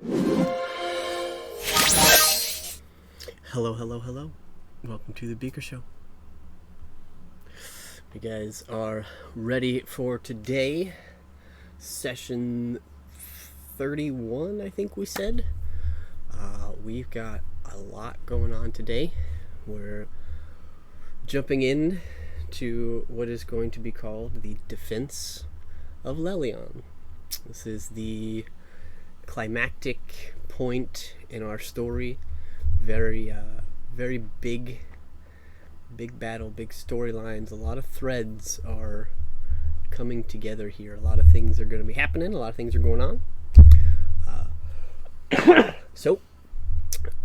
Hello, hello, hello. Welcome to the Beaker Show. You guys are ready for today, session 31, I think we said. We've got a lot going on today. We're jumping in to what is going to be called the Defense of Leilon. This is the climactic point in our story. Very big battle, big storylines. A lot of threads are coming together here. A lot of things are going to be happening. A lot of things are going on. So,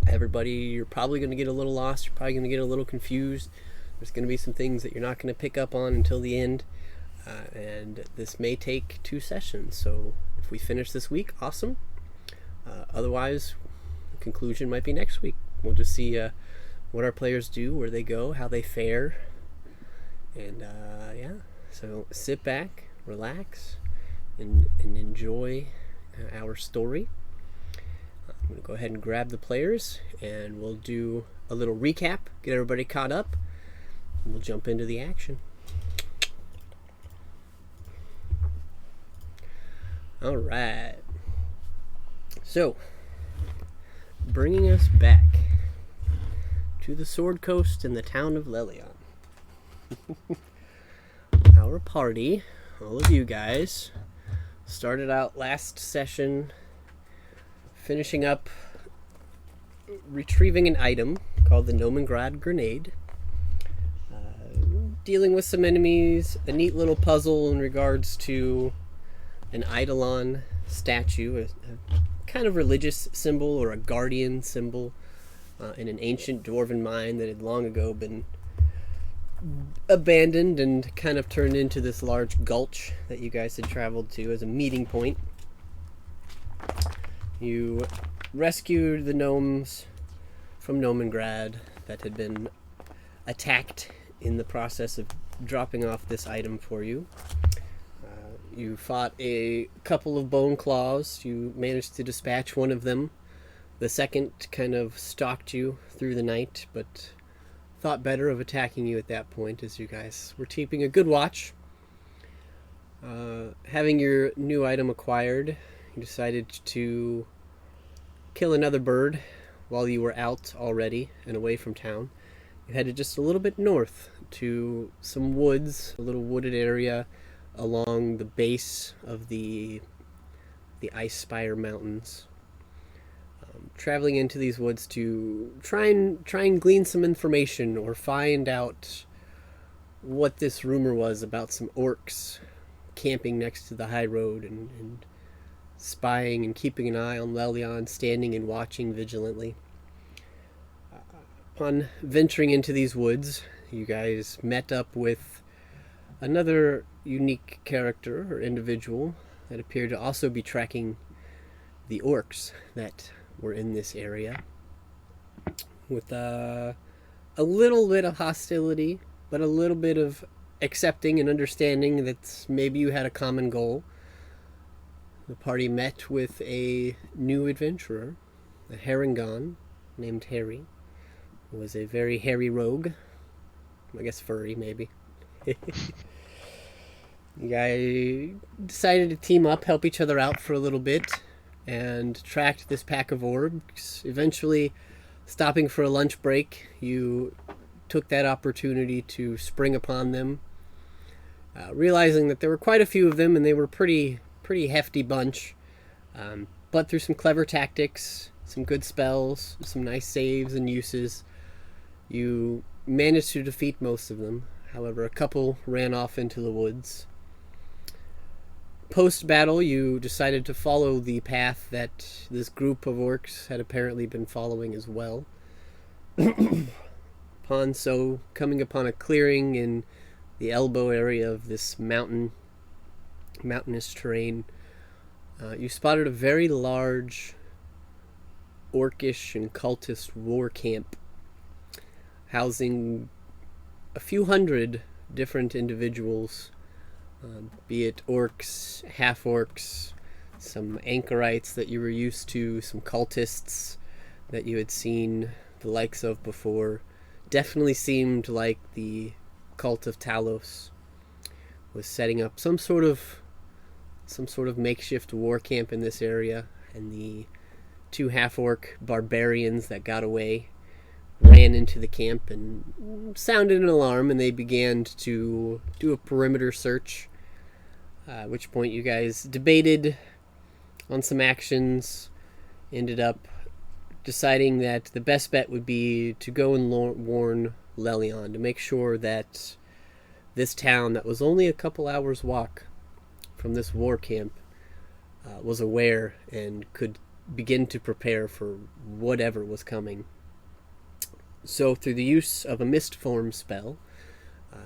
everybody, you're probably going to get a little lost. You're probably going to get a little confused. There's going to be some things that you're not going to pick up on until the end. And this may take 2 sessions. So, if we finish this week, awesome. Otherwise, the conclusion might be next week. We'll just see what our players do, where they go, how they fare. And so sit back, relax, and enjoy our story. I'm going to go ahead and grab the players, and we'll do a little recap, get everybody caught up, and we'll jump into the action. All right. So, bringing us back to the Sword Coast and the town of Leilon. Our party, all of you guys, started out last session finishing up retrieving an item called the Nomengrad Grenade, dealing with some enemies, a neat little puzzle in regards to an Eidolon statue, a kind of religious symbol or a guardian symbol in an ancient dwarven mine that had long ago been abandoned and kind of turned into this large gulch that you guys had traveled to as a meeting point. You rescued the gnomes from Nomengrad that had been attacked in the process of dropping off this item for you. You fought a couple of bone claws. You managed to dispatch one of them. The second kind of stalked you through the night, but thought better of attacking you at that point as you guys were keeping a good watch. Having your new item acquired, you decided to kill another bird while you were out already and away from town. You headed just a little bit north to some woods, a little wooded area along the base of the Ice Spire Mountains. Traveling into these woods to try and glean some information or find out what this rumor was about some orcs camping next to the high road and spying and keeping an eye on Leilon, standing and watching vigilantly. Upon venturing into these woods, you guys met up with another unique character or individual that appeared to also be tracking the orcs that were in this area, with a little bit of hostility, but a little bit of accepting and understanding that maybe you had a common goal. The party met with a new adventurer, a Harengon named Harry, who was a very hairy rogue. I guess furry, maybe. You guys decided to team up, help each other out for a little bit, and tracked this pack of orbs. Eventually, stopping for a lunch break, you took that opportunity to spring upon them, realizing that there were quite a few of them, and they were pretty hefty bunch. But through some clever tactics, some good spells, some nice saves and uses, you managed to defeat most of them. However, a couple ran off into the woods. Post-battle, you decided to follow the path that this group of orcs had apparently been following as well. Upon coming upon a clearing in the elbow area of this mountainous terrain, you spotted a very large orcish and cultist war camp housing a few hundred different individuals, be it orcs, half-orcs, some anchorites that you were used to, some cultists that you had seen the likes of before. Definitely seemed like the cult of Talos was setting up some sort of makeshift war camp in this area, and the two half-orc barbarians that got away ran into the camp and sounded an alarm, and they began to do a perimeter search. At which point you guys debated on some actions, ended up deciding that the best bet would be to go and warn Leilon to make sure that this town that was only a couple hours walk from this war camp was aware and could begin to prepare for whatever was coming. So through the use of a mist form spell,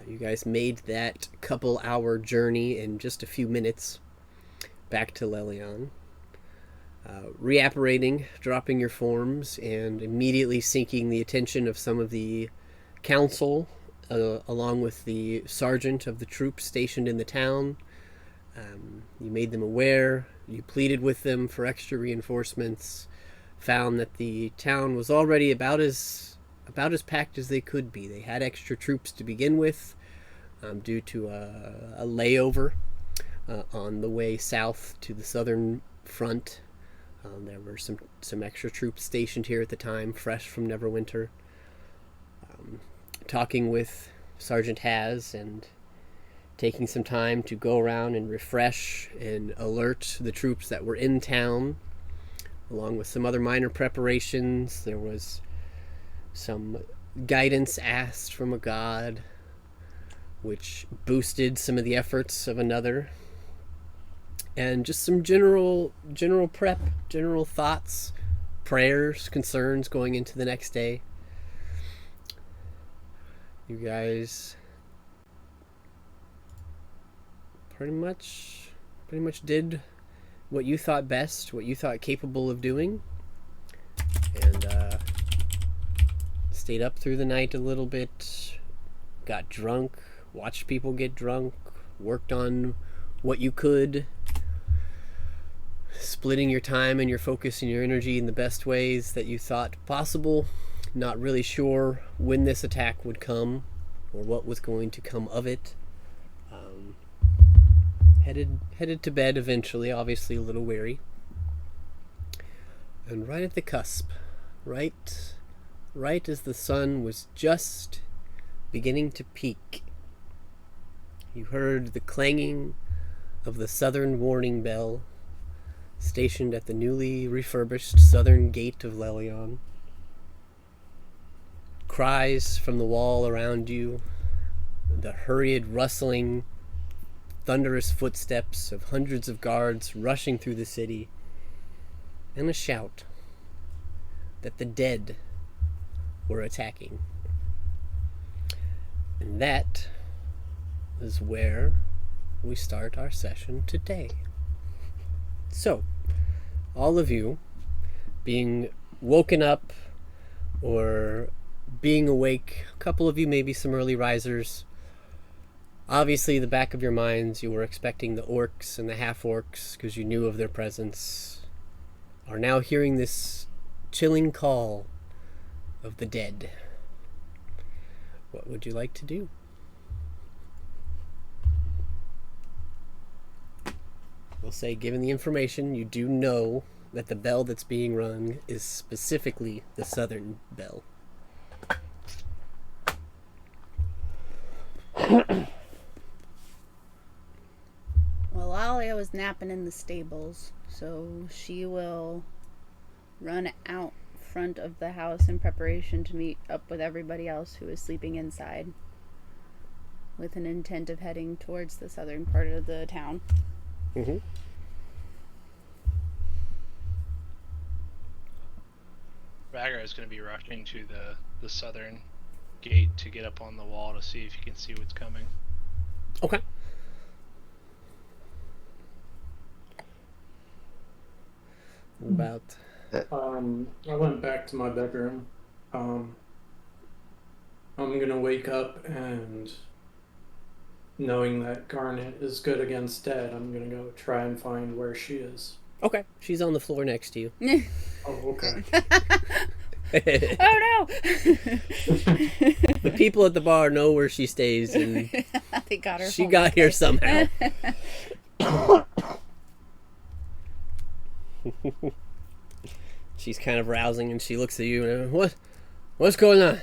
you guys made that couple-hour journey in just a few minutes back to Leilon. Reapparating, dropping your forms, and immediately seeking the attention of some of the council, along with the sergeant of the troops stationed in the town. You made them aware, you pleaded with them for extra reinforcements, found that the town was already about as packed as they could be. They had extra troops to begin with, due to a layover on the way south to the southern front. There were some extra troops stationed here at the time, fresh from Neverwinter. Talking with Sergeant Haz and taking some time to go around and refresh and alert the troops that were in town, along with some other minor preparations. There was some guidance asked from a god, which boosted some of the efforts of another. And just some general prep, general thoughts, prayers, concerns going into the next day. You guys pretty much did what you thought best, what you thought capable of doing, and stayed up through the night a little bit, got drunk, watched people get drunk, worked on what you could, splitting your time and your focus and your energy in the best ways that you thought possible. Not really sure when this attack would come or what was going to come of it. Headed to bed eventually, obviously a little weary. And right at the cusp, right as the sun was just beginning to peak, you heard the clanging of the southern warning bell stationed at the newly refurbished southern gate of Leilon. Cries from the wall around you, the hurried rustling, thunderous footsteps of hundreds of guards rushing through the city, and a shout that the dead were attacking. And that is where we start our session today. So, all of you being woken up or being awake, a couple of you maybe some early risers, obviously the back of your minds you were expecting the orcs and the half-orcs because you knew of their presence, are now hearing this chilling call of the dead. What would you like to do? We'll say, given the information, you do know that the bell that's being rung is specifically the southern bell. Well, Alia was napping in the stables, so she will run out front of the house in preparation to meet up with everybody else who is sleeping inside, with an intent of heading towards the southern part of the town. Mm-hmm. Vagar is going to be rushing to the southern gate to get up on the wall to see if he can see what's coming. Okay. About I went back to my bedroom. I'm gonna wake up, and knowing that Garnet is good against dead, I'm gonna go try and find where she is. Okay, she's on the floor next to you. Oh, okay. Oh no! The people at the bar know where she stays, and They got her. she home got here okay. somehow. She's kind of rousing, and she looks at you and what's going on?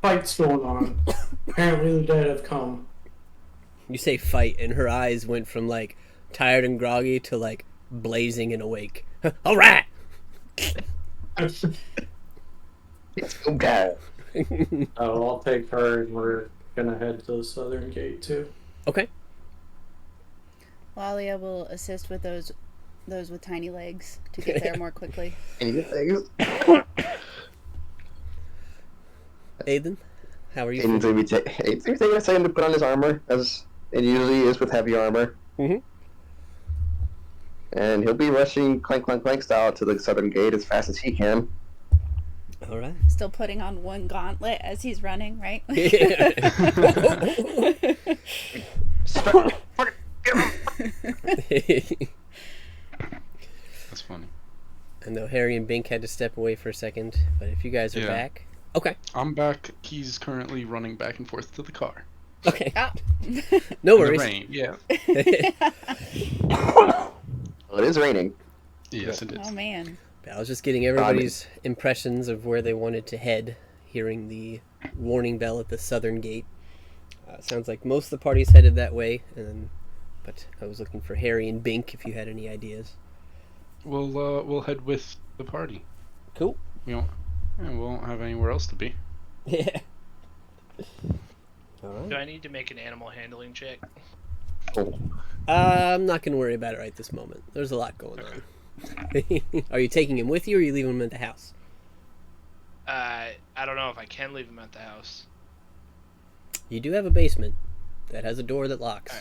Fight's going on. Apparently the dead have come. You say fight, and her eyes went from like tired and groggy to like blazing and awake. All right. Okay. I'll take her, and we're gonna head to the southern gate too. Okay. Lalia will assist with those with tiny legs to get there more quickly. Anything? Aiden, how are you? Aiden's gonna be taking a second to put on his armor, as it usually is with heavy armor. Mhm. And he'll be rushing clank, clank, clank style to the southern gate as fast as he can. All right. Still putting on one gauntlet as he's running, right? That's funny. I know Harry and Bink had to step away for a second, but if you guys are Yeah. back, okay, I'm back. He's currently running back and forth to the car. okay, Oh. no In the worries. rain, yeah. Well, it is raining. Yes, it is. Oh man. I was just getting everybody's impressions of where they wanted to head, hearing the warning bell at the southern gate. Sounds like most of the party's headed that way, but I was looking for Harry and Bink if you had any ideas. We'll head with the party. Cool. We won't have anywhere else to be. Yeah. All Do right. I need to make an animal handling check? Oh. I'm not going to worry about it right this moment. There's a lot going on. Are you taking him with you, or are you leaving him at the house? I don't know if I can leave him at the house. You do have a basement that has a door that locks.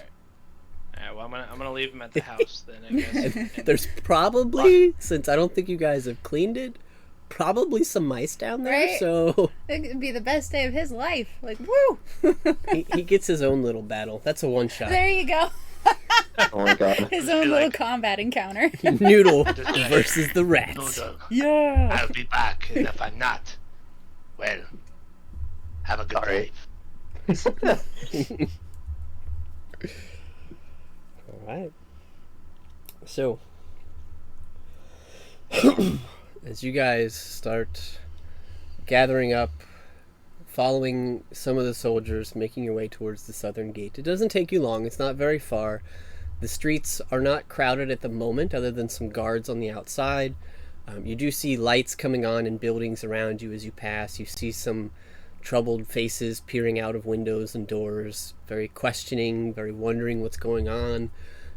All right, well, I'm gonna leave him at the house then, I guess. And there's probably, since I don't think you guys have cleaned it, probably some mice down there. Right? So It could be the best day of his life. Like, woo! he gets his own little battle. That's a one shot. There you go. Oh my god. His own Be little like- combat encounter. Noodle Just like, versus the rats. Noodle, Yeah. I'll be back, and if I'm not, well, have a good Sorry. life. All right. So, as you guys start gathering up, following some of the soldiers, making your way towards the southern gate, it doesn't take you long. It's not very far. The streets are not crowded at the moment, other than some guards on the outside. You do see lights coming on in buildings around you as you pass. You see some troubled faces peering out of windows and doors, very questioning, very wondering what's going on.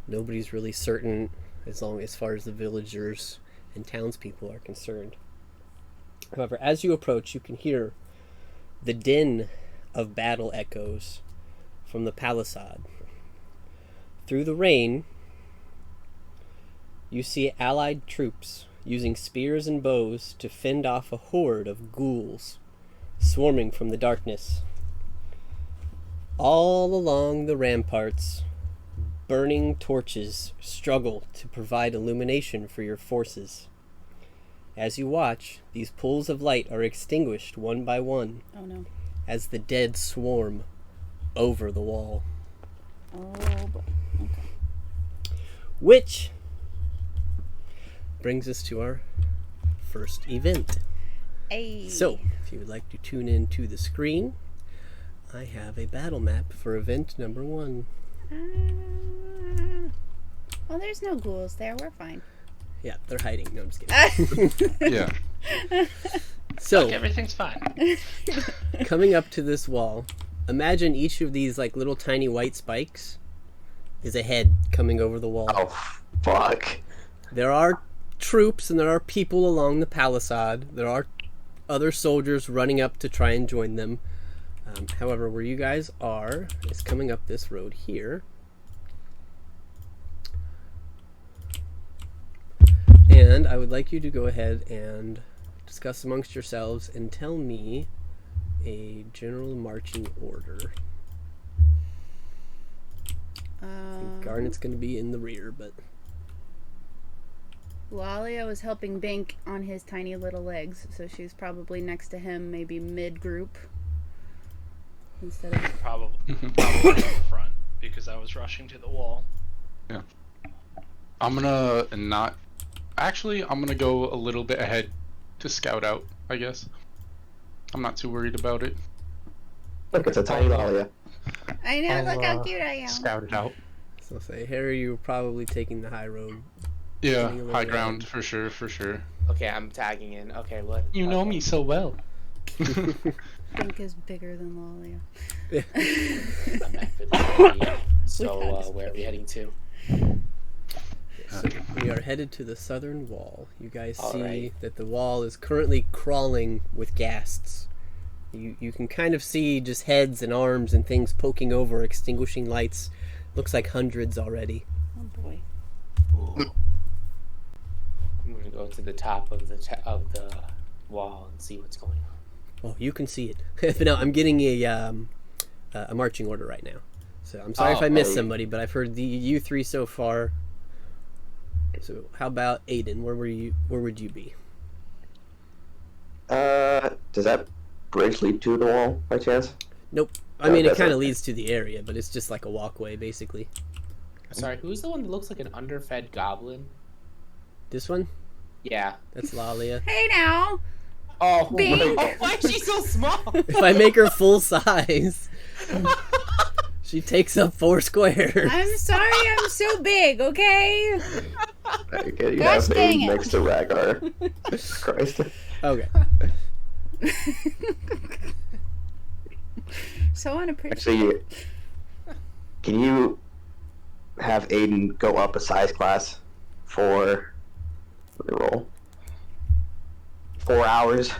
Nobody's really certain as far as the villagers and townspeople are concerned. However, as you approach, you can hear the din of battle echoes from the palisade. Through the rain, you see allied troops using spears and bows to fend off a horde of ghouls swarming from the darkness. All along the ramparts, burning torches struggle to provide illumination for your forces. As you watch, these pools of light are extinguished one by one Oh no. as the dead swarm over the wall. Oh boy. Which brings us to our first event. Hey. So, if you would like to tune in to the screen, I have a battle map for event number 1. Well, there's no ghouls there. We're fine. Yeah, they're hiding. No, I'm just kidding. Yeah. So, Everything's fine. coming up to this wall, imagine each of these like little tiny white spikes is a head coming over the wall. Oh, fuck. There are troops and there are people along the palisade. There are other soldiers running up to try and join them. However, where you guys are is coming up this road here. And I would like you to go ahead and discuss amongst yourselves and tell me a general marching order. I think Garnet's going to be in the rear, but Lalia was helping Bink on his tiny little legs, so she's probably next to him, maybe mid-group. Instead of... Probably in front because I was rushing to the wall. I'm gonna not. Actually, I'm gonna go a little bit ahead to scout out, I guess. I'm not too worried about it. Look, it's a tiny Dahlia. I know, I'll, look how cute I am. Scout it out. So say, Harry, you're probably taking the high road. Yeah, Getting a little high ahead. ground for sure, for sure. Okay, I'm tagging in. Okay, what? You know me so well. Bink is bigger than Lalia. I'm at 53. So, God. where are we heading to? So we are headed to the southern wall. You guys All see right. that the wall is currently crawling with ghasts. You can kind of see just heads and arms and things poking over, extinguishing lights. Looks like hundreds already. Oh boy. I'm gonna go to the top of the wall and see what's going on. Oh, you can see it. But no, I'm getting a marching order right now. So I'm sorry if I missed somebody, but I've heard you three so far. So how about Aiden? Where would you be? Does that bridge lead to the wall by chance? Nope. I mean, it that's kind of okay. leads to the area, but it's just like a walkway, basically. Sorry, who's the one that looks like an underfed goblin? This one? Yeah. That's Lalia. Hey now! Oh, Bing! why is she so small? If I make her full size, she takes up 4 squares. I'm sorry I'm so big, okay? Okay, you Gosh have dang me it. next to Ragnar. Jesus Christ. Okay. So unappreciative. Actually, can you have Aiden go up a size class for the roll? 4 hours.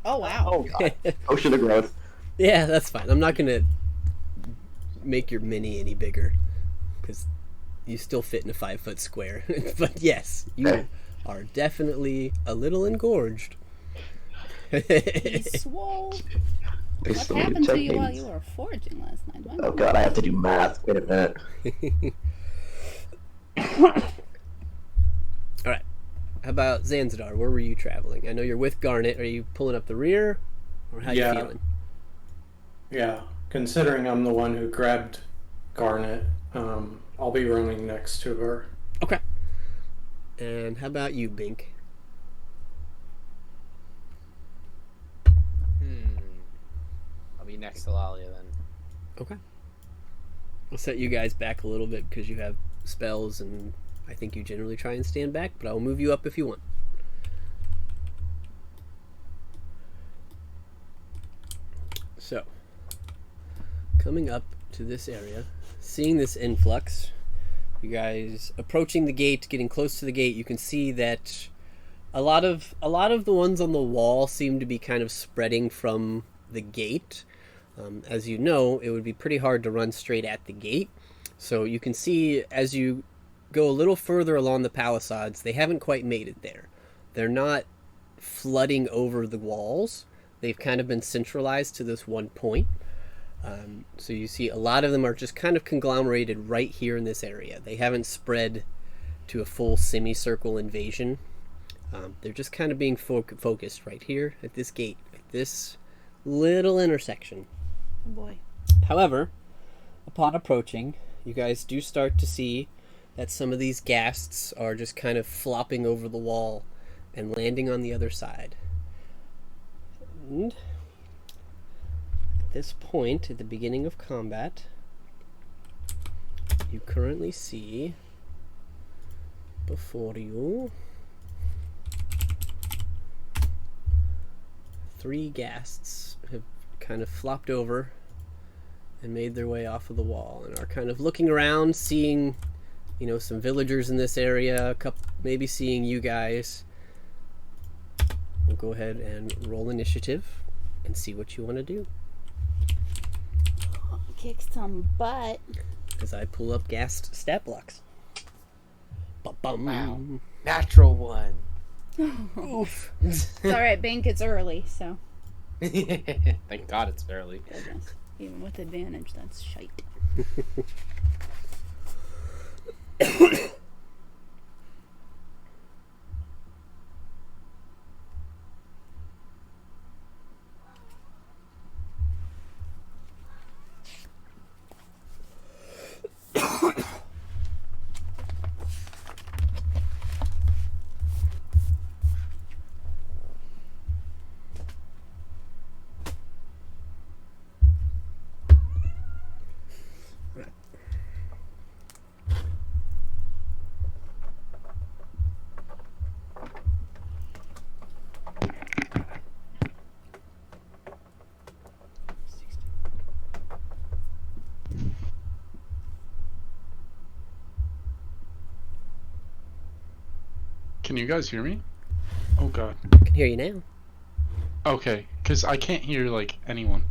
Oh wow. Oh, God. Ocean of growth. Yeah, that's fine. I'm not gonna make your mini any bigger because you still fit in a 5-foot square. But yes, you are definitely a little engorged. He's swole. They What still need happened to check you while Aiden's. you were foraging last night? Oh god, I have to do math. Wait a minute. All right. How about Zanzidar? Where were you traveling? I know you're with Garnet. Are you pulling up the rear, or how Yeah. you feeling? Yeah, considering I'm the one who grabbed Garnet, I'll be running next to her. Okay. And how about you, Bink? I'll be next to Lalia then. Okay. I'll set you guys back a little bit because you have spells, and I think you generally try and stand back, but I'll move you up if you want. So, coming up to this area, seeing this influx, you guys approaching the gate, getting close to the gate, you can see that a lot of the ones on the wall seem to be kind of spreading from the gate. As you know, it would be pretty hard to run straight at the gate. So you can see as you go a little further along the palisades, they haven't quite made it there. They're not flooding over the walls. They've kind of been centralized to this one point. So you see a lot of them are just kind of conglomerated right here in this area. They haven't spread to a full semicircle invasion. They're just kind of being focused right here at this gate, at this little intersection. Oh boy. However, upon approaching, you guys do start to see that some of these ghasts are just kind of flopping over the wall and landing on the other side. And at this point, at the beginning of combat, you currently see before you 3 ghasts have kind of flopped over and made their way off of the wall and are kind of looking around, seeing, you know, some villagers in this area, a couple, maybe seeing you guys. We'll go ahead and roll initiative and see what you want to do Kick some butt. as I pull up ghast stat blocks. Ba-bum. Wow. Natural one. Oof. It's alright, Bink, it's early, so Thank God it's early. goodness. Even with advantage, that's shite. Can you guys hear me? Oh god. I can hear you now. Okay, because I can't hear like anyone.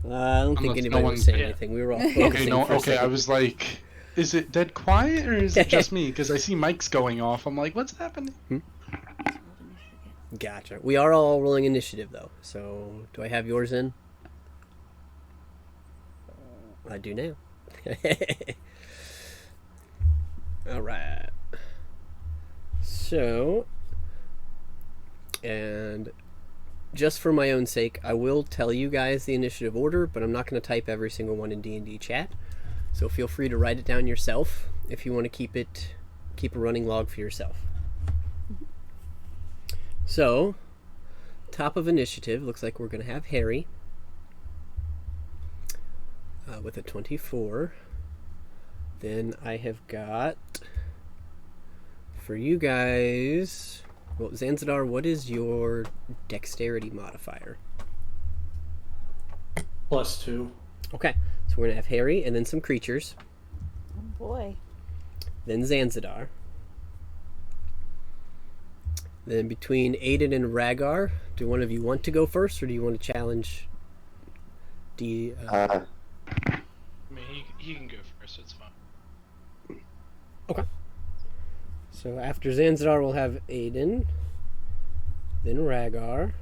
I don't think Unless anybody no was one's- saying Yeah. anything. We were all Okay, focusing no, for a okay. I second. was like, is it dead quiet or is it just me? Because I see mics going off. I'm like, what's happening? Gotcha. We are all rolling initiative, though. So, do I have yours in? I do now. All right. So, and just for my own sake, I will tell you guys the initiative order, but I'm not going to type every single one in D&D chat. So feel free to write it down yourself if you want to keep a running log for yourself. So, top of initiative, looks like we're going to have Harry with a 24. Then I have got, for you guys, well, Zanzidar, what is your dexterity modifier? +2. Okay, so we're going to have Harry and then some creatures, Oh boy. then Zanzidar. Then between Aiden and Rhaegar, do one of you want to go first, or do you want to challenge I mean, he can go first. It's fine. So after Zanzidar, we'll have Aiden, then Rhaegar,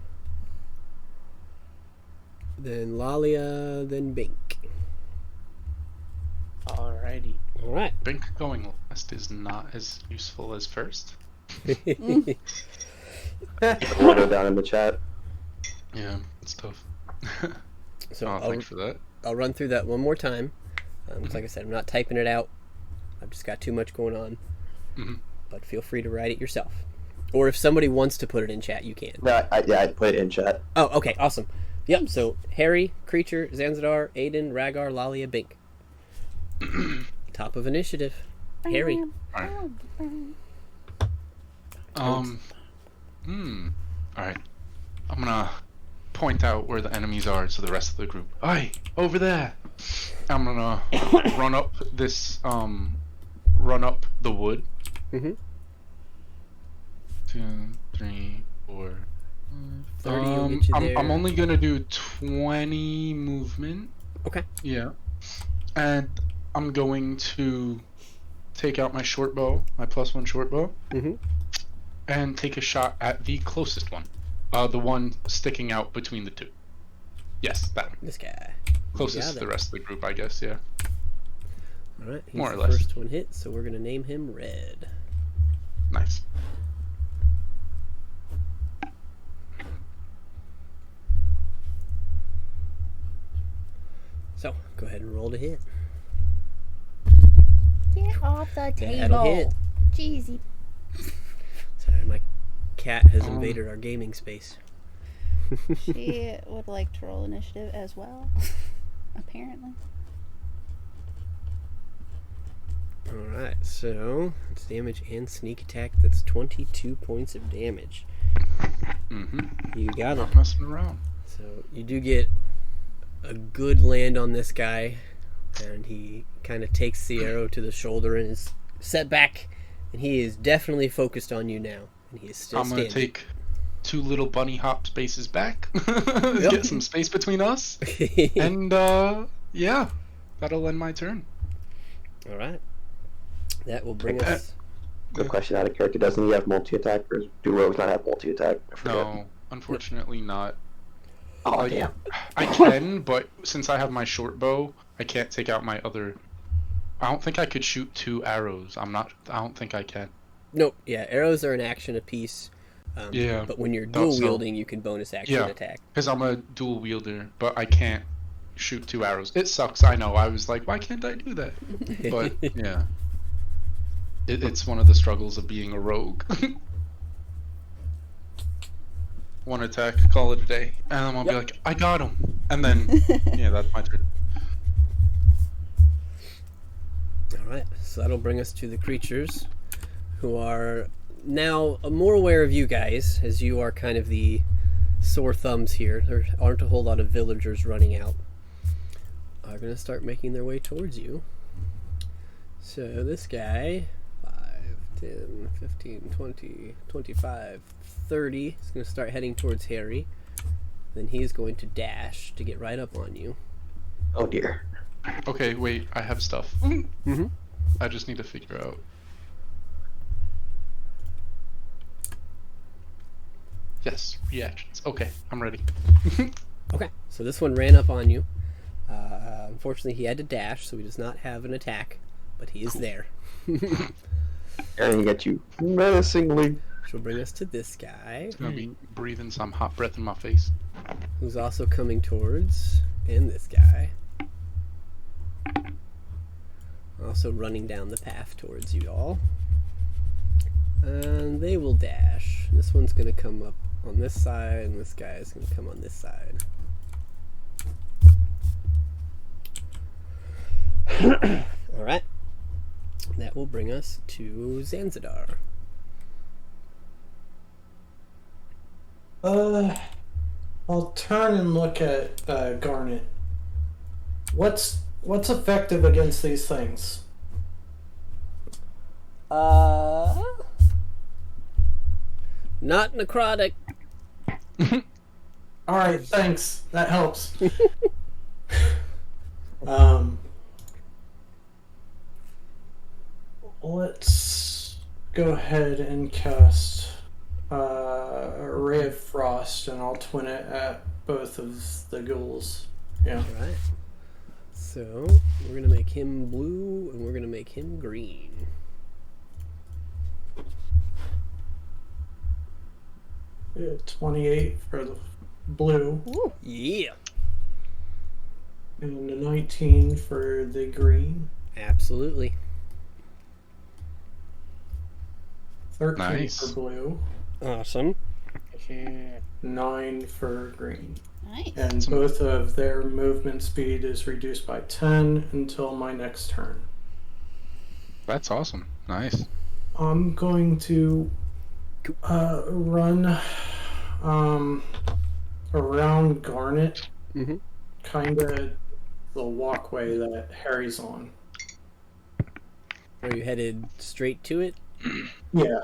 then Lalia, then Bink. Alrighty. All right. Bink going last is not as useful as first. Order down in the chat. Yeah, it's tough. So Oh, thanks for that. I'll run through that one more time. 'Cause like I said, I'm not typing it out. I've just got too much going on. Mhm. But feel free to write it yourself. Or if somebody wants to put it in chat, you can. No, I put it in chat. Oh, okay, awesome. Yep, so Harry, Creature, Zanzidar, Aiden, Rhaegar, Lalia, Bink. Top of initiative. Harry. Alright. I'm gonna point out where the enemies are to the rest of the group. Aye, over there! I'm gonna run up this, run up the wood. Mhm. 2, 3, 4. 30 will get you there. I'm only gonna do 20 movement. Okay. Yeah. And I'm going to take out my short bow, my +1 short bow, Mhm. and take a shot at the closest one. The one sticking out between the two. Yes, that one. This guy. Closest got to it. the rest of the group, I guess, yeah. Alright, he's More or the less. first one hit, so we're going to name him Red. Nice. So, go ahead and roll to hit. Get off the That'll hit. table. Jeezy. Sorry, my cat has Um. invaded our gaming space. She would like to roll initiative as well. Apparently. Alright, so it's damage and sneak attack. That's 22 points of damage. Mm-hmm. You got it. Not messing around. So you do get a good land on this guy, and he kind of takes the arrow to the shoulder and is set back, and he is definitely focused on you now, and he is still I'm gonna standing. take 2 little bunny hop spaces back. Yep. Get some space between us. And, yeah. That'll end my turn. All right. That will bring Okay. us. Quick question out of character. Doesn't he have multi-attack, or do rogues not have multi-attack? I forget. No, unfortunately not. Oh, Like, damn. I can, but since I have my short bow, I can't take out my other. I don't think I could shoot 2 arrows. I don't think I can. Nope. Yeah, arrows are an action apiece. Yeah, But when you're thought dual so. wielding, you can bonus action Yeah. attack. Because I'm a dual wielder, but I can't shoot 2 arrows. It sucks. I know. I was like, why can't I do that? But yeah, it's one of the struggles of being a rogue. One attack, call it a day, and then I'll be like, I got him, and then yeah, that's my turn. All right. So that'll bring us to the creatures, who are now more aware of you guys, as you are kind of the sore thumbs here. There aren't a whole lot of villagers running out. Are going to start making their way towards you. So this guy, 5, 10, 15, 20, 25, 30. He's going to start heading towards Harry. Then he's going to dash to get right up on you. Oh dear. Okay, wait, I have stuff. Mm-hmm. I just need to figure out. Yes, reactions. Okay, I'm ready. Okay, so this one ran up on you. Unfortunately, he had to dash, so he does not have an attack, but he is there. Staring at you menacingly. Which will bring us to this guy, It's gonna be breathing some hot breath in my face. who's also coming towards, and this guy. Also running down the path towards you all. And they will dash. This one's going to come up on this side, and this guy is going to come on this side. Alright. That will bring us to Zanzidar. I'll turn and look at Garnet. What's effective against these things? Not necrotic. All right, thanks. That helps. Let's go ahead and cast a Ray of Frost, and I'll twin it at both of the ghouls. Yeah. Alright. So, we're going to make him blue, and we're going to make him green. Yeah, 28 for the blue, Yeah. and a 19 for the green. Absolutely. 13 Nice. for blue, Awesome. 9 for green. Nice. And both of their movement speed is reduced by 10 until my next turn. That's awesome. Nice. I'm going to run around Garnet, Mm-hmm. kind of the walkway that Harry's on. Are you headed straight to it? Yeah.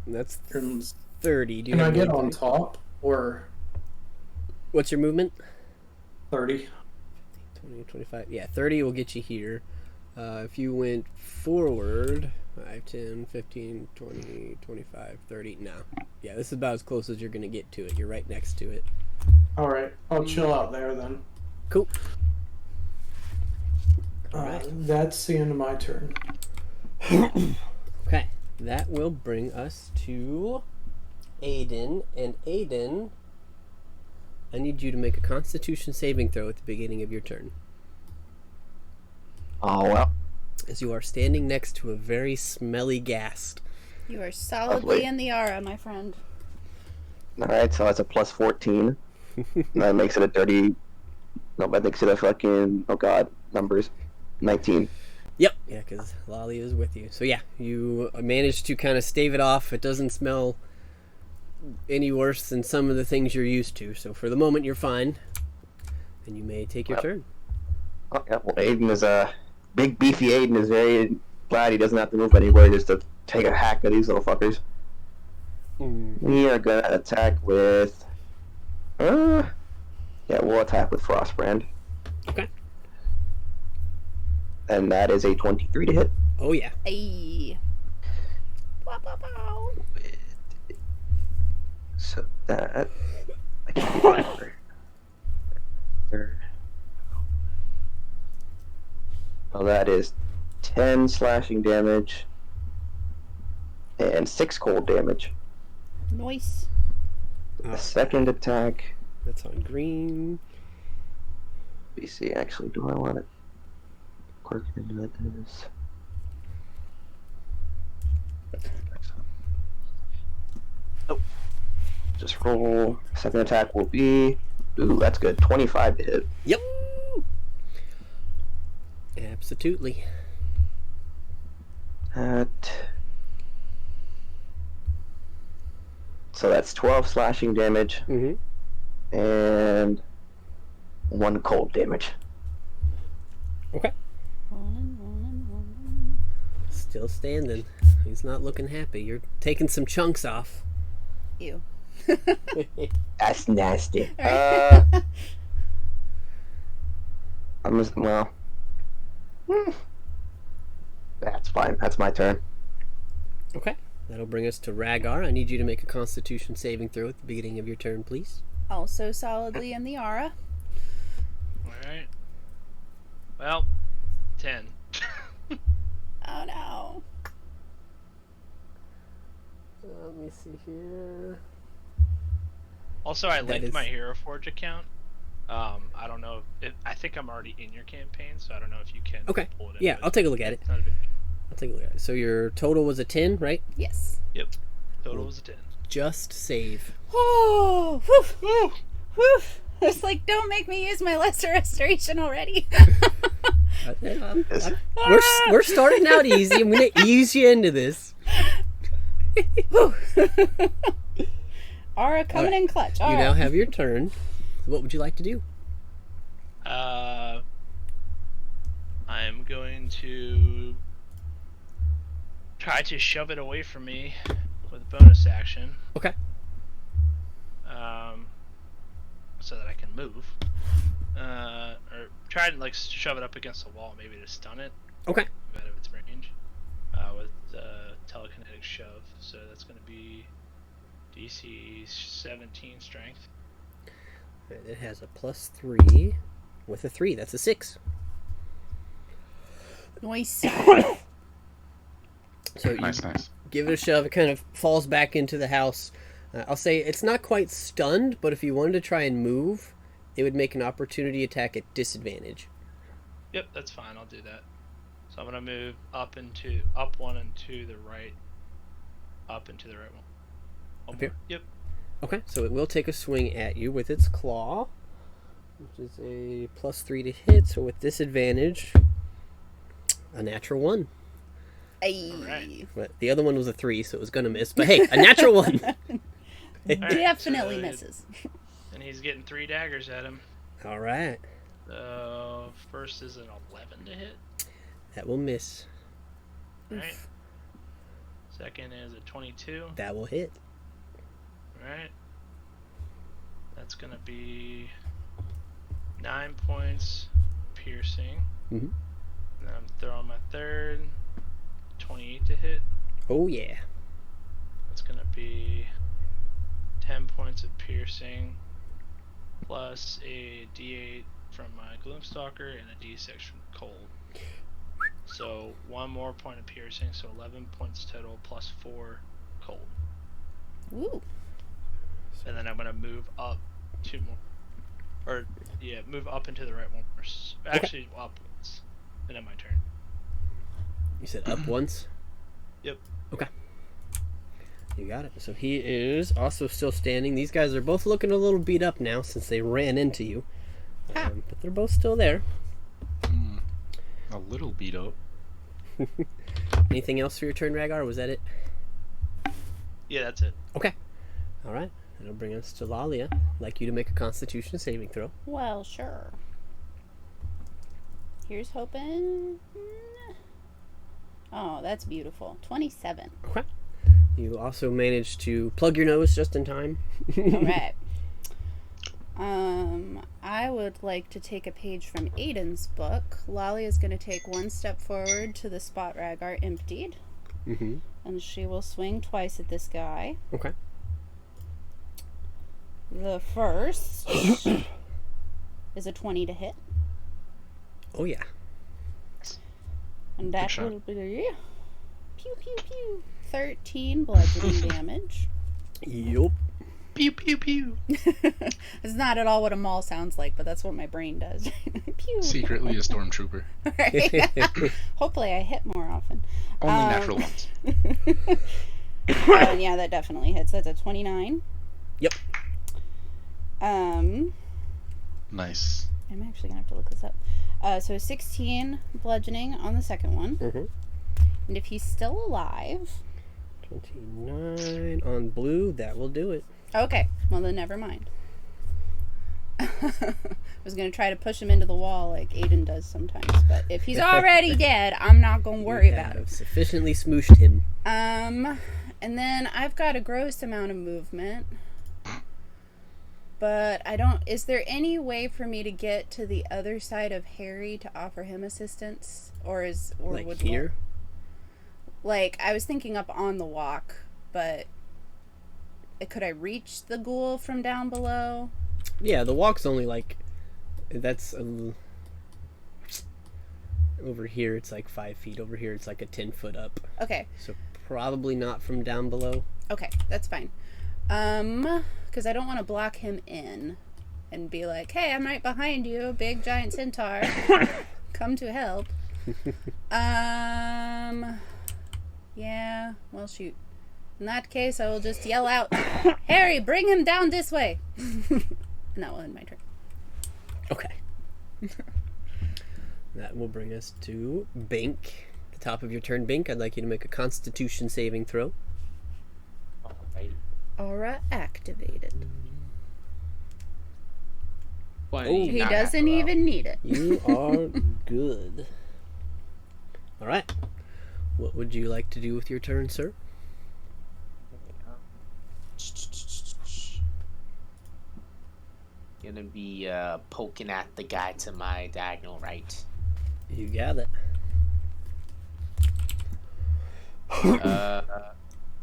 That's Can 30. Do you I have get more on than- top or What's your movement? 30? 20, 25. Yeah, 30 will get you here. If you went forward, 5, 10, 15, 20, 25, 30. No. Yeah, this is about as close as you're going to get to it. You're right next to it. Alright, I'll chill out there then. Cool. Alright. That's the end of my turn. Okay. That will bring us to Aiden. And Aiden, I need you to make a Constitution saving throw at the beginning of your turn, Oh well. as you are standing next to a very smelly ghast. You are solidly Lovely. in the aura, my friend. Alright, so that's a plus 14. That makes it a 30. No, that makes it a fucking, oh god, numbers. 19. Yep. Yeah, because Lolly is with you. So yeah, you managed to kind of stave it off. It doesn't smell any worse than some of the things you're used to. So for the moment, you're fine. And you may take your Yep. turn. Oh, yeah, well, Aiden is big beefy Aiden is very glad he doesn't have to move anywhere just to take a hack at these little fuckers. We are gonna attack with, yeah, we'll attack with Frostbrand. Okay. And that is a 23 to hit. Oh yeah. Ayy. Pow, pow, pow. So that I can do that over. Third. Well, that is 10 slashing damage and 6 cold damage. Nice. The second attack. That's on green. Let me see. Actually, do I want to work into this? Nope. Just roll. Second attack will be. Ooh, that's good. 25 to hit. Yep. Absolutely. So that's 12 slashing damage Mm-hmm. and 1 cold damage. Okay. Rolling, rolling, rolling. Let's Still standing. He's not looking happy. You're taking some chunks off. Ew. That's nasty. I'm just, well. That's fine. That's my turn. Okay. That'll bring us to Rhaegar. I need you to make a Constitution saving throw at the beginning of your turn, please. Also solidly in the aura. Alright. Well, 10. Oh no. Let me see here. Also, I That linked is- my Hero Forge account. I don't know if I think I'm already in your campaign, so I don't know if you can Okay. pull it in. Yeah, but I'll take a look at it. it's not a big I'll take a look at it. So your total was a 10, right? Yes. Yep. Total was a 10. Just save. Oh, whew, whew. It's like, don't make me use my lesser restoration already. We're starting out easy. I'm going to ease you into this. Aura coming in clutch. You All now right. have your turn. What would you like to do? I'm going to try to shove it away from me with a bonus action. Okay. So that I can move. Or try to like shove it up against the wall, maybe to stun it Okay. out of its range. With telekinetic shove. So that's going to be DC 17 strength. It has a +3 with a 3. That's a 6. Nice. So you Nice. give it a shove. It kind of falls back into the house. I'll say it's not quite stunned, but if you wanted to try and move, it would make an opportunity attack at disadvantage. Yep, that's fine. I'll do that. So I'm gonna move up one and to the right, up into the right one. One Up here? more. Yep. Okay, so it will take a swing at you with its claw, which is a +3 to hit. So with disadvantage, a natural 1. Ay. Alright. But the other one was a 3, so it was gonna miss. But hey, a natural 1. Definitely so- misses. And he's getting 3 daggers at him. All right, First is an 11 to hit. that will miss. Right. Second is a 22. That will hit. Right. That's gonna be 9 points piercing. Mhm. And then I'm throwing my third. 28 to hit. Oh yeah. That's gonna be 10 points of piercing, plus a D8 from my Gloomstalker and a D6 from Cold. So 1 more point of piercing, so 11 points total, plus 4 cold. Woo. And then I'm gonna move up 2 more, or yeah, move up into the right one first. Actually, upwards. And then my turn. You said up once? Yep. Okay. You got it. So he is also still standing. These guys are both looking a little beat up now since they ran into you. But they're both still there. A little beat up. Anything else for your turn, Rhaegar? Or was that it? Yeah, that's it. Okay. All right. That'll bring us to Lalia. I'd like you to make a Constitution saving throw. Well, sure. Here's hoping. Oh, that's beautiful. 27. Okay. You also managed to plug your nose just in time. All right. I would like to take a page from Aiden's book. Lolly is going to take 1 step forward to the spot Rhaegar emptied, Mm-hmm. and she will swing twice at this guy. Okay. The first is a 20 to hit, Oh yeah. and that shot. will be pew pew pew 13 bludgeoning damage. Yup. Pew pew pew. It's not at all what a maul sounds like, but that's what my brain does. Pew. Secretly a stormtrooper. Right? Hopefully I hit more often. Only natural ones. And yeah, that definitely hits. That's a 29. Yep. Nice. I'm actually gonna have to look this up. So 16 bludgeoning on the second one. Mm-hmm. And if he's still alive, 29 on blue. That will do it. okay, well then never mind. I was gonna try to push him into the wall like Aiden does sometimes, but if he's already dead, I'm not gonna worry about it. Sufficiently smooshed him. And then I've got a gross amount of movement, but I don't. Is there any way for me to get to the other side of Harry to offer him assistance, or Like would here? Like I was thinking up on the walk, but could I reach the ghoul from down below? Yeah, the walk's only like that's over here. It's like 5 feet. Over here, it's like a 10-foot up. Okay. So probably not from down below. Okay, that's fine. Because I don't want to block him in and be like, "Hey, I'm right behind you, big giant centaur. Come to help." Yeah. Well, shoot. In that case, I will just yell out, "Harry, bring him down this way," and that will end my turn. Okay. That will bring us to Bink. At the top of your turn, Bink, I'd like you to make a Constitution saving throw. Alright. Aura activated. He He doesn't even need it. You are good. All right. What would you like to do with your turn, sir? Gonna be poking at the guy to my diagonal right. You got it.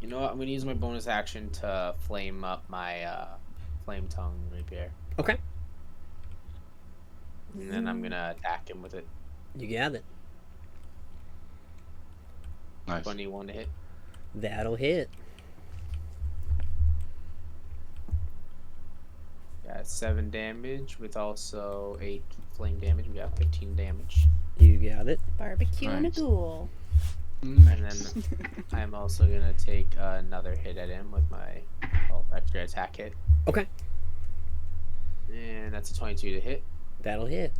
You know what? I'm gonna use my bonus action to flame up my flame tongue rapier, Okay. and then I'm gonna attack him with it. You got it. Nice. 21 to hit. That'll hit. Got 7 damage with also 8 flame damage. We got 15 damage. You got it. Barbecue and a Nice. ghoul. And then I'm also gonna take another hit at him with my extra attack hit. Okay. And that's a 22 to hit. That'll hit.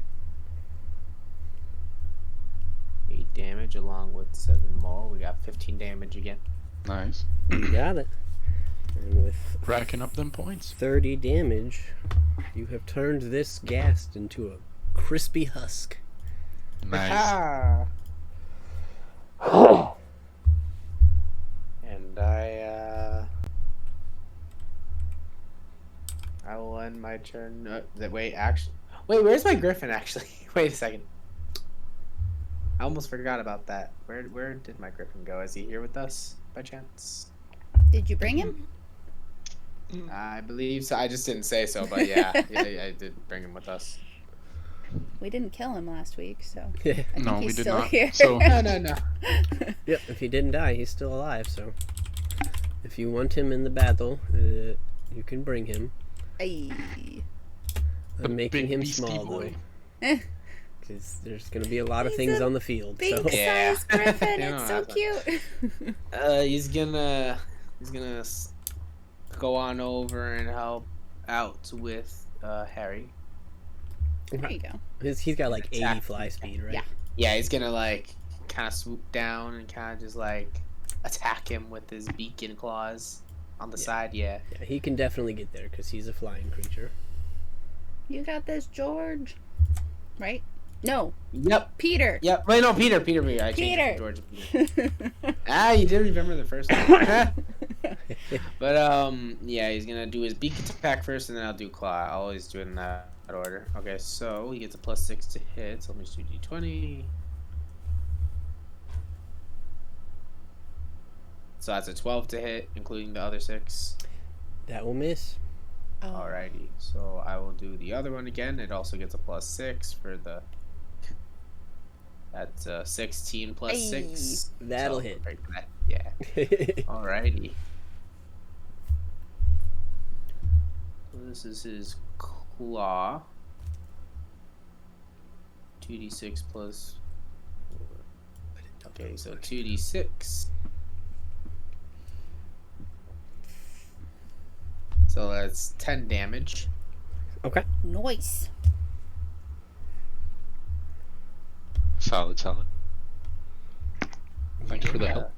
8 damage along with 7 more. We got 15 damage again. Nice. You got it. And with Racking up them points. 30 damage, you have turned this ghast into a crispy husk. Nice. And I will end my turn. Wait, where's my griffin actually? Wait a second. I almost forgot about that. Where did my griffin go? Is he here with us by chance? Did you bring him? I believe so. I just didn't say so, but yeah, I did bring him with us. We didn't kill him last week, so Yeah. I think No, he's we did still not. here. So No. Yep, if he didn't die, he's still alive, so if you want him in the battle, you can bring him. Ay. The I'm making big him beastie small, boy. though. Because there's going to be a lot of He's things a on the field. Big So. Yeah. size griffin. Yeah, It's so that's cute. He's gonna go on over and help out with Harry. There you go. He's got like 80 Attack. fly speed, right? Yeah. Yeah, he's gonna like kind of swoop down and kind of just like attack him with his beak and claws on the side. Yeah. Yeah, he can definitely get there because he's a flying creature. You got this, George. Right? No, Yep. Peter. Yep. Wait, no, Peter. I changed Peter. it from George to Peter. You did remember the first one. But yeah, he's gonna do his beak attack first, and then I'll do claw. I'll always do it in that order. Okay, so he gets a +6 to hit. So let me just do d20. So that's a 12 to hit, including the other 6. That will miss. Oh. Alrighty, so I will do the other one again. It also gets a +6 for the. That's 16 plus Ay. 6. That'll So, hit. right for that. Yeah. Alrighty. So this is his claw. 2d6 plus. Okay, so 2d6. So that's 10 damage. Okay. Nice. Solid. Thanks for the help.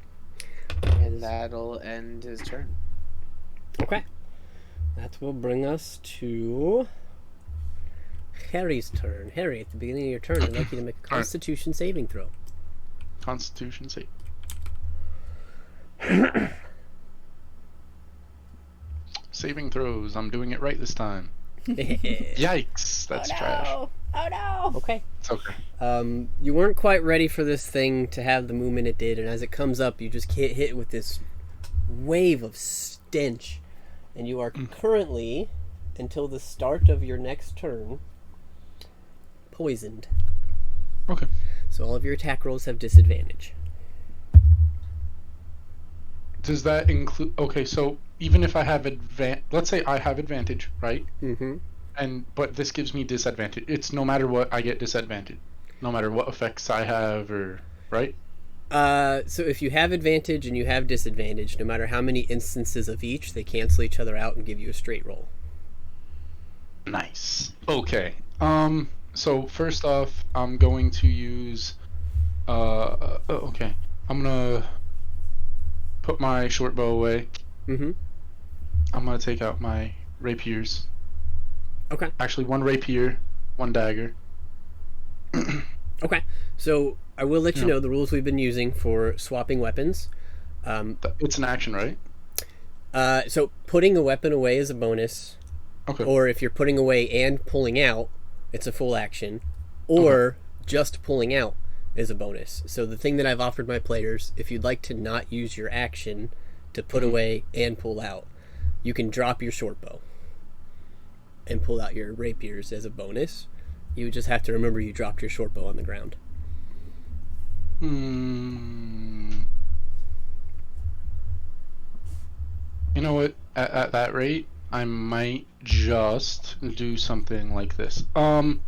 And that'll end his turn. Okay. That will bring us to Harry's turn. Harry, at the beginning of your turn, I'd like you to make a Constitution saving throw. Constitution save. Saving throws. I'm doing it right this time. Yikes! That's trash. Oh no! Okay. It's okay. You weren't quite ready for this thing to have the movement it did, and as it comes up, you just get hit with this wave of stench, and you are currently, until the start of your next turn, poisoned. Okay. So all of your attack rolls have disadvantage. Does that include? Okay, so even if I have let's say I have advantage, right? Mm-hmm. But this gives me disadvantage. It's no matter what, I get disadvantage. No matter what effects I have, or right? So if you have advantage and you have disadvantage, no matter how many instances of each, they cancel each other out and give you a straight roll. Nice. Okay. So first off, I'm going to use. Okay. I'm gonna put my short bow away. Mm-hmm. I'm gonna take out my rapiers. Okay. Actually, one rapier, one dagger. Okay. So I will let you know the rules we've been using for swapping weapons. It's an action, right? So putting a weapon away is a bonus. Okay. Or if you're putting away and pulling out, it's a full action. Or just pulling out is a bonus. So the thing that I've offered my players, if you'd like to not use your action to put away and pull out, you can drop your short bow and pull out your rapiers as a bonus. You would just have to remember you dropped your short bow on the ground. You know what? At that rate, I might just do something like this. I'm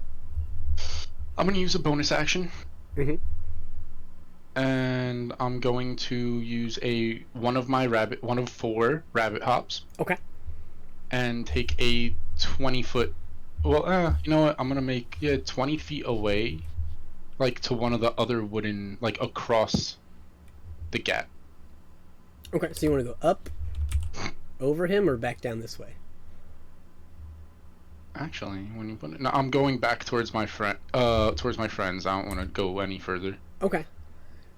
gonna use a bonus action. Mm-hmm. And I'm going to use one of 4 rabbit hops. Okay. And take a 20-foot. Well, you know what? I'm gonna make 20 feet away, like to one of the other wooden, like across the gap. Okay, so you want to go up, over him, or back down this way? Actually, when you put it, no, I'm going back towards my friends. I don't want to go any further. Okay.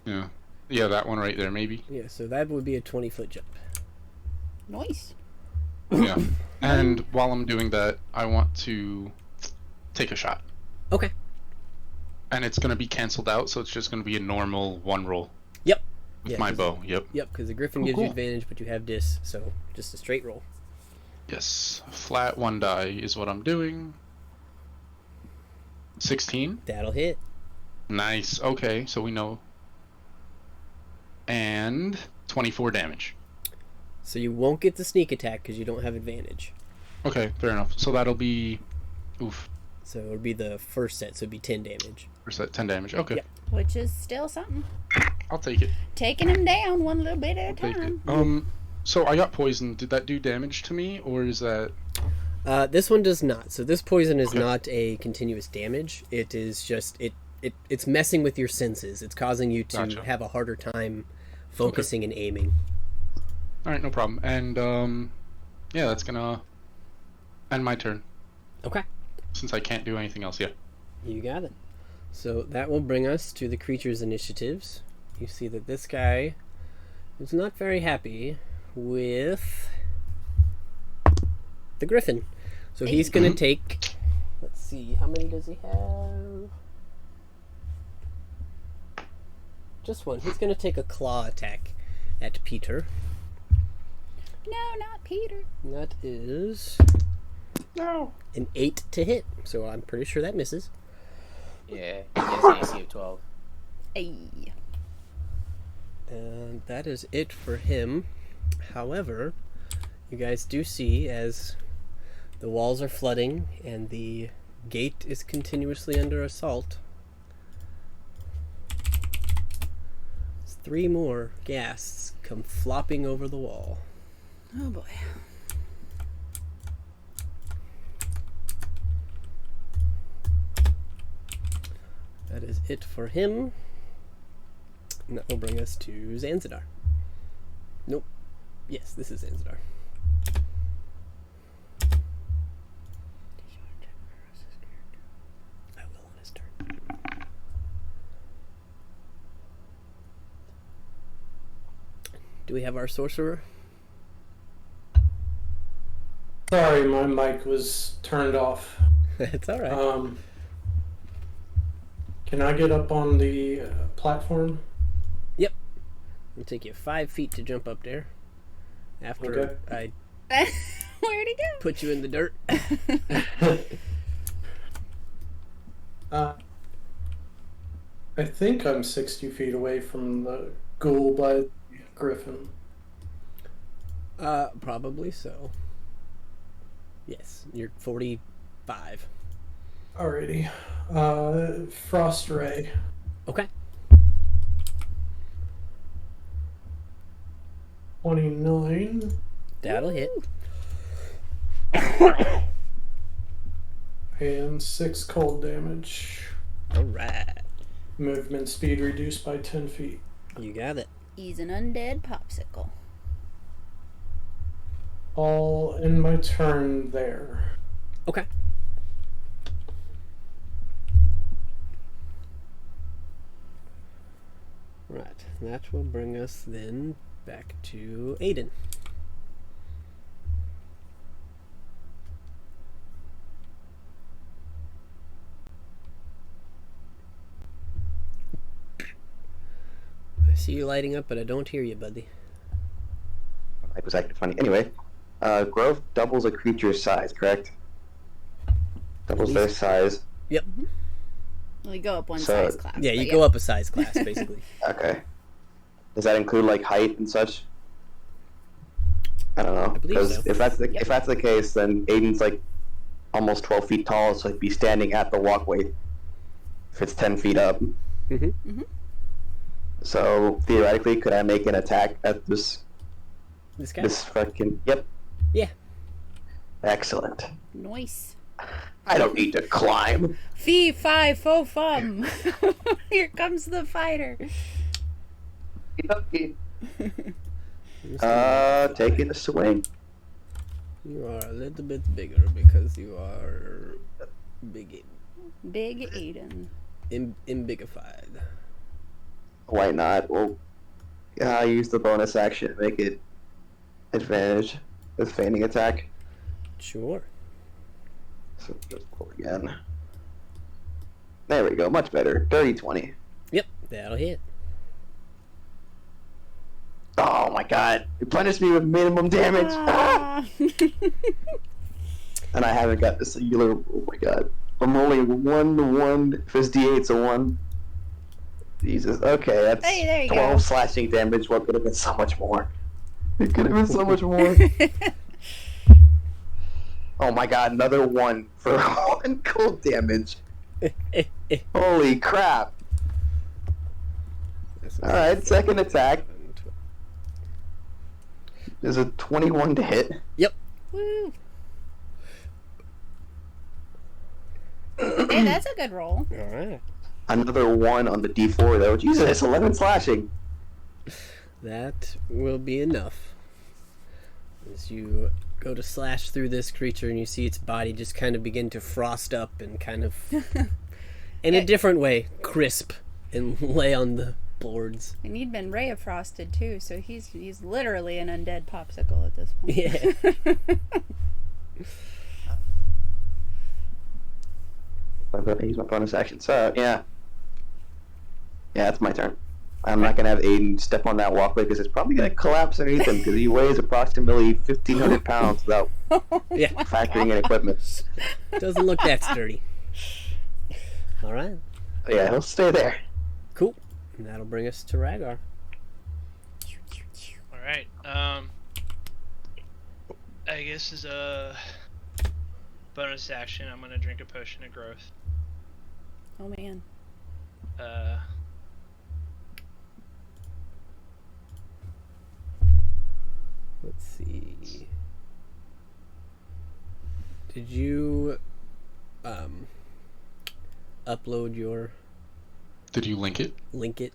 Yeah, that one right there, maybe. Yeah, so that would be a 20-foot jump. Nice. Yeah. And while I'm doing that, I want to take a shot. Okay. And it's going to be canceled out, so it's just going to be a normal 1 roll. Yep. With my bow, yep. Yep, because the Griffin gives you advantage, but you have dis, so just a straight roll. Yes. Flat 1 die is what I'm doing. 16? That'll hit. Nice. Okay, so we know. And 24 damage. So you won't get the sneak attack because you don't have advantage. Okay, fair enough. So that'll be... Oof. So it would be the first set, so it'd be 10 damage. First set, 10 damage. Okay. Yep. Which is still something. I'll take it. Taking him down one little bit at a Take it. time. So I got poisoned. Did that do damage to me, or is that... This one does not. So this poison is not a continuous damage. It is just... It's messing with your senses. It's causing you to have a harder time focusing and aiming. Alright, no problem. And, yeah, that's gonna end my turn. Okay. Since I can't do anything else yet. You got it. So that will bring us to the creatures' initiatives. You see that this guy is not very happy with the Griffin. So he's going to take... Let's see, how many does he have? Just one. He's going to take a claw attack at Peter. No, not Peter. That is... No. An 8 to hit. So I'm pretty sure that misses. Yeah, he has an AC of 12. Ay. And that is it for him. However, you guys do see as the walls are flooding and the gate is continuously under assault, 3 more ghasts come flopping over the wall. Oh boy. That is it for him. And that will bring us to Zanzidar. Nope. Yes, this is Zanzidar. Do we have our sorcerer? Sorry, my mic was turned off. It's all right. Can I get up on the platform? Yep. It'll take you 5 feet to jump up there. After Okay. I Where'd he go? put you in the dirt. I think I'm 60 feet away from the ghoul by the griffin. Probably so. Yes, you're 45. Alrighty. Frost Ray. Okay. 29. That'll hit. And 6 cold damage. All right. Movement speed reduced by 10 feet. You got it. He's an undead popsicle. All in my turn there. Okay. Right. That will bring us then back to Aiden. I see you lighting up, but I don't hear you, buddy. My mic was acting funny. Anyway, growth doubles a creature's size, correct? Doubles their size. Yep. Well, you go up one So- size class. Yeah, but you go up a size class, basically. Okay. Does that include like height and such? I don't know. I believe Because so. if that's the Yep. if that's the case, then Aiden's like almost 12 feet tall, so he'd be standing at the walkway. If it's 10 feet up. Mm-hmm. So theoretically, could I make an attack at this This guy? this fucking? Yep. Yeah. Excellent. Nice. I don't need to climb. Fee, fi, fo, fum. Here comes the fighter. Taking a swing. You are a little bit bigger because you are big, Big Aiden. imbigified. Why not? Well, I use the bonus action to make it advantage with feigning attack. Sure. So let's go again. There we go, much better. Dirty 20. Yep, that'll hit. Oh my god. It punished me with minimum damage. Ah! And I haven't got the singular. Oh my god. I'm rolling 1 to 1. If his D8's a 1. Jesus. Okay, that's Hey, there you 12 go. slashing damage. What could have been so much more? It could have been so much more. Oh my god, another 1 for 1 cold damage. Holy crap. Alright, second attack is a 21 to hit. Woo. Hey, that's a good roll. All right. Another 1 on the D4 though. Jesus, 11 slashing. That will be enough. As you go to slash through this creature and you see its body just kind of begin to frost up and kind of, in a different way, crisp and lay on the boards. And he'd been Ray of Frosted too, so he's literally an undead popsicle at this point. Yeah. I'm going to use my bonus action. So, yeah. Yeah, it's my turn. I'm not going to have Aiden step on that walkway because it's probably going to collapse underneath him because he weighs approximately 1,500 pounds without Yeah. factoring in equipment. Doesn't look that sturdy. All right. So, yeah, he'll stay there. Cool. And that'll bring us to Rhaegar. All right. I guess as a bonus action, I'm gonna drink a potion of growth. Oh man. Let's see. Did you upload your Did you link it? link it?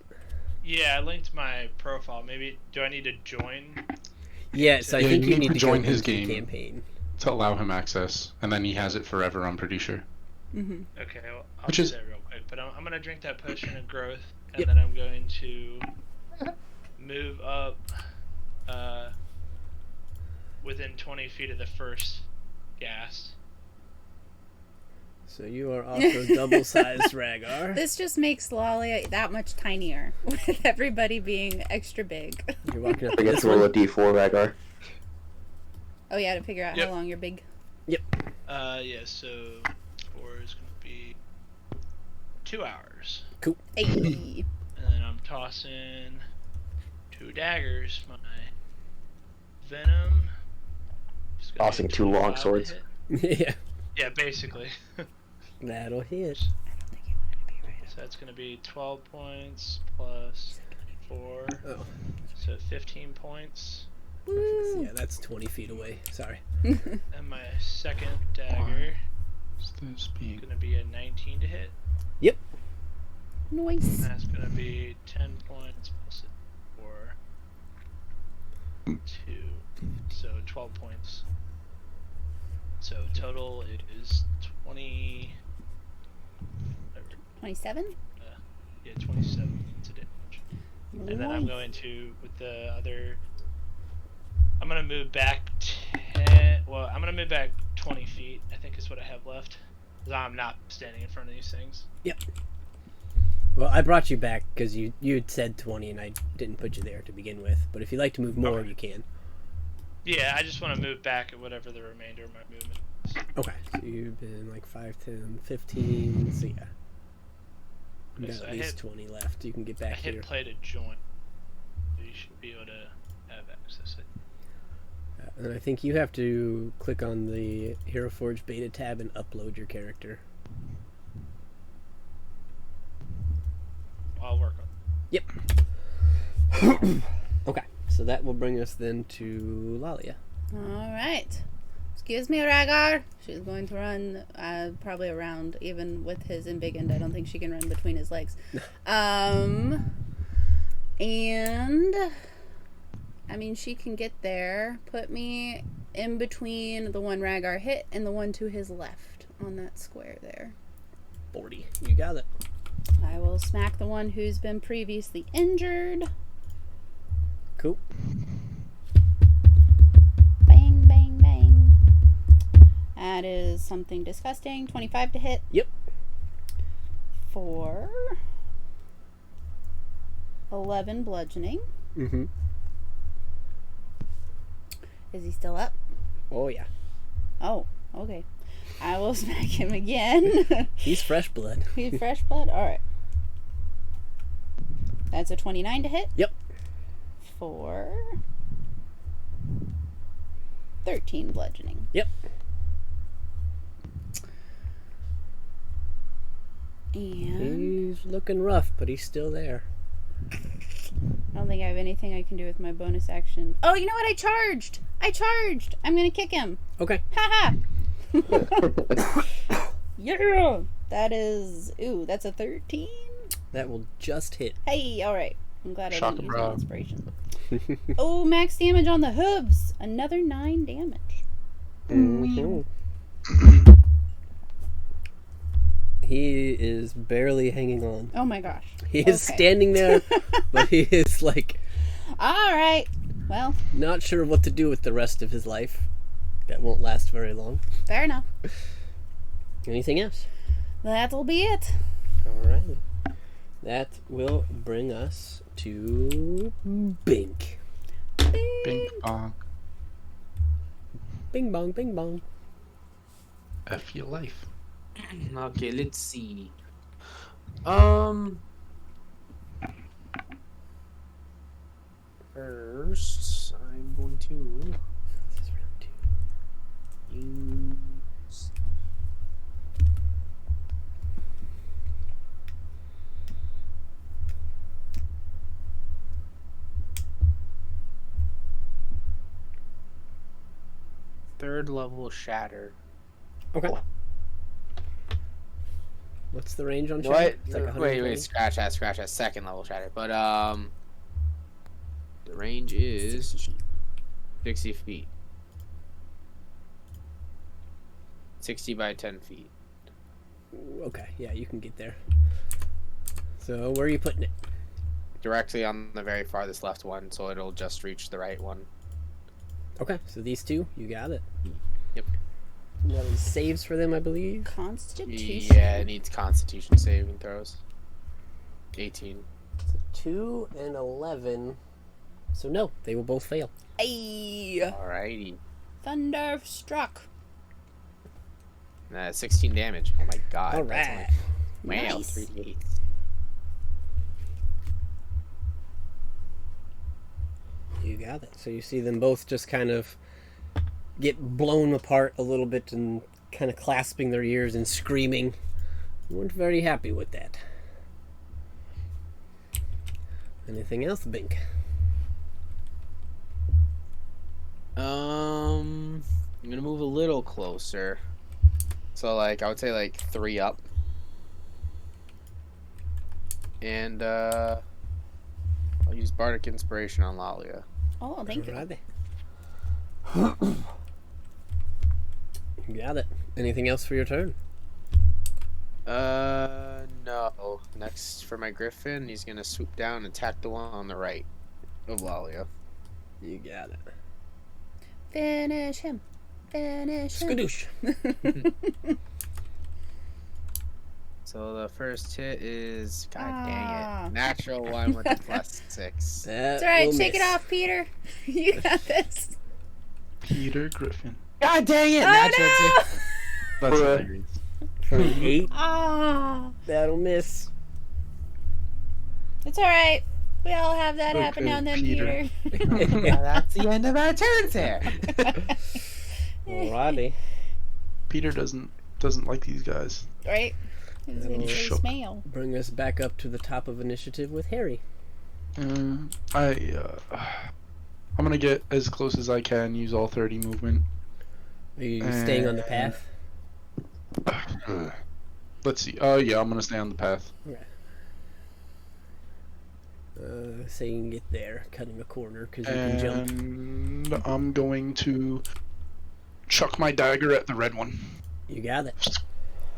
Yeah, I linked my profile. Maybe do I need to join? Yes, I Yeah, think you you need need to to join go his into the game. campaign. To allow him access, and then he has it forever, I'm pretty sure. Mm-hmm. Okay, well, I'll Which do is- that real quick. But I'm gonna drink that potion of growth, and Yep. then I'm going to move up within 20 feet of the first ghast. So you are also double-sized Rhaegar. This just makes Lolly that much tinier, with everybody being extra big. You're walking up I to guess this roll a one. d4, Rhaegar. Oh yeah, to figure out Yep. how long you're big. Yeah, so 4 is going to be 2 hours. Hey. And then I'm tossing 2 daggers. My venom. is gonna be Tossing a 2 long 25 to swords. hit. Yeah, Yeah, basically. that'll hit. So that's going to be 12 points plus 4. Oh, So 15 points. Woo. yeah, that's 20 feet away. Sorry. And my second dagger What's this is being? going to be a 19 to hit. Nice. That's going to be 10 points plus 4. 2. So 12 points. So total is 20. Whatever. 27. Yeah, 27 to damage. And then I'm Nice. going to, with the other. I'm going to move back 10. Well, I'm going to move back 20 feet, I think is what I have left. Because I'm not standing in front of these things. Well, I brought you back because you had said 20 and I didn't put you there to begin with. But if you'd like to move more, Okay. you can. Yeah, I just want to move back at whatever the remainder of my movement is. Okay. So you've been like 5, 10, 15. So yeah. You've got So at I least hit- 20 left. You can get I back hit here. play to join. So you should be able to have access. And I think you have to click on the Hero Forge beta tab and upload your character. I'll work on Okay. So that will bring us then to Lalia. All right. Excuse me, Rhaegar. She's going to run probably around, even with his embiggened. I don't think she can run between his legs. And I mean, she can get there. Put me in between the one Rhaegar hit and the one to his left on that square there. 40. You got it. I will smack the one who's been previously injured. Cool. Bang, bang, bang. That is something disgusting. 25 to hit. Yep. For 11 bludgeoning. Mm-hmm. Is he still up? Oh, yeah. Oh, okay. I will smack him again. He's fresh blood. He's fresh blood? Alright. That's a 29 to hit. Yep. For 13 bludgeoning. Yep. And He's looking rough, but he's still there. I don't think I have anything I can do with my bonus action. Oh, you know what? I charged! I'm gonna kick him. Okay. Haha! Yeah! That is... Ooh, that's a 13? That will just hit. Hey, alright. I'm glad I Shaka didn't use bra. my inspiration. Oh, max damage on the hooves. Another 9 damage. Mhm. He is barely hanging on. Oh my gosh. He is Okay. standing there, but he is like Alright. Well, not sure what to do with the rest of his life. That won't last very long. fair enough. Anything else? That'll be it. All right. That will bring us to Bink. Bing bong. Bing bong, bing bong. F your life. Okay, let's see. First, I'm going to This is round 2. use third level shatter. Okay. What's the range on What? Shatter? It's like Wait, 120? scratch that. Second level shatter. But the range is 60 feet. 60 by 10 feet. Okay, yeah, you can get there. So where are you putting it? directly on the very farthest left one, so it'll just reach the right one. Okay, so these two, you got it. Yep. That was saves for them, I believe. Constitution. Yeah, it needs Constitution saving throws. 18. So 2 and 11. So no, they will both fail. Ay. Alrighty. Thunderstruck. 16 damage. Oh my god. All that's right. only- Wow, Nice. 3d8. You got it. So you see them both just kind of get blown apart a little bit and kind of clasping their ears and screaming. You weren't very happy with that. Anything else, Bink? I'm gonna move a little closer. So like I would say like 3 up. And I'll use Bardic Inspiration on Lalia. Oh, thank you. Alrighty. You got it. Anything else for your turn? No. Next for my Griffin, he's gonna swoop down and attack the one on the right of Lalia. You got it. Finish him. Finish him. Skadoosh. So the first hit is god dang Ah. it. Natural 1 with a +6. It's alright, take it off, Peter. You got this. Peter Griffin. God dang it! Oh Natural no! 2. That's hilarious. For an 8, Ah. that'll miss. It's alright. We all have that happen Okay, now and then, Peter. Peter. That's the end of our turns here. Alrighty. Peter doesn't like these guys. Right? It's That'll in his shook. mail. Bring us back up to the top of initiative with Harry. I'm gonna get as close as I can. Use all 30 movement. Are you staying on the path? Let's see. Oh yeah, I'm gonna stay on the path. So you can get there, cutting a corner, because you can jump. And I'm going to chuck my dagger at the red one. You got it.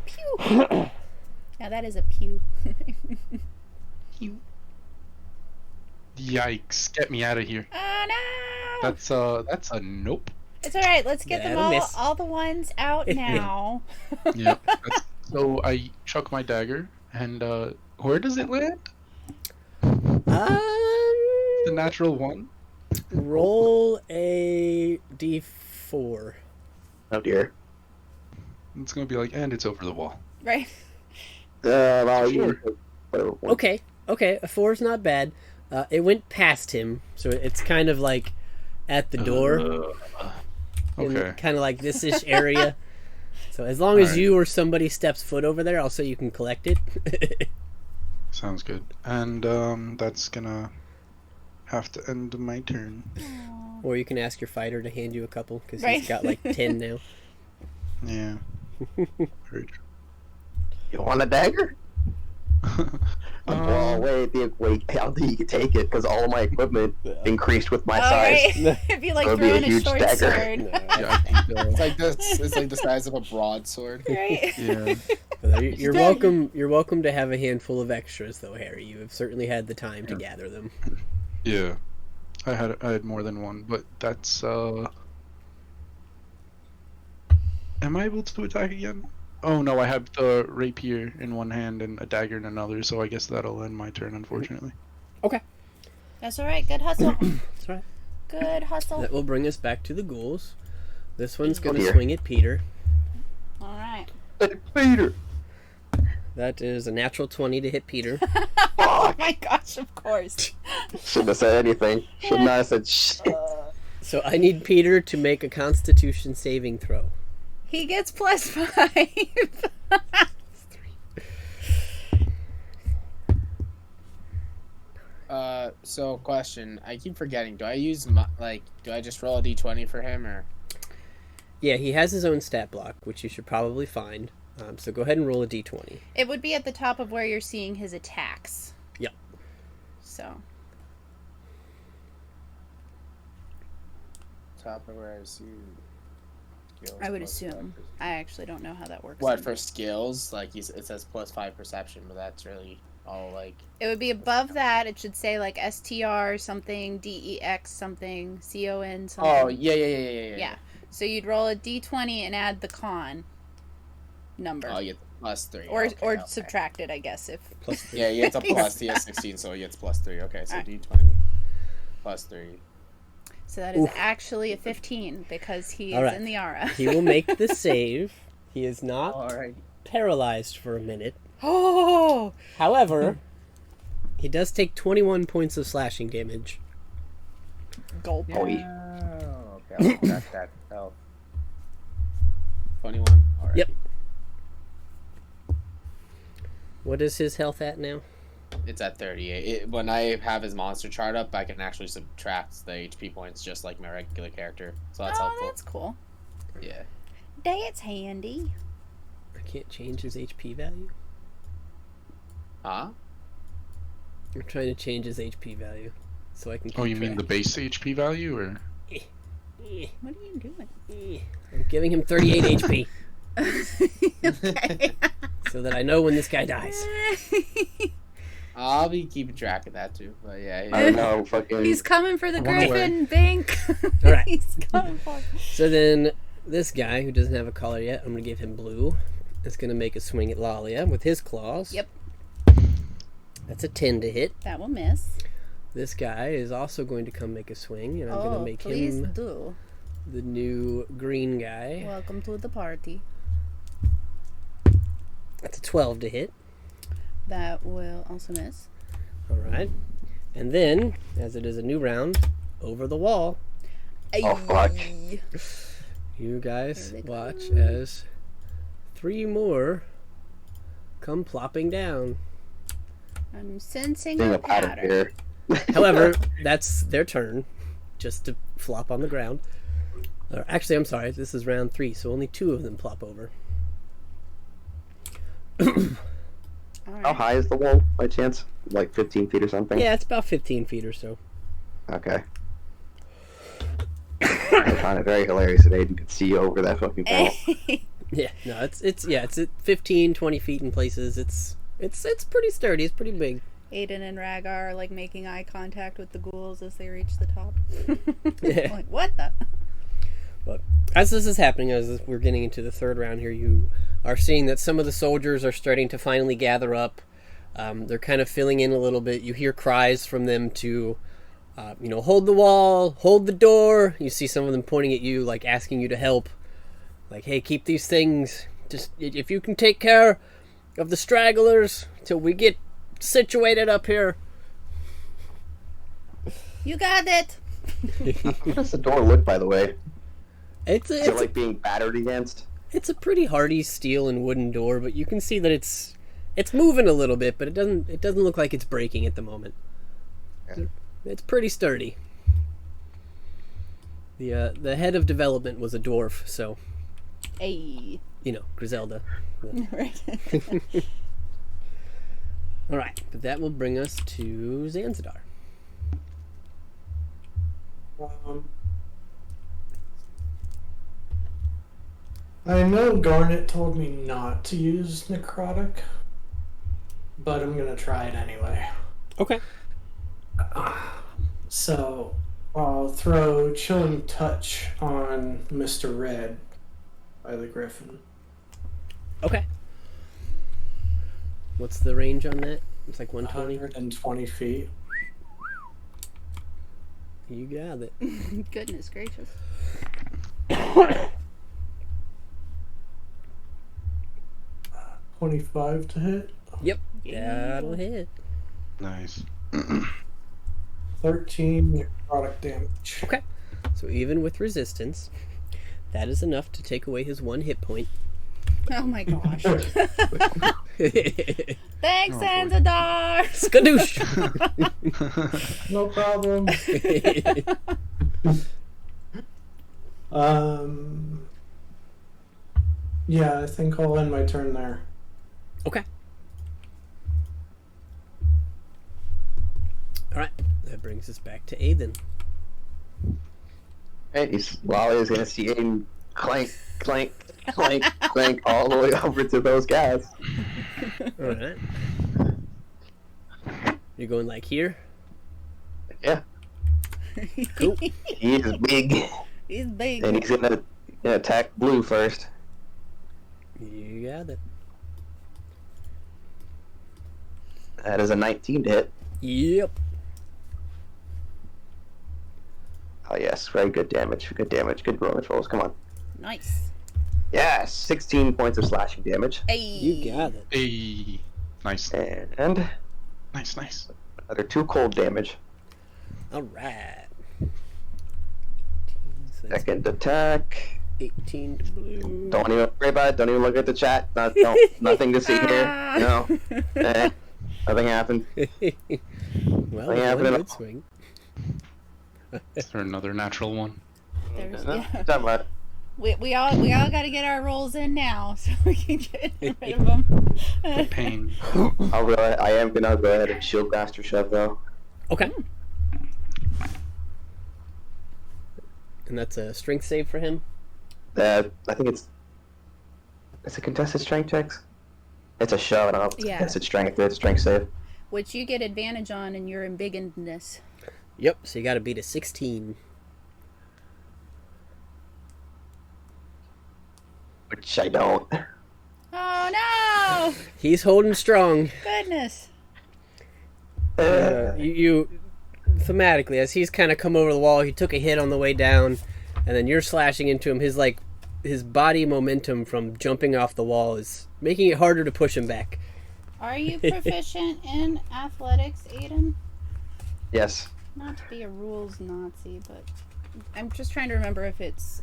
Pew! Now that is a pew. Yikes! Get me out of here. Oh no! That's a nope. It's alright, let's get them That'll miss. all the ones out now. Yeah. So I chuck my dagger, and where does it land? The natural 1. Roll a d4. Oh dear. It's gonna be like, and it's over the wall. Right? Well, Sure. whatever. Okay, a 4 is not bad. It went past him, so it's kind of like at the door, Okay. kind of like this-ish area. So as long as Alright. you or somebody steps foot over there, I'll say you can collect it. Sounds good. And that's gonna have to end my turn. Or you can ask your fighter to hand you a couple, because Right. he's got like 10 now. Yeah. Very true. You want a dagger? Well, wait, I don't think you can take it because all of my equipment increased with my size. Alright. It'd be like It'll be a throwing a, huge short dagger. sword. Yeah, I think, It's like this. It's like the size of a broadsword. Right? yeah. You're welcome. You're welcome to have a handful of extras, though, Harry. You have certainly had the time to gather them. Yeah. I had more than one, but that's Am I able to attack again? Oh no, I have the rapier in one hand and a dagger in another, so I guess that'll end my turn, unfortunately. Okay, That's alright. Good hustle. that's right. Good hustle. That will bring us back to the ghouls. This one's going to dear. swing at Peter. Alright. Peter! That is a natural 20 to hit Peter. Oh my gosh, of course. Shouldn't have said anything. Should not have said shit. So I need Peter to make a Constitution saving throw. He gets +5. So question. I keep forgetting. Do I use do I just roll a d20 for him or? Yeah, he has his own stat block, which you should probably find. So go ahead and roll a d20. It would be at the top of where you're seeing his attacks. Yep. So. Top of where I see. Skills I would plus assume. 5%. I actually don't know how that works. What for skills? Like it says +5 perception, but that's really I'll like. It would be above that. It should say like STR something, DEX something, CON something. Oh yeah. Yeah. So you'd roll a D20 and add the con number. Oh, you get +3. Or okay, or okay. subtract it, I guess. If +3. Yeah, it's a plus. He has 16, so he gets +3. Okay, so Alright. D20 +3. So that is Oof. actually a 15 because he All is right. in the aura. He will make the save. He is not Alright. paralyzed for a minute. Oh! However, he does take 21 points of slashing damage. Gulp. Oh, Okay, I'll subtract that. Oh. 21? Alright. Yep. What is his health at now? It's at 38. When I have his monster chart up, I can actually subtract the HP points just like my regular character. So that's Oh, helpful. that's cool. Yeah. That's handy. I can't change his HP value. Huh? I'm trying to change his HP value so I can keep Oh, you mean track. the base HP value, or? Eh, What are you doing? I'm giving him 38 HP Okay. so that I know when this guy dies. I'll be keeping track of that too. But yeah. I don't know, fucking. He's coming for the wonder griffin, Bink. All right. He's coming for So then this guy who doesn't have a collar yet, I'm going to give him blue. Is going to make a swing at Lalia with his claws. Yep. That's a 10 to hit. That will miss. This guy is also going to come make a swing, and I'm going to make please him do. the new green guy. Welcome to the party. That's a 12 to hit. That will also miss. All right. And then, as it is a new round, over the wall, Oh, fuck. you guys Here they watch come. as 3 more come plopping down. I'm sensing Seeing a a pattern pattern. here. However, that's their turn, just to flop on the ground. Or actually, I'm sorry, this is round 3, so only 2 of them plop over. All How right. high is the wall, by chance? Like 15 feet or something? Yeah, it's about 15 feet or so. Okay. I find it very hilarious that Aiden could see over that fucking wall. Yeah, no, it's at 15, 20 feet in places. It's pretty sturdy. It's pretty big. Aiden and Ragar are like making eye contact with the ghouls as they reach the top. Yeah. Like, what the? But as this is happening, as we're getting into the third round here, you are seeing that some of the soldiers are starting to finally gather up. They're kind of filling in a little bit. You hear cries from them to, hold the wall, hold the door. You see some of them pointing at you, like asking you to help. Like, hey, keep these things. Just if you can take care of the stragglers till we get situated up here. You got it. How does the door look, by the way? It's Is it like being battered against? It's a pretty hardy steel and wooden door, but you can see that it's moving a little bit, but it doesn't look like it's breaking at the moment. Yeah. It's pretty sturdy. The head of development was a dwarf, so Hey. Griselda. Right. All right, but that will bring us to Zanzidar. I know Garnet told me not to use necrotic, but I'm gonna try it anyway. Okay. So I'll throw Chilling Touch on Mr. Red by the Griffin. Okay. What's the range on that? It's like 120. 120 feet. You got it. Goodness gracious. 25 to hit. Yep. That'll hit. Nice. 13 necrotic damage. Okay. So even with resistance, that is enough to take away his 1 hit point. Oh my gosh. Thanks, Oh, boy. Zanzidar. Skadoosh! No problem. Yeah, I think I'll end my turn there. Okay. Alright, that brings us back to Aiden. Hey, Lolly is gonna see Aiden clank, clank, clank, clank all the way over to those guys. Alright. You're going like here? Yeah, Cool. he is big, He's big. and he's gonna attack blue first. You got it. That is a 19 to hit. Yep. Oh yes, very good damage. Good damage. Good bonus rolls. Come on. Nice. Yes, 16 points of slashing damage. Hey. You got it. Hey, nice, And nice. another 2 cold damage. All right. Second attack. 18 to blue. Don't even worry about it. Don't even look at the chat. Nothing to see here. No. Nothing happened. Well, Nothing happened at one all. good swing. Is there another natural one? There's, No, yeah. talking about it. We all got to get our rolls in now so we can get rid of them. The pain. I am gonna go ahead and shield master shove though. Okay. And that's a strength save for him? I think it's a contested strength checks. It's a shove. I don't know if it's Yeah. contested strength. It's a strength save. Which you get advantage on in your embiggenedness. Yep, so you gotta beat a 16. Which I don't. Oh no! He's holding strong. Goodness. You thematically, as he's kind of come over the wall, he took a hit on the way down, and then you're slashing into him. His body momentum from jumping off the wall is making it harder to push him back. Are you proficient in athletics, Aiden? Yes. Not to be a rules Nazi, but I'm just trying to remember if it's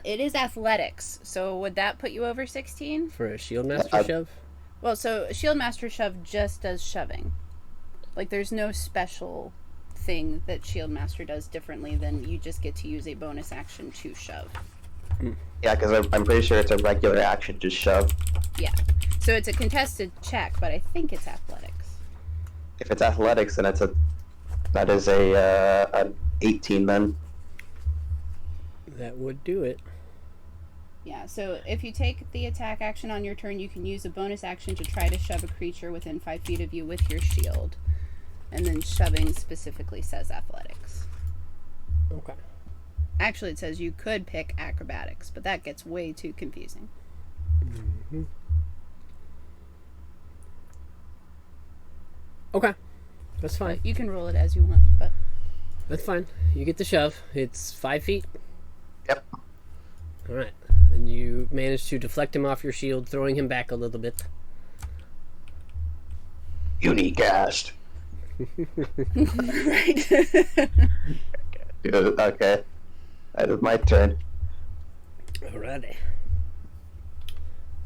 it is athletics. So would that put you over 16? For a shield master shove? Well, so Shield Master Shove just does shoving. Like there's no special thing that Shield Master does differently than you just get to use a bonus action to shove. Yeah, because I'm pretty sure it's a regular action, just shove. Yeah. So it's a contested check, but I think it's athletics. If it's athletics, then that is an 18 then. That would do it. Yeah, so if you take the attack action on your turn, you can use a bonus action to try to shove a creature within 5 feet of you with your shield. And then shoving specifically says athletics. Okay. Actually, it says you could pick acrobatics, but that gets way too confusing. Mm-hmm. Okay. That's fine. You can roll it as you want, but... That's fine. You get the shove. It's 5 feet. Yep. Alright. And you manage to deflect him off your shield, throwing him back a little bit. Unicast. Right. Okay. That is my turn. Alrighty.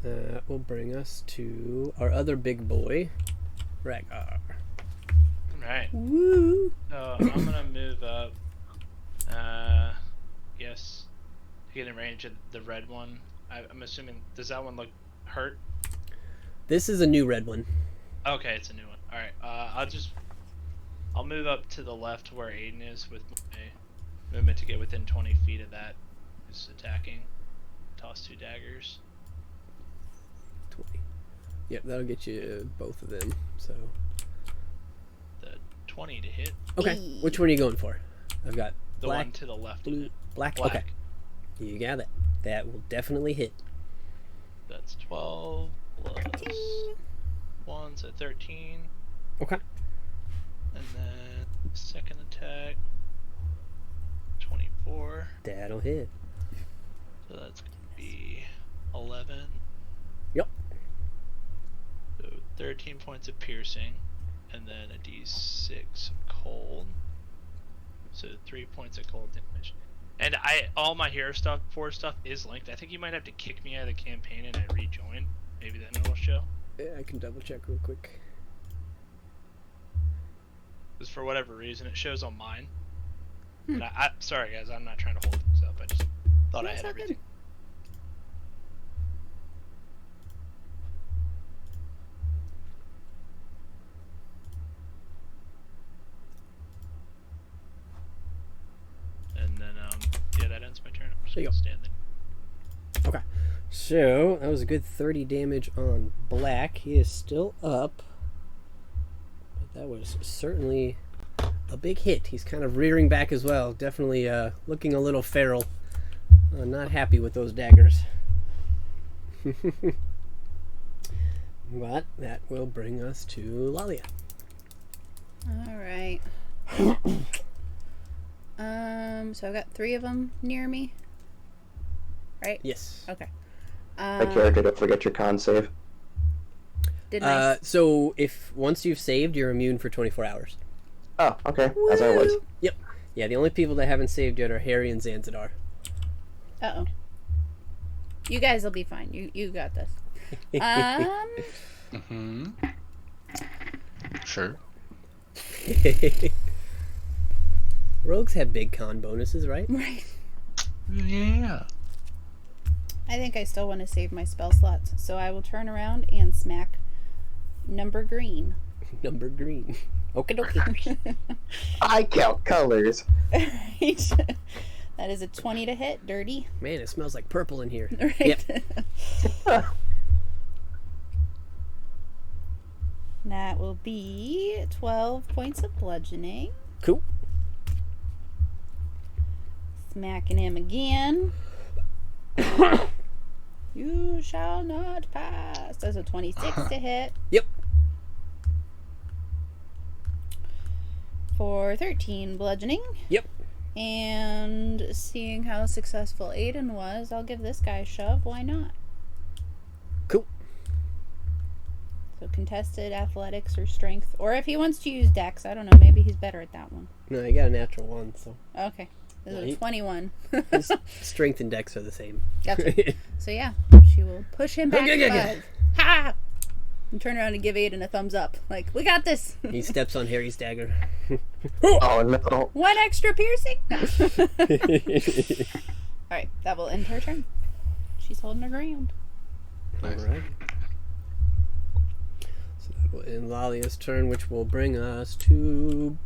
That will bring us to our other big boy, Rhaegar. Alright. Woo! So I'm gonna move up. Yes. To get in range of the red one. I'm assuming, does that one look hurt? This is a new red one. Okay, it's a new one. Alright, I'll move up to the left where Aiden is with my movement to get within 20 feet of that who's attacking. Toss 2 daggers. 20. Yep, that'll get you both of them. So. The 20 to hit. Okay, which one are you going for? I've got The black, one to the left. of blue, it. black. Black. Okay, you got it. That will definitely hit. That's 12 plus 1, so 13. Okay. And then second attack, 24. That'll hit. So that's going to be 11. Yep. So 13 points of piercing, and then a d6 cold. So 3 points of cold damage. And all my hero stuff, forward stuff is linked. I think you might have to kick me out of the campaign and I rejoin. Maybe then it'll show. Yeah, I can double check real quick. Because for whatever reason, it shows on mine. And sorry guys, I'm not trying to hold things up. I just thought I had That's all good. everything. And then, yeah, that ends my turn. I'm just There you gonna go. stand there. Okay. So, that was a good 30 damage on black. He is still up. That was certainly a big hit. He's kind of rearing back as well. Definitely looking a little feral. Not happy with those daggers. But that will bring us to Lalia. Alright. So I've got 3 of them near me. Right? Yes. Okay. My character, don't forget your con save. Didn't I? So if once you've saved, you're immune for 24 hours. Oh, okay. As I was. Yep. Yeah, the only people that haven't saved yet are Harry and Zanzidar. Uh-oh. You guys will be fine. You got this. Mm-hmm. Sure. Rogues have big con bonuses, right? Right. Yeah. I think I still want to save my spell slots, so I will turn around and smack number green. Number green. Okie dokie. I count colors. Right. That is a 20 to hit, dirty. Man, it smells like purple in here. Right. Yep. That will be 12 points of bludgeoning. Cool. Smacking him again. You shall not pass. That's a 26 to hit. Yep. For 13 bludgeoning. Yep. And seeing how successful Aiden was, I'll give this guy a shove. Why not? Cool. So contested athletics or strength. Or if he wants to use dex, I don't know. Maybe he's better at that one. No, you got a natural one, so Okay. This is Right. a 21. his strength and dex are the same. Gotcha. So yeah, she will push him back Okay, okay, 5. Ha! And turn around and give Aiden a thumbs up. Like, we got this. He steps on Harry's dagger. Oh no. 1 extra piercing. No. Alright, that will end her turn. She's holding her ground. Nice. Alright. So that will end Lalia's turn, which will bring us to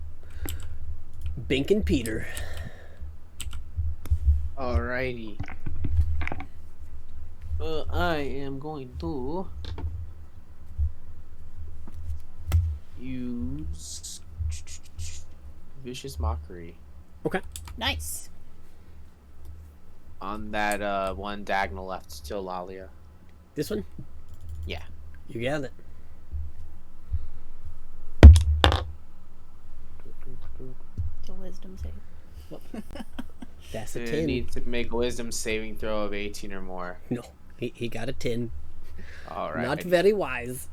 Bink and Peter. Alrighty. I am going to use Vicious Mockery Okay. Nice. on that one diagonal left to Lalia. This one? Yeah. You got it. It's a wisdom save. That's a You 10. need to make a wisdom saving throw of 18 or more. No, he got a 10. Alright. Not very wise.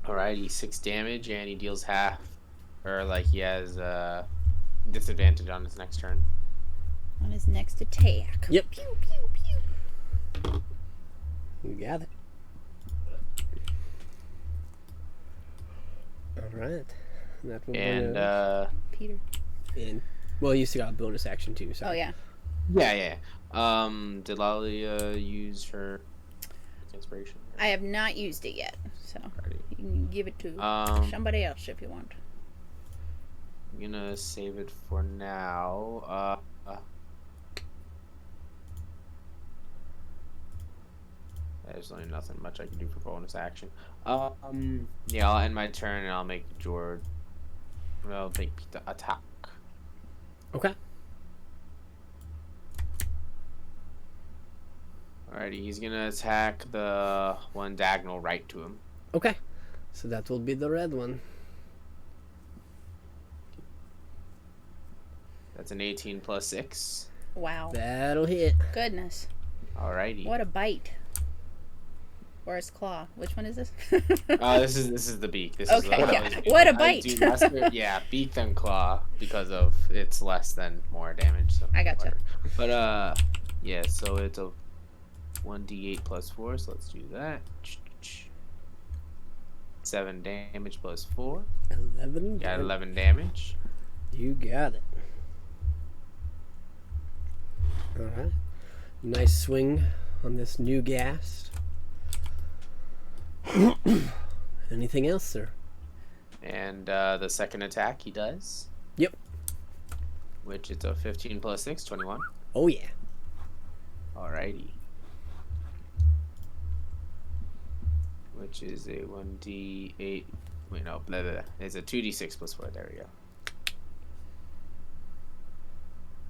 Alrighty, 6 damage, and he deals half. Or, like, he has disadvantage on his next turn. On his next attack. Yep. Pew, pew, pew. You got it. Alright. That will bring And, us Peter. in. Well, you still got a bonus action too, so. Oh, yeah. yeah. Did Lalia use her inspiration? I have not used it yet, so Alrighty. you can give it to somebody else if you want. I'm gonna save it for now. There's really nothing much I can do for bonus action. Yeah, I'll end my turn and I'll make George. I'll make Pete attack. Okay. Alrighty, he's gonna attack the one diagonal right to him. Okay. So that will be the red one. That's an 18 plus 6. Wow. That'll hit. Goodness. Alrighty. What a bite. Or his claw. Which one is this? This is the beak. This Okay, is yeah. What a bite. Yeah, beak then claw because of it's less than more damage. So I gotcha. But yeah. So it's a 1d8 plus 4. So let's do that. 7 damage plus 4. 11. Got 11 damage. You got it. Alright. Nice swing on this new ghast. Anything else, sir? And the second attack he does. Yep. Which it's a 15 plus 6, 21. Oh, yeah. Alrighty. Which which is a 1d8. Wait, no, blah, blah, blah. It's a 2d6 plus 4. There we go.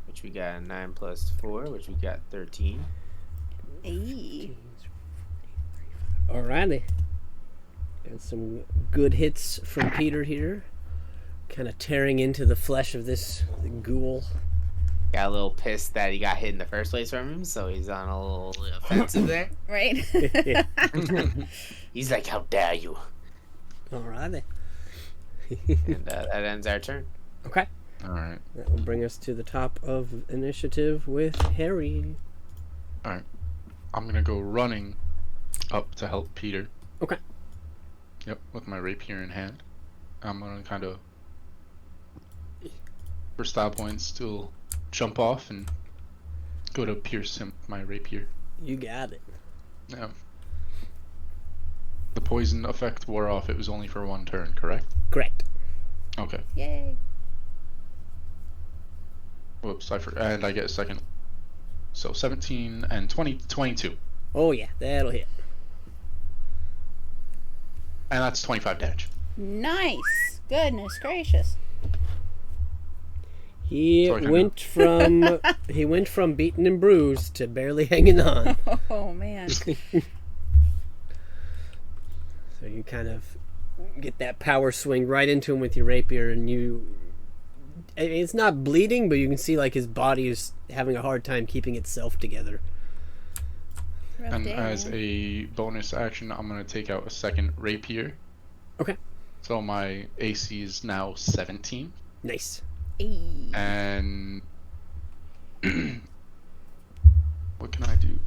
Which we got 9 plus 4, which we got 13. Hey. Alrighty. Got some good hits from Peter here. Kind of tearing into the flesh of this ghoul. Got a little pissed that he got hit in the first place from him, so he's on a little offensive there. Right? He's like, how dare you? Alrighty. And that ends our turn. Okay. Alright. That will bring us to the top of initiative with Harry. Alright. I'm gonna go running up to help Peter. Okay. Yep, with my rapier in hand. I'm gonna kind of, for style points, still jump off and go to pierce him with my rapier. You got it. Yeah. The poison effect wore off. It was only for one turn, correct? Correct. Okay. Yay. Whoops, and I get a second. So 17 and 22. Oh yeah, that'll hit. And that's 25 damage. Nice. Goodness gracious. He Sorry, went from beaten and bruised to barely hanging on. Oh, man. So you kind of get that power swing right into him with your rapier, and it's not bleeding, but you can see like his body is having a hard time keeping itself together. Rough And day, as man. a bonus action, I'm going to take out a second rapier. Okay. So my AC is now 17. Nice. Hey. And what can I do?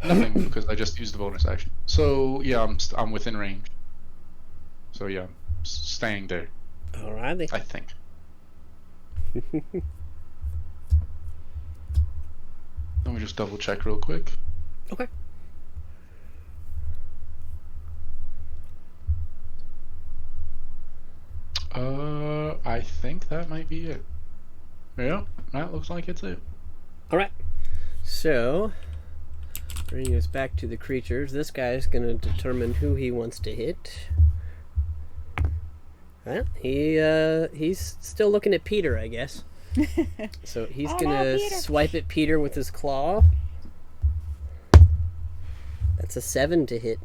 Nothing, because I just used the bonus action. So yeah, I'm within range. So yeah, I'm staying there, Alrighty. I think. Let me just double check real quick. Okay. I think that might be it. Yeah, that looks like it's it. Alright. So, bringing us back to the creatures, this guy's going to determine who he wants to hit. Well, he's still looking at Peter, I guess. So he's Oh, going no, to Peter. swipe at Peter with his claw. That's a 7 to hit.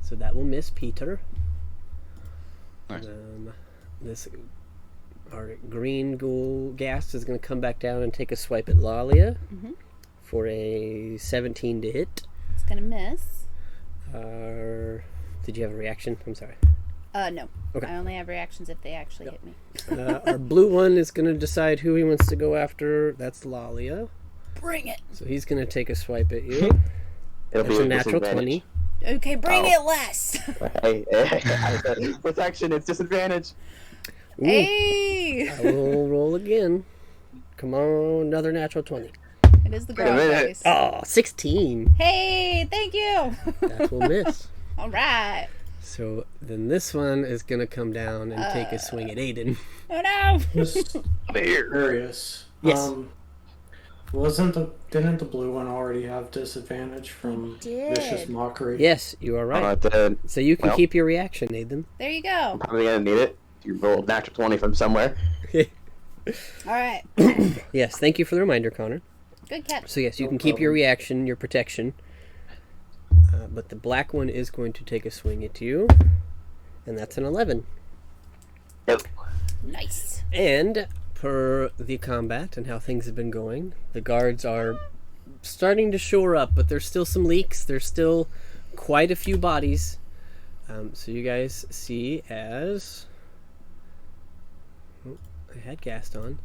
So that will miss Peter. Nice. Our green ghoul ghast is going to come back down and take a swipe at Lalia Mhm. for a 17 to hit. It's gonna miss. Did you have a reaction? I'm sorry. No. Okay. I only have reactions if they actually hit me. Our blue one is going to decide who he wants to go after. That's Lalia. Bring it. So he's going to take a swipe at you. It'll That's be a natural 20. Okay, bring Oh. it less. Hey, protection, it's disadvantage. Ooh, Hey. I will roll again. Come on, another natural 20. It is the Wait a girl minute. voice. Oh, 16. Hey, thank you. That will miss. All right. So then this one is going to come down and take a swing at Aiden. Oh no. Just curious. Yes. Didn't the blue one already have disadvantage from It vicious did. mockery? Yes, you are right. Then So you can well. keep your reaction, Aiden. There you go. probably gonna need it. You rolled natural 20 from somewhere. All right. Yes, thank you for the reminder, Connor. Good catch. So yes, you No can keep your problem. reaction, your protection. But the black one is going to take a swing at you. And that's an 11. Yep. Nice. And per the combat and how things have been going, the guards are starting to shore up, but there's still some leaks. There's still quite a few bodies. So you guys see as... Oh, I had Gaston.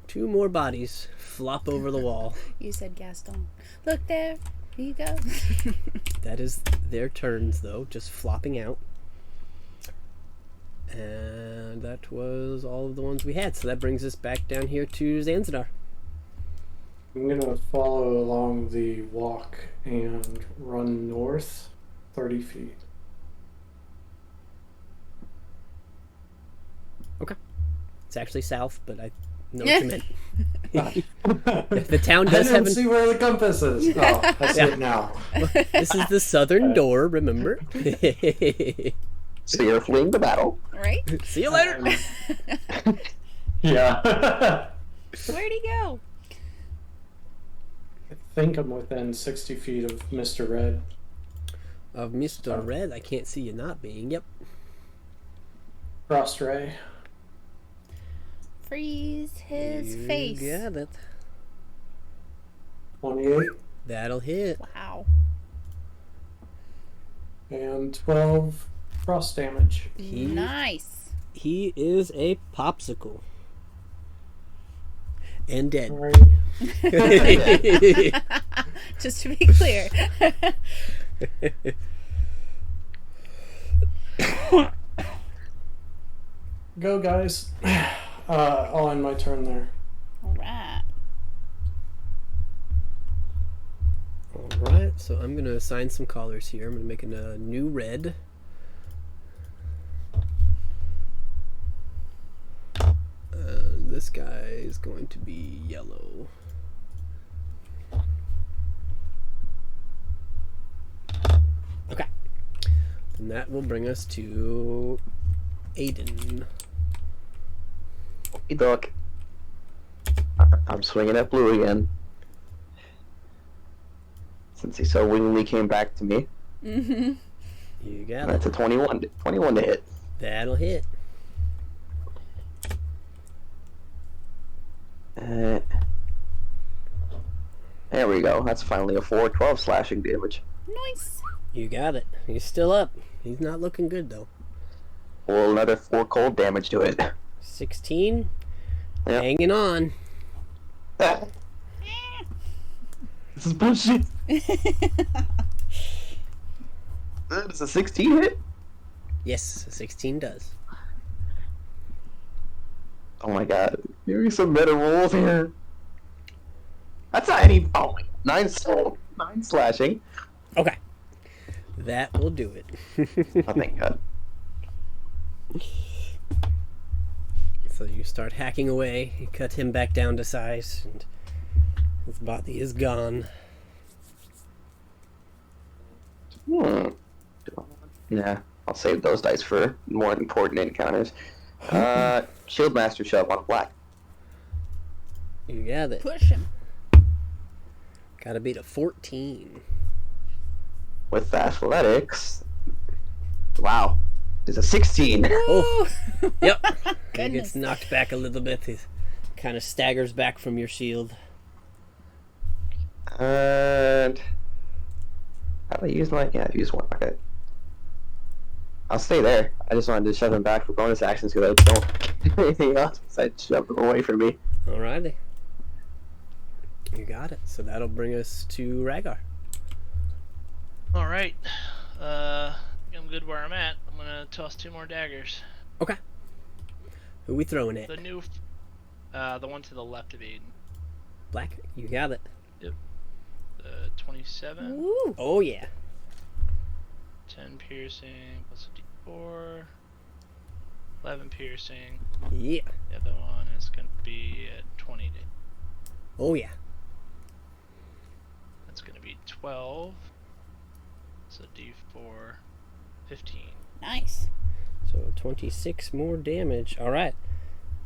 2 more bodies flop over the wall. You said Gaston. Look there. Here you go. That is their turns, though, just flopping out. And that was all of the ones we had. So that brings us back down here to Zanzibar. I'm gonna follow along the walk and run north 30 feet. It's actually south, but I Know what you meant. The town I does didn't have see where the compass is. Oh, I see it now. This is the southern door, remember? So you're fleeing the battle. Right? See you later. Yeah. Where'd he go? I think I'm within 60 feet of Mr. Red. Of Mr. Red, I can't see you not being. Yep. Frost Ray. Freeze his face. You got it. 28 That'll hit. Wow. and 12 frost damage. Nice. He is a popsicle. And dead. Alright. Just to be clear. Go, guys. I'll end my turn there. Alright. Alright, so I'm going to assign some colors here. I'm going to make a new red. This guy is going to be yellow. Okay. And that will bring us to Aiden. Hey, Doc. I'm swinging at blue again. Since he so wingly came back to me. Mm-hmm. You got That's it. a 21. 21 to hit. That'll hit. There we go. That's finally a 4/12 slashing damage. Nice. You got it. He's still up. He's not looking good though. Well, another 4 cold damage to it. 16. Yep. Hanging on. This is bullshit. Does a 16 hit? Yes, 16 does. Oh my god. Give me some meta rolls here. That's not any. Oh my. 9 slashing. Okay. That will do it. Oh, thank god. So you start hacking away. You cut him back down to size, and his body is gone. Yeah, I'll save those dice for more important encounters. Shield Master Shove on black. You got it. Push him. Gotta beat a 14. With athletics. Wow. It's a 16. Oh, yep. He Goodness. gets knocked back a little bit. He kind of staggers back from your shield. And how do I use my? Yeah, I use one. Okay. I'll stay there. I just wanted to shove him back for bonus actions because I don't do anything else besides shove him away from me. Alrighty. You got it. So that'll bring us to Rhaegar. Alright. I'm good where I'm at. I'm gonna toss 2 more daggers. Okay. Who we throwing at? The one to the left of Aiden. Black. You got it. 27. Ooh. Oh yeah. 10 piercing plus a d4. 11 piercing. Yeah. The other one is gonna be at 20. Oh yeah. That's gonna be 12. So d4, 15. Nice. So 26 more damage. Alright.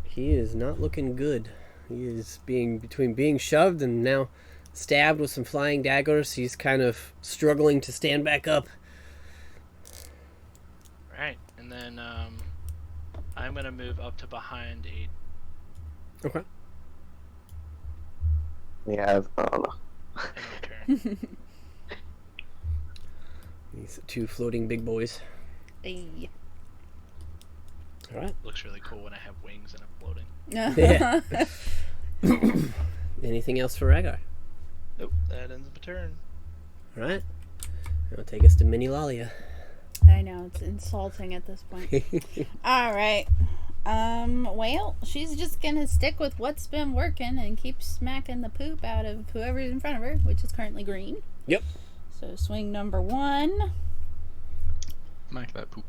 He is not looking good. He is between being shoved and now stabbed with some flying daggers. He's kind of struggling to stand back up. Right, and then I'm gonna move up to behind Aiden. Okay. We have. I don't know. In return. These 2 floating big boys. Hey. Alright. Looks really cool when I have wings and I'm floating. Yeah. Anything else for Rhaegar? Nope, that ends my turn. Alright. That'll take us to Mini Lalia. I know, it's insulting at this point. Alright. Well, she's just gonna stick with what's been working and keep smacking the poop out of whoever's in front of her, which is currently green. Yep. So swing number 1 Smack that poop.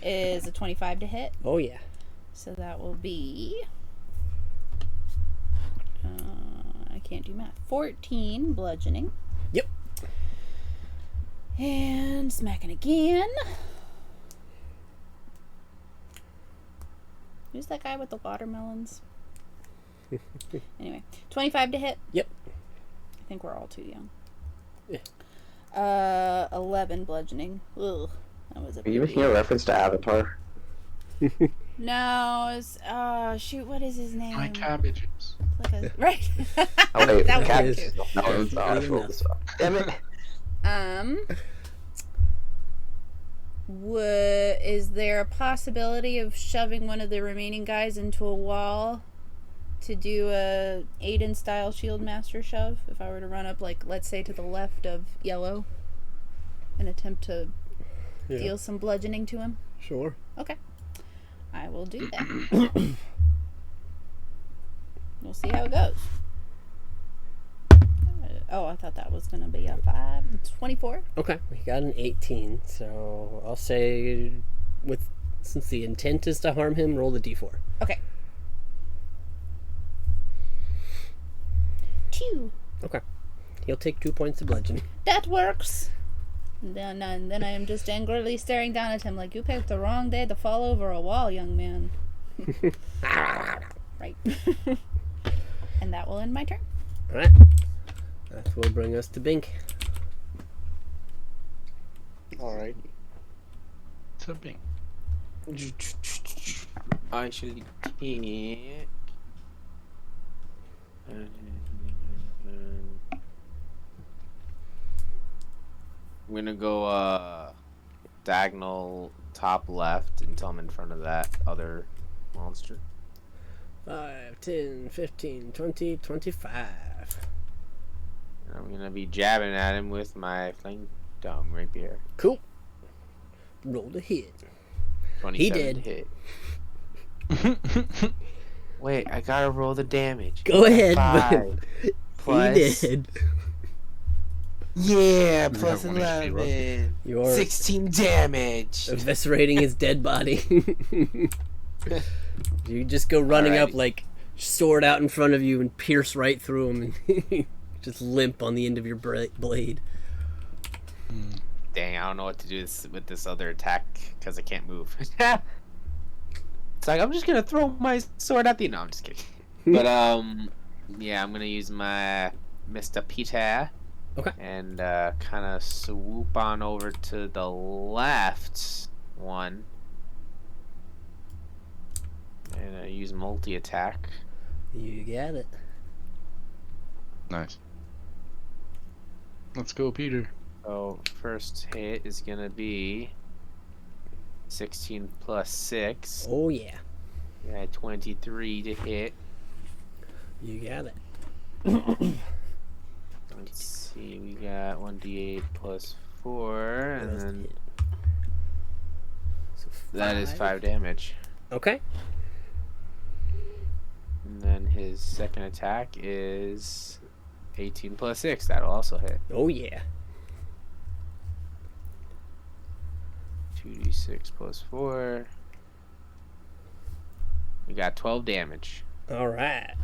is a 25 to hit. Oh yeah. So that will be I can't do math. 14 bludgeoning. Yep. And smacking again. Who's that guy with the watermelons? Anyway, 25 to hit. Yep. I think we're all too young. Yeah. 11 bludgeoning. Ugh. That was a Are you pretty... making a reference to Avatar? No, it's shoot, what is his name? My cabbages. Like a, right. Oh wait, That was Cat- good too. No, it's not. Definitely enough. Damn it. Is there a possibility of shoving one of the remaining guys into a wall to do a Aiden style shield master shove? If I were to run up, like, let's say to the left of yellow and attempt to deal some bludgeoning to him? Sure. Okay. I will do that. We'll see how it goes. Oh, I thought that was going to be a 5. It's 24. Okay, we got an 18, so I'll say, since the intent is to harm him, roll the d4. Okay. 2. Okay. He'll take 2 points of bludgeoning. That works. Then I am just angrily staring down at him like, you picked the wrong day to fall over a wall, young man. Right. And that will end my turn. Alright. That will bring us to Bink. Alright. So big. I shall take. I'm gonna go diagonal top left until I'm in front of that other monster. 5, 10, 15, 20, 25. And I'm gonna be jabbing at him with my flying dome rapier. Cool. Roll to hit. 27 He did. to hit. Wait, I gotta roll the damage. Go ahead. 5 plus. He did. Yeah, You plus have one HP, 11. You're 16 damage. eviscerating his dead body. You just go running up, Alrighty. like, sword out in front of you and pierce right through him and just limp on the end of your blade. Dang, I don't know what to do with this other attack because I can't move. It's like, I'm just gonna throw my sword at the... No, I'm just kidding. But, yeah, I'm gonna use my Mr. Peter. Okay. And, kind of swoop on over to the left one. And use multi-attack. You got it. Nice. Let's go, Peter. So, first hit is gonna be 16 plus 6. Oh, yeah. Yeah, 23 to hit. You got it. Let's see, we got 1d8 plus 4, and That's then it. So that is 5 damage. Okay. And then his second attack is 18 plus 6. That'll also hit. Oh, yeah. 2d6 plus 4. We got 12 damage. All right.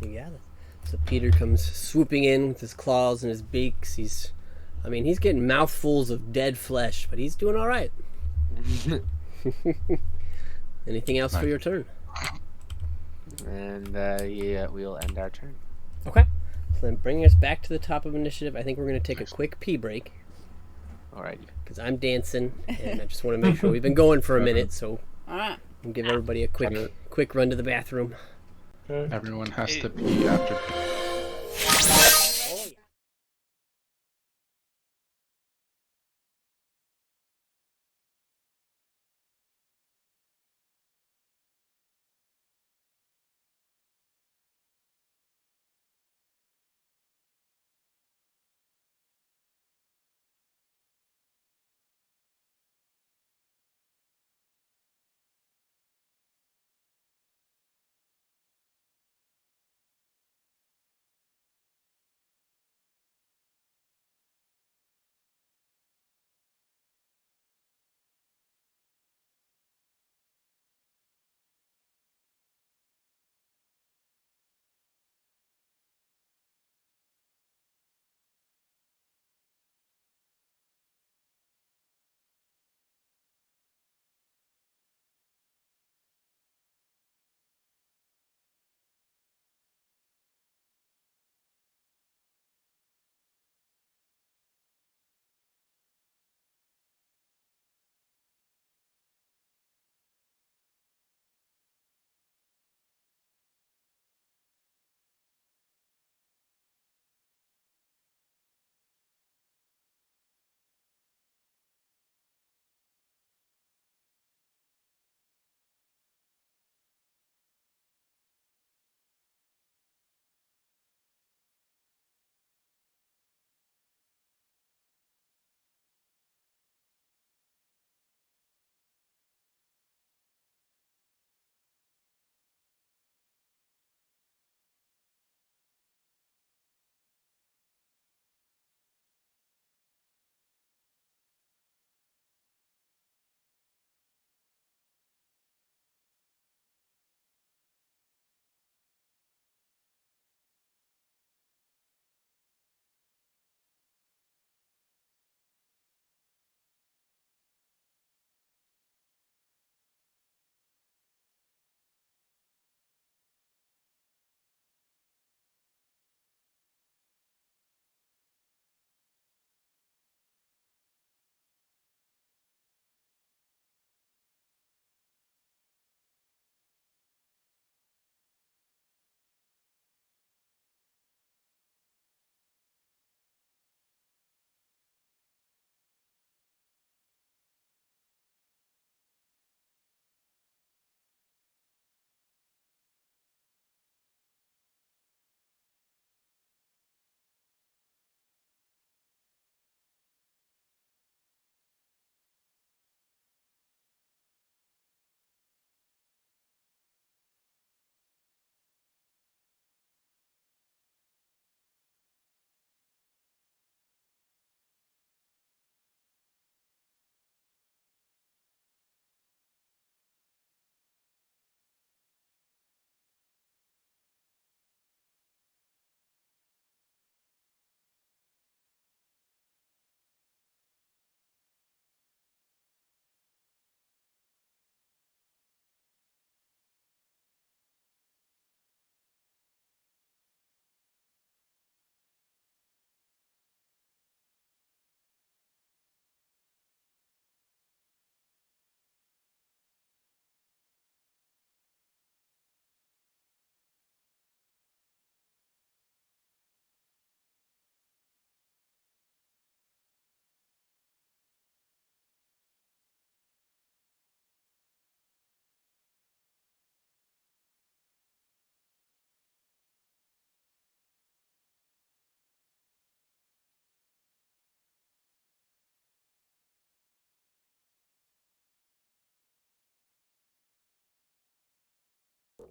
You got it. So Peter comes swooping in with his claws and his beaks. He's getting mouthfuls of dead flesh, but he's doing all right. Anything else for your turn? And yeah, we'll end our turn. Okay. So then bringing us back to the top of initiative, I think we're going to take a quick pee break Alrighty. because I'm dancing and I just want to make sure we've been going for a minute, so All right. we'll give everybody a quick run to the bathroom. Everyone has to pee after.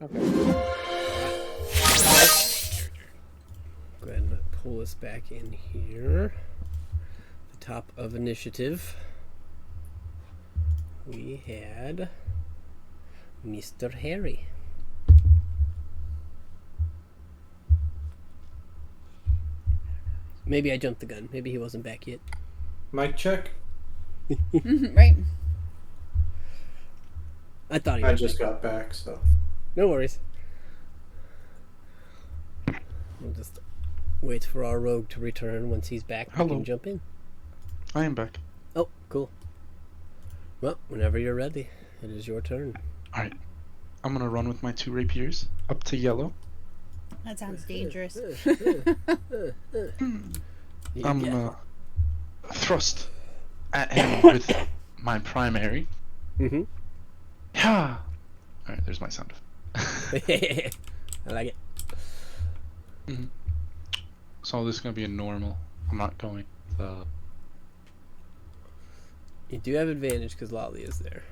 Okay. Go ahead and pull us back in here. The top of initiative. We had Mr. Harry. Maybe I jumped the gun. Maybe he wasn't back yet. Mic check. Right. I thought he I was just back. got back, so. No worries. We'll just wait for our rogue to return. Once he's back, we Hello. can jump in. I am back. Oh, cool. Well, whenever you're ready, it is your turn. All right. I'm gonna run with my 2 rapiers up to yellow. That sounds dangerous. I'm gonna thrust at him with my primary. Mm-hmm. Yeah. All right. There's my sound. I like it. So this is gonna be a normal. I'm not going. You do have advantage because Lolly is there.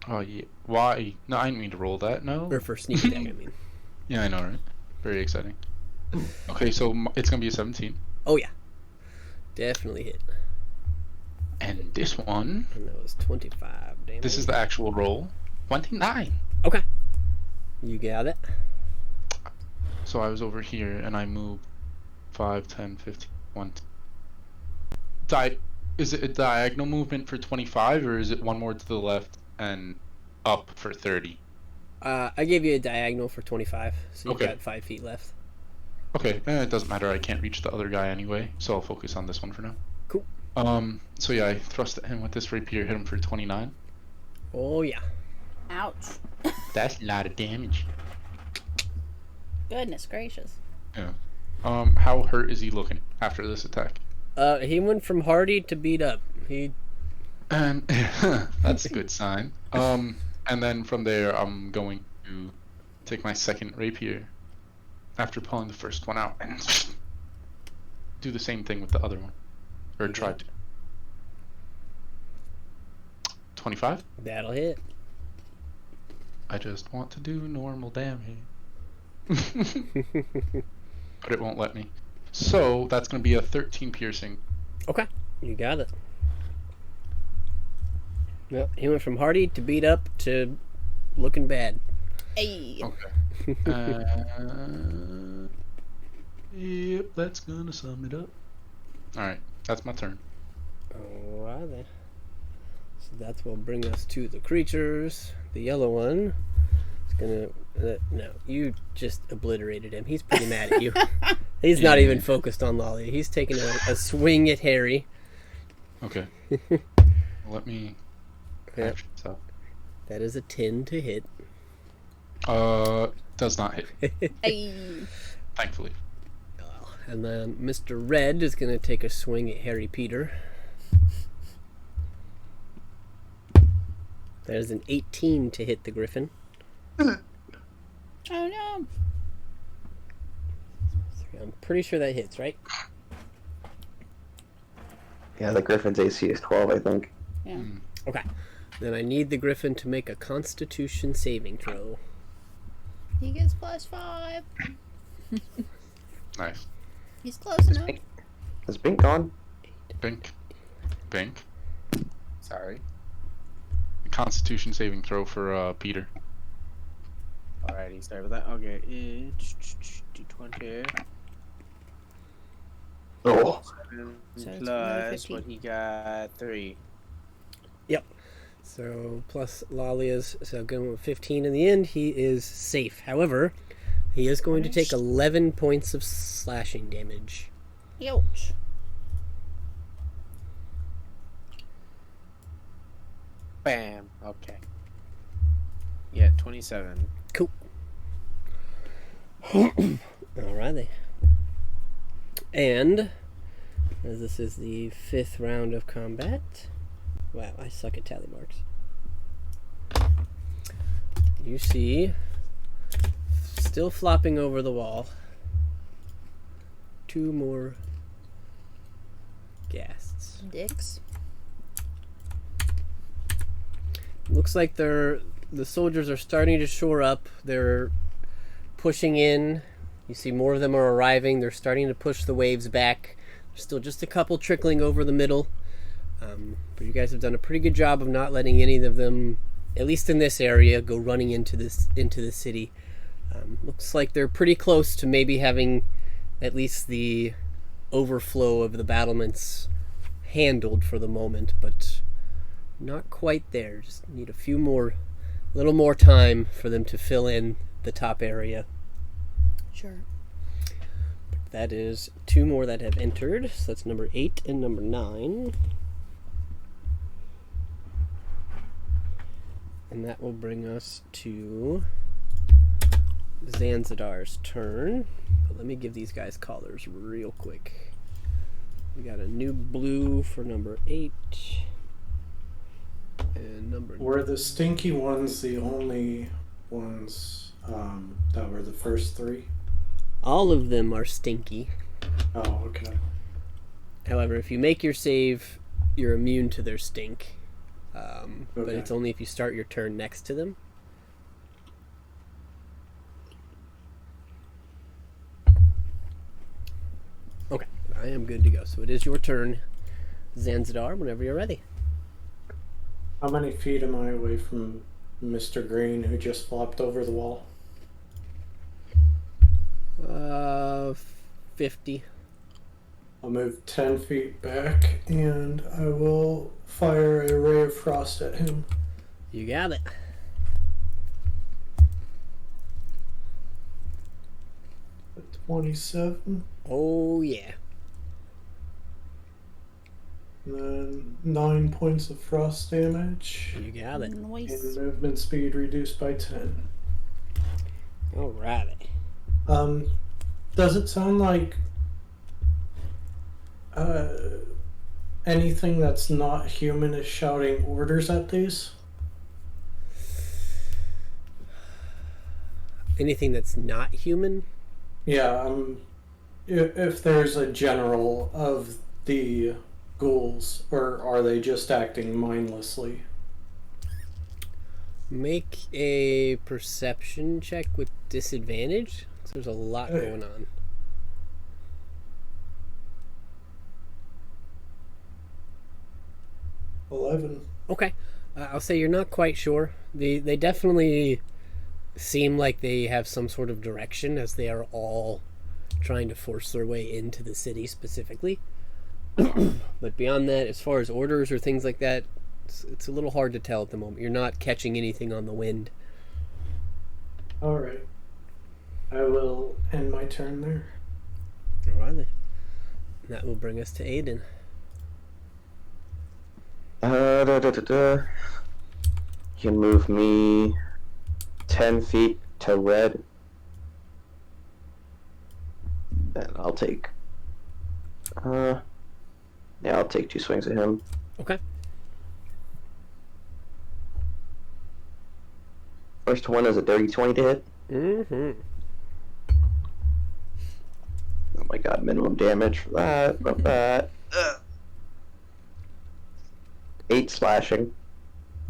Oh yeah. Why? No, I didn't mean to roll that. No. Or for sneak attack, I mean. Yeah, I know, right? Very exciting. Okay, so it's gonna be a 17, Oh, yeah. Definitely hit. and this one. And that was 25 damage. This is the actual roll. 29. Okay. You got it. So I was over here and I moved 5, 10, 15, 1. Is it a diagonal movement for 25 or is it one more to the left and up for 30? I gave you a diagonal for 25, so you've Okay. got 5 feet left. Okay, it doesn't matter. I can't reach the other guy anyway, so I'll focus on this one for now. Cool. So yeah, I thrust at him with this rapier, hit him for 29. Oh, yeah. Ouch. That's a lot of damage. Goodness gracious. Yeah. How hurt is he looking after this attack? He went from hardy to beat up. And that's a good sign. And then from there, I'm going to take my second rapier after pulling the first one out and do the same thing with the other one, or try to. 25. That'll hit. I just want to do normal damage, but it won't let me. So that's going to be a 13 piercing. Okay. You got it. Yep. He went from hardy to beat up to looking bad. Hey. Okay. Yep, that's gonna sum it up. Alright, that's my turn. Alright then. So that will bring us to the creatures. The yellow one is gonna. No, you just obliterated him. He's pretty mad at you. He's not even focused on Lolly. He's taking a swing at Harry. Okay. Let me Yep. patch this up. That is a 10 to hit. Does not hit, Hey. thankfully. And then Mr. Red is going to take a swing at Harry Peter. That is an 18 to hit the Griffin. Oh no. I'm pretty sure that hits, right? Yeah, the Griffin's AC is 12, I think. Yeah. Okay. Then I need the Griffin to make a Constitution saving throw. He gets +5. Nice. He's close enough. Is Bink gone? Bink. Bink. Sorry. Constitution saving throw for Peter. Alrighty, sorry about that. Okay, it's D20 Oh, So it's another plus 15. what he got 3. So plus Lalia's, so going with 15 in the end, he is safe. However, he is going to take 11 points of slashing damage. Ouch. Bam. Okay. Yeah, 27. Cool. Alrighty. And as this is the 5th round of combat. Wow, I suck at tally marks. You see, still flopping over the wall, 2 more ghasts. Dicks. Looks like they're the soldiers are starting to shore up. They're pushing in. You see more of them are arriving. They're starting to push the waves back. There's still just a couple trickling over the middle. But you guys have done a pretty good job of not letting any of them, at least in this area, go running into the city. Looks like they're pretty close to maybe having at least the overflow of the battlements handled for the moment, but not quite there. Just need a little more time for them to fill in the top area. Sure. That is 2 more that have entered. So that's number 8 and number 9. And that will bring us to Zanzidar's turn. But let me give these guys collars real quick. We got a new blue for number 8. And number... Were the stinky ones the only ones that were the first 3? All of them are stinky. Oh, okay. However, if you make your save, you're immune to their stink. But Okay. it's only if you start your turn next to them. Okay, I am good to go. So it is your turn, Zanzidar, whenever you're ready. How many feet am I away from Mr. Green, who just flopped over the wall? 50. I'll move 10 feet back, and I will fire a ray of frost at him. You got it. At 27. Oh, yeah. And then 9 points of frost damage. You got it. Nice. And movement speed reduced by 10. Alrighty. Does it sound like anything that's not human is shouting orders at these? Anything that's not human? Yeah, if there's a general of the ghouls, or are they just acting mindlessly? Make a perception check with disadvantage. 'Cause there's a lot going on. 11. Okay. I'll say you're not quite sure. They definitely seem like they have some sort of direction, as they are all trying to force their way into the city specifically. But beyond that, as far as orders or things like that, it's a little hard to tell at the moment. You're not catching anything on the wind. Alright. I will end my turn there. Alright then. That will bring us to Aiden. You can move me 10 feet to red. Then I'll take... yeah, I'll take 2 swings at him. Okay. First one is a dirty 20 to hit. Mm-hmm. Oh my god, minimum damage for that. About that. 8 slashing.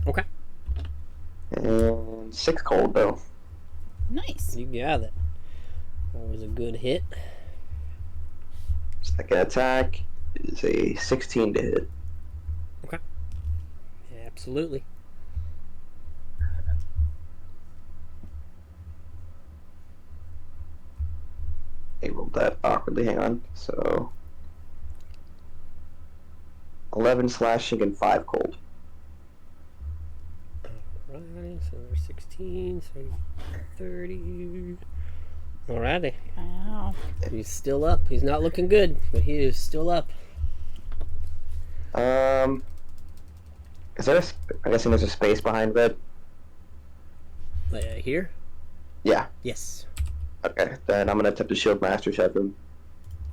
Okay. And 6 cold, though. Nice. You got it. That was a good hit. Second attack is a 16 to hit. Okay. Absolutely. I rolled that awkwardly, hang on. So 11 slashing and 5 cold. Alright, so there's 16, so 30. Alrighty. Wow. He's still up. He's not looking good, but he is still up. Is there I'm guessing there's a space behind red? Here? Yeah. Yes. Okay, then I'm gonna attempt to shield master shot him.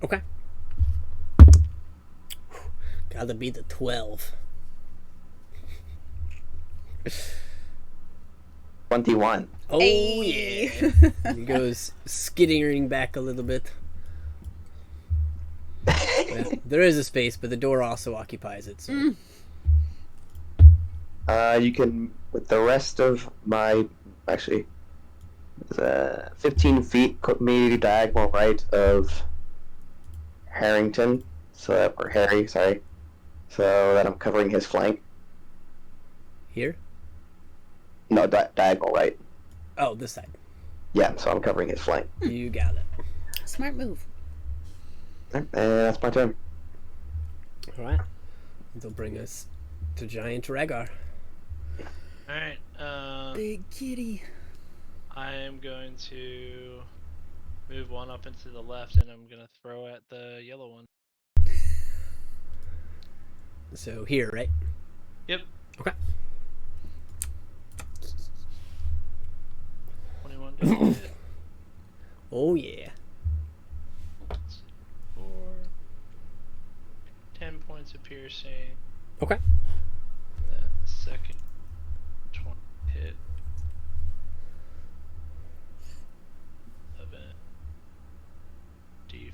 Okay. Gotta be the 12. 21. Oh, Hey. yeah. He goes skittering back a little bit. Yeah, there is a space, but the door also occupies it. So. You can, with the rest of my, actually, 15 feet, put me diagonal right of Harrington, or Harry, sorry, so that I'm covering his flank. Here? No, diagonal right. Oh, this side. Yeah, so I'm covering his flank. You got it. Smart move. And that's my turn. All right. They'll bring us to Giant Rhaegar. Alright, Big kitty. I am going to move one up into the left, and I'm going to throw at the yellow one. So here, right? Yep. Okay. 21 to hit. Oh, yeah. 4. 10 points of piercing. Okay. And then the second 20 hit. 11. D4.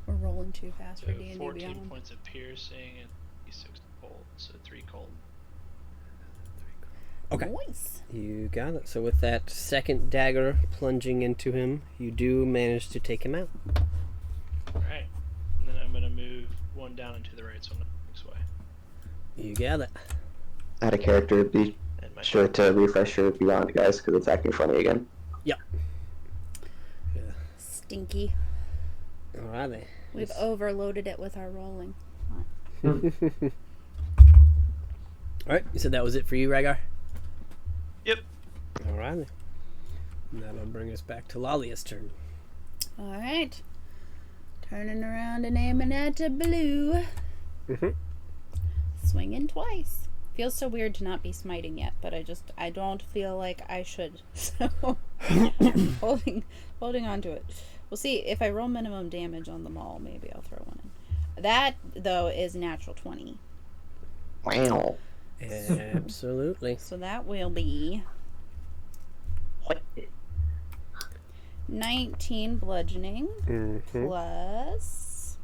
We're rolling too fast So for D&D 14 Beyond. points of piercing and D6 cold. So 3 cold. Okay. Nice. You got it. So with that second dagger plunging into him, you do manage to take him out. Alright. And then I'm going to move one down and to the right, so I'm going to this way. You got it. Add a character, be And my sure to refresh your Beyond, guys, because it's acting funny again. Yep. Yeah. Stinky. Alrighty. We've overloaded it with our rolling. Alright, so that was it for you, Rhaegar? Yep. Alrighty. And that'll bring us back to Lalia's turn. All right. Turning around and aiming at the blue. Mhm. Swinging twice. Feels so weird to not be smiting yet, but I don't feel like I should. So holding on to it. We'll see if I roll minimum damage on the maul. Maybe I'll throw one in. That though is natural 20. Wow. Absolutely. So that will be 19 bludgeoning Mm-hmm. plus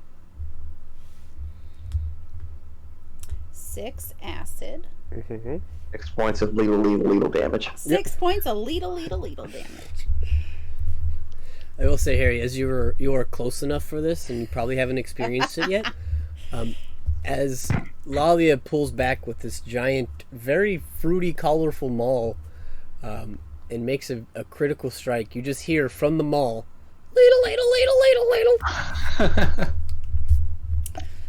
6 acid. Mm-hmm. 6 points of lethal damage. 6 points of lethal damage. I will say, Harry, as you are close enough for this, and you probably haven't experienced it yet. As Lalia pulls back with this giant, very fruity, colorful maul, and makes a critical strike, you just hear from the maul, ladle.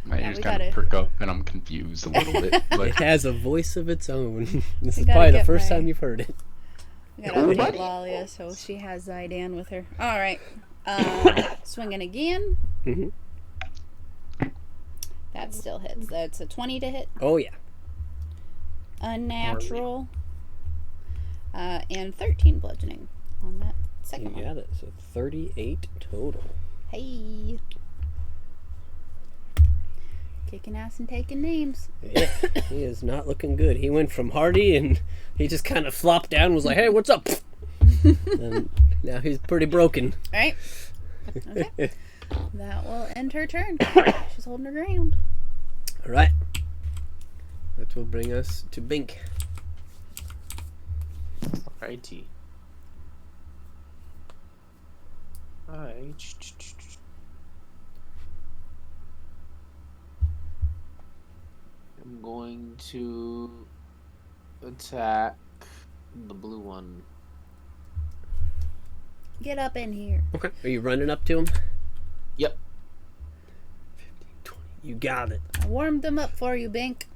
My Yeah, ears we kind gotta- of perk up and I'm confused a little bit. It But has a voice of its own. This We is gotta probably the get first my- time you've heard it. We gotta Oh, update buddy. Lalia so she has Zydan with her. Alright. Swinging again. Mhm. That still hits. That's a 20 to hit. Oh, yeah. Unnatural. And 13 bludgeoning on that You second one. got it. So 38 total. Hey. Kicking ass and taking names. Yeah, he is not looking good. He went from hardy and he just kind of flopped down and was like, hey, what's up? And now he's pretty broken. Alright. Okay. That will end her turn. She's holding her ground. All right. That will bring us to Bink. Righty. Alright. I'm going to attack the blue one. Get up in here. Okay. Are you running up to him? Yep. 15, 20. You got it. I warmed them up for you, Bink.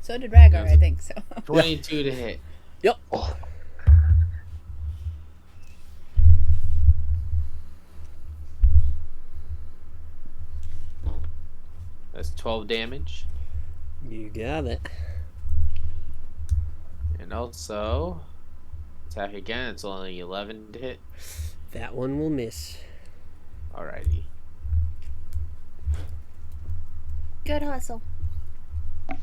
So did Rhaegar, I think. So 22 to hit. Yep. That's 12 damage. You got it. And also, attack again. It's only 11 to hit. That one will miss. Alrighty. good hustle. All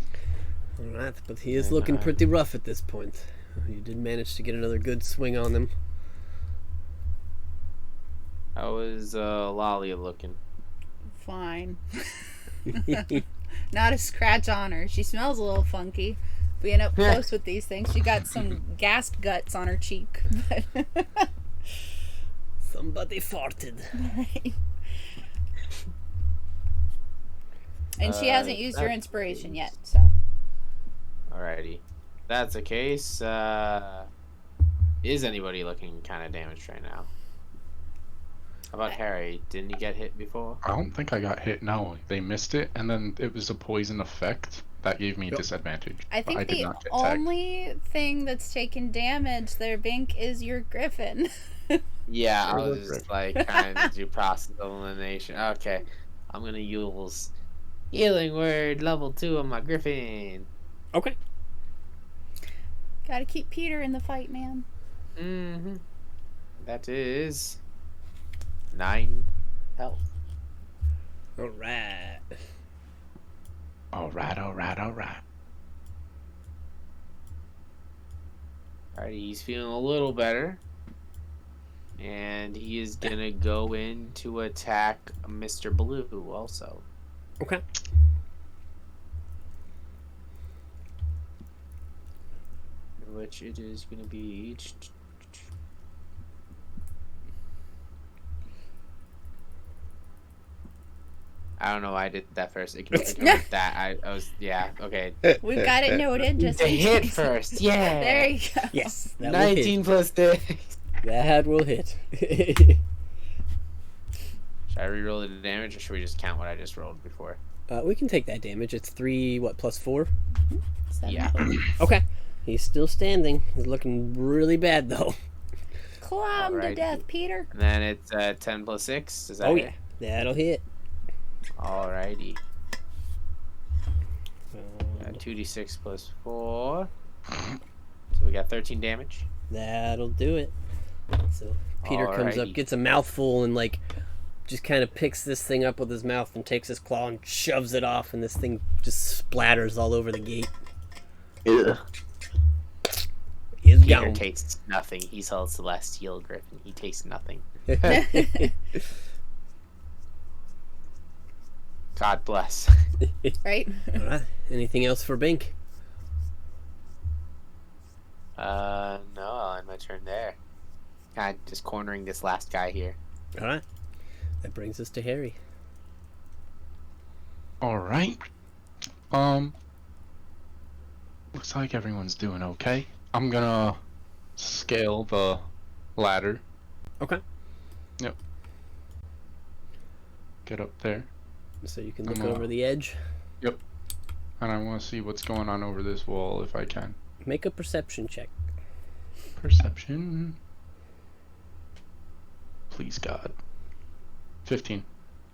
right, but he is looking pretty rough at this point. You did manage to get another good swing on them. How is Lalia looking? Fine. Not a scratch on her. She smells a little funky. Being up close with these things, she got some gassed guts on her cheek. Somebody farted. Right. And she hasn't used her inspiration yet, so. Alrighty. That's the case. Is anybody looking kind of damaged right now? How about Harry? Didn't he get hit before? I don't think I got hit. No, they missed it, and then it was a poison effect that gave me disadvantage. I think but I did the not get tagged. only thing that's taken damage there, Bink, is your griffin. Yeah, I was just like kind of do process of elimination. Okay, I'm gonna use healing word level 2 on my griffin. Okay. Gotta keep Peter in the fight, man. Mm-hmm. That is 9 health. All right. Alright. Alright, he's feeling a little better. And he is gonna go in to attack Mr. Blue also. Okay. Which it is gonna be. I don't know why I did that first. Ignore that. I was, yeah, okay. We've got it noted just The in hit case. first, yeah. There you go. Yes. That will 19 hit. plus 6. That will hit. Should I reroll the damage, or should we just count what I just rolled before? We can take that damage. It's 3, what, plus 4? 7. Yeah. Okay. He's still standing. He's looking really bad, though. Clomb to Alrighty. death, Peter. And then it's 10 plus 6. Is that Oh, it? yeah. That'll hit. Alrighty. 2d6 plus 4. So we got 13 damage. That'll do it. So Peter comes up, Alrighty. gets a mouthful, and like just kind of picks this thing up with his mouth and takes his claw and shoves it off, and this thing just splatters all over the gate. Ugh. He's Peter gone. tastes nothing. He's a celestial griffin. He tastes nothing. God bless. Right? All right. Anything else for Bink? No, I'll end my turn there. Kind of just cornering this last guy here. All right. That brings us to Harry. Alright. Looks like everyone's doing okay. I'm gonna scale the ladder. Okay. Yep. Get up there. So you can look I'm, over the edge. Yep. And I want to see what's going on over this wall if I can. Make a perception check. Perception. Please, God. 15.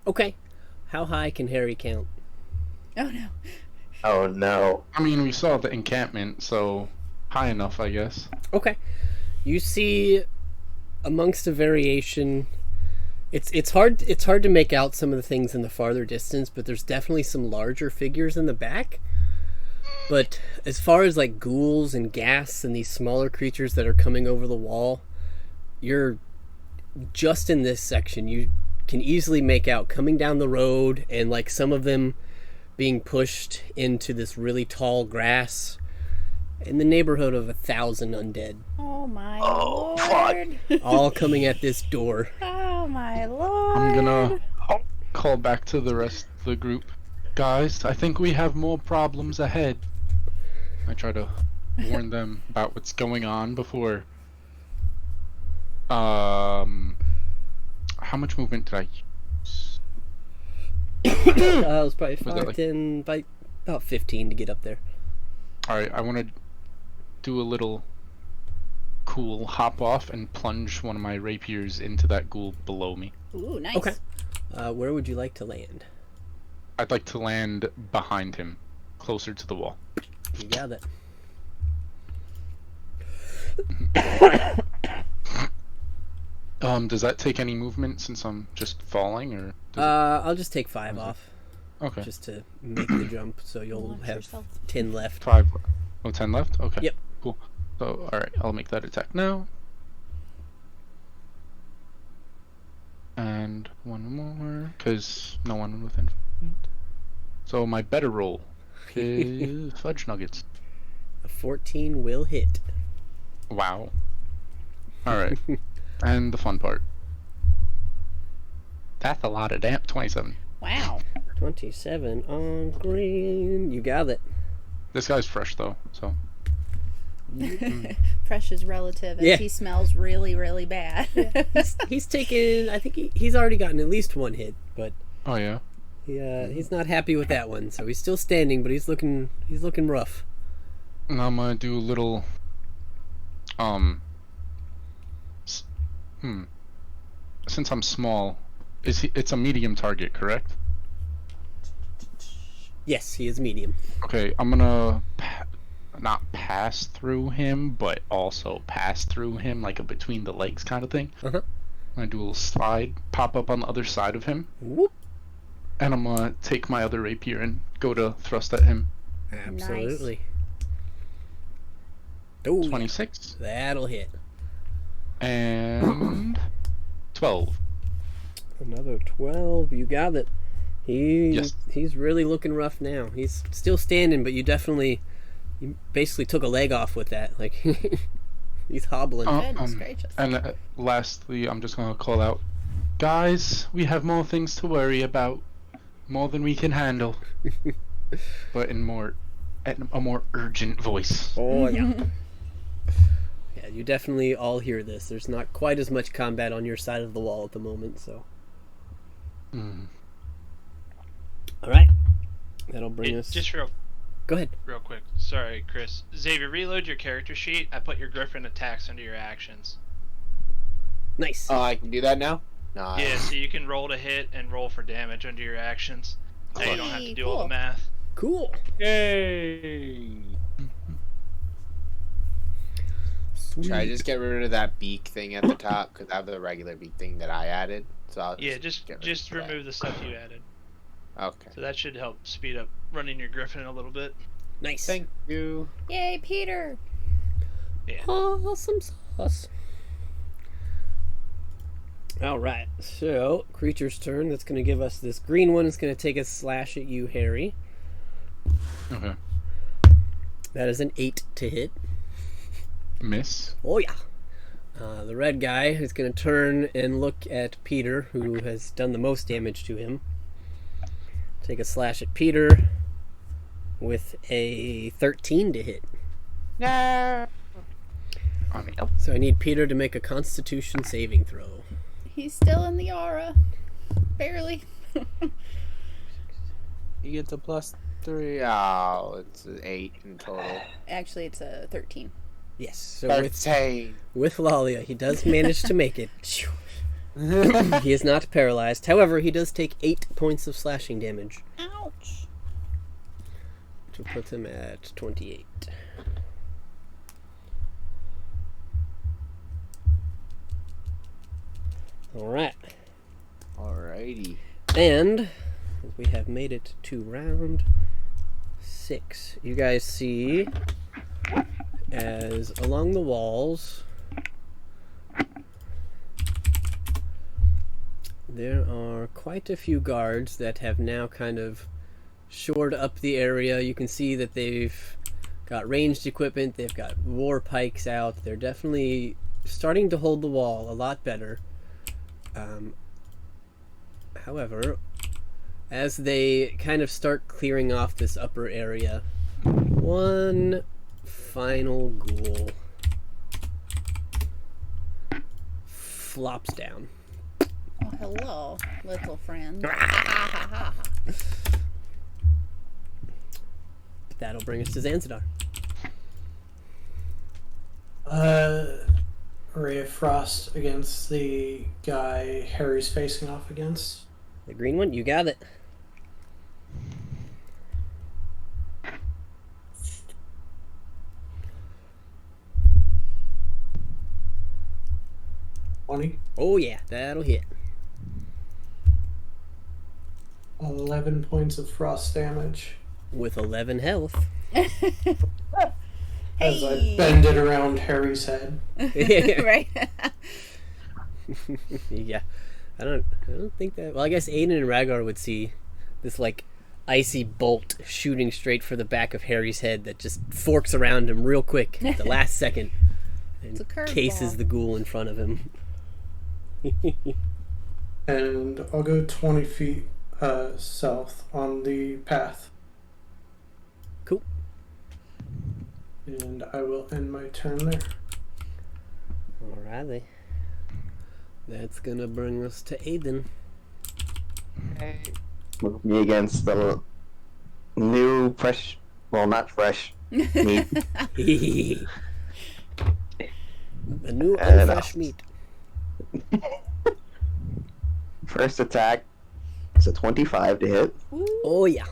Okay. How high can Harry count? Oh, no. Oh no. I mean, we saw the encampment, so high enough, I guess. Okay. You see, amongst the variation, it's hard to make out some of the things in the farther distance, but there's definitely some larger figures in the back. But as far as like ghouls and ghasts and these smaller creatures that are coming over the wall, you're just in this section. You can easily make out coming down the road, and like some of them being pushed into this really tall grass, in the neighborhood of 1,000 undead, Oh, my Oh, lord. all coming at this door. Oh, my lord. I'm gonna call back to the rest of the group. Guys, I think we have more problems ahead. I try to warn them about what's going on before. How much movement did I use? It was probably Was that 5, like- 10, by about 15 to get up there. Alright, I want to do a little cool hop off and plunge one of my rapiers into that ghoul below me. Ooh, nice. Okay. Where would you like to land? I'd like to land behind him, closer to the wall. You got it. Does that take any movement since I'm just falling, or does I'll just take 5 Okay. off, okay, just to make the jump, so you'll Launch have yourself. 10 left. 5, 10 left? Okay. Yep. Cool. So, alright, I'll make that attack now. And one more, because no one within 5 feet. So my better roll is fudge nuggets. A 14 will hit. Wow. Alright. And the fun part. That's a lot of 27. Wow. 27 on green. You got it. This guy's fresh though, so. Fresh is relative, as Yeah. he smells really, really bad. He's taken, I think he's already gotten at least one hit, but Oh yeah. he's not happy with that one. So he's still standing, but he's looking rough. And I'm gonna do a little since I'm small, it's a medium target, correct? Yes, he is medium. Okay, I'm gonna not pass through him, but also pass through him, like a between the legs kind of thing. Uh-huh. I'm gonna do a little slide, pop up on the other side of him, Whoop. and I'm gonna take my other rapier and go to thrust at him. Absolutely. Oh, 26 that'll hit. and 12. Another 12. You got it. Yes. He's really looking rough now. He's still standing, but you basically took a leg off with that. Like he's hobbling. Goodness gracious. And lastly, I'm just gonna call out, guys, we have more things to worry about, more than we can handle, but in a more urgent voice. Oh yeah. Yeah, you definitely all hear this. There's not quite as much combat on your side of the wall at the moment, so. All right. That'll bring us. Just real Go ahead. quick. Sorry, Chris. Xavier, reload your character sheet. I put your Griffin attacks under your actions. Nice. Oh, I can do that now? Nice. Yeah, so you can roll to hit and roll for damage under your actions. Now you don't have to do all Cool. the math. Cool. Yay! Sweet. Should I just get rid of that beak thing at the top? Because I have the regular beak thing that I added. So I'll Yeah, get rid just of that. remove the stuff you added. Okay. So that should help speed up running your Griffin a little bit. Nice. Thank you. Yay, Peter! Yeah. Awesome sauce. All right. So, creature's turn. That's going to give us this green one. It's going to take a slash at you, Harry. Okay. That is an 8 to hit. Miss. Oh, yeah. The red guy is going to turn and look at Peter, who has done the most damage to him. Take a slash at Peter with a 13 to hit. No. So I need Peter to make a Constitution saving throw. He's still in the aura. Barely. You get the +3. Oh, it's an 8 in total. Actually, it's a 13. Yes. So 13. with Lalia, he does manage to make it. He is not paralyzed. However, he does take 8 points of slashing damage, Ouch. which will put him at 28. Alright. Alrighty. And we have made it to round 6. You guys see as along the walls there are quite a few guards that have now kind of shored up the area. You can see that they've got ranged equipment, they've got war pikes out. They're definitely starting to hold the wall a lot better. However, as they kind of start clearing off this upper area, one final ghoul flops down. Oh, hello, little friend. That'll bring us to Zanzidar. Ray of Frost against the guy Harry's facing off against. The green one, you got it. Oh yeah, that'll hit. 11 points of frost damage With 11 health. as I Hey. bend it around Harry's head. Right? Yeah. I don't think that. Well, I guess Aiden and Rhaegar would see this like icy bolt shooting straight for the back of Harry's head that just forks around him real quick at the last second and It's a curveball. cases the ghoul in front of him. And I'll go 20 feet south on the path. Cool. And I will end my turn there. Alrighty. That's gonna bring us to Aiden. Move me against the new fresh, well, not fresh meat. The new And unfresh meat. First attack is a 25 to hit. Oh yeah.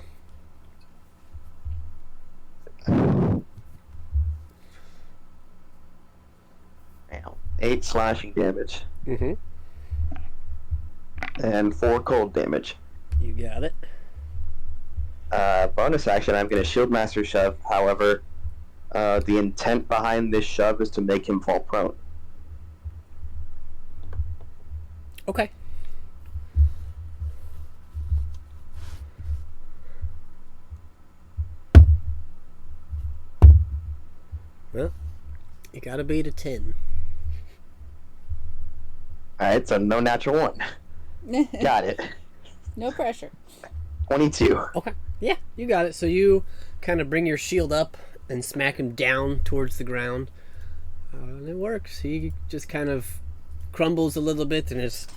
Ow. 8 slashing damage Mm-hmm. and 4 cold damage. You got it. Bonus action, I'm going to Shield Master Shove. However, the intent behind this shove is to make him fall prone. Okay. Well, you gotta beat a 10. Alright, so no natural 1. Got it. No pressure. 22. Okay. Yeah, you got it. So you kind of bring your shield up and smack him down towards the ground. And it works. He just kind of crumbles a little bit and is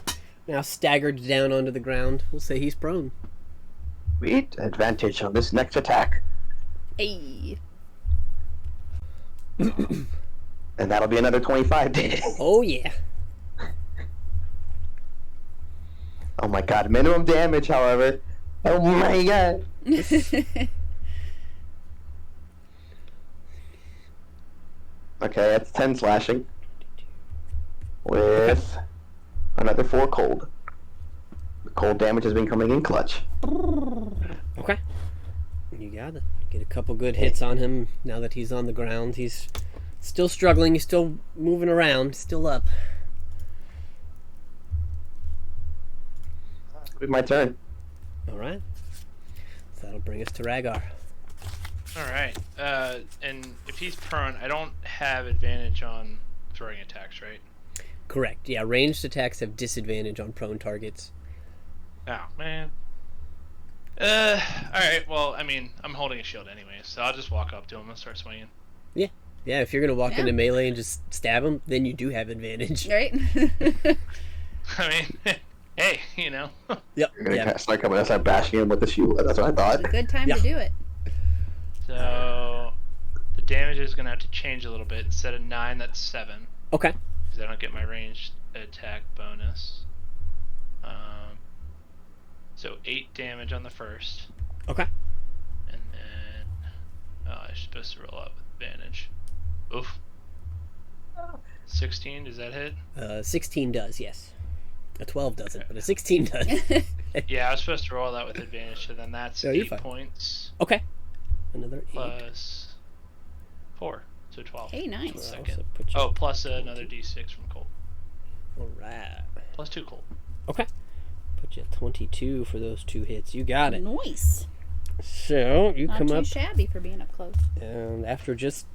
now staggered down onto the ground. We'll say he's prone. Sweet. Advantage on this next attack. Hey. And that'll be another 25 to hit. Oh, yeah. Oh my god. Minimum damage, however. Oh my god. Okay, that's 10 slashing. With another 4 cold. The cold damage has been coming in clutch. Okay. You got it. Get a couple good hits on him now that he's on the ground. He's still struggling. He's still moving around. Still up. It'll be my turn. All right. So that'll bring us to Rhaegar. Alright, and if he's prone, I don't have advantage on throwing attacks, right? Correct. Yeah, ranged attacks have disadvantage on prone targets. Oh, man. Alright, well, I mean, I'm holding a shield anyway, so I'll just walk up to him and start swinging. Yeah, if you're going to walk Yeah. into melee and just stab him, then you do have advantage. Right? I mean, hey, you know. Yep. You're gonna Yeah. start coming and start bashing him with the shield. That's what I thought. It's a good time Yeah. to do it. So, the damage is going to have to change a little bit. Instead of 9, that's 7. Okay. Because I don't get my ranged attack bonus. So 8 damage on the first. Okay. And then... Oh, I'm supposed to roll out with advantage. Oof. 16, does that hit? 16 does, yes. A 12 doesn't, but a 16 does. Yeah, I was supposed to roll that with advantage, so then that's No, you're 8 fine. points Okay. Another 8. plus 4, so 12. Hey, nice. Second. So put you... Oh, plus another d6 from Colt. Alright. Plus 2 Colt. Okay. Put you at 22 for those 2 hits. You got it. Nice. So, you Not come too up, shabby for being up close. and after just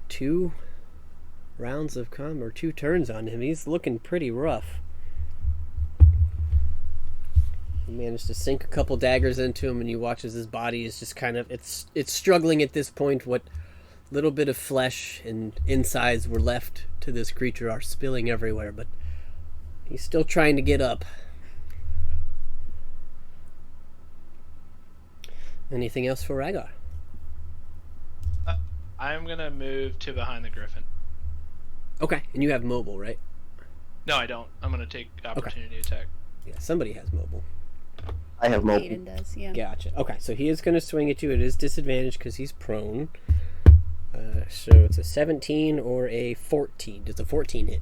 2 rounds of combat, or 2 turns on him, he's looking pretty rough. You managed to sink a couple daggers into him, and you watch as his body is just kind of it's struggling at this point. What little bit of flesh and insides were left to this creature are spilling everywhere, but he's still trying to get up. Anything else for Rhaegar? I'm gonna move to behind the griffin. Okay, and you have mobile, right? No, I don't. I'm gonna take opportunity attack. Yeah, somebody has mobile. I have mobile. Aiden does, yeah. Gotcha. Okay, so he is going to swing at you. It is disadvantage because he's prone. So it's a 17 or a 14. Does a 14 hit?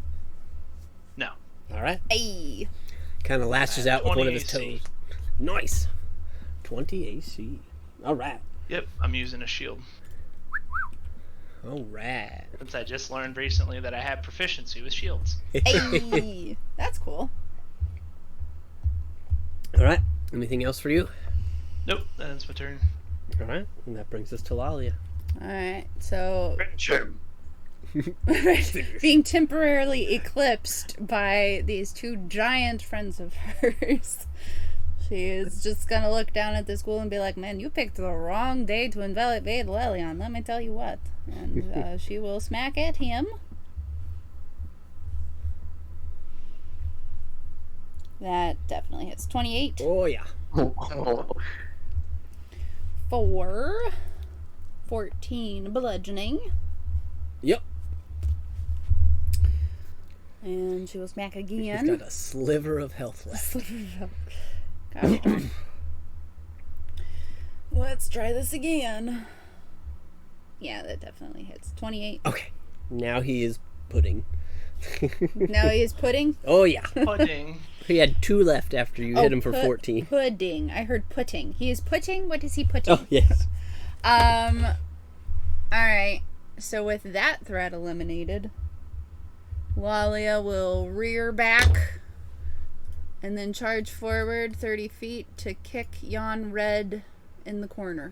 No. All right. Hey. Kind of lashes out with 20 one of his AC. toes. Nice. 20 AC. All right. Yep, I'm using a shield. All right. Since I just learned recently that I have proficiency with shields. Hey. That's cool. All right. Anything else for you? Nope, that ends my turn. All right, and that brings us to Lalia. Alright, so Sure. being temporarily eclipsed by these two giant friends of hers, she is just gonna look down at this ghoul and be like, man, you picked the wrong day to invade Leilon, let me tell you what. And she will smack at him. That definitely hits. 28 Oh yeah. for 14 bludgeoning. Yep. And she will smack She's again. got a sliver of health left. Gosh darn. Let's try this again. Yeah, that definitely hits. 28. Okay. Now he is pudding. Now he is pudding. Oh yeah. Pudding. He had 2 left after you hit him for 14. Pudding. I heard putting. He is putting. What is he putting? Oh yes. All right. So with that threat eliminated, Lalia will rear back and then charge forward 30 feet to kick Yon Red in the corner.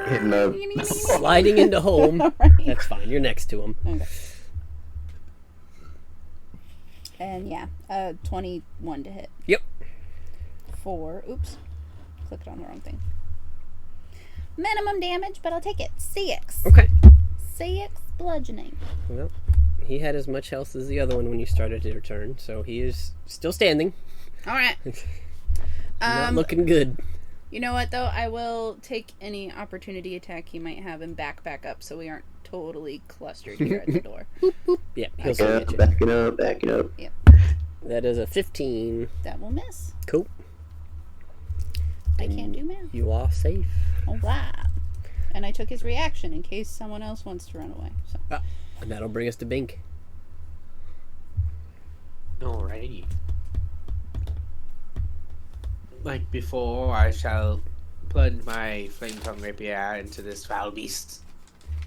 Hitting the Sliding into home. Right. That's fine. You're next to him. Okay. And yeah, 21 to hit. Yep. Oops, clicked on the wrong thing. Minimum damage, but I'll take it. 6. Okay. 6 bludgeoning. Well, he had as much health as the other one when you started your turn, so he is still standing. All right. Not looking good. You know what though? I will take any opportunity attack he might have and back up, so we aren't totally clustered here at the door. Yeah, he'll still get you. backing up. That is a 15. That will miss. Cool. I can't do math. You are safe. All right. And I took his reaction in case someone else wants to run away. So. And that'll bring us to Bink. Alrighty. Like before, I shall plunge my flame tongue rapier into this foul beast.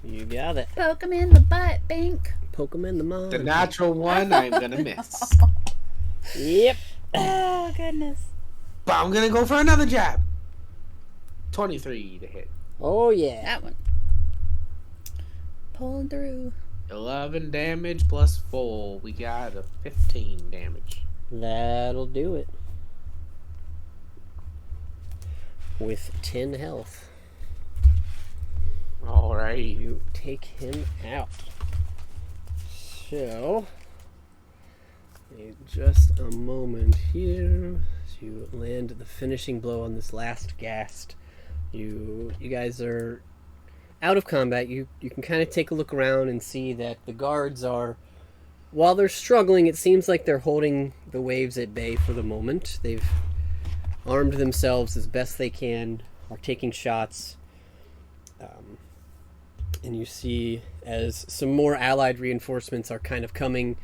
You got it. Poke him in the butt, Bink. Poke him in the mind. The natural one, I'm gonna miss. Yep. Oh, goodness. But I'm gonna go for another jab. 23 to hit. Oh yeah. That one. Pulling through. 11 damage plus 4. We got a 15 damage. That'll do it. With 10 health. Alright. You take him out. So, just a moment here to land the finishing blow on this last ghast. You guys are out of combat. You can kind of take a look around and see that the guards are, while they're struggling, it seems like they're holding the waves at bay for the moment. They've armed themselves as best they can, are taking shots. And you see as some more allied reinforcements are kind of coming,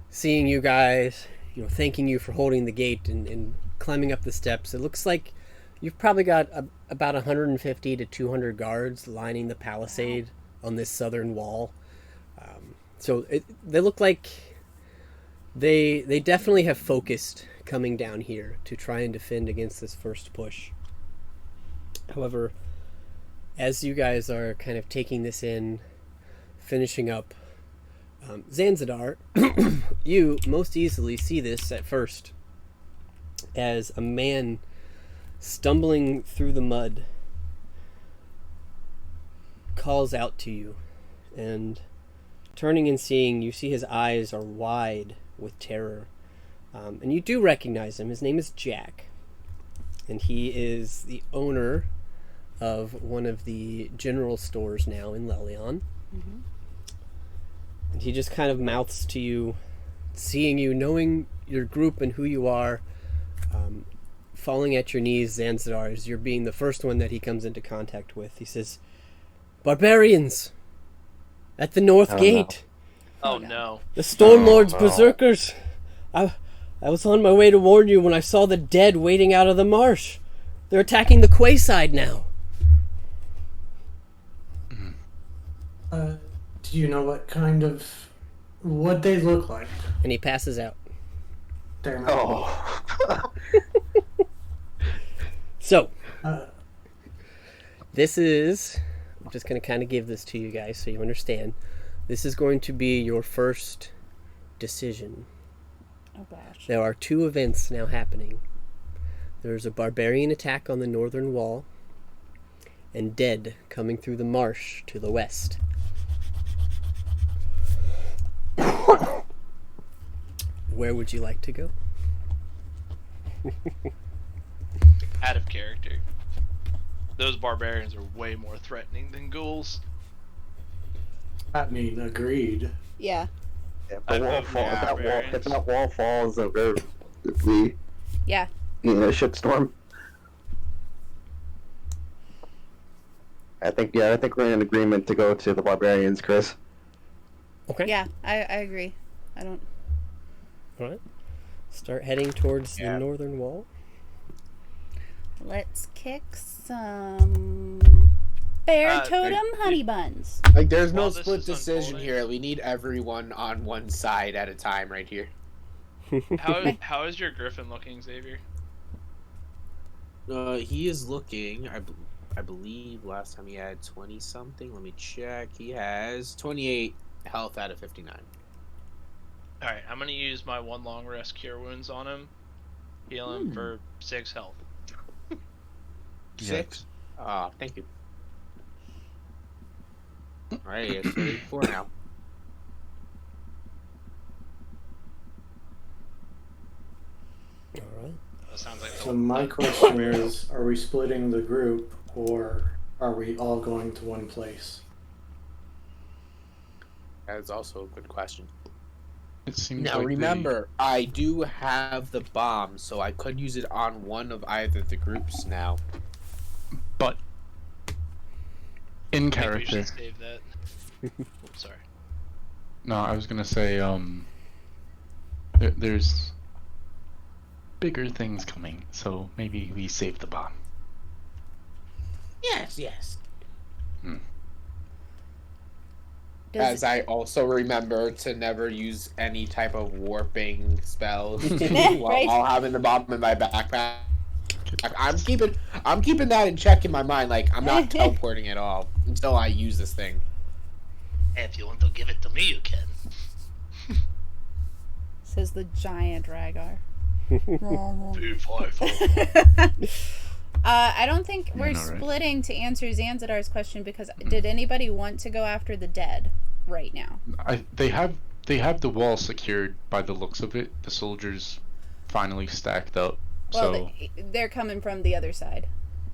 seeing you guys, thanking you for holding the gate and climbing up the steps. It looks like you've probably got about 150 to 200 guards lining the palisade on this southern wall. So they look like they definitely have focused coming down here to try and defend against this first push. However, as you guys are kind of taking this in, finishing up, Zanzidar, you most easily see this at first as a man stumbling through the mud calls out to you, and turning and seeing, you see his eyes are wide with terror, and you do recognize him. His name is Jack, and he is the owner of one of the general stores now in Leilon. Mm-hmm. And he just kind of mouths to you, seeing you, knowing your group and who you are, falling at your knees, Zanzidar, as you're being the first one that he comes into contact with. He says, "Barbarians! At the north gate! Oh no. The Stormlord's berserkers! I was on my way to warn you when I saw the dead waiting out of the marsh. They're attacking the quayside now." Do you know what they look like? And he passes out. Damn it. Oh. So, Uh, this is. I'm just going to kind of give this to you guys so you understand. This is going to be your first decision. Oh gosh. There are 2 events now happening. There's a barbarian attack on the northern wall, and dead coming through the marsh to the west. Where would you like to go? Out of character. Those barbarians are way more threatening than ghouls. I mean, agreed. Yeah. Yeah, I if the wall vote fall, if that wall, barbarians. if that wall falls, if we Yeah. in a shitstorm. I think we're in agreement to go to the barbarians, Chris. Okay. Yeah, I agree. I don't. All right. Start heading towards Yeah. the northern wall. Let's kick some bear totem honey buns. Like, there's no While this split is decision unfolding- here. We need everyone on one side at a time right here. How is your griffin looking, Xavier? He is looking. I believe last time he had 20 something. Let me check. He has 28 health out of 59. Alright, I'm gonna use my 1 long rest cure wounds on him. Heal him for 6 health. 6. Ah, thank you. Alright, it's 34 now. All right. That sounds like So my question is, are we splitting the group, or are we all going to one place? That is also a good question. It seems Now like remember, I do have the bomb, so I could use it on one of either the groups now. but in I think we character. should save that. Oops, sorry. No, I was gonna say there's bigger things coming, so maybe we save the bomb. Yes, yes. Does As I also remember to never use any type of warping spells Right. while having the bomb in my backpack. I'm keeping that in check in my mind. Like, I'm not teleporting at all until I use this thing. If you want to give it to me, you can. says the giant Rhaegar. I don't think we're know, right? splitting to answer Zanzidar's question because did anybody want to go after the dead right now? They have the wall secured by the looks of it. The soldiers finally stacked up. Well, So they're coming from the other side.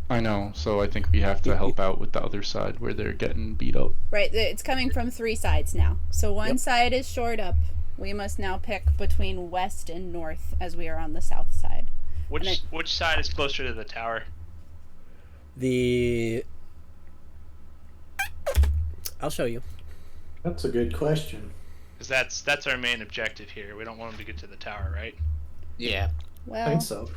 I know. So I think we have to help out with the other side where they're getting beat up. Right, it's coming from 3 sides now. So one Yep. side is shored up. We must now pick between west and north as we are on the south side. Which side is closer to the tower? I'll show you. That's a good question. Because that's our main objective here. We don't want them to get to the tower, right? Yeah. I Well, think so.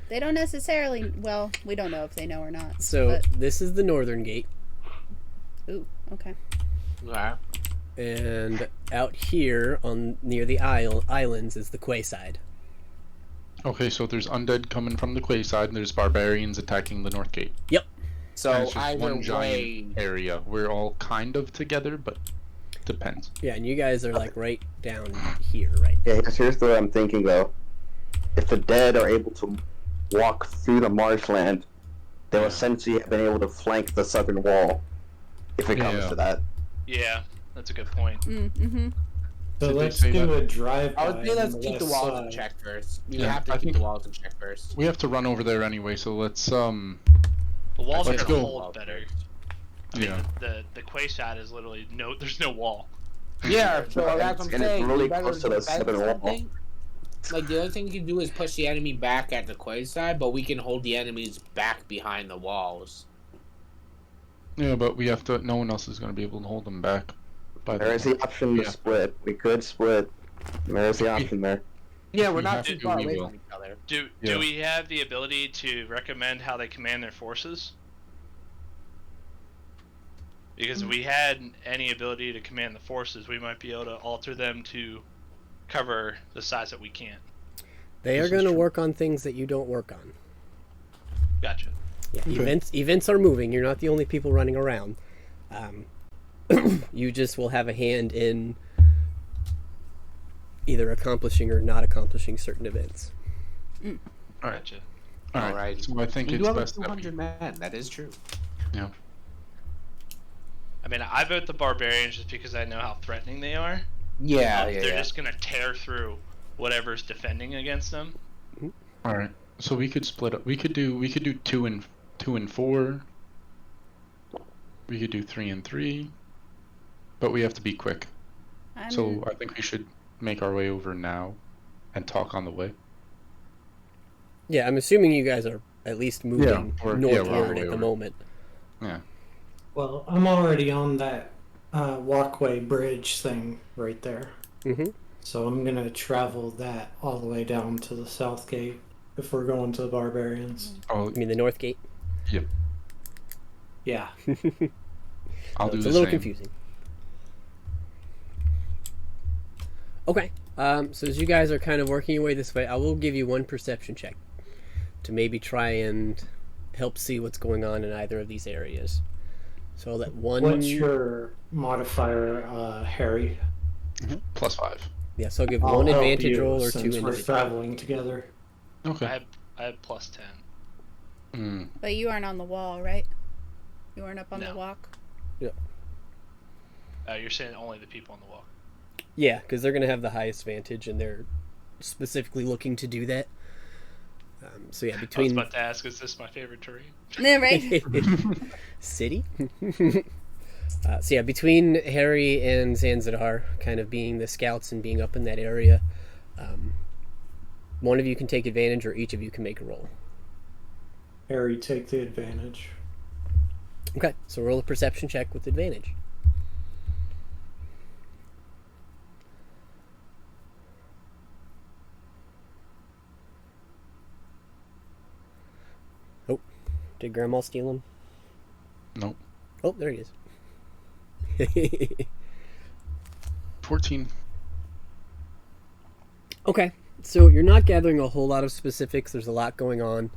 they don't necessarily. Well, we don't know if they know or not. So but- this is the northern gate, ooh, okay. Yeah. and out here on near the islands is the quay side. Okay, so there's undead coming from the quay side, and there's barbarians attacking the north gate. So And it's just either one way, giant area. We're all kind of together, but depends. Yeah, and you guys are like right down here, right? Yeah, here's the way I'm thinking though. If the dead are able to walk through the marshland, they'll essentially have been able to flank the southern wall. If it comes Yeah. to that. Yeah, that's a good point. Mm-hmm. So Did they let's say do that? a drive-by I would say on let's the keep the west walls in side. check first. We Yeah, have to I keep think- the walls in check first. We have to run over there anyway, so let's The walls are Let's gonna go. hold better. I mean, yeah. the quay side is literally there's no wall. Yeah, so And that's what I'm it's saying. really You better close to the defend southern wall. something. Like, the only thing you can do is push the enemy back at the quay side, but we can hold the enemies back behind the walls. Yeah, but we have to. No one else is going to be able to hold them back. By There is the option to Yeah. split. We could split. There is the option there. Yeah, If we're we not have too to, far we away will. from each other. Do Yeah. we have the ability to recommend how they command their forces? Because if we had any ability to command the forces, we might be able to alter them to cover the sides that we can't. They This are is going to true. work on things that you don't work on. Gotcha. Yeah, Okay. events are moving. You're not the only people running around. You just will have a hand in either accomplishing or not accomplishing certain events. All right. Gotcha. All right. Alright. So I think We it's do have best that 200 men. That is true. yeah. I mean, I vote the barbarians just because I know how threatening they are. Yeah, They're just gonna tear through whatever's defending against them. All right. So we could split up. We could do 2 and 4. We could do 3 and 3. But we have to be quick. So I think we should make our way over now and talk on the way. Yeah, I'm assuming you guys are at least moving we're on northward the way at the over. moment. Yeah. Well, I'm already on that walkway bridge thing right there. Mm-hmm. So I'm going to travel that all the way down to the south gate if we're going to the barbarians. Oh, I mean the north gate. Yeah. I'll do It's the a little same. confusing. Okay. So as you guys are kind of working your way this way, I will give you one perception check to maybe try and help see what's going on in either of these areas. So I'll let one. What's your modifier, Harry? +5. Yeah, so I'll give I'll one help advantage you roll or 2 since we're individual. traveling together. Okay. I have +10. But you aren't on the wall, right? You weren't up on the No. walk? You're saying only the people on the walk. Yeah, because they're going to have the highest vantage, and they're specifically looking to do that. So yeah, I was between about to ask, is this my favorite terrain? Yeah, right? city. So yeah, between Harry and Zanzibar, kind of being the scouts and being up in that area, one of you can take advantage, or each of you can make a roll. Harry, take the advantage. Okay, so roll a perception check with advantage. Oh, did Grandma steal him? Nope. Oh, there he is. 14. Okay, so you're not gathering a whole lot of specifics. There's a lot going on.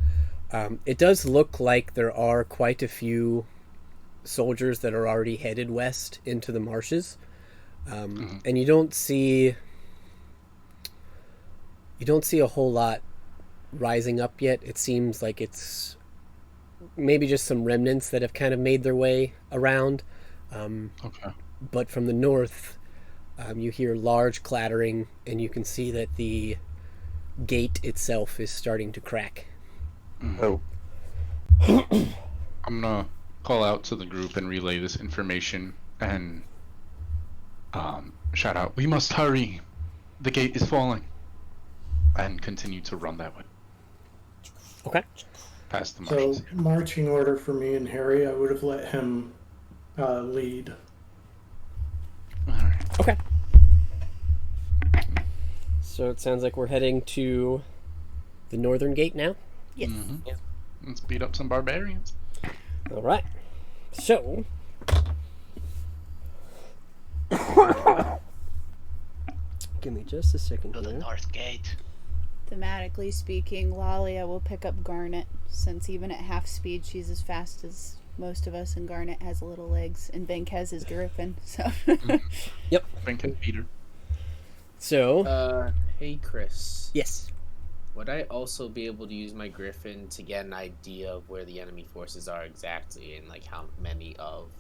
It does look like there are quite a few soldiers that are already headed west into the marshes, and you don't see a whole lot rising up yet. It seems like it's maybe just some remnants that have kind of made their way around. Okay. But from the north, you hear large clattering, and you can see that the gate itself is starting to crack. Oh, I'm gonna call out to the group and relay this information and shout out, "We must hurry! The gate is falling!" And continue to run that way. Okay. Past the So, marshes. marching order for me and Harry, I would have let him lead. Alright. Okay. So it sounds like we're heading to the northern gate now. Yes. Let's beat up some barbarians. All right. So. Give me just a second To the here. north gate. Thematically speaking, Lalia will pick up Garnet, since even at half speed, she's as fast as most of us, and Garnet has little legs, and Bank has his Griffin, so... Think and beat her. So, Hey Chris. yes. Would I also be able to use my Griffin to get an idea of where the enemy forces are exactly, and like how many of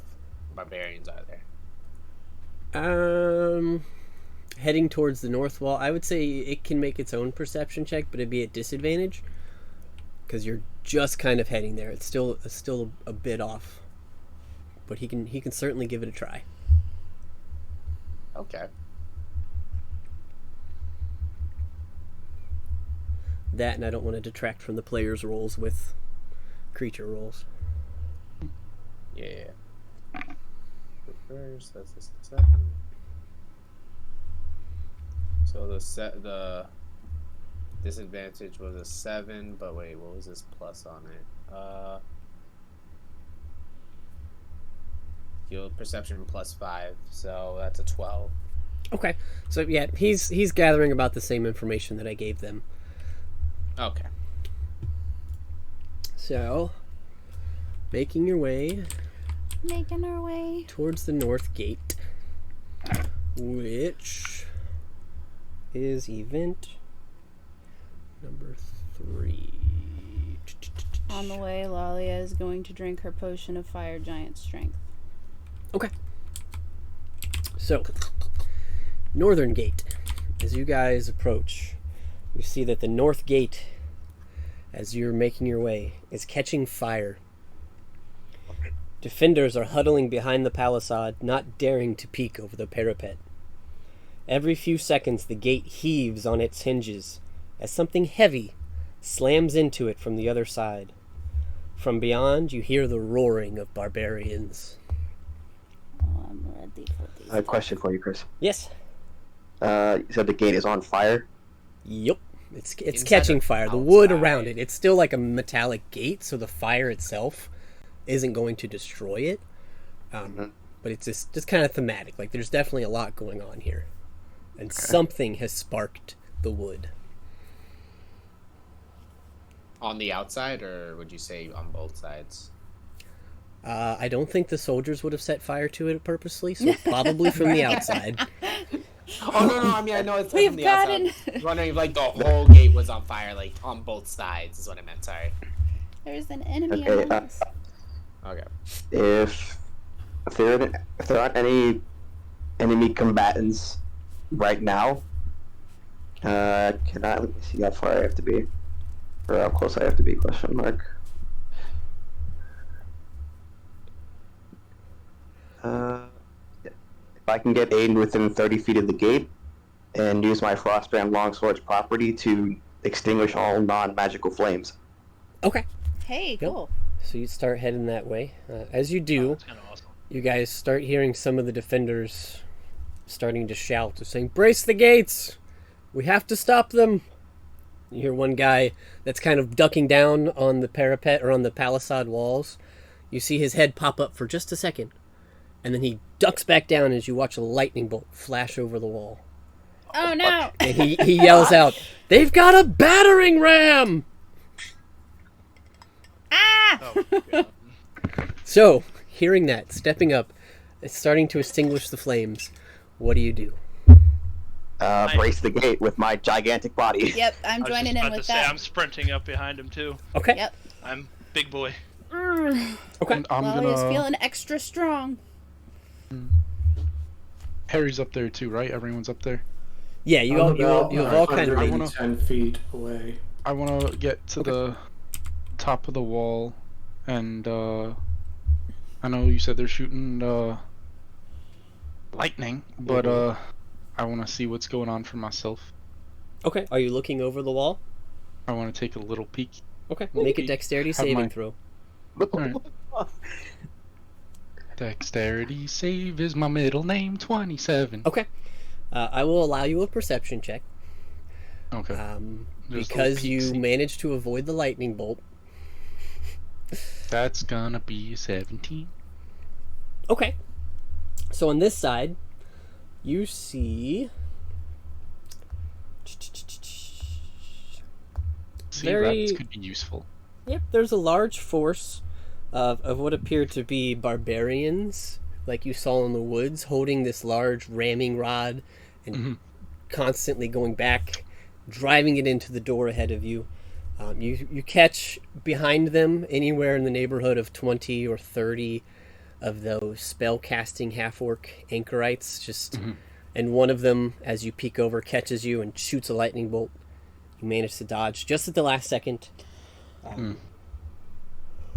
barbarians are there? Heading towards the north wall, I would say it can make its own perception check, but it'd be at disadvantage because you're just kind of heading there. It's still a bit off, but he can certainly give it a try. Okay. That, and I don't want to detract from the players' rolls with creature rolls. Yeah. First, that's the second. So the disadvantage was a 7, but wait, what was this plus on it? Field perception plus 5, so that's a 12. Okay, so yeah, he's gathering about the same information that I gave them. Okay. So, making your way Making our way. towards the north gate, which is event number 3. On the way, Lalia is going to drink her potion of fire giant strength. Okay. So, northern gate. As you guys approach, you see that the north gate, as you're making your way, is catching fire. Defenders are huddling behind the palisade, not daring to peek over the parapet. Every few seconds, the gate heaves on its hinges as something heavy slams into it from the other side. From beyond, you hear the roaring of barbarians. Oh, I'm ready for this. I have a question for you, Chris. Yes. You said the gate is on fire. Yep. It's Inside catching or fire. The wood outside? around it. It's still like a metallic gate, so the fire itself isn't going to destroy it. But it's just kind of thematic. Like there's definitely a lot going on here, and something has sparked the wood. On the outside, or would you say on both sides? I don't think the soldiers would have set fire to it purposely, so probably from the outside. Oh no, I mean I know it's We've from the gotten- outside. I was wondering if like the whole gate was on fire, like on both sides is what I meant. Sorry. There's an enemy Okay, among us. Okay. If there aren't any enemy combatants right now, let me see how far I have to be, or how close I have to be? Question mark. If I can get Aiden within 30 feet of the gate, and use my Frostbrand Longsword's property to extinguish all non-magical flames. Okay. Hey, Yep. cool. So you start heading that way. As you do, That's kind of awesome. you guys start hearing some of the defenders starting to shout, saying, "Brace the gates! We have to stop them!" You hear one guy that's kind of ducking down on the parapet or on the palisade walls. You see his head pop up for just a second, and then he ducks back down as you watch a lightning bolt flash over the wall. Oh no! And he yells out, "They've got a battering ram!" Ah! Oh, God. So, hearing that, stepping up, it's starting to extinguish the flames. What do you do? Brace the gate with my gigantic body. Yep, I'm I was joining just in about with to say, that. I'm sprinting up behind him too. Okay. Yep. I'm big boy. Okay. And I'm Lalia's gonna. feeling extra strong. Harry's up there too, right? Everyone's up there. Yeah, you I'm all about you have all kind of 110 feet away. I want to get to the top of the wall, and I know you said they're shooting lightning, but I want to see what's going on for myself. Okay. Are you looking over the wall? I want to take a little peek. Okay. Make a dexterity Have saving my- throw. Alright. Dexterity save is my middle name. 27. Okay. I will allow you a perception check. Okay. Just a little Because you peek-see. managed to avoid the lightning bolt. That's gonna be 17. Okay. So on this side, you see. See, Very- that could be useful. Yep, there's a large force of what appear to be barbarians, like you saw in the woods, holding this large ramming rod and constantly going back, driving it into the door ahead of you. You catch behind them anywhere in the neighborhood of 20 or 30 of those spell-casting half-orc anchorites, and one of them, as you peek over, catches you and shoots a lightning bolt. You manage to dodge just at the last second.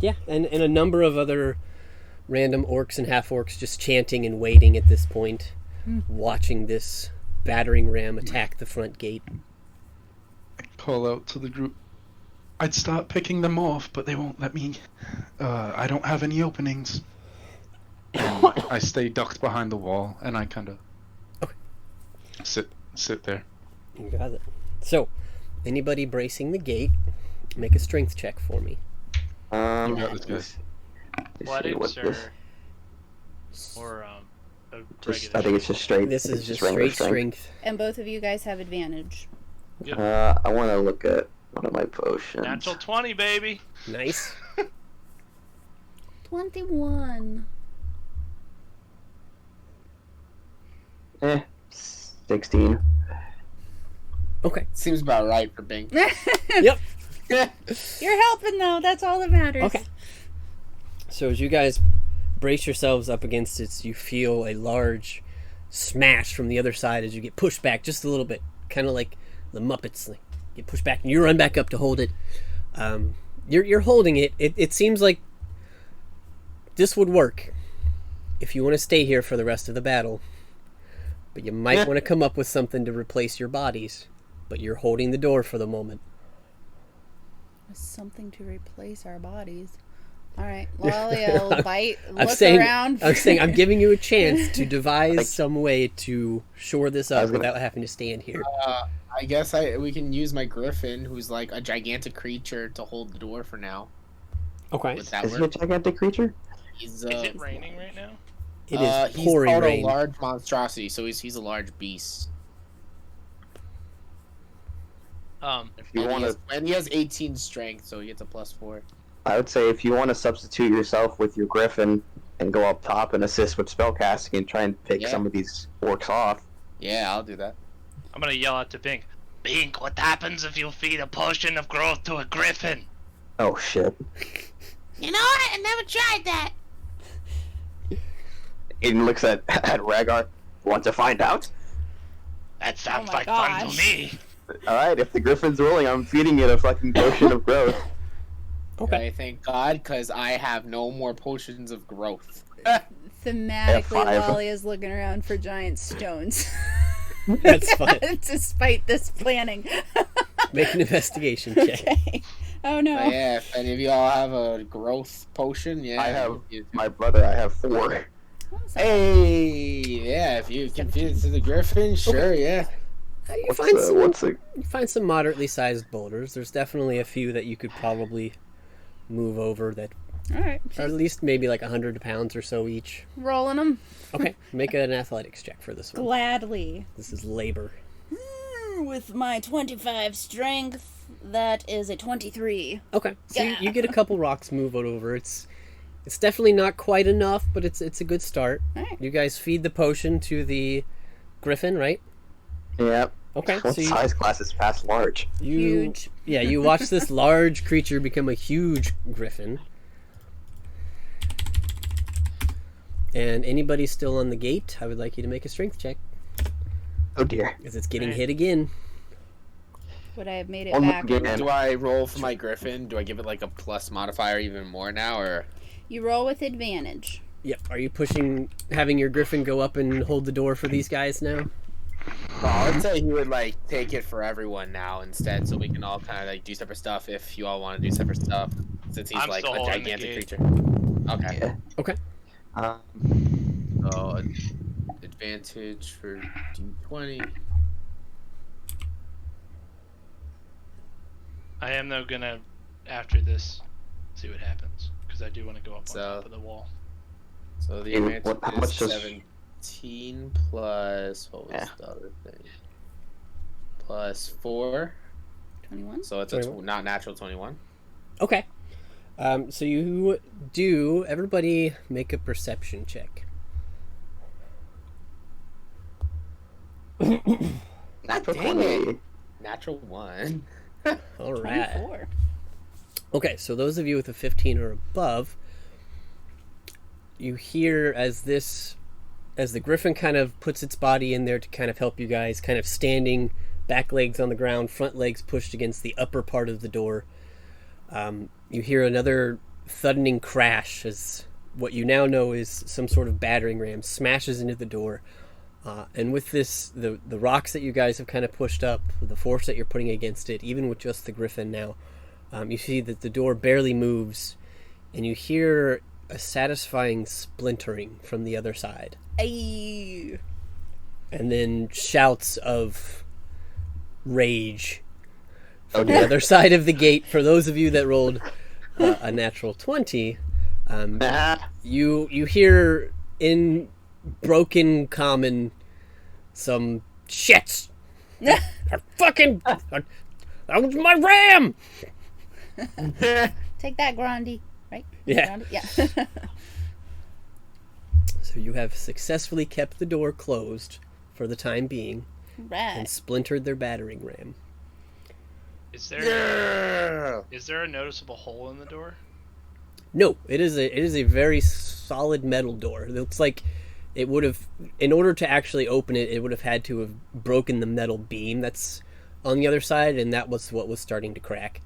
Yeah, and a number of other random orcs and half-orcs just chanting and waiting at this point, watching this battering ram attack the front gate. Call out to the group. I'd start picking them off, but they won't let me. I don't have any openings. And I stay ducked behind the wall, and I kind of sit there. You got it. So, anybody bracing the gate, make a strength check for me. You got this, guys. Athletics or a Just, regular. I think it's just straight. This is it's just regular straight strength. And both of you guys have advantage. I want to look at One of my potions. Natural 20, baby. Nice. 21. 16. Okay. Seems about right for Bing. Yep. You're helping though. That's all that matters. Okay. So as you guys brace yourselves up against it, you feel a large smash from the other side as you get pushed back just a little bit, kind of like the Muppets. Like, get pushed back, and you run back up to hold it. You're holding it. It seems like this would work if you want to stay here for the rest of the battle. But you might want to come up with something to replace your bodies. But you're holding the door for the moment. Something to replace our bodies. All right, Lalia will bite, look around. I'm saying I'm giving you a chance to devise some way to shore this up without having to stand here. I guess we can use my griffin, who's like a gigantic creature, to hold the door for now. Okay. Would that Is he a work? gigantic creature? He's, Is it raining right now? It is he's pouring called rain. a large monstrosity, so he's a large beast. If you want to, And he has 18 strength, so he gets a +4. I would say if you want to substitute yourself with your griffin and go up top and assist with spellcasting and try and pick some of these orcs off. Yeah, I'll do that. I'm gonna yell out to Bink. Bink, what happens if you feed a potion of growth to a griffin? Oh shit. You know what? I never tried that. Aiden looks at Rhaegar. Want to find out? That sounds my like fun to gosh. me. Alright, if the griffin's rolling, I'm feeding it a fucking potion of growth. Okay. Thank God, because I have no more potions of growth. Thematically, F5. Lalia's looking around for giant stones. That's fine. Despite this planning. Make an investigation check. Okay. Oh no. But yeah, if any of y'all have a growth potion, yeah. I have my brother, I have 4. Hey, yeah, if you can feed it to the griffin, sure, yeah. You find some moderately sized boulders. There's definitely a few that you could probably move over that All right. are at least maybe like 100 pounds or so each. Rolling them. Okay, make an athletics check for this one. Gladly. This is labor. With my 25 strength, that is a 23. Okay, so Yeah. you get a couple rocks moved over. It's definitely not quite enough, but it's a good start. All right. You guys feed the potion to the griffin, right? Yeah. Okay, What so size class is past large? Huge. Yeah, you watch this large creature become a huge griffin. And anybody still on the gate, I would like you to make a strength check. Oh dear. Because it's getting Right. hit again. Would I have made it On the backwards? game. Do I roll for my griffin? Do I give it like a plus modifier even more now, or? You roll with advantage. Yep. Are you having your griffin go up and hold the door for these guys now? Well, I would say he would like take it for everyone now instead, so we can all kind of like do separate stuff if you all want to do separate stuff, since he's I'm like still a holding the gigantic gate. creature. Okay. Yeah. Okay. So advantage for D20. I am though gonna, after this, see what happens because I do want to go up So- on top of the wall. So the And advantage how much is does- 17 plus what was Yeah. the other thing? Plus 4. 21? So it's not natural 21. Okay. So you do. Everybody make a perception check. Natural dang 20. Natural 1. All right. 24. Okay, so those of you with a 15 or above, you hear as the griffin kind of puts its body in there to kind of help you guys, kind of standing, back legs on the ground, front legs pushed against the upper part of the door. You hear another thudding crash as what you now know is some sort of battering ram smashes into the door. And with this, the rocks that you guys have kind of pushed up, the force that you're putting against it, even with just the griffin now, you see that the door barely moves, and you hear a satisfying splintering from the other side. Ayy. And then shouts of rage from the other side of the gate. For those of you that rolled a natural 20, you hear in broken common some shits. Fucking That was my ram! Take that, Grundy. Right? Yeah. Grundy? Yeah. So you have successfully kept the door closed for the time being Right. and splintered their battering ram. Is there a noticeable hole in the door? No, it is a very solid metal door. It looks like it would have, in order to actually open it, it would have had to have broken the metal beam that's on the other side, and that was what was starting to crack.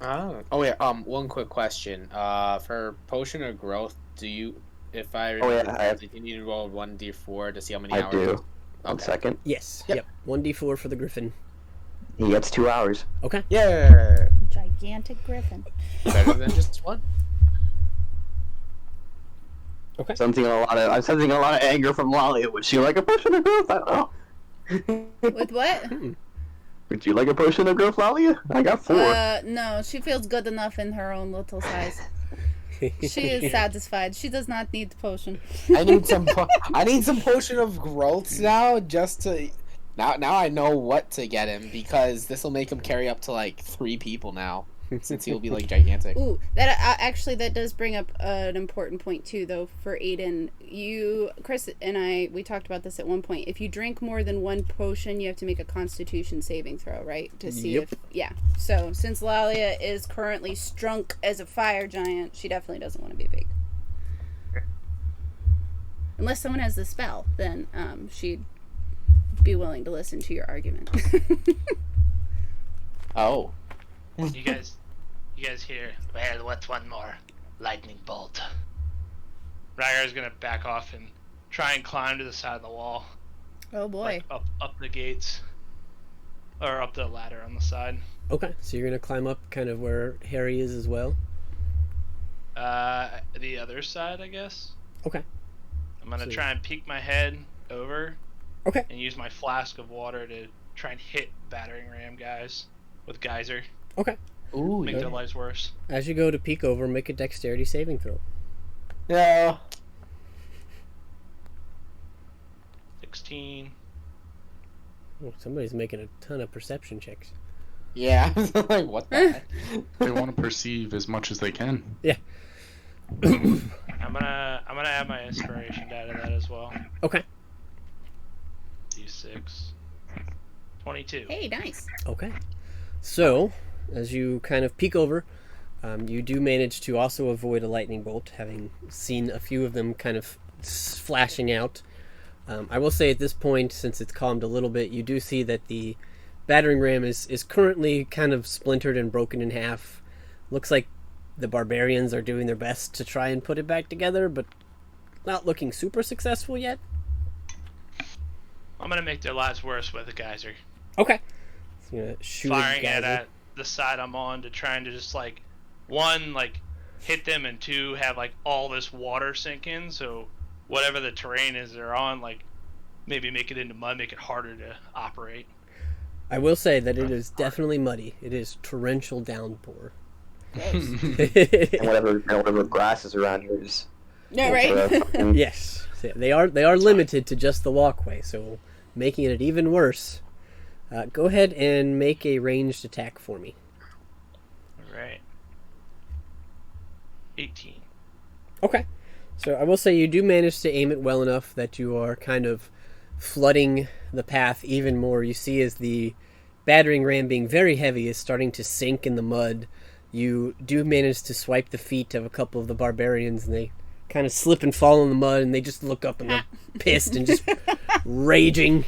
Oh yeah. One quick question. For potion of growth, do you? If I remember, correctly, you need to roll 1d4 to see how many hours. I do. 1 second. Yes. Yep. Yep. 1d4 for the griffin. He gets 2 hours. Okay. Yeah. Gigantic griffin. Better than just one. Okay. I'm sensing a lot of anger from Lolly. Would she like a potion of growth? I don't know. With what? Would you like a potion of growth, Lolly? I got 4. No, she feels good enough in her own little size. She is satisfied. She does not need the potion. I need some. I need some potion of growth now, just to. Now I know what to get him, because this will make him carry up to like 3 people now, since he'll be like gigantic. Ooh, that actually that does bring up an important point too, though. For Aiden, Chris and we talked about this at one point. If you drink more than 1 potion, you have to make a Constitution saving throw, right? To see Yep. So since Lalia is currently strunk as a fire giant, she definitely doesn't want to be big. Unless someone has the spell, then she'd be willing to listen to your argument. Oh. You guys hear? Well, what's one more? Lightning bolt. Rygar's gonna back off and try and climb to the side of the wall. Oh boy. Like up the gates. Or up the ladder on the side. Okay, so you're going to climb up kind of where Harry is as well? The other side, I guess. Okay. I'm gonna So- try and peek my head over. Okay. And use my flask of water to try and hit battering ram guys with geyser. Okay. Ooh. Make their lives worse. As you go to peek over, make a dexterity saving throw. Yeah. 16. Oh, somebody's making a ton of perception checks. Yeah. Like what the heck? They want to perceive as much as they can. I'm gonna add my inspiration die to that as well. Okay. D6. 22. Hey, nice. Okay. So, as you kind of peek over, you do manage to also avoid a lightning bolt, having seen a few of them kind of flashing out. I will say at this point, since it's calmed a little bit, you do see that the battering ram is currently kind of splintered and broken in half. Looks like the barbarians are doing their best to try and put it back together, but not looking super successful yet. I'm gonna make their lives worse with a geyser. Okay. So you're gonna shoot Firing a it geyser. at the side I'm on to trying to just like, 1, like, hit them, and 2, have like all this water sink in, so whatever the terrain is they're on, like, maybe make it into mud, make it harder to operate. I will say that it is definitely muddy. It is torrential downpour. And whatever grass is around here is. No, right? Yes, so they are limited to just the walkway, so making it even worse. Go ahead and make a ranged attack for me. Alright. 18. Okay. So I will say you do manage to aim it well enough that you are kind of flooding the path even more. You see as the battering ram, being very heavy, is starting to sink in the mud. You do manage to swipe the feet of a couple of the barbarians, and they kind of slip and fall in the mud, and they just look up and they're pissed and just raging.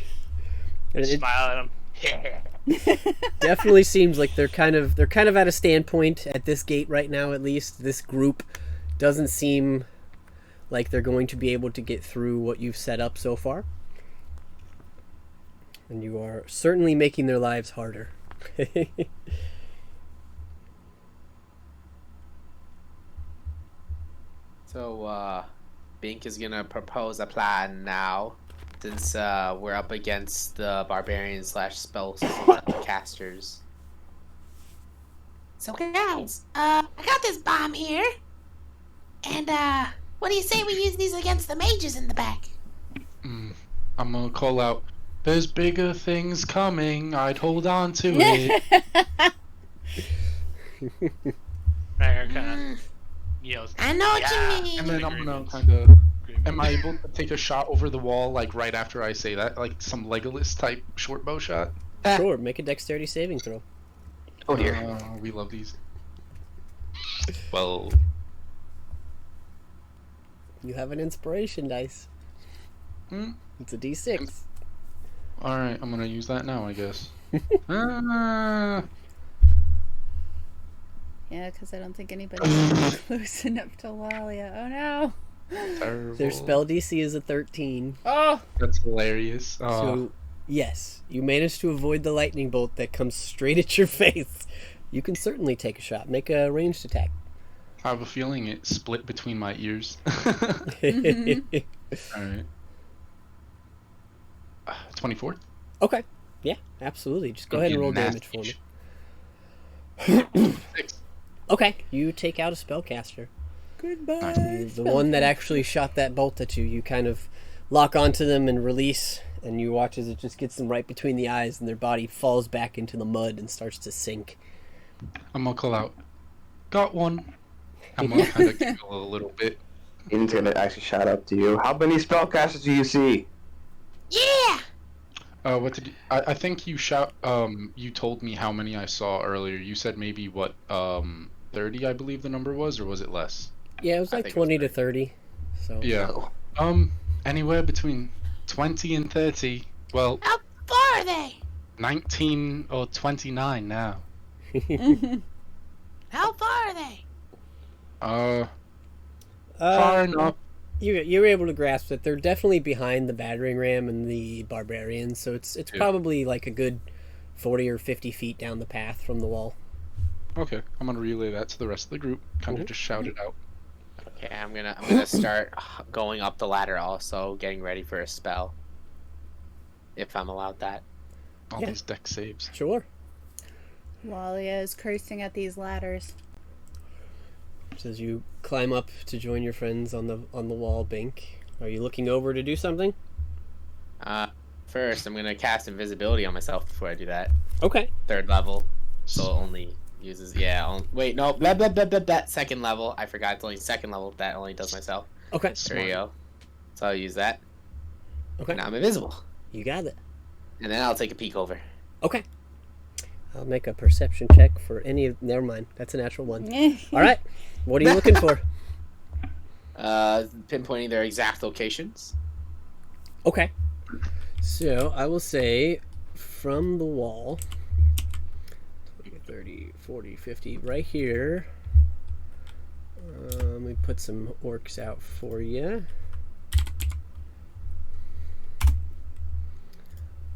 And it Smile at them. definitely seems like they're kind of at a standpoint at this gate right now. At least this group doesn't seem like they're going to be able to get through what you've set up so far, and you are certainly making their lives harder. So, Bink is gonna propose a plan now, since we're up against the barbarian / spell casters. So guys, I got this bomb here. And what do you say we use these against the mages in the back? I'm gonna call out, There's bigger things coming. I'd hold on to it. Ragnar kind of yells. I know what "Yeah!" you mean. And then I'm gonna Agreements. kind of. Agreements. Am I able to take a shot over the wall, like right after I say that, like some Legolas type short bow shot? Sure, make a dexterity saving throw. Oh dear. We love these. Well, You have an inspiration dice. Hmm. It's a d6. all right. I'm gonna use that now, I guess. Ah. Yeah, because I don't think anybody's close enough to Lalia. Oh no. Terrible. Their spell DC is a 13. Oh. That's hilarious. So, yes, you managed to avoid the lightning bolt that comes straight at your face. You can certainly take a shot. Make a ranged attack. I have a feeling it split between my ears. Mhm. All right. 24. Okay. Yeah, absolutely. Just go ahead and roll damage for me. 6. Okay, you take out a spellcaster. Goodbye. The one that actually shot that bolt at you, you kind of lock onto them and release, and you watch as it just gets them right between the eyes, and their body falls back into the mud and starts to sink. I'm gonna call out. Got one. I'm gonna kind of giggle a little bit. Aiden's gonna actually shout up to you. How many spellcasters do you see? Yeah. What did you, I think you shout? You told me how many I saw earlier. You said maybe what? 30, I believe the number was, or was it less? Yeah, it was I like think it was 20 to 30. So Yeah. Oh. Anywhere between 20 and 30. Well, How far are they? 19 or 29 now. How far are they? Far enough. You're able to grasp that they're definitely behind the battering ram and the barbarians, so it's Yeah. probably like a good 40 or 50 feet down the path from the wall. Okay, I'm gonna relay that to the rest of the group. Kind of just shout it out. Okay, I'm gonna start going up the ladder, also getting ready for a spell, if I'm allowed that. All Yeah. these deck saves. Sure. Lalia is cursing at these ladders. So as you climb up to join your friends on the wall bank, are you looking over to do something? First, I'm gonna cast invisibility on myself before I do that. Okay. 3rd level, so it only uses wait, no, blah blah blah blah blah. 2nd level, I forgot it's only 2nd level. That only does myself. Okay. There you go. So I'll use that. Okay. Now I'm invisible, You got it. and then I'll take a peek over. Okay. I'll make a perception check for any of... Never mind. That's a natural one. All right. What are you looking for? Pinpointing their exact locations. Okay. So I will say from the wall, 20, 30, 40, 50, right here. Let me put some orcs out for you.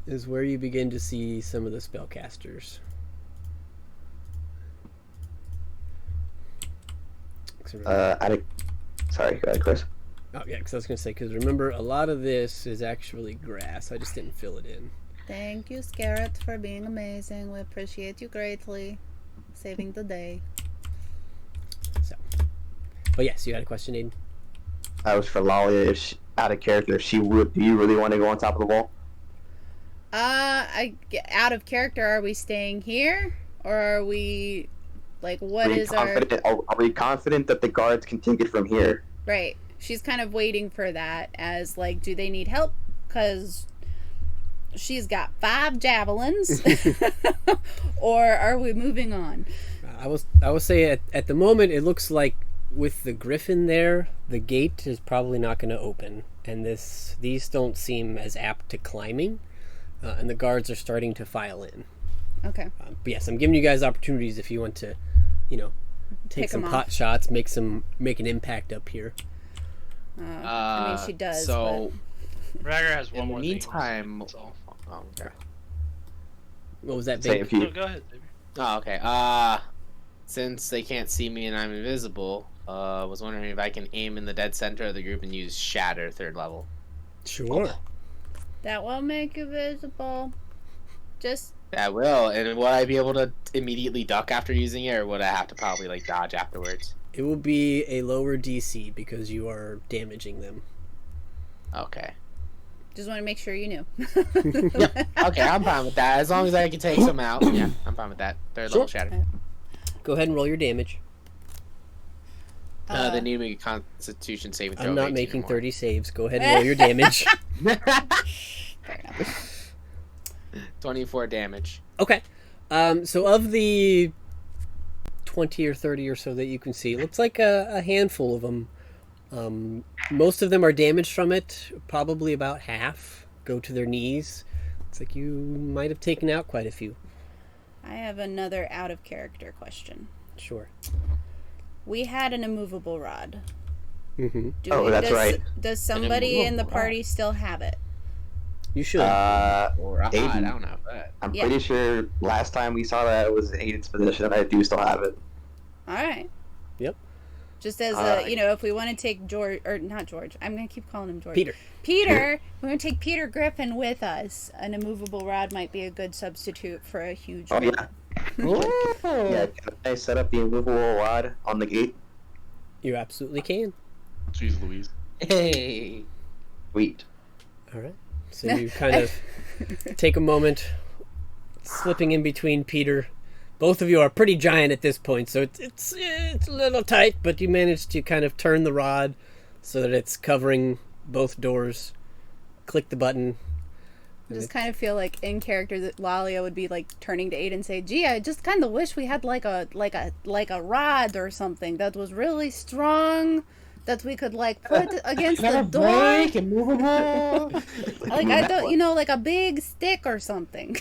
Is where you begin to see some of the spellcasters. Sorry, go ahead, Chris. Oh yeah, because I was gonna say, because remember, a lot of this is actually grass. I just didn't fill it in. Thank you, Scarrett, for being amazing. We appreciate you greatly. Saving the day. So, but yes, you had a question, Aiden. That was for Lalia. If she, out of character, if she would, do you really want to go on top of the wall? Out of character, are we staying here? Or are we, like, what Are we is our... confident? Are we confident that the guards can take it from here? Right. She's kind of waiting for that as, like, do they need help? Because she's got 5 javelins. Or are we moving on? I will say at the moment it looks like with the griffin there, the gate is probably not going to open, and these don't seem as apt to climbing, and the guards are starting to file in. Okay. But yes, I'm giving you guys opportunities if you want to, take Pick some 'em pot off. shots, make an impact up here. I mean, she does. So Ragnar has one in the more meantime, thing. That's all. oh, okay. What was that, Say babe? if you No, go ahead, baby. Oh, okay. Since they can't see me and I'm invisible, was wondering if I can aim in the dead center of the group and use Shatter 3rd level. Sure. That will make you visible. Just I will. And would I be able to immediately duck after using it, or would I have to probably like dodge afterwards? It will be a lower DC because you are damaging them. Okay. Just want to make sure you knew. Yep. Okay, I'm fine with that. As long as I can take some out. Yeah, I'm fine with that. Third level shatter. Go ahead and roll your damage. They need to make a Constitution saving throw. I'm of not 18 making or more. 30 saves. Go ahead and roll your damage. Fair enough. 24 damage. Okay. So of the 20 or 30 or so that you can see, it looks like a handful of them. Most of them are damaged from it. Probably about half go to their knees. Looks like you might have taken out quite a few. I have another out of character question. Sure. We had an immovable rod. Mm-hmm. That's right. Does somebody in the party still have it? You should. Or I Aiden. don't know that. I'm pretty sure last time we saw that it was in Aiden's position, and I do still have it. All right. Yep. Just as if we want to take George, or not George, I'm going to keep calling him George. Peter. We want to take Peter Griffin with us. An immovable rod might be a good substitute for a huge Oh, rod. yeah. Yeah, can I set up the immovable rod on the gate? You absolutely can. Jeez Louise. Hey. Sweet. All right. So you kind of take a moment, slipping in between Peter. Both of you are pretty giant at this point, so it's a little tight, but you manage to kind of turn the rod so that it's covering both doors. Click the button. I just kind of feel like in character that Lalia would be like turning to Aiden and say, "Gee, I just kind of wish we had like a rod or something that was really strong that we could like put against the door, break and movable. like I don't, like a big stick or something."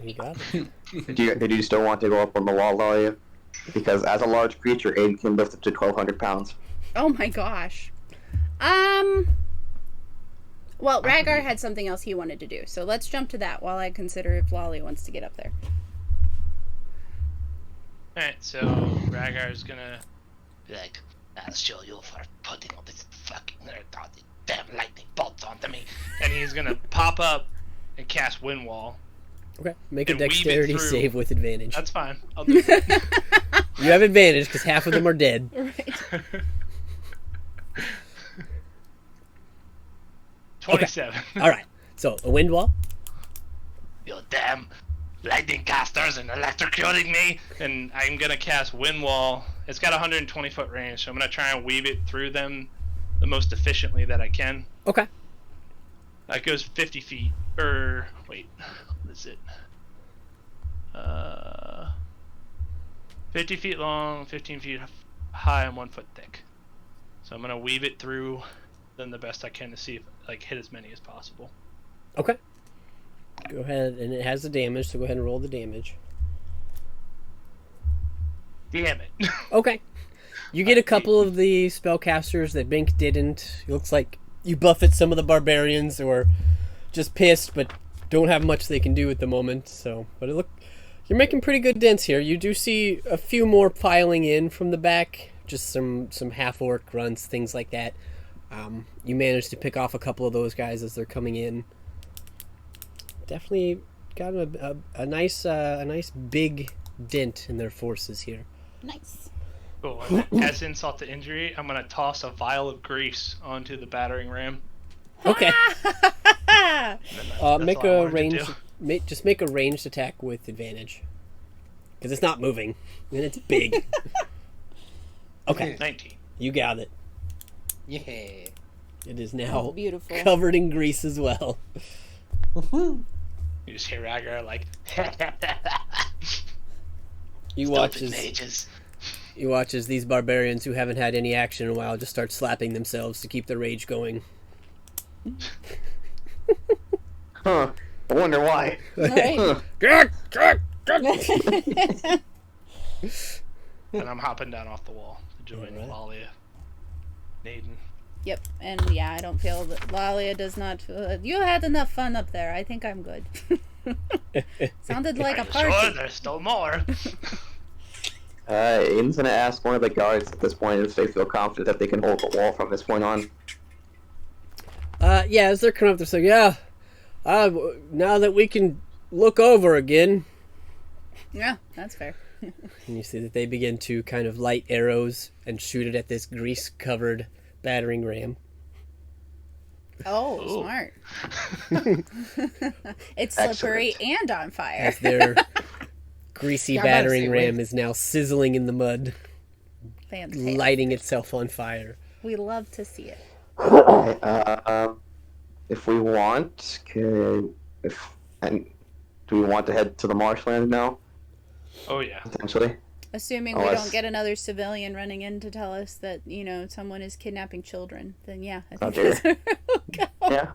You got it. Did you still want to go up on the wall, Lalia? Because as a large creature, Aiden can lift up to 1,200 pounds. Oh my gosh. Well, Rhaegar had something else he wanted to do, so let's jump to that while I consider if Lolly wants to get up there. Alright, so Rhaegar's gonna Be like, I'll show you for putting all this fucking damn lightning bolts onto me. and he's gonna pop up and cast Wind Wall. Okay. Make a And weave it dexterity through. save with advantage. That's fine. I'll do it. You have advantage because half of them are dead. Right. 27. All right. So a wind wall. You damn lightning casters and Electrocuting me, and I'm gonna cast Wind Wall. It's got 120 foot range, so I'm gonna try and weave it through them the most efficiently that I can. Okay. It goes 50 feet, or wait, what is it? 50 feet long, 15 feet high, and 1 foot thick. So I'm gonna weave it through them the best I can to see if hit as many as possible. Okay. Go ahead, and it has the damage, so go ahead and roll the damage. Damn it. Okay. You get a couple of the spellcasters that Bink didn't. It looks like you buffet some of the barbarians who are just pissed, but don't have much they can do at the moment. So, but you're making pretty good dents here. You do see a few more piling in from the back, just some half-orc grunts, things like that. You managed to pick off a couple of those guys as they're coming in. Definitely got a nice big dent in their forces here. Nice. Cool. As insult to injury, I'm gonna toss a vial of grease onto the battering ram. Okay. That's Make all I a wanted to range. do. Just make a ranged attack with advantage, because it's not moving and it's big. Okay, 19. you got it. Yeah. It is now Beautiful. covered in grease as well. You just hear Rhaegar like, You watch stupid as mages. these barbarians who haven't had any action in a while just start slapping themselves to keep their rage going. Huh. I wonder why. Right. and I'm hopping down off the wall to join Alright. Lalia, Naden. Yep, and yeah, I don't feel that Lalia does not feel. You had enough fun up there. I think I'm good. Sounded like a Are you party. sure? There's still more. Aiden's gonna ask one of the guards at this point if they feel confident that they can hold the wall from this point on. Yeah, as they're coming up, they're saying, "Yeah, now that we can look over again." Yeah, that's fair. And you see that they begin to kind of light arrows and shoot it at this grease-covered battering ram. Oh, Ooh. smart. It's Excellent. slippery and on fire. As their greasy Yeah, I'm about to battering say, ram wait. is now sizzling in the mud, Fantastic. lighting itself on fire. We love to see it. Okay, if we want, and do we want to head to the marshland now? Oh yeah. Potentially. Assuming we don't get another civilian running in to tell us that, someone is kidnapping children, then yeah, I think that's where we'll go. Yeah.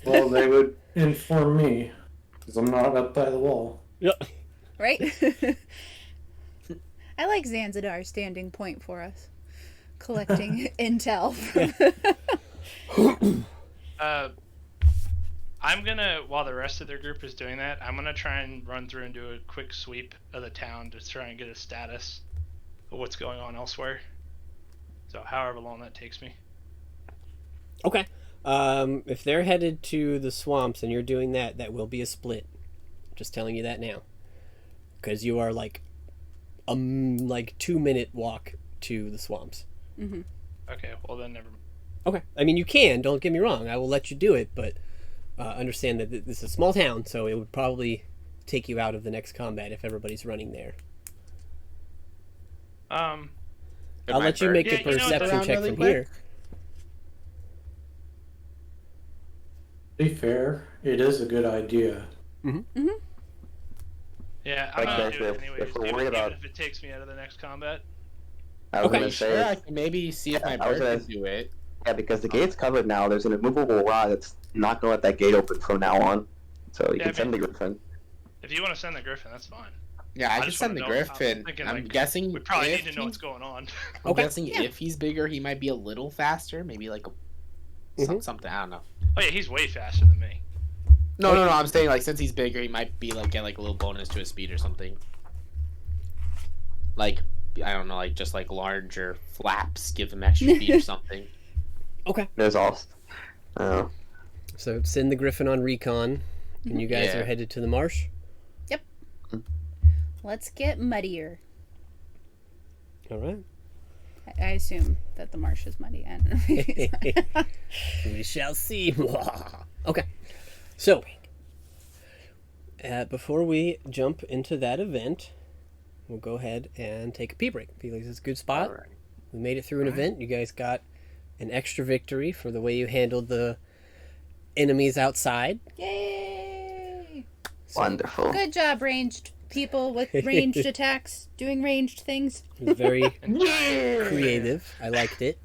Well, they would inform me, because I'm not up by the wall. Yep. Right? I like Zanzibar standing point for us. Collecting intel. I'm gonna, while the rest of their group is doing that, I'm gonna try and run through and do a quick sweep of the town to try and get a status of what's going on elsewhere. So however long that takes me. Okay. If they're headed to the swamps and you're doing that, that will be a split. Just telling you that now, because you are like 2-minute walk to the swamps. Mm-hmm. Okay, well then never mind. Okay. I mean, you can. Don't get me wrong. I will let you do it, but understand that this is a small town, so it would probably take you out of the next combat if everybody's running there. Um, I'll let you make Yeah, a you know what, perception around check really from quick? here. To be fair, it is a good idea. yeah, I'm Like, gonna do if it anyways, we're even, worried even about- if it takes me out of the next combat. I was Okay. gonna say, Sure, I can maybe see if my I was bird gonna- can do it. yeah, because the gate's covered now. There's an immovable rod that's not gonna let that gate open from now on. So you Yeah, can send I the griffin. If you want to send the Griffin, that's fine. Yeah, I can just send wanna the know- I'm Griffin. thinking, I'm like, guessing We probably if need to know he- what's going on. I'm Okay. guessing Yeah. if he's bigger, he might be a little faster. Maybe like something. I don't know. Oh yeah, he's way faster than me. No. I'm saying like since he's bigger, he might be like get like a little bonus to his speed or something. Like I don't know, like just like larger flaps give him extra speed or something. Okay. There's all. So send the griffin on recon, and you guys Yeah. are headed to the marsh. Let's get muddier. All right. I assume that the marsh is muddy. And We shall see. Okay. So, before we jump into that event, we'll go ahead and take a pee break. Because it's a good spot. Alright. We made it through an event. You guys got an extra victory for the way you handled the enemies outside. Yay! Wonderful. Good job, ranged people with ranged attacks doing ranged things. It was very And giant creative. I liked it.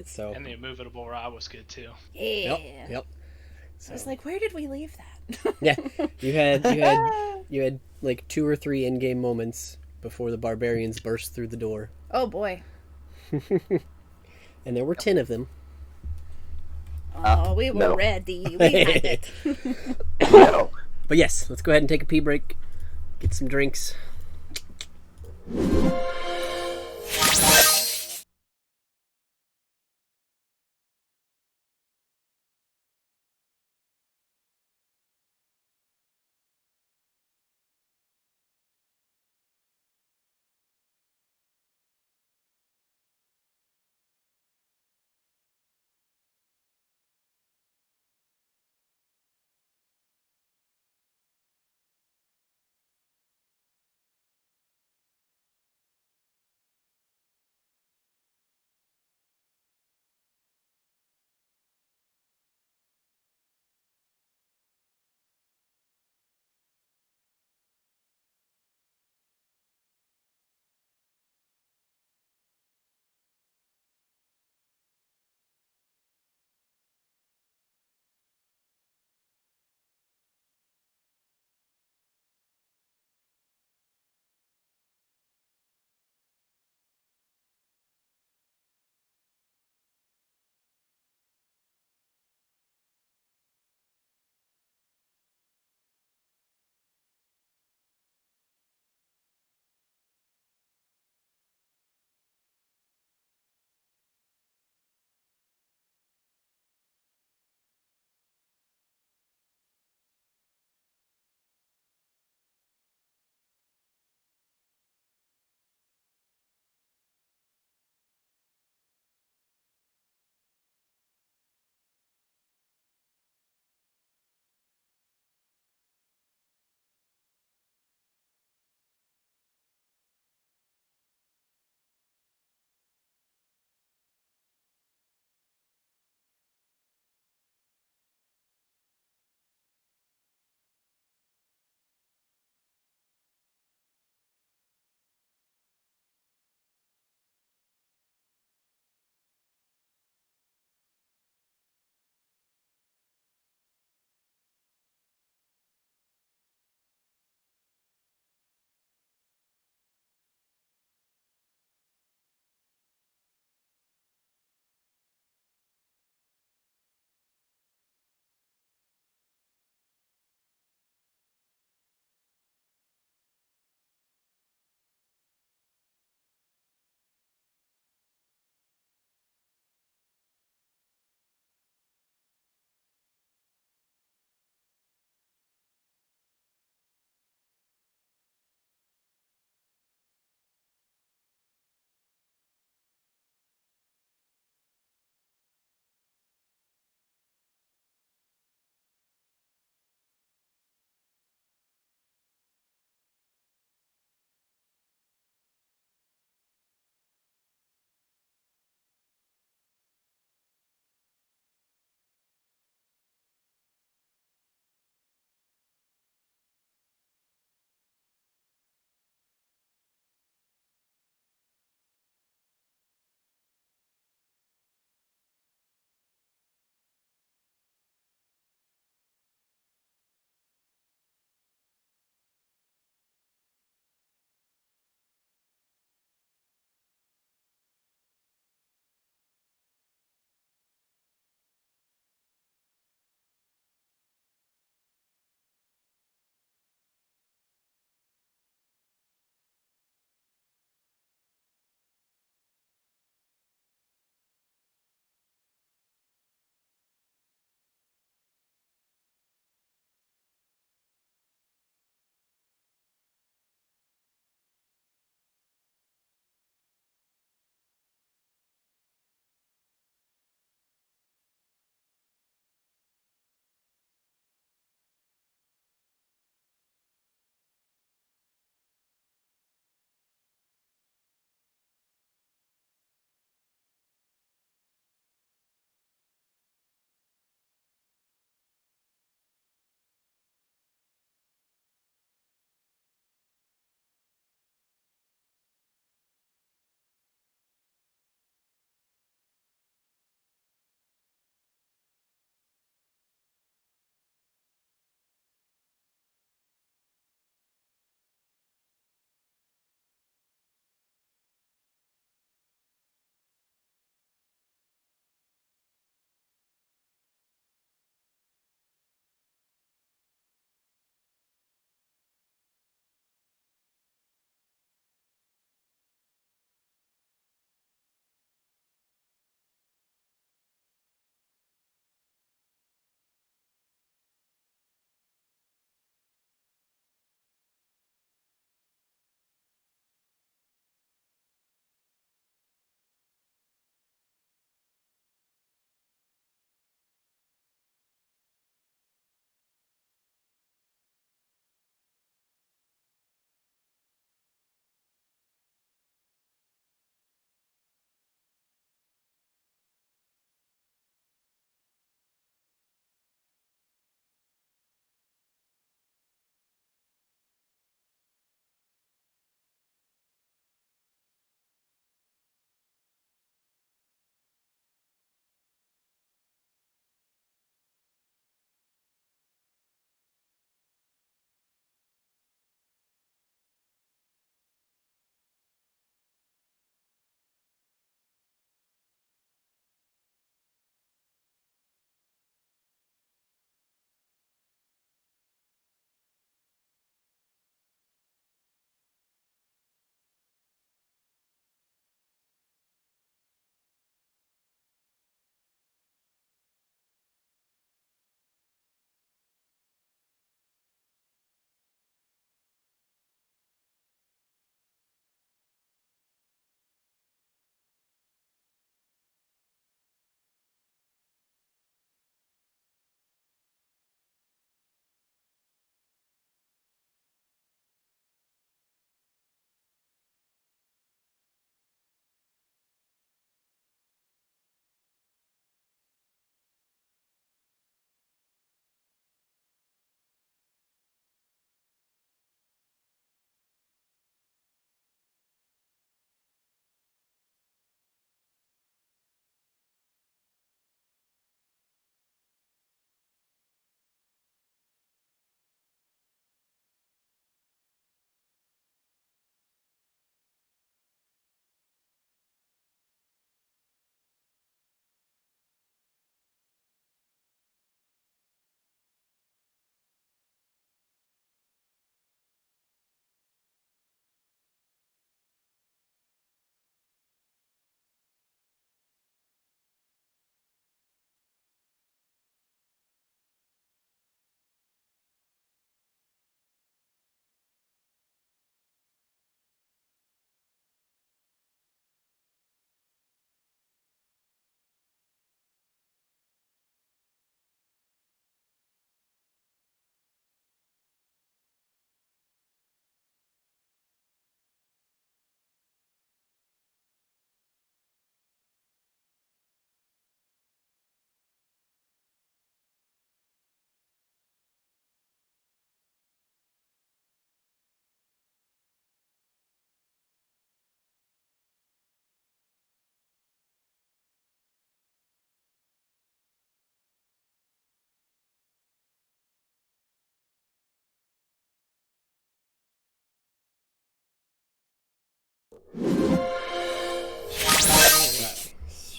So, And the immovable rod was good too. Yeah. yep. I was like, where did we leave that? Yeah, you had like 2 or 3 in-game moments before the barbarians burst through the door, Oh boy. and there were 10 of them. Oh, we were no. ready. We had it. No. But yes, let's go ahead and take a pee break, get some drinks.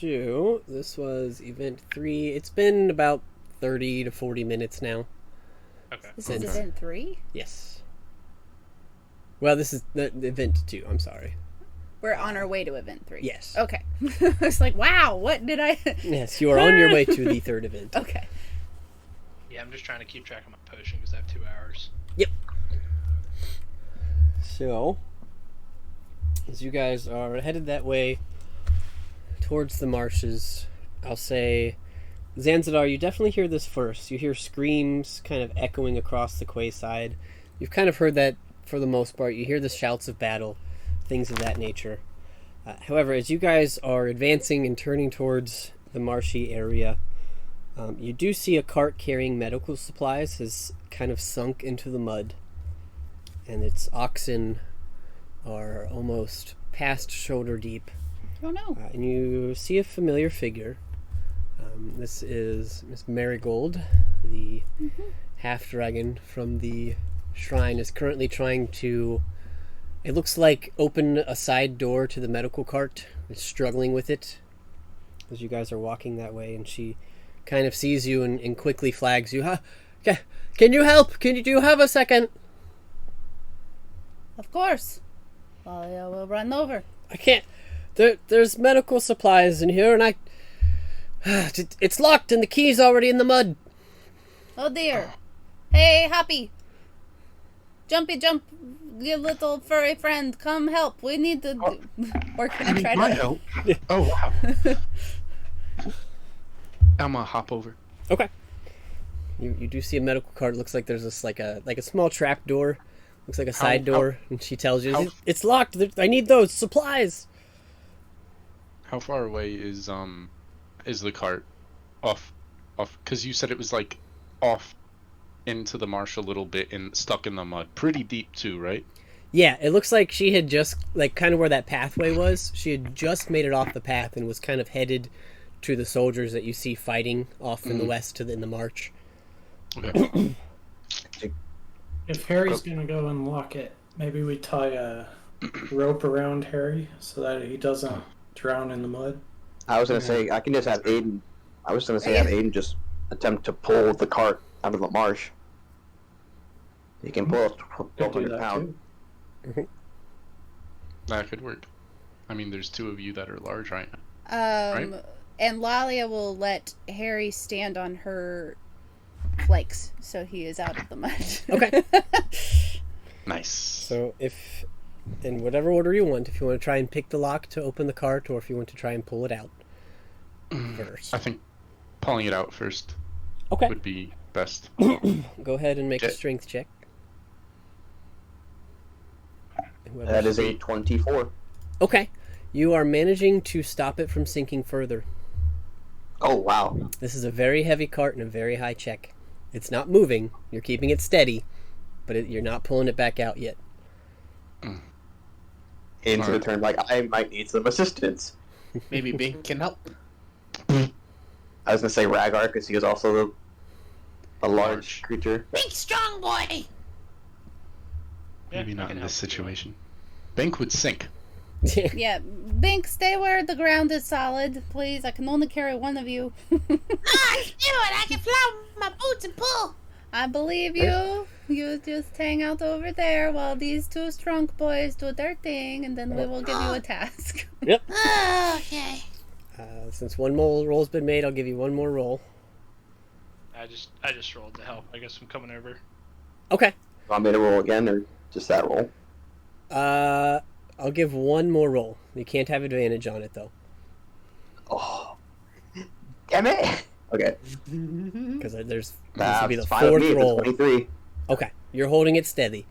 So, this was event 3. It's been about 30 to 40 minutes now. Okay. This is event 3? Yes. Well, this is the event 2, I'm sorry. We're on our way to event 3. Yes. Okay. I was like, wow, what did I... Yes, you are on your way to the 3rd event. Okay. Yeah, I'm just trying to keep track of my potion because I have 2 hours. Yep. So, as you guys are headed that way towards the marshes, I'll say, Zanzidar, you definitely hear this first. You hear screams kind of echoing across the quayside. You've kind of heard that for the most part. You hear the shouts of battle, things of that nature. However, as you guys are advancing and turning towards the marshy area, you do see a cart carrying medical supplies has kind of sunk into the mud, and its oxen are almost past shoulder deep. Oh no. And you see a familiar figure. This is Miss Marigold, the half-dragon from the shrine, is currently trying to, it looks like, open a side door to the medical cart. It's struggling with it as you guys are walking that way, and she kind of sees you and quickly flags you. Can you help? Do you have a second? Of course. Well, we'll run over. I can't. There's medical supplies in here, and it's locked, and the key's already in the mud. Oh dear. Hey, Hoppy. Jumpy jump, your little furry friend. Come help. We need to... Or can I try My to... help? Oh, wow. I'm gonna hop over. Okay. You do see a medical cart. It looks like there's this like a small trap door. Looks like a side door, and she tells you it's locked. I need those supplies. How far away is the cart off? Because you said it was like off into the marsh a little bit and stuck in the mud, pretty deep too, right? Yeah, it looks like she had just like kind of where that pathway was. She had just made it off the path and was kind of headed to the soldiers that you see fighting off in the west in the march. Okay. If Harry's gonna go and lock it, maybe we tie a rope around Harry so that he doesn't drown in the mud. I was gonna say I can just have Aiden. I was gonna say have Aiden just attempt to pull the cart out of the marsh. He can pull it Could do 1,200 that pounds. too. That could work. I mean, there's 2 of you that are large right now. Right? And Lalia will let Harry stand on her flakes so he is out of the mud. Okay. Nice. So if, in whatever order you want, if you want to try and pick the lock to open the cart, or if you want to try and pull it out first. I think pulling it out first Okay. would be best. Go ahead and make a Okay. strength check. Whoever- That is a 24. Okay. You are managing to stop it from sinking further. Oh wow! This is a very heavy cart and a very high check. It's not moving. You're keeping it steady, but you're not pulling it back out yet. Into the turn, like I might need some assistance. Maybe Bink can help. I was gonna say Rhaegar because he is also a large creature. Big strong boy. Yeah, Maybe I not can in this help you. situation. Bank would sink. Yeah, Bink, stay where the ground is solid, please. I can only carry one of you. I can do it. I can fly with my boots and pull. I believe you. You just hang out over there while these 2 strong boys do their thing, and then we will give you a task. Yep. Oh, okay. Since one more roll's been made, I'll give you one more roll. I just rolled to help. I guess I'm coming over. Okay. Want me to roll again or just that roll? I'll give one more roll. You can't have advantage on it though, Oh, damn it! Okay, because this will that's be the fine with 4th me. It's a roll. 23. Okay, you're holding it steady.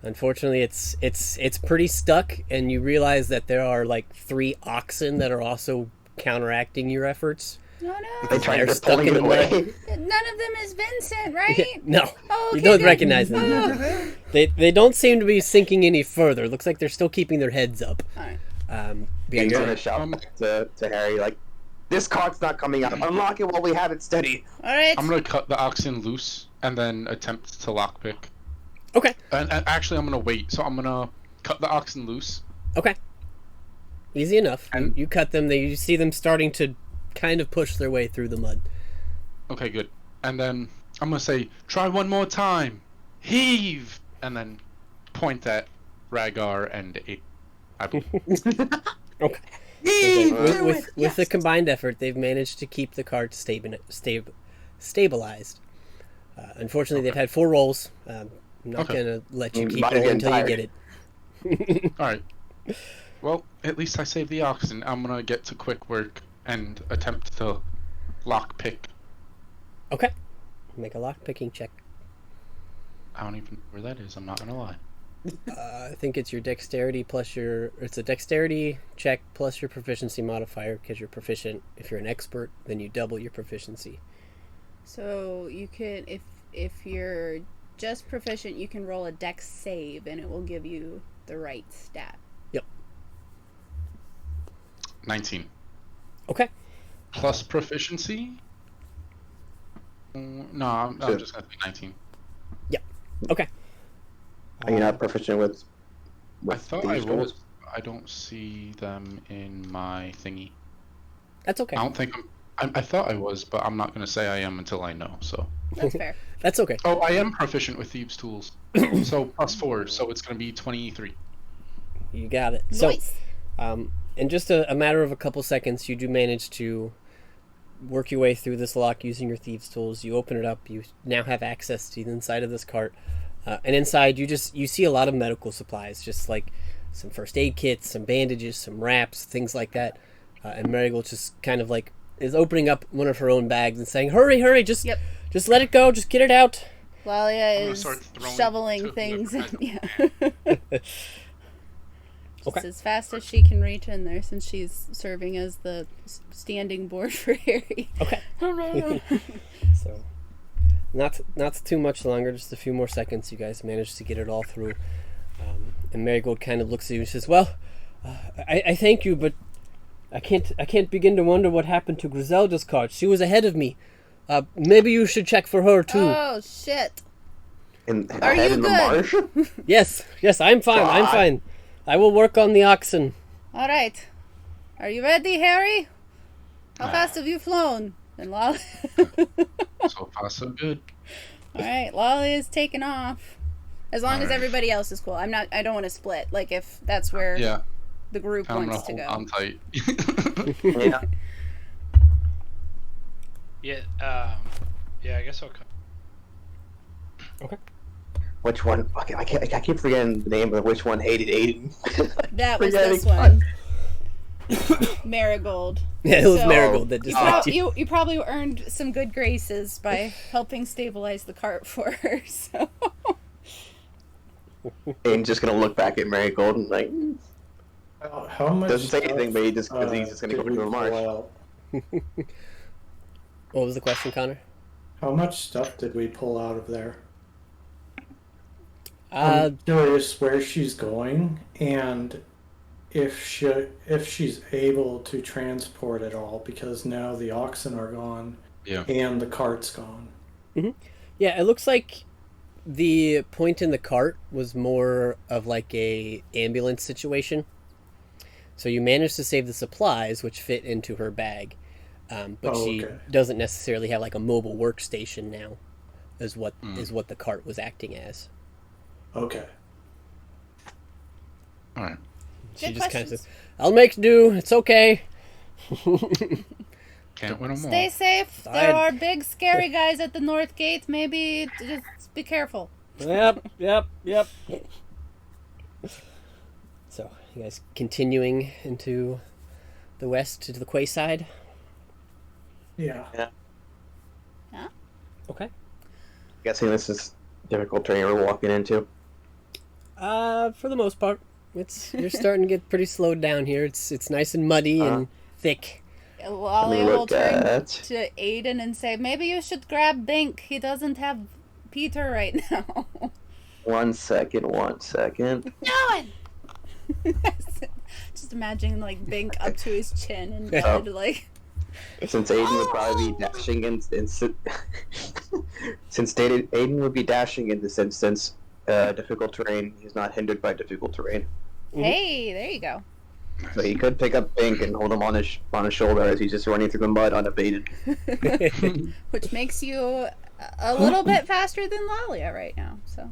Unfortunately, it's pretty stuck, and you realize that there are like 3 oxen that are also counteracting your efforts. Oh They no. tried They're to stuck pulling in it the mud. away. None of them is Vincent, right? No, Oh, you okay, don't good. recognize them. They don't seem to be sinking any further. It looks like they're still keeping their heads up. Alright. I'm Being gonna shout back to Harry like, "This cart's not coming out. Unlock it while we have it steady." Alright. I'm gonna cut the oxen loose and then attempt to lockpick. Okay. And actually, I'm gonna wait. So I'm gonna cut the oxen loose. Okay. easy enough. And- You cut them. You see them starting to kind of push their way through the mud. Okay, good. And then I'm gonna say, try one more time. Heave! And then point at Rhaegar and Aiden. Okay. Heave! Okay. Do With it! Yes! the combined effort, they've managed to keep the cart stabilized. Unfortunately, they've had 4 rolls. I'm not Okay. gonna let you keep Mine's rolling getting until you get it. Alright. Well, at least I saved the oxen. I'm gonna get to quick work and attempt to lockpick. Okay. Make a lock picking check. I don't even know where that is, I'm not gonna lie. I think it's your dexterity plus your. It's a dexterity check plus your proficiency modifier because you're proficient. If you're an expert, then you double your proficiency. So you could, if you're just proficient, you can roll a dex save, and it will give you the right stat. 19. Okay. Plus proficiency? No, I'm So- just gonna say 19. Okay. Are you not proficient with I thought I these was. tools? I don't see them in my thingy. That's okay. I don't think I thought I was, but I'm not gonna say I am until I know. So. That's fair. That's okay. Oh, I am proficient with thieves' tools. So +4, so it's gonna be 23. You got it. So, Nice. in just a matter of a couple seconds, you do manage to work your way through this lock using your thieves' tools. You open it up. You now have access to the inside of this cart, and inside you see a lot of medical supplies, just like some first aid kits, some bandages, some wraps, things like that. And Marigold just kind of like is opening up one of her own bags and saying, "Hurry, hurry! Just let it go. Just get it out." Lalia gonna is start throwing shoveling to things. whoever Yeah. Just Okay. as fast as she can reach in there, since she's serving as the standing board for Harry. Okay. So, not too much longer, just a few more seconds. You guys managed to get it all through. And Marigold kind of looks at you and says, "Well, I thank you, but I can't begin to wonder what happened to Griselda's cart. She was ahead of me. Maybe you should check for her too." Oh shit! Are Ahead you in the good? marsh? Yes, I'm fine. I'm God. fine. I will work on the oxen. All right. Are you ready, Harry? How fast have you flown? And Lolly. So far, so good. All right, Lolly is taking off. As long as Alright. everybody else is cool. I don't want to split. Like if that's where Yeah, the group I'm gonna wants to hold go. on tight. Yeah. Yeah. Yeah. I guess I'll come. Which one? Okay, I keep forgetting the name of which one hated Aiden. That was Forgetting this one. Marigold. Yeah, it was So- Marigold that You, disliked you. you probably earned some good graces by helping stabilize the cart for her. So Aiden's just gonna look back at Marigold and like How much doesn't say stuff, anything, but he's just gonna go did into the we marsh. pull out? What was the question, Connor? How much stuff did we pull out of there? Uh, I'm curious where she's going and if she's able to transport it all, because now the oxen are gone Yeah. and the cart's gone. yeah, it looks like the point in the cart was more of like a ambulance situation. So you managed to save the supplies, which fit into her bag, but Oh, she okay. doesn't necessarily have like a mobile workstation now, is what the cart was acting as. Okay. All right. She Good just kind of questions. says, "I'll make do. It's okay." Can't win them all. stay safe. I- There are big scary guys at the north gate. Maybe just be careful. Yep. So, you guys continuing into the west to the quayside? Yeah. Okay. Guessing this is difficult terrain we're walking into. For the most part, you're starting to get pretty slowed down here. It's nice and muddy and thick. Lolly Let me will look turn at- to Aiden and say, "Maybe you should grab Bink. He doesn't have Peter right now." 1 second. No. Just imagine like Bink up to his chin in bed, like. Since Aiden would probably be dashing in, since Aiden would be dashing in this instance, difficult terrain. He's not hindered by difficult terrain. Hey, there you go. So he could pick up Bink and hold him on his shoulder as he's just running through the mud unabated. Which makes you a little bit faster than Lalia right now. So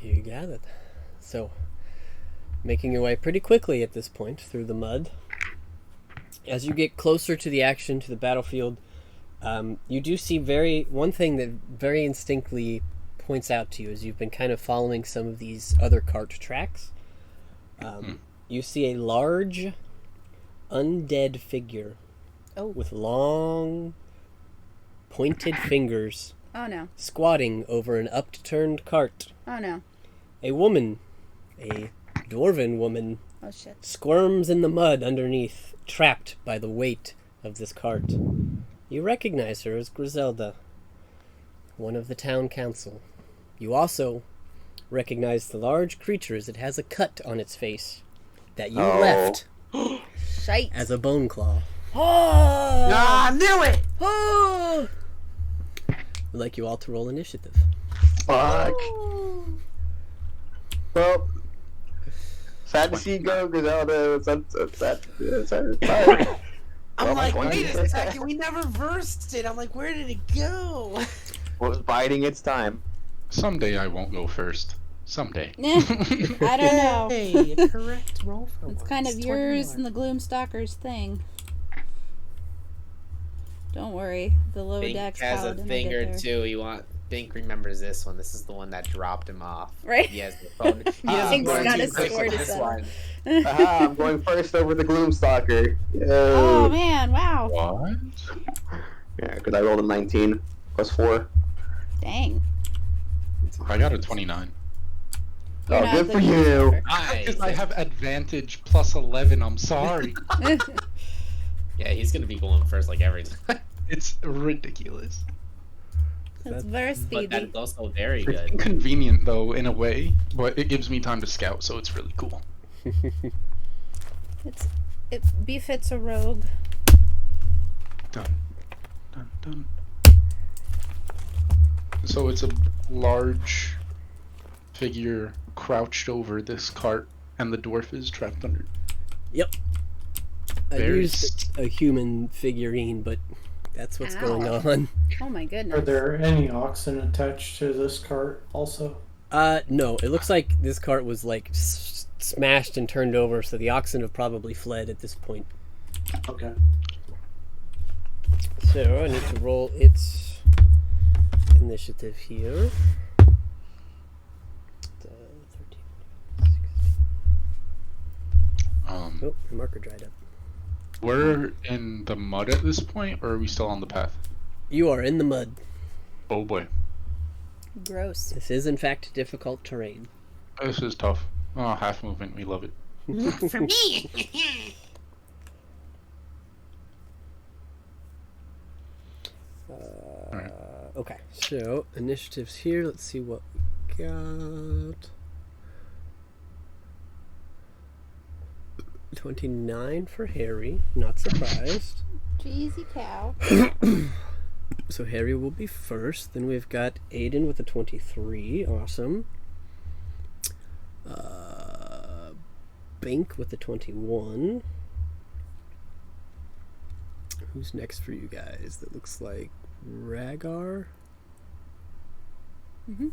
You got it. So, making your way pretty quickly at this point through the mud. As you get closer to the action, to the battlefield, you do see one thing that very instinctively points out to you as you've been kind of following some of these other cart tracks. You see a large undead figure with long pointed fingers oh no, squatting over an upturned cart. oh no, A woman, a dwarven woman, oh shit. squirms in the mud underneath, trapped by the weight of this cart. You recognize her as Griselda, one of the town council. You also recognize the large creature as it has a cut on its face that you left Shite. as a bone claw. Oh! I knew it! Oh! I'd like you all to roll initiative. Fuck. Well, sad to see you go, Griselda. I'm like, going wait to- a second, we never versed it. I'm like, where did it go? Was biding its time. Someday I won't go first. Someday. I don't know. Hey, correct roll for It's once. kind of yours 21. and the Gloomstalker's thing. Don't worry, the low Bink dex has a paladin will thing get or there. two. Bink remembers this one. This is the one that dropped him off. Right? He has the phone. He has Bink's the got phone his quick sword with to this settle. one. Aha, I'm going first over the Gloomstalker. Oh man, wow. What? Yeah, because I rolled a 19 plus 4. Dang. I got a 29. You're Oh, not good the for you. Nice. Because I have advantage plus 11, I'm sorry. Gloomstalker. Yeah, he's gonna be going first like every time. It's ridiculous. That's very But speedy. that's also very It's good. inconvenient, though, in a way, but it gives me time to scout, so it's really cool. It befits a rogue. Dun, dun, dun. So it's a large figure crouched over this cart, and the dwarf is trapped under. I Very used a human figurine, but that's what's going Ow. on. Oh my Are goodness. there any oxen attached to this cart also? No, it looks like this cart was like smashed and turned over, so the oxen have probably fled at this point. Okay. So I need to roll its initiative here. 13, 16. Oh, my marker dried up. We're in the mud at this point, or are we still on the path? You are in the mud. Oh boy, Gross. This is, in fact, difficult terrain. this is tough. Oh, half movement, we love it. For me. Alright. Okay, so initiatives here. Let's see what we got. 29 for Harry. Not surprised. Cheesy cow. So Harry will be first. Then we've got Aiden with a 23. Awesome. Bink with a 21. Who's next for you guys? That looks like Rhaegar.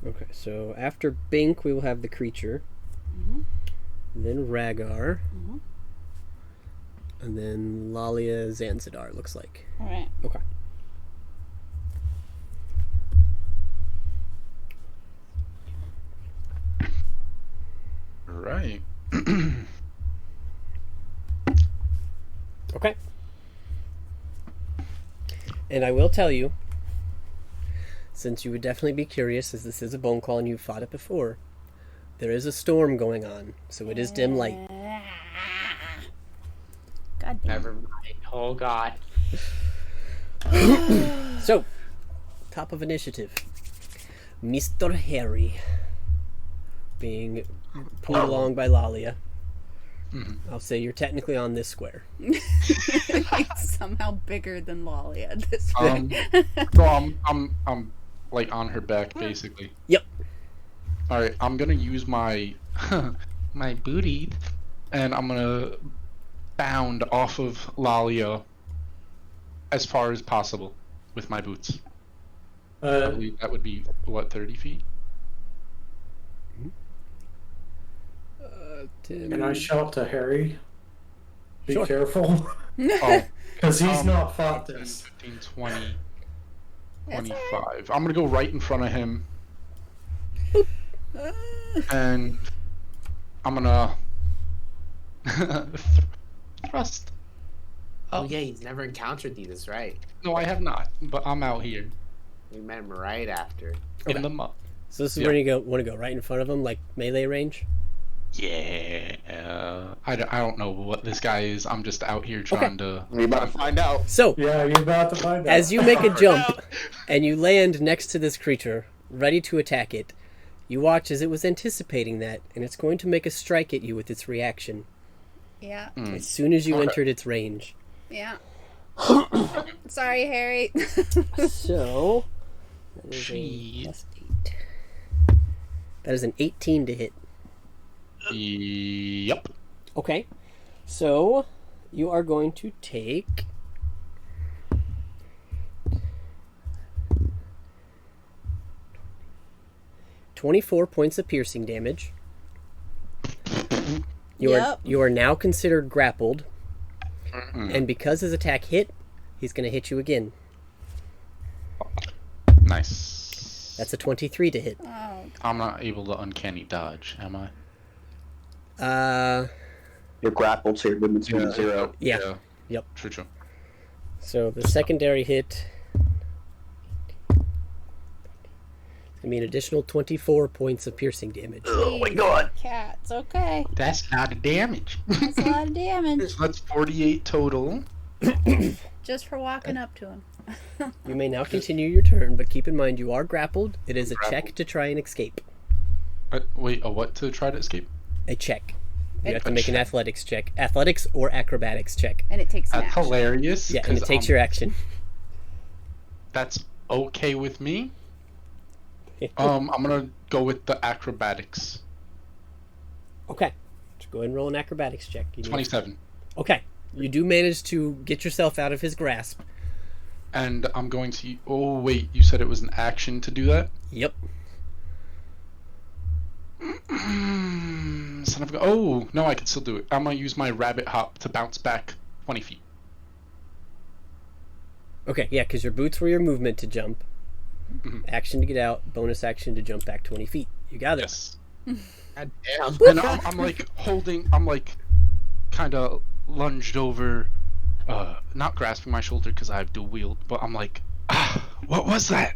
Okay, so after Bink, we will have the creature. Then Rhaegar. And then Lalia Zanzidar, looks like. Alright. Okay. Right. Okay. And I will tell you, since you would definitely be curious, as this is a bone claw and you've fought it before, there is a storm going on, so it is dim light. God damn. Never mind. Oh god. So, top of initiative, Mr. Harry, being pulled along by Lalia. I'll say you're technically on this square. He's somehow bigger than Lolly at this point. So I'm like on her back basically. Yep. All right, I'm gonna use my my booty, and I'm gonna bound off of Lalia as far as possible with my boots. I believe that would be, what, 30 feet? Can I shout to Harry? Be Sure. careful. Oh, Because he's not fought this. 15, 20, That's 25. I'm gonna go right in front of him, and I'm gonna thrust. Oh yeah, he's never encountered these. That's right. No, I have not, but I'm out here We met him right after. in the mud. So this is where you want to go right in front of him, like melee range. Yeah, I don't know what this guy is. I'm just out here trying to. We're about to find out. So Yeah, you're about to find out. as you make a jump and you land next to this creature, ready to attack it, you watch as it was anticipating that, and it's going to make a strike at you with its reaction Yeah. as soon as you entered its range. Yeah. Sorry, Harry. So that is a Jeez. +8. That is an 18 to hit. Yep. Okay, so you are going to take 24 points of piercing damage. You are now considered grappled, and because his attack hit, he's going to hit you again. Nice. That's a 23 to hit. Oh, I'm not able to uncanny dodge, am I? You're grappled, so your movement speed is 0. Yeah. Yep. True. So the secondary hit, I mean, additional 24 points of piercing damage. Oh my god. cats. Okay. That's a lot of damage. That's a lot of damage So that's 48 total. just for walking up to him. You may now continue your turn, but keep in mind you are grappled. It is a check Grappled. to try and escape. Wait, a what to try to escape? A check. You have to A make an check. athletics check. Athletics or acrobatics check. And it takes an That's action. hilarious. Yeah, and it 'cause, takes your action. That's okay with me. I'm gonna go with the acrobatics. Okay. So go ahead and roll an acrobatics check. You need- 27. Okay. You do manage to get yourself out of his grasp. And I'm going to. Oh wait, you said it was an action to do that. Yep. Son of a. Oh no, I can still do it. I'm gonna use my rabbit hop to bounce back 20 feet. Okay, yeah, because your boots were your movement to jump. Mhm. Action to get out, bonus action to jump back 20 feet. You got it. Yes. God damn. And I'm like holding. I'm like kind of lunged over, not grasping my shoulder because I have dual wield, but I'm like, what was that?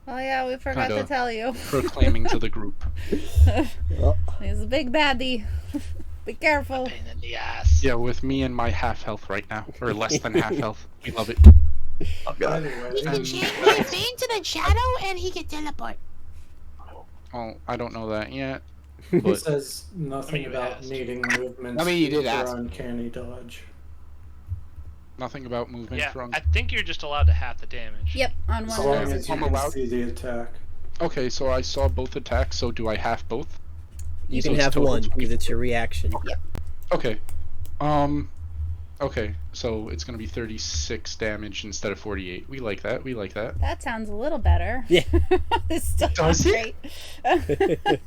Oh yeah, we forgot to Kinda. tell you. Proclaiming to the group. He's a big baddie. Be careful. Pain in the ass. Yeah, with me and my half health right now, or less than half health. We love it. Oh god. Anyway, And- Can fade to the shadow and he can teleport. Oh, I don't know that yet. it But says nothing you about asked. needing movement. I mean, you did speed ask. or uncanny dodge. nothing about movement Yeah, from. I think you're just allowed to half the damage. Yep, on As one long of those. as you I'm can allowed- see the attack. Okay, so I saw both attacks. So do I half both? You So can it's have total one because 24. it's your reaction. Okay. Okay, so it's gonna be 36 damage instead of 48. We like that. We like that. That sounds a little better. Yeah. It's still Does not it? great.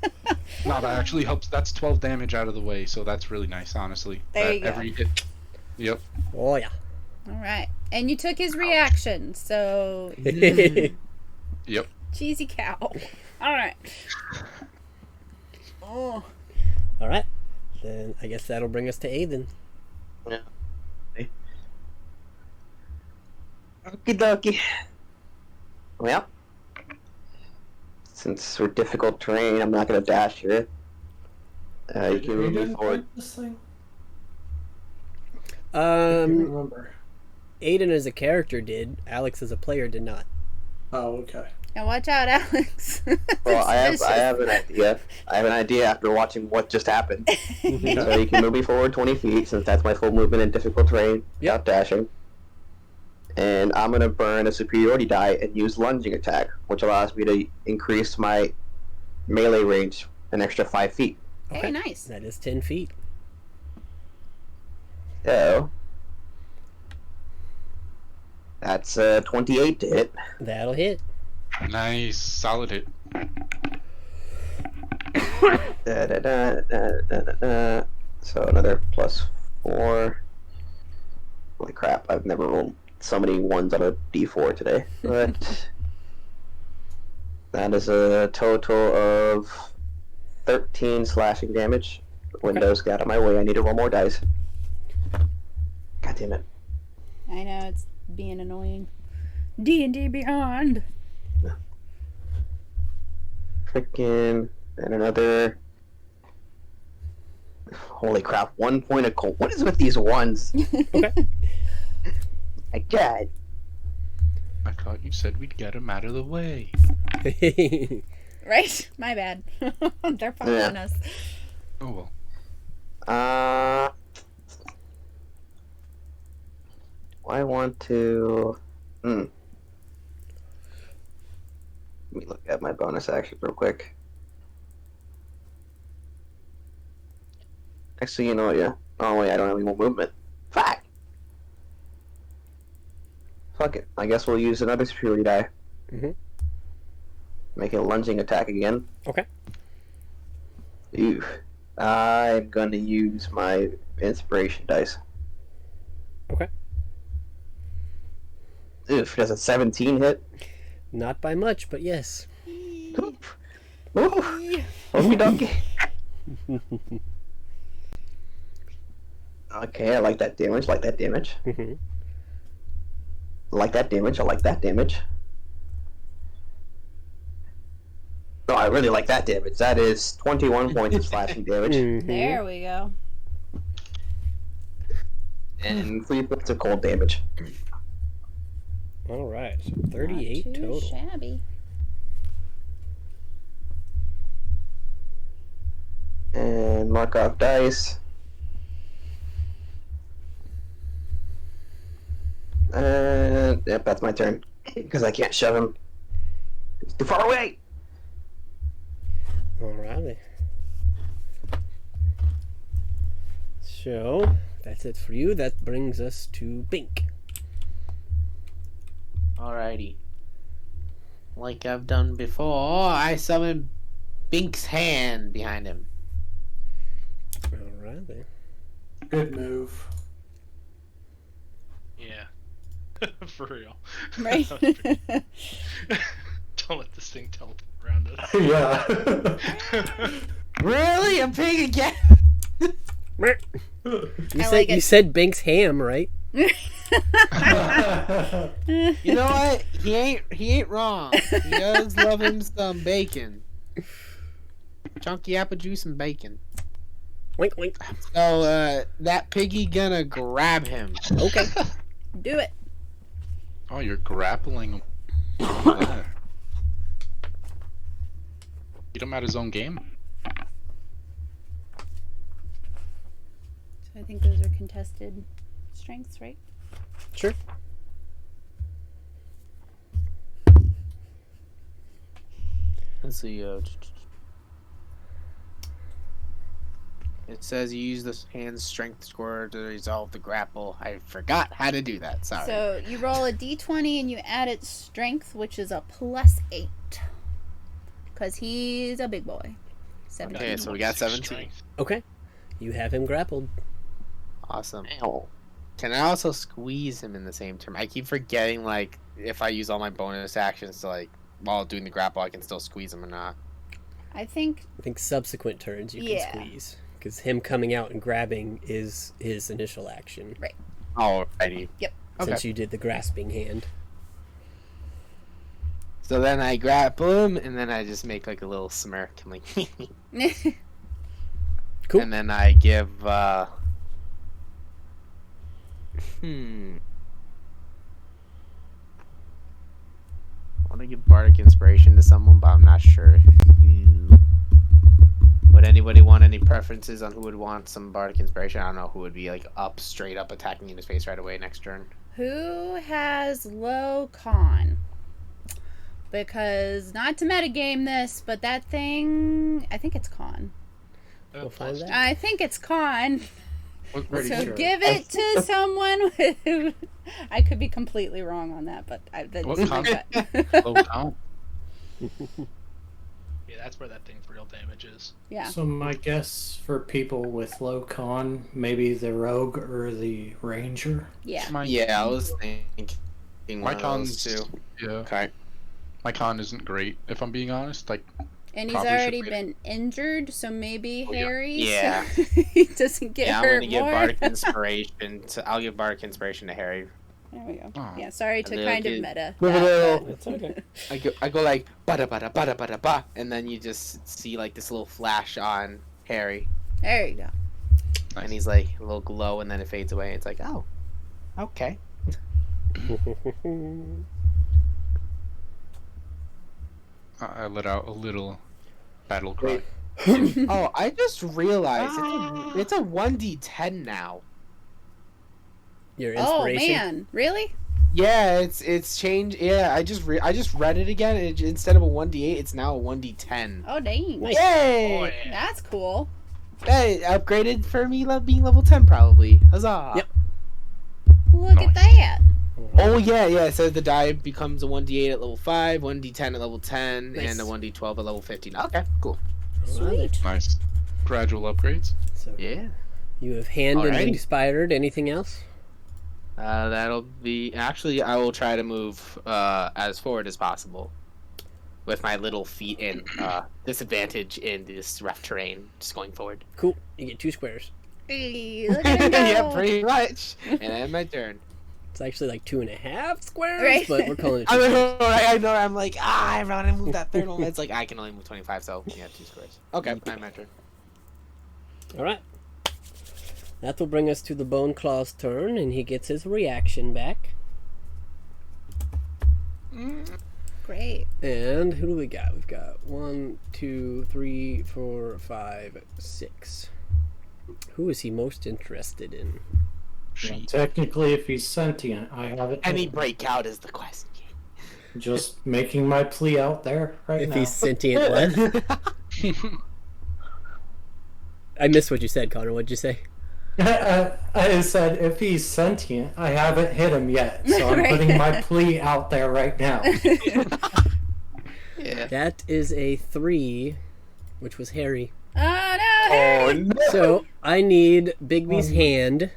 No, that actually helps. That's 12 damage out of the way, so that's really nice, honestly. There That you go. every hit. Yep. Oh, yeah. All right, and you took his reaction, so Yep. cheesy cow. All right. Oh. All right. Then I guess that'll bring us to Aiden. Okie dokie. Well, since we're difficult terrain, I'm not gonna dash here. You can move me didn't forward. fight this thing? I can't remember. Aiden as a character did. Alex as a player did not. Oh, okay. Now watch out, Alex. Well, I Suspicious. have an idea. I have an idea after watching what just happened. So you can move me forward 20 feet, since that's my full movement in difficult terrain, without dashing. And I'm gonna burn a superiority die and use lunging attack, which allows me to increase my melee range an extra 5 feet. Hey, nice. That is 10 feet. So that's 28 to hit. That'll hit. Nice, solid hit. So another +4. Holy crap! I've never rolled so many ones on a D4 today. But that is a total of 13 slashing damage. Windows got out of my way. I need to roll more dice. God damn it! I know, it's being annoying. D&D Beyond. Freaking and another. Holy crap! 1 point of cold. What is with these ones? Okay. My God. I thought you said we'd get him out of the way. Right? My bad. They're following us. Oh well. I want to. Let me look at my bonus action real quick. Actually, you know what? Yeah. Oh wait, I don't have any more movement. Fuck. Fuck it. I guess we'll use another superiority die. Mhm. Make a lunging attack again. Okay. Ooh. I'm gonna use my inspiration dice. Okay. Oof, does a 17 hit? Not by much, but yes. Ooh. Okie dokie. Okay, I like that damage, like that damage. Mhm. Like that damage, I like that damage. No, I really like that damage. That is 21 points of slashing damage. Mhm. There we go. And 3 points of cold damage. All right. So 38 Not too total. shabby. And mark off dice. And yep, that's my turn. Because I can't shove him. He's too far away! Alrighty. So, that's it for you. That brings us to Bink. Alrighty. Like I've done before, I summon Bink's hand behind him. Alrighty. Good move. Yeah. For real. Right? Don't let this thing teleport around us. Yeah. Really? A pig again? You I said like you it. said Bink's ham, right? You know what? He ain't wrong. He does love him some bacon. Chunky apple juice and bacon. Wink, wink. So that piggy gonna grab him. Okay. Do it. Oh, you're grappling him. Look at that. Beat him at his own game. So I think those are contested strengths, right? Sure. Let's see. It says you use the hand's strength score to resolve the grapple. I forgot how to do that. Sorry. So you roll a d20 and you add its strength, which is a +8. Because he's a big boy. 17. Okay, so we got 17. Strength. Okay. You have him grappled. Awesome. Ow. Can I also squeeze him in the same turn? I keep forgetting, like, if I use all my bonus actions to, like, while doing the grapple, I can still squeeze him or not. I think I think subsequent turns you Yeah. can squeeze. Because him coming out and grabbing is his initial action. Alrighty. Yep. Okay. Since you did the grasping hand. So then I grapple him, and then I just make, like, a little smirk. I'm like, Cool. And then I give, I want to give Bardic Inspiration to someone, but I'm not sure. Would anybody want any preferences on who would want some Bardic Inspiration? I don't know who would be, like, straight up attacking in his face right away next turn. who has low con? Because not to metagame this, but that thing, I think it's con. We'll find that. I think it's con. Pretty So sure. give it to someone who. I could be completely wrong on that, but that's What my con? gut. Low con. Yeah, that's where that thing's real damage is. Yeah. So my guess for people with low con, maybe the rogue or the ranger. Yeah. Yeah, I was thinking My one of con's those two. yeah. Okay. My con isn't great, if I'm being honest. Like, And he's Probably should already wait. been injured, so maybe Oh, yeah. Harry. Yeah. So he doesn't get Yeah, I'm hurt gonna give more. Bardic Inspiration. I'll give Bardic Inspiration to Harry. There we go. Aw. Yeah, sorry to And then kind of I'll meta. give- that, It's okay. I go like bada bada bada bada ba, and then you just see like this little flash on Harry, but there you go. Nice. and he's like a little glow, and then it fades away. It's like, oh, okay. I let out a little battle cry. Oh, I just realized it's a 1d10 now. Your Oh inspiration. man, really? Yeah, it's changed. Yeah, I just read it again. And instead of a 1d8, it's now a 1d10. Oh dang. Nice. Yay! Oh, yeah. That's cool. Hey, upgraded for me being level 10 probably. Huzzah! Yep. Look at Nice. that. Oh yeah, yeah. So the die becomes a 1d8 at level 5, 1d10 at level 10, Nice. and a 1d12 at level 15. Okay, cool. Sweet. Nice. Gradual upgrades. So Yeah. you have hand and Alrighty. inspired. Anything else? That'll be actually. I will try to move as forward as possible with my little feet in disadvantage in this rough terrain. Just going forward. Cool. You get 2 squares. Hey, look at him go. Yeah, pretty much. And then my turn. It's actually like 2.5 squares, Right. but we're calling it. I 2 know. I know. I'm like, I want to move that third one. It's like I can only move 25, so yeah, 2 squares. Okay, my turn. All right. That will bring us to the Bone Claw's turn, and he gets his reaction back. Great. And who do we got? We've got 1, 2, 3, 4, 5, 6. Who is he most interested in? She. Technically, if he's sentient, I have it. Any breakout is the question. Just making my plea out there right If now. he's sentient, what? I missed what you said, Connor. What'd you say? I said if he's sentient, I haven't hit him yet, so I'm Right. putting my plea out there right now. Yeah. That is a 3, which was Harry. Oh no, Harry. no. So I need Bigby's hand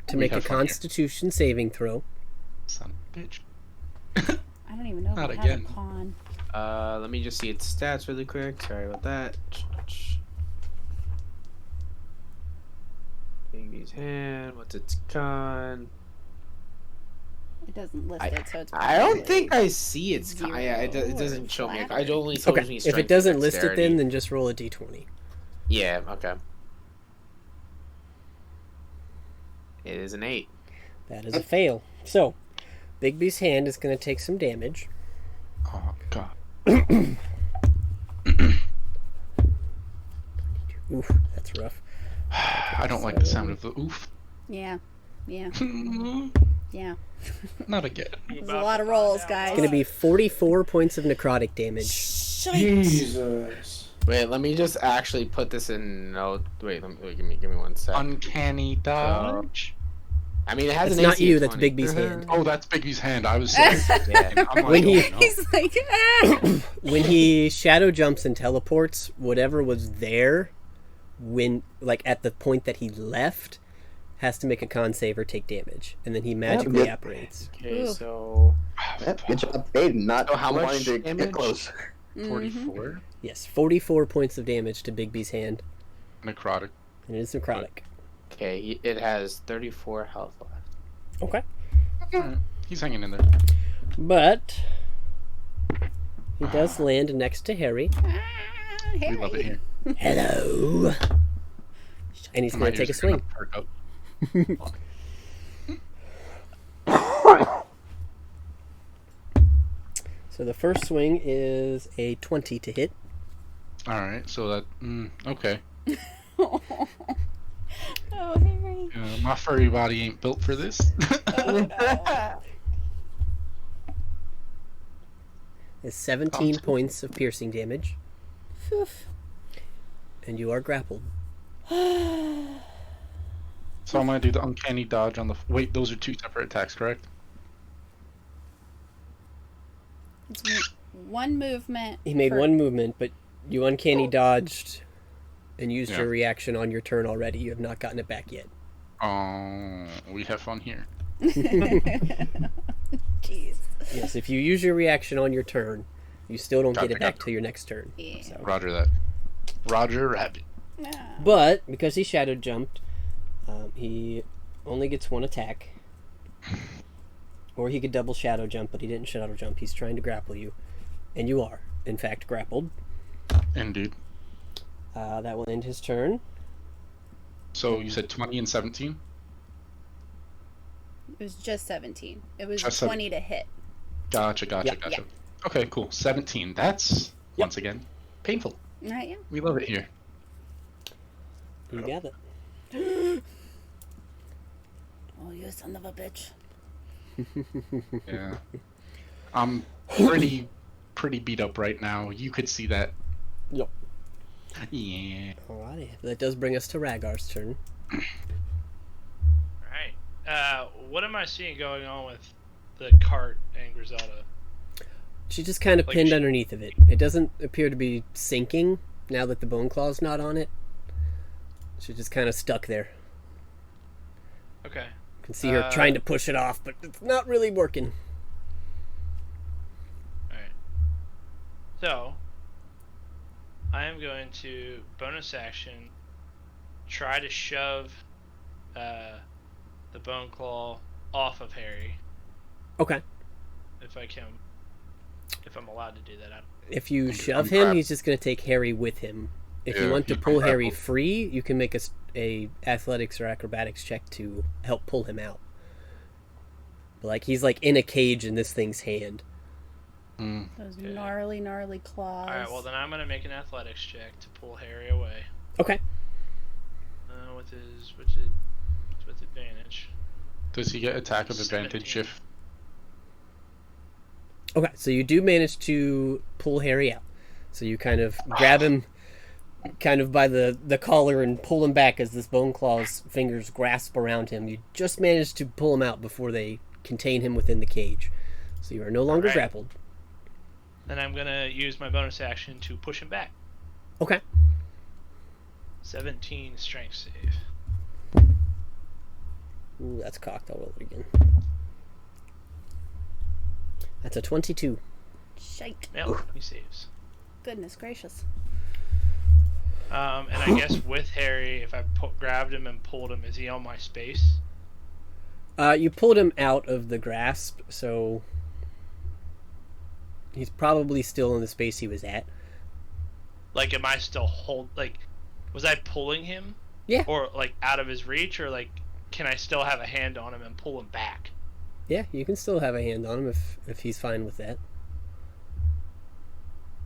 to We make a have fun here. Constitution saving throw. Son of a bitch. I don't even know if Not I have again. a con. Let me just see its stats really quick. Sorry about that. Baby's hand. What's its con? It doesn't list it, so it's. I don't probably think I see its con. zero Yeah, it or doesn't show me. flat. It only shows Okay. me If strength it and doesn't list it, dexterity. then just roll a d20. Yeah. Okay. It is an 8. That is a fail. So, Bigby's hand is going to take some damage. Oh, God. Oof, that's rough. I don't like the sound of the oof. Yeah. Yeah. Yeah. Not again. There's a lot of rolls, guys. It's going to be 44 points of necrotic damage. Jesus. Wait, let me just actually put this in. No, wait. Give me 1 sec. Uncanny dodge. I mean, it has That's an not AC you, of that's 20. Bigby's hand. Oh, that's Bigby's hand. I was saying. Yeah. I'm like, When he- oh, no. He's like, ah! When he shadow jumps and teleports, whatever was there, when like at the point that he left, has to make a con save or take damage, and then he magically Yeah. apparates. Okay, Ooh. so Yep, good job, Aiden. Not So how much wanting to damage? get close. 44? Yes, 44 points of damage to Bigby's hand, Necrotic. and it is necrotic. okay, it has 34 health left. Okay. Alright, he's hanging in there. But he does land next to Harry. Ah, We love it here. Hello. And he's My going to take a ears are gonna swing. perk up. So the first swing is a 20 to hit. Alright, so that. Okay. Oh, Harry. My furry body ain't built for this. Is 17 points of piercing damage, Oof. and you are grappled. So I'm gonna do the uncanny dodge on the. Wait, those are two separate attacks, correct? It's one movement. He made for- one movement, but you uncanny dodged and used Yeah. your reaction on your turn already. You have not gotten it back yet. Oh, we have fun here. Jeez. Yes, if you use your reaction on your turn, you still don't get it back Gotcha. till your next turn. Yeah. So. Roger that. Roger Rabbit. But because he shadow jumped, he only gets one attack. Or he could double shadow jump, but he didn't shadow jump. He's trying to grapple you. And you are, in fact, grappled. Indeed. That will end his turn. So you said 20 and 17? It was just 17. It was Just 20 to hit. Gotcha. Yep. Gotcha. Okay, cool. 17. That's, once again, painful. Right, yeah. We love it here. You got it. Oh, you son of a bitch. Yeah. I'm pretty beat up right now. You could see that. Yep. Yeah. Alrighty. That does bring us to Ragar's turn. Alright. What am I seeing going on with the cart and Griselda? She's just kind of Like pinned she- underneath of it. It doesn't appear to be sinking now that the bone claw's not on it. She's just kind of stuck there. Okay. You can see her trying to push it off, but it's not really working. Alright. So, I am going to bonus action try to shove the bone claw off of Harry Okay. if I can. If I'm allowed to do that. If you shove I'm him, trapped. he's just going to take Harry with him. If you Yeah, want to I'm pull Harry grappled. free, you can make a athletics or acrobatics check to help pull him out. But like he's like in a cage in this thing's hand. Mm. Those Okay. gnarly claws. Alright, well then I'm going to make an athletics check to pull Harry away. Okay. With advantage. Does he get attack of advantage 17. if... Okay, so you do manage to pull Harry out. So you kind of grab him kind of by the collar and pull him back as this bone claw's fingers grasp around him. You just managed to pull him out before they contain him within the cage. So you are no longer Alright. grappled. Then I'm going to use my bonus action to push him back. Okay. 17 strength save. Ooh, that's cocked. I'll roll it again. That's a 22. Shite. Yep, he saves. Goodness gracious. And I guess with Harry, if I grabbed him and pulled him, is he on my space? You pulled him out of the grasp, so he's probably still in the space he was at. Like, am I still was I pulling him? Yeah. Or, like, out of his reach? Or, like, can I still have a hand on him and pull him back? Yeah, you can still have a hand on him if he's fine with that.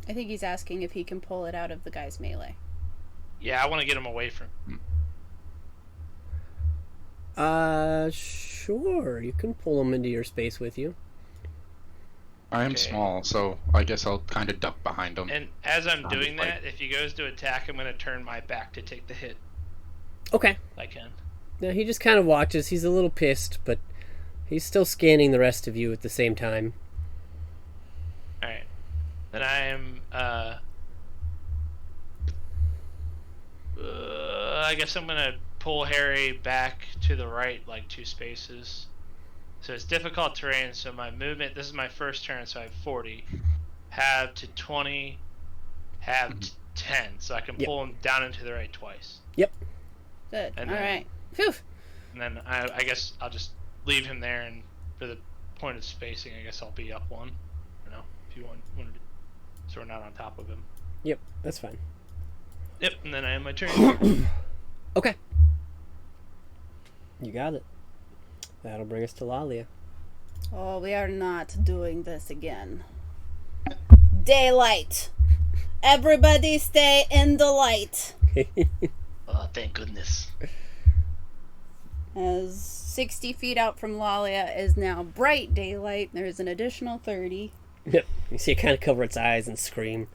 I think he's asking if he can pull it out of the guy's melee. Yeah, I want to get him away from Sure. You can pull him into your space with you. I am Okay. small, so I guess I'll kind of duck behind him. And as I'm Sounded doing like- that, if he goes to attack, I'm going to turn my back to take the hit. Okay. If I can. Now he just kind of watches. He's a little pissed, but he's still scanning the rest of you at the same time. Alright. Then I am, I guess I'm gonna pull Harry back to the right, like 2 spaces. So it's difficult terrain, so my movement, this is my first turn, so I have 40. Have to 20, have 10, so I can Yep. pull him down into the right twice. Yep. Good. And All then- right. Phew. And then I guess I'll just leave him there, and for the point of spacing, I guess I'll be up 1. I don't know, if you want to do, so we're not on top of him. Yep, that's fine. Yep, and then I have my turn. Okay. You got it. That'll bring us to Lalia. Oh, we are not doing this again. Daylight. Everybody stay in the light. Oh, thank goodness. As 60 feet out from Lalia is now bright daylight. There's an additional 30. Yep. You see it kind of cover its eyes and scream.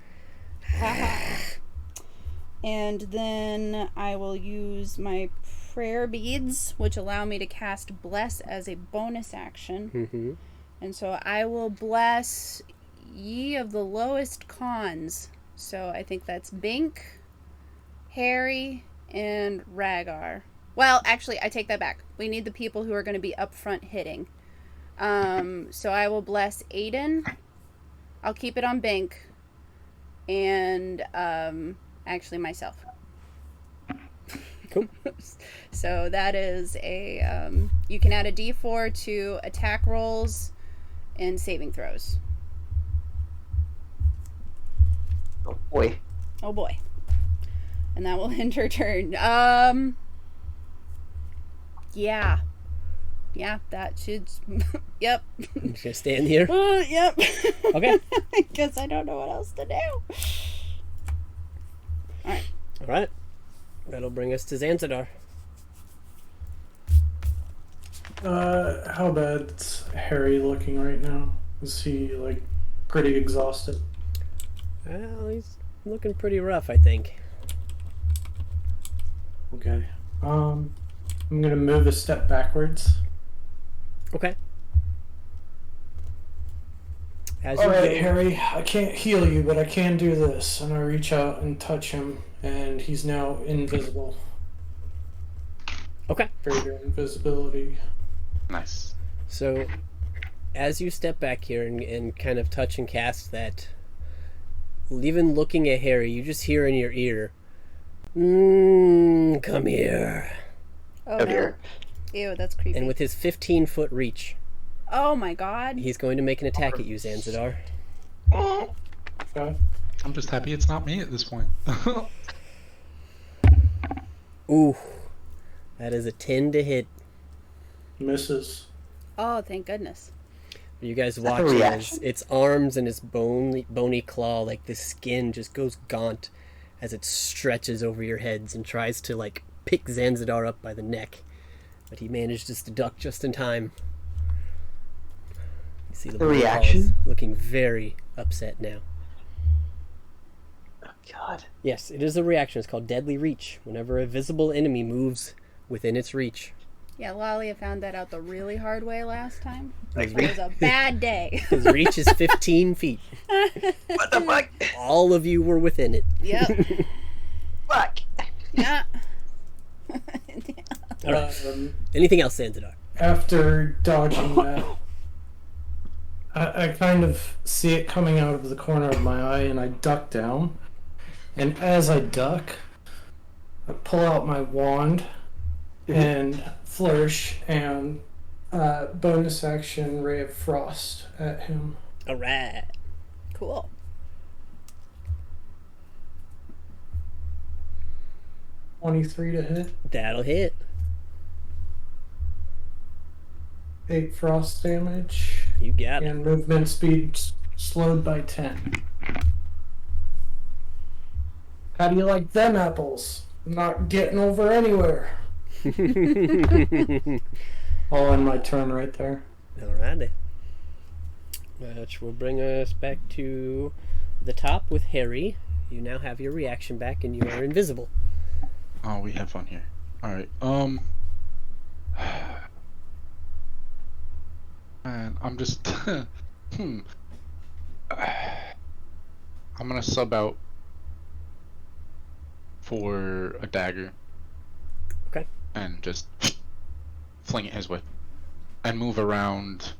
And then I will use my prayer beads, which allow me to cast Bless as a bonus action. Mm-hmm. And so I will bless ye of the lowest cons. So I think that's Bink, Harry, and Rhaegar. Well, actually, I take that back. We need the people who are going to be up front hitting. So I will bless Aiden. I'll keep it on Bink. And actually myself. Cool. So that is a you can add a d4 to attack rolls and saving throws. Oh boy. Oh boy. And that will end her turn. Yeah. Yeah, that should. Yep. I'm just gonna stand here. Yep. Okay. Because I don't know what else to do. Alright. All right. That'll bring us to Zanzidar. How bad's Harry looking right now? Is he like pretty exhausted? Well, he's looking pretty rough, I think. Okay. I'm gonna move a step backwards. Okay. As All you right, go- Harry. I can't heal you, but I can do this. And I reach out and touch him, and he's now invisible. Okay. Greater invisibility. Nice. So, as you step back here and kind of touch and cast that, even looking at Harry, you just hear in your ear, come here. Oh, Come no. here. Ew, that's creepy. And with his 15-foot reach, Oh my god. he's going to make an attack at you, Zanzidar. Okay. I'm just happy it's not me at this point. Ooh. That is a 10 to hit. Misses. Oh, thank goodness. You guys that watch a as reaction? its arms and its bony claw, like the skin just goes gaunt as it stretches over your heads and tries to like pick Zanzidar up by the neck. But he manages to duck just in time. You see the The bony claws reaction? looking very upset now. Oh god. Yes, it is a reaction. It's called Deadly Reach. Whenever a visible enemy moves within its reach. Yeah, Lalia found that out the really hard way last time. His It was a bad day. His reach is 15 feet. What the fuck? All of you were within it. Yep. Fuck. Yeah. All right. Um, Anything else, Zanzidar? after dodging that, I kind of see it coming out of the corner of my eye, and I duck down. And as I duck, I pull out my wand and flourish and bonus action Ray of Frost at him. All right. Cool. $23 to hit, That'll hit. 8 frost damage, You got it. and movement speed slowed by 10. How do you like them apples? I'm not getting over anywhere. All in my turn right there. Alrighty. Which will bring us back to the top with Harry. You now have your reaction back and you are invisible. Oh, we have fun here. Alright, man, I'm just I'm gonna sub out for a dagger. Okay. And just fling it his way. And move around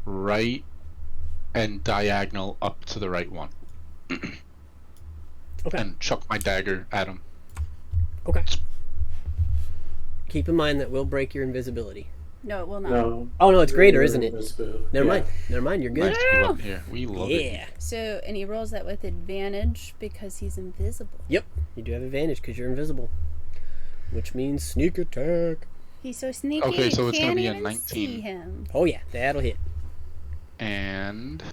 right and diagonal up to the right one. Okay. And chuck my dagger at him. Okay. Keep in mind that will break your invisibility. No, it will not. No. Oh no, it's greater, isn't it? Invisibility. Never Yeah. mind. Never mind. You're good. Nice, we love it here. We love it. Yeah. So, and he rolls that with advantage because he's invisible. Yep. You do have advantage because you're invisible, which means sneak attack. He's so sneaky. Okay, so you it's gonna can't be a even 19. see him. Oh yeah, that'll hit. And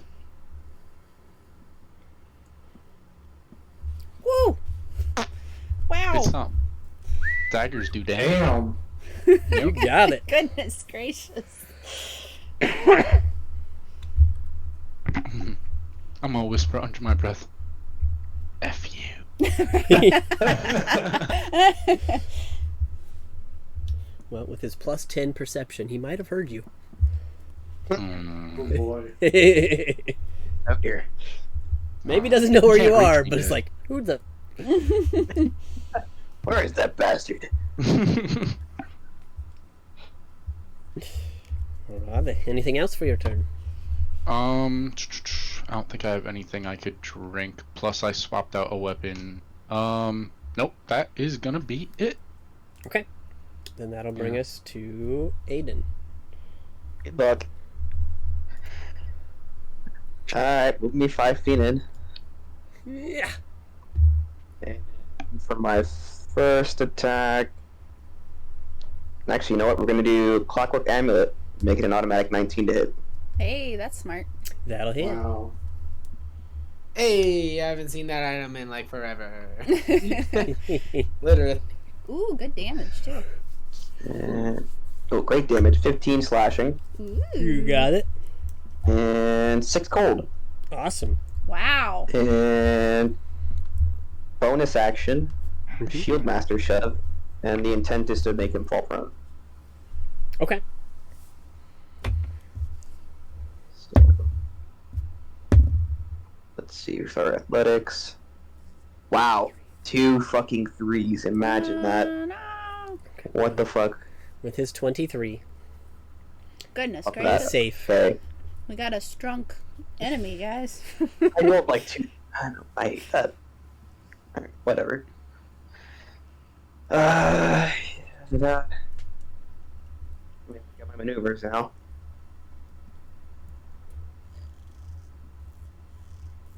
Woo! Wow. it's not. Daggers do damage. Damn. You got it. Goodness gracious. I'm gonna whisper under my breath. F you. Well, with his plus 10 perception, he might have heard you. Oh boy. Maybe Oh dear. he doesn't know where Can't you reach are, me but it's yet. like, who the... Where is that bastard? Alright, anything else for your turn? I don't think I have anything I could drink. Plus, I swapped out a weapon. Nope, that is gonna be it. Okay. Then that'll bring Yeah. us to Aiden. Good luck. Alright, move me 5 feet in. Yeah. And for my first attack. Actually, you know what? We're gonna do Clockwork Amulet. Make it an automatic 19 to hit. Hey, that's smart. That'll hit. Wow. Hey, I haven't seen that item in like forever. Literally. Ooh, good damage too. And, oh, great damage. 15 slashing. Ooh. You got it. And 6 cold. Awesome. Wow. And bonus action, Shield Master Shove. And the intent is to make him fall prone. Okay. So, let's see for athletics. Wow. 2 fucking 3s. Imagine that. No. What the fuck? With his 23. Goodness Fuck gracious. that. Safe. Okay. We got a strunk enemy, guys. I rolled like 2. I don't know. I hate that. Alright, whatever. Got my maneuvers now.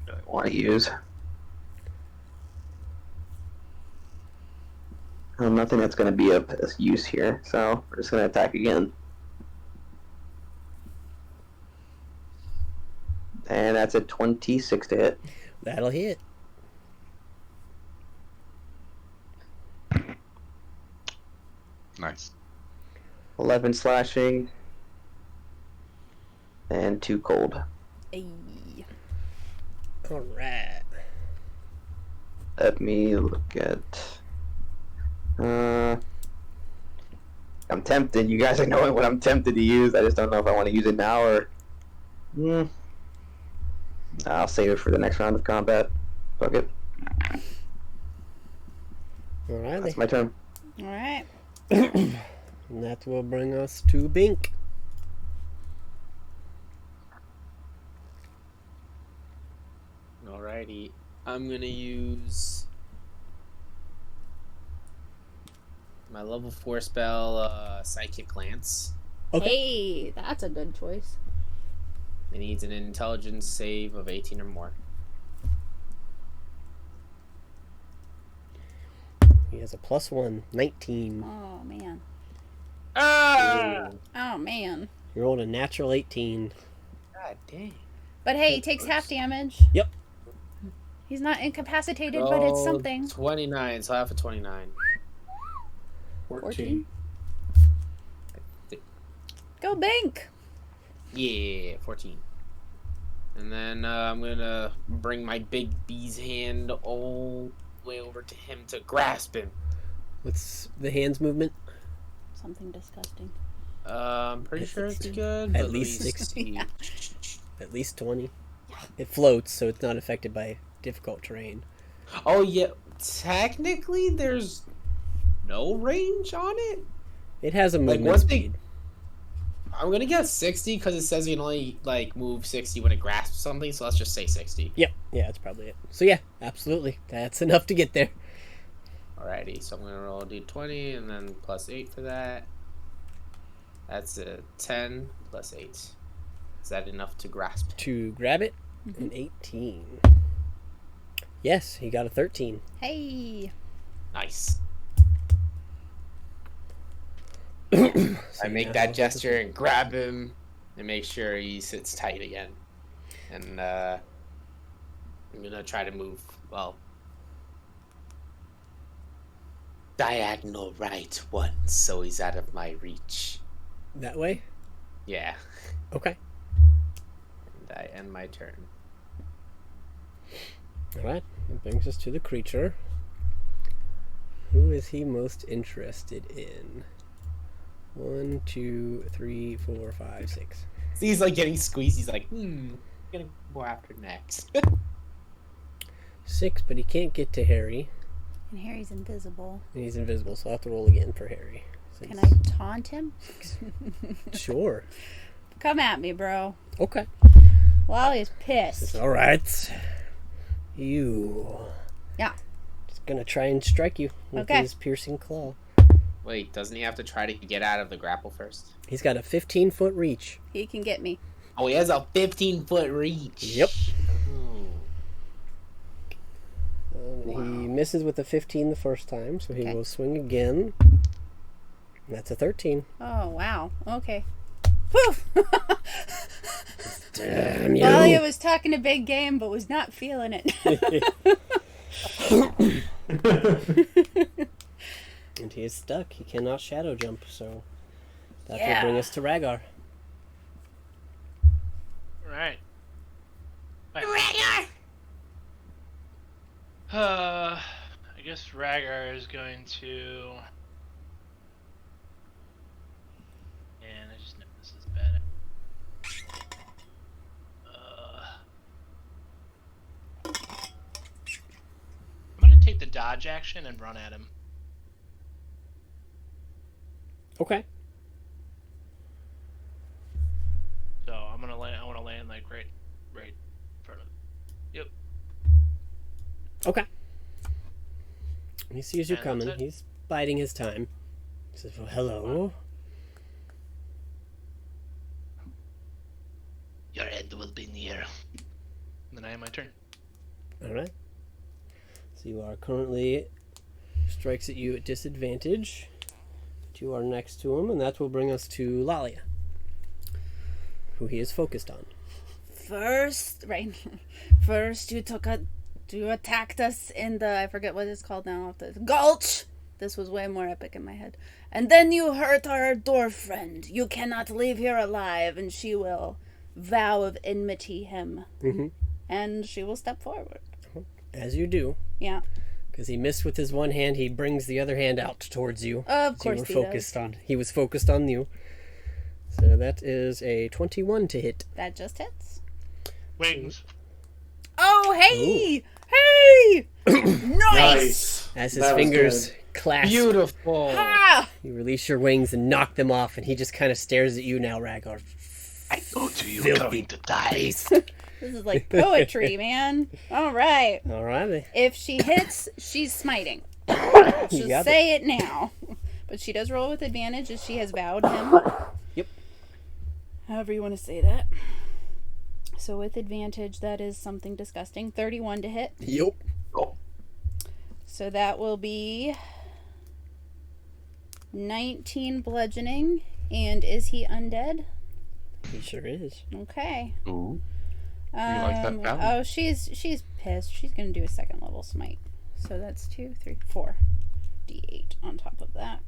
What do I want to use? Nothing that's going to be of use here, so we're just going to attack again. And that's a 26 to hit. That'll hit. Nice. 11 slashing. And 2 cold. Hey. Alright. Let me look at... I'm tempted. You guys are knowing what I'm tempted to use. I just don't know if I want to use it now or... I'll save it for the next round of combat. Fuck it. Alright. That's my turn. Alright. And that will bring us to Bink. Alrighty. I'm gonna use my level 4 spell, Psychic Glance. Okay. Hey, that's a good choice. It needs an intelligence save of 18 or more. He has a +1, 19. Oh man. Ah! Oh man. He rolled a natural 18. God dang. But hey, he takes half damage. Yep. He's not incapacitated, but it's something. 29, so I have a 29. 14. Go Bink! Yeah, 14. And then I'm gonna bring my big bee's hand all the way over to him to grasp him. What's the hands movement? Something disgusting. I'm pretty sure it's good. At but let least me 6. see. At least 20. It floats, so it's not affected by difficult terrain. Oh yeah, technically there's no range on it. It has a Like, movement once they- speed. I'm gonna guess 60 because it says you can only like move 60 when it grasps something. So let's just say 60. Yep. Yeah, that's probably it. So yeah, absolutely. That's enough to get there. Alrighty, so I'm gonna roll a d20 and then plus 8 for that. That's a 10 plus 8. Is that enough to grasp? To grab it, an 18. Yes, he got a 13. Hey. Nice. So I you make now that have- gesture and grab him and make sure he sits tight again. And I'm gonna try to move, well, diagonal right once so he's out of my reach. That way? Yeah. Okay. And I end my turn. Alright. That brings us to the creature. Who is he most interested in? 1, 2, 3, 4, 5, 6. See, he's like getting squeezed. He's like, I'm gonna go after next. 6, but he can't get to Harry. And Harry's invisible. And he's invisible, so I'll have to roll again for Harry. Can I taunt him? Sure. Come at me, bro. Okay. Wally's pissed. All right. You. Yeah. Just gonna try and strike you with Okay. his piercing claw. Wait, doesn't he have to try to get out of the grapple first? He's got a 15-foot reach. He can get me. Oh, he has a 15-foot reach. Yep. Oh. He misses with a 15 the first time, so he Okay. will swing again. That's a 13. Oh, wow. Okay. Poof! Damn you. Wally was talking a big game, but was not feeling it. And he is stuck. He cannot shadow jump, so that Yeah. will bring us to Rhaegar. Right. Rhaegar! I guess Rhaegar is going to. Man, I just know this is bad. I'm gonna take the dodge action and run at him. Okay. So I'm gonna land. I want to land like right in front of. Yep. Okay. He sees you And that's coming. it. He's biding his time. He says, well, hello. Your end will be near. Then I have my turn. All right. So you are currently strikes at you at disadvantage. You are next to him, and that will bring us to Lalia, who he is focused on. First, you attacked us in the, I forget what it's called now, the Gulch. This was way more epic in my head. And then you hurt our dwarf friend. You cannot leave here alive, and she will vow of enmity him. Mm-hmm. And she will step forward. As you do. Yeah. Because he missed with his one hand, he brings the other hand out towards you. Of course you he were focused on. He was focused on you. So that is a 21 to hit. That just hits. Wings. Oh, hey! Ooh. Hey! Nice! As his That was fingers good. clasp, Beautiful. Ah! you release your wings and knock them off, and he just kind of stares at you now, Rhaegar. I told you you were Filthy going to die. beast. This is like poetry, man. All right. All righty. If she hits, she's smiting. You Just got say it now. But she does roll with advantage as she has vowed him. Yep. However you want to say that. So with advantage, that is something disgusting. 31 to hit. Yep. So that will be 19 bludgeoning. And is he undead? He sure is. Okay. Ooh. like that value. Oh, she's pissed. She's gonna do a second level smite. So that's 2, 3, 4 d8 on top of that.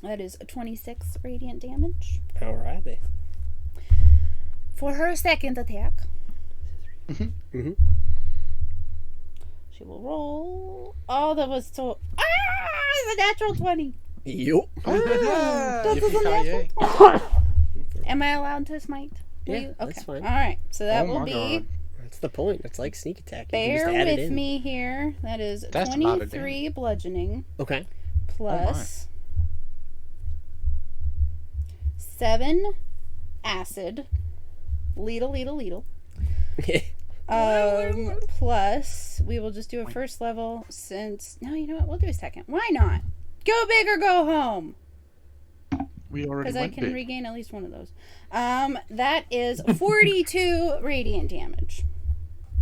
That is a 26 radiant damage All righty. for her second attack. Mm-hmm. She will roll. Oh, that was so. It's a natural 20. Yep. That's a natural Yippee-ki-yay. 20. Am I allowed to smite? Will Yeah, you? that's fine. All right. So that Oh will my be. God. That's the point. It's like sneak attack. You can just Bear add it with in. me here. That is That's a lot of 23 bludgeoning Okay. plus 7 acid. Leedle. Plus, we will just do a first level since. No, you know what? We'll do a second. Why not? Go big or go home. We already Because I went can big. regain at least one of those. That is 42 radiant damage.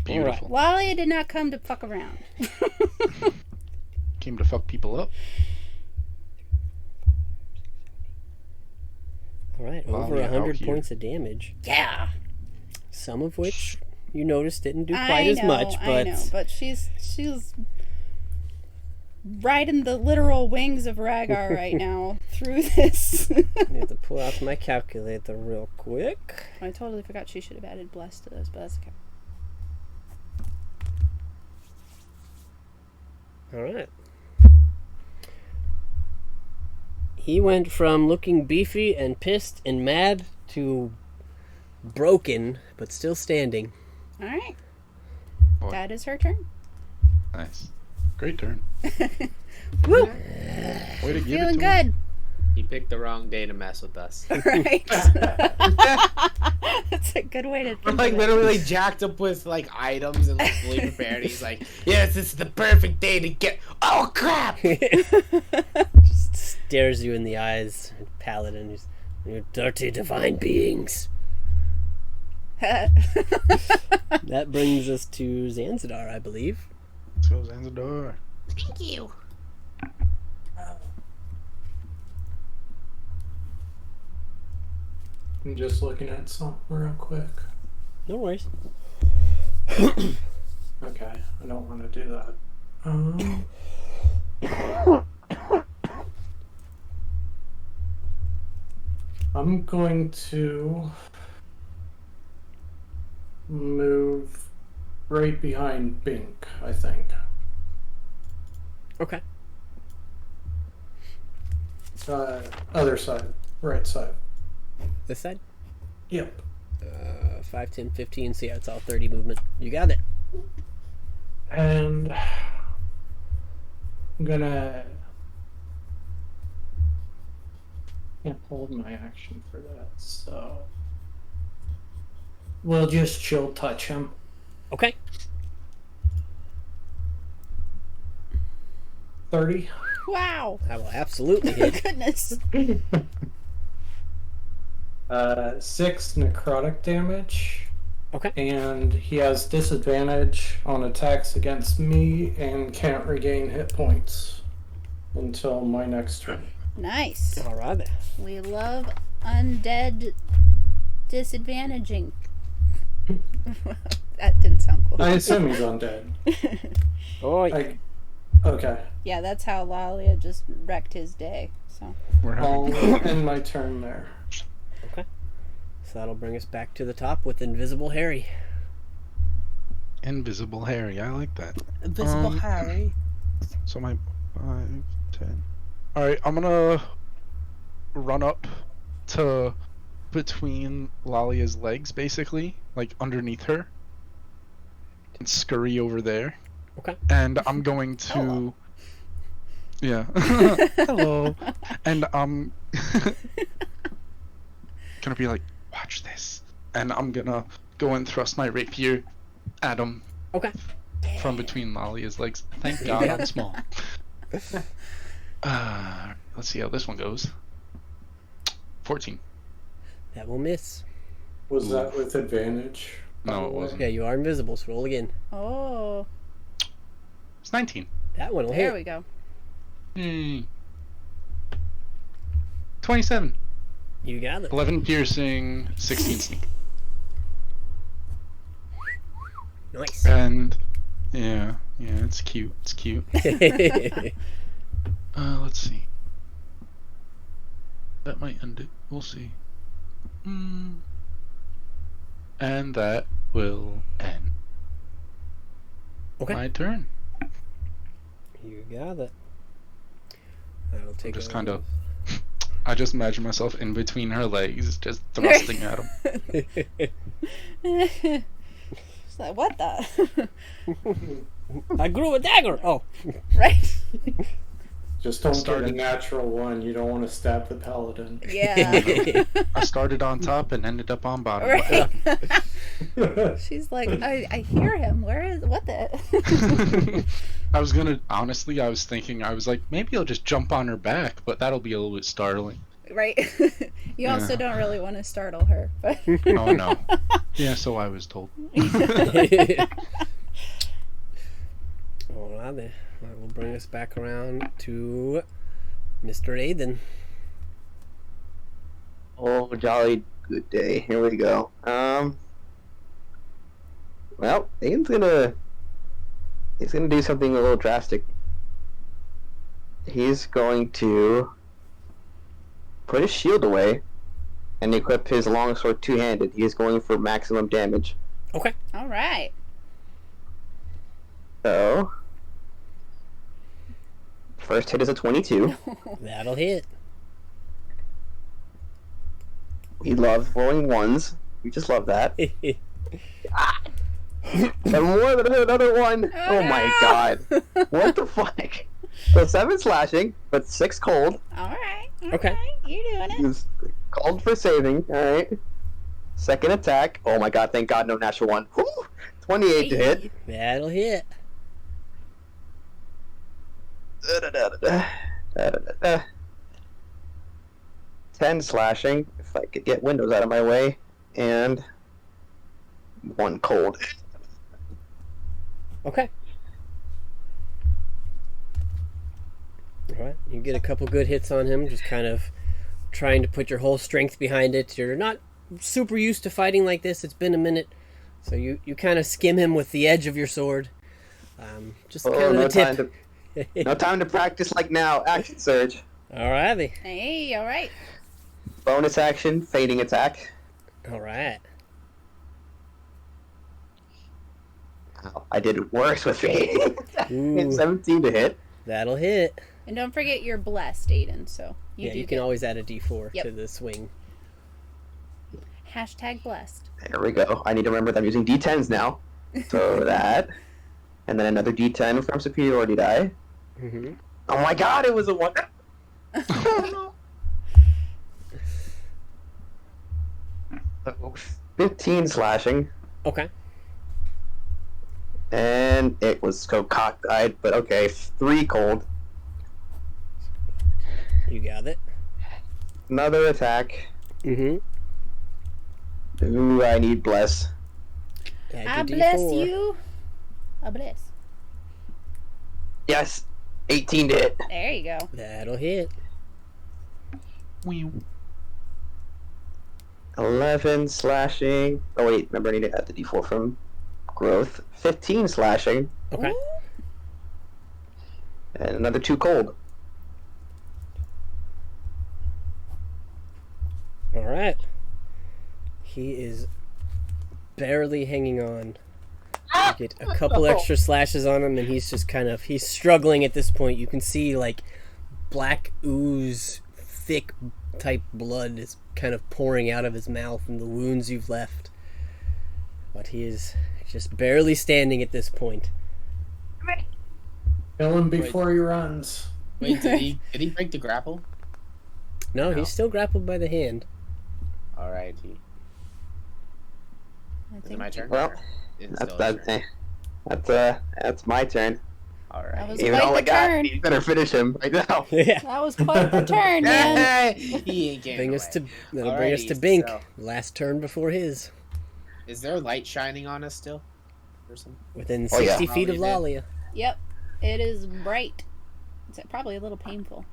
Beautiful. Wally did not come to fuck around. Came to fuck people up. All right. Wow, Over yeah, out 100 here. points of damage. Yeah. Some of which you noticed didn't do I quite as know, much, I but know, but she's riding the literal wings of Rhaegar right now through this. I need to pull out my calculator real quick. I totally forgot she should have added bless to this, but that's okay. All right. He went from looking beefy and pissed and mad to broken, but still standing. All right. Boy. That is her turn. Nice. Great turn. Woo! Way to give it Feeling to him. good. He picked the wrong day to mess with us. Right. That's a good way to We're think like of it. literally jacked up with like items and like fully prepared. He's like, yes, this is the perfect day to get. Oh crap! Just stares you in the eyes, Paladin. He's, you dirty divine beings. That brings us to Zanzidar, I believe. Let's go, Zanzidar. Thank you. I'm just looking at something real quick. No worries. Okay, I don't want to do that. I'm going to move right behind Bink, I think. Okay. Other side, right side. This side? Yep. 5, 10, 15. So yeah, it's all 30 movement. You got it. And I'm gonna can't hold my action for that, so we'll just chill touch him. Okay. 30. Wow. I will absolutely hit. Goodness. 6 necrotic damage. Okay. And he has disadvantage on attacks against me and can't regain hit points until my next turn. Nice. All right. We love undead disadvantaging. That didn't sound cool. I assume he's undead. Oh, yeah. Okay. Yeah, that's how Lalia just wrecked his day. So We're I'll having end my turn there. Okay. So that'll bring us back to the top with Invisible Harry. Invisible Harry. I like that. Invisible Harry. So my 5, 10. Alright, I'm gonna run up to between Lalia's legs, basically, like underneath her, and scurry over there. Okay. And I'm going to. Hello. Yeah. Hello. And I'm gonna be like, watch this. And I'm gonna go and thrust my rapier at him Okay. from between Lalia's legs. Thank God I'm small. Let's see how this one goes. 14. That will miss. Was that with advantage? No, it wasn't. Yeah, you are invisible, so roll again. Oh, It's 19. That one will there hit. we go. Yay. 27. You got it. 11 piercing, 16 sneak. Nice. And yeah, it's cute. It's cute. Let's see. That might end it. We'll see. And that will end Okay. my turn. You got it. I will take Just a- kind of. I just imagine myself in between her legs, just thrusting at him. It's like, what the? I grew a dagger. Oh. Right? Just don't get a Started- natural one. You don't want to stab the paladin. Yeah. I started on top and ended up on bottom. What Right. happened? She's like, I hear him. Where is, what the? I was gonna, honestly, I was thinking, I was like, maybe I'll just jump on her back, but that'll be a little bit startling. Right? You also Yeah. don't really want to startle her. But Oh no. Yeah, so I was told. Alright then. That will bring us back around to Mr. Aiden. Oh, jolly good day. Here we go. Well, Aiden's gonna do something a little drastic. He's going to put his shield away and equip his longsword two-handed. He is going for maximum damage. Okay. all right. So First hit is a 22. That'll hit. We love rolling ones. We just love that. But more than another one. Oh my god. What the fuck? So 7 slashing, but 6 cold. Alright. Okay. You're doing it. He's called for saving. Alright. Second attack. Oh my god, thank god no natural one. Whew. 28 to hit. That'll hit. 10 slashing, if I could get windows out of my way, and 1 cold. Okay. Alright, you get a couple good hits on him, just kind of trying to put your whole strength behind it. You're not super used to fighting like this, it's been a minute. So you kind of skim him with the edge of your sword. Just kind of the tip. No time to practice like now. Action surge. Alrighty. Hey, alright. Bonus action, fading attack. Alright. I did worse with fading. Ooh, 17 to hit. that'll hit. And don't forget you're blessed, Aiden, so You do can get always add a d4 Yep. to the swing. hashtag blessed. There we go. I need to remember that I'm using D10s now. So that. And then another D10 from superiority die. Mm-hmm. Oh my god, it was a 1. 15 slashing. Okay. And it was so cockeyed, but okay, 3 cold. You got it. Another attack. Mm-hmm. Ooh, I need bless. Add I your bless D4. you. I bless. Yes, 18 to hit. There you go. That'll hit. 11 slashing. Oh wait, remember I need to add the D4 from growth. 15 slashing. Okay. Ooh. And another 2 cold. Alright. He is barely hanging on. You get a couple extra slashes on him and he's just kind of, he's struggling at this point. You can see like black ooze, thick type blood is kind of pouring out of his mouth from the wounds you've left. But he is just barely standing at this point. Kill him before he runs. Wait, did he break the grapple? No, No. he's still grappled by the hand. Alrighty. I Is it think my turn? Well, It's that's still his turn. that's my turn. that Alright. was Even quite all I the got, turn. you better finish him right now. Yeah. That was quite the turn, man. He ain't getting Bring us away. to that'll bring us to Alrighty, Bink. so- Last turn before his. Is there light shining on us still? Or something? Within Oh, yeah. 60 feet of Probably Lalia. Yep. It is bright. It's probably a little painful.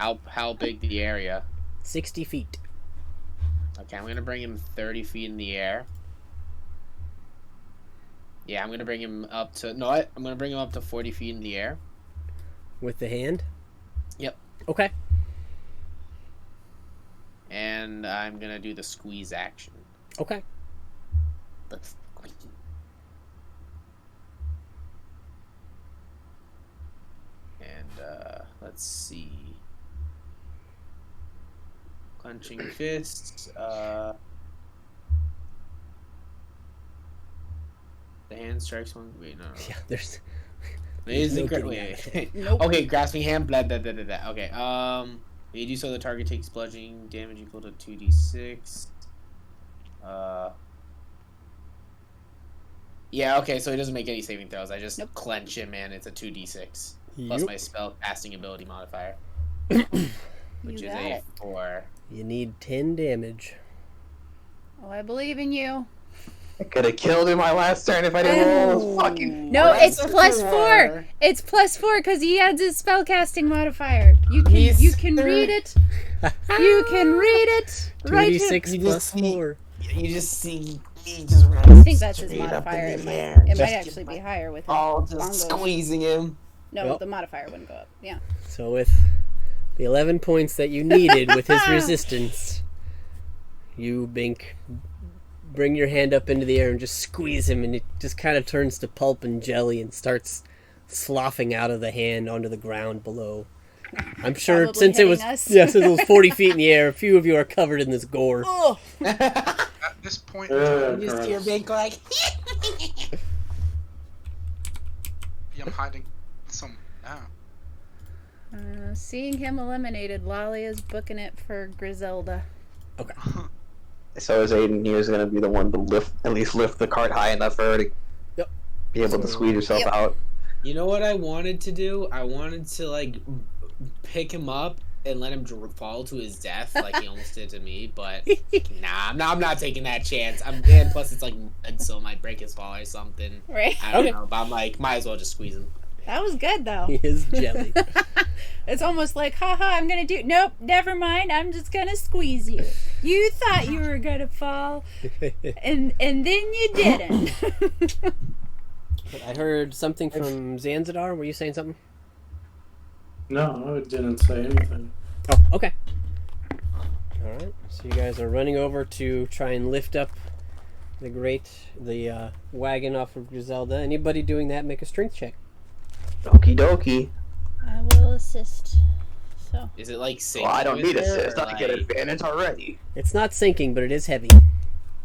How big the area? 60 feet. Okay, I'm gonna bring him 30 feet in the air. Yeah, I'm gonna bring him up to I'm gonna bring him up to 40 feet in the air. With the hand? Yep. Okay. And I'm gonna do the squeeze action. Okay. The squeeze. And let's see. Clenching fists. The hand strikes one. Wait, no. Yeah, there's. Is no it getting wait. Nope. Okay, grasping hand. Blah, blah, blah, blah, blah. Okay. When you do so, the target takes bludgeoning damage equal to 2d6. Yeah. Okay. So he doesn't make any saving throws. I just Nope. clench him, and it's a 2d6 plus Yep. my spell casting ability modifier, You which is got a it. 4. You need 10 damage. Oh, I believe in you. I could have killed him my last turn if I didn't roll those fucking. No, That's it's a +4. It's +4 because he adds his spellcasting modifier. You can Yes, you can sir. read it. You can read it. Right. 2d6 You plus just see- 4. You just see me just I think that's his straight up modifier. in It the might, air. it might Just actually be higher with him. all just Bongos. squeezing him. No, Yep. the modifier wouldn't go up. Yeah. So with the 11 points that you needed with his resistance, you, Bink, bring your hand up into the air and just squeeze him, and it just kind of turns to pulp and jelly and starts sloughing out of the hand onto the ground below. I'm sure Probably since it was hitting us. since it was 40 feet in the air, a few of you are covered in this gore. Oh, At this point, Ugh, You just gross. hear Bink like, I'm hiding some now. seeing him eliminated, Lolly is booking it for Griselda. Okay. So is Aiden here is going to be the one to at least lift the cart high enough for her to Yep. be able to squeeze herself Yep. out. you know what I wanted to do? I wanted to like pick him up and let him fall to his death, like he almost did to me. But nah, I'm not taking that chance. And plus, it's like so might break his fall or something. Right. I don't Okay. know, but I'm like, might as well just squeeze him. That was good though. He is jelly. It's almost like, haha, I'm gonna do. Nope, never mind. I'm just gonna squeeze you. You thought you were gonna fall, and then you didn't. I heard something from Zanzidar. Were you saying something? No, it didn't say anything. Oh, okay. All right. So you guys are running over to try and lift up the wagon off of Griselda. Anybody doing that, make a strength check. Okie dokie. I will assist. So Is it like Well, I don't need assist. or I get like... advantage already. It's not sinking, but it is heavy.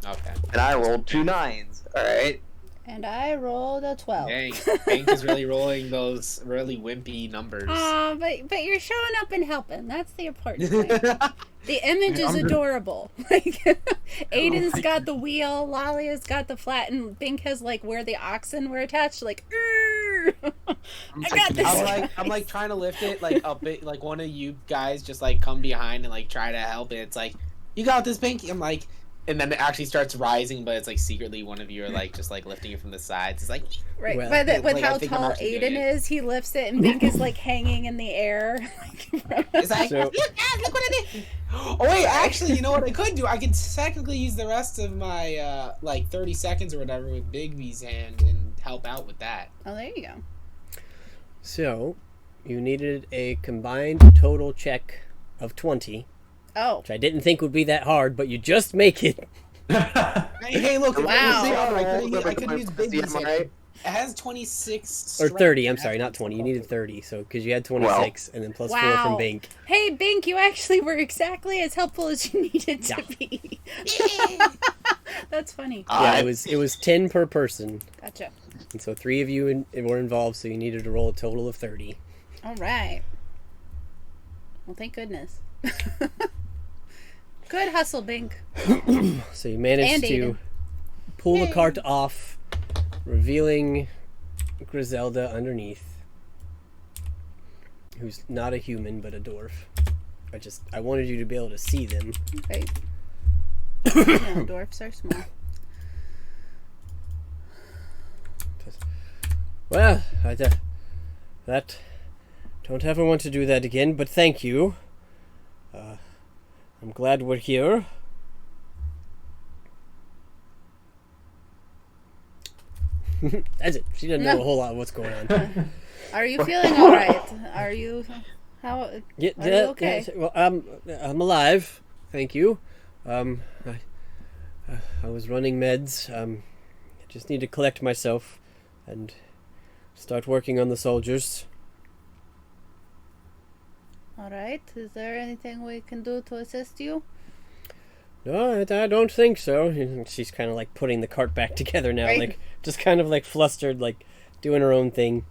Okay. And I rolled 2 9s. Alright. and I rolled a 12. Dang, Bink is really rolling those really wimpy numbers. But you're showing up and helping. That's the important thing. The image is I'm- adorable. Like Aiden's got the wheel, Lalia's got the flat, and Bink has like where the oxen were attached. Like, I got this. I'm like trying to lift it like a bit, like one of you guys just like come behind and like try to help it. It's like, you got this, Bink. I'm like, and then it actually starts rising, but it's like secretly one of you are like just like lifting it from the sides. It's like, Right, Well, but with like, I how think I'm tall actually doing Aiden is, he lifts it, and Bink is like hanging in the air. it's like, So- look what I did. Oh wait, actually, you know what I could do? I could technically use the rest of my like 30 seconds or whatever with Bigby's hand and help out with that. Oh, there you go. So you needed a combined total check of 20, Oh, which I didn't think would be that hard, but you just make it. Hey, look! Wow. I could use Bigby's Am I hand. right? It has 26 Or strength. 30, I'm It sorry, has not 20. You 12. needed 30, so because you had 26, and then plus 4 Wow. from Bink. hey Bink, you actually were exactly as helpful as you needed to Yeah. be. That's funny. Yeah, it was 10 per person, Gotcha. and so 3 of you were involved, so you needed to roll a total of 30. All right. Well, thank goodness. Good hustle, Bink. So you managed And to Aiden. pull the Yay. cart off, revealing Griselda underneath, who's not a human but a dwarf. I wanted you to be able to see them. Right. No, dwarfs are small. Well, that don't ever want to do that again, but thank you. I'm glad we're here. That's it. She doesn't know a whole lot of what's going on. Are you feeling all right? Are you? How? Yeah, Are you okay? Well, I'm alive. Thank you. I was running meds. I just need to collect myself and start working on the soldiers. All right. Is there anything we can do to assist you? No, I don't think so. She's kind of like putting the cart back together now, Right. like just kind of like flustered, like doing her own thing.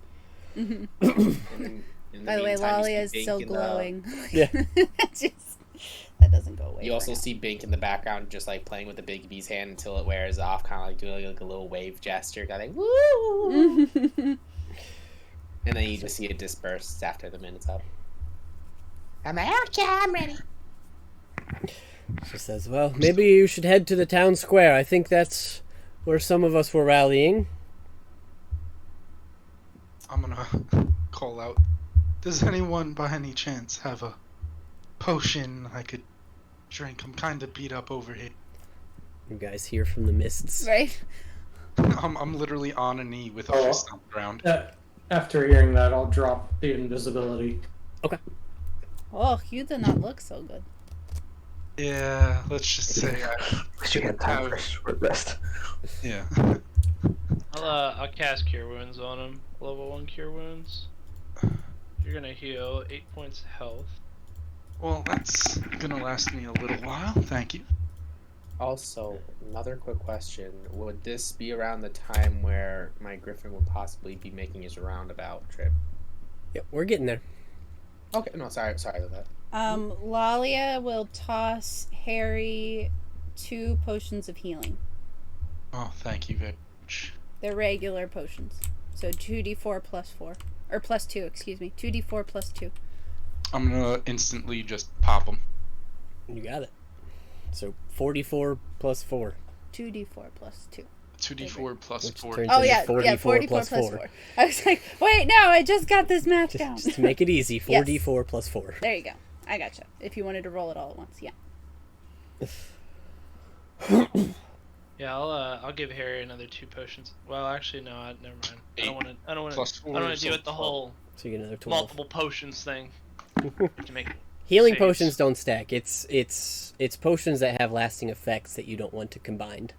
In By the way, meantime, you Lolly see is Bink still in the- glowing. Yeah. That doesn't go away. You for also now. see Bink in the background, just like playing with the Big B's hand until it wears off, kind of like doing like a little wave gesture, kind of like woo. And then you just see it disperse after the minute's up. I'm like, okay, I'm ready. She says, "Well, maybe you should head to the town square. I think that's where some of us were rallying." I'm gonna call out. Does anyone by any chance have a potion I could drink? I'm kind of beat up over here. You guys hear from the mists. Right. I'm literally on a knee with a Oh. fist on the ground. After hearing that, I'll drop the invisibility. Oh, you do not look so good. Yeah, let's just say I Wish you had time for a short rest. yeah. I'll cast Cure Wounds on him. Level 1 Cure Wounds. You're gonna heal 8 points of health. Well, that's gonna last me a little while. Thank you. Also, another quick question: would this be around the time where my Griffin would possibly be making his roundabout trip? Yep, we're getting there. Okay, no, sorry about that. Lalia will toss Harry 2 potions of healing. Oh, thank you very much. They're regular potions. So 2d4 plus 4. Or plus 2, excuse me. 2d4 plus 2. I'm gonna instantly just pop them. You got it. So 44 plus 4. 2d4 plus 2. 2d4 plus Which 4. turns Oh, into yeah, 44 44 plus plus 4. 4. I was like, wait, no, I just got this math down. Just to make it easy, 4d4 plus 4. There you go. I gotcha. If you wanted to roll it all at once, yeah. Yeah, I'll give Harry another 2 potions. Well, actually, no, never mind. I don't want Plus to. 4 I don't want is to deal with the 12. whole So you get another 12. multiple potions thing. To make Healing saves. potions don't stack. It's potions that have lasting effects that you don't want to combine.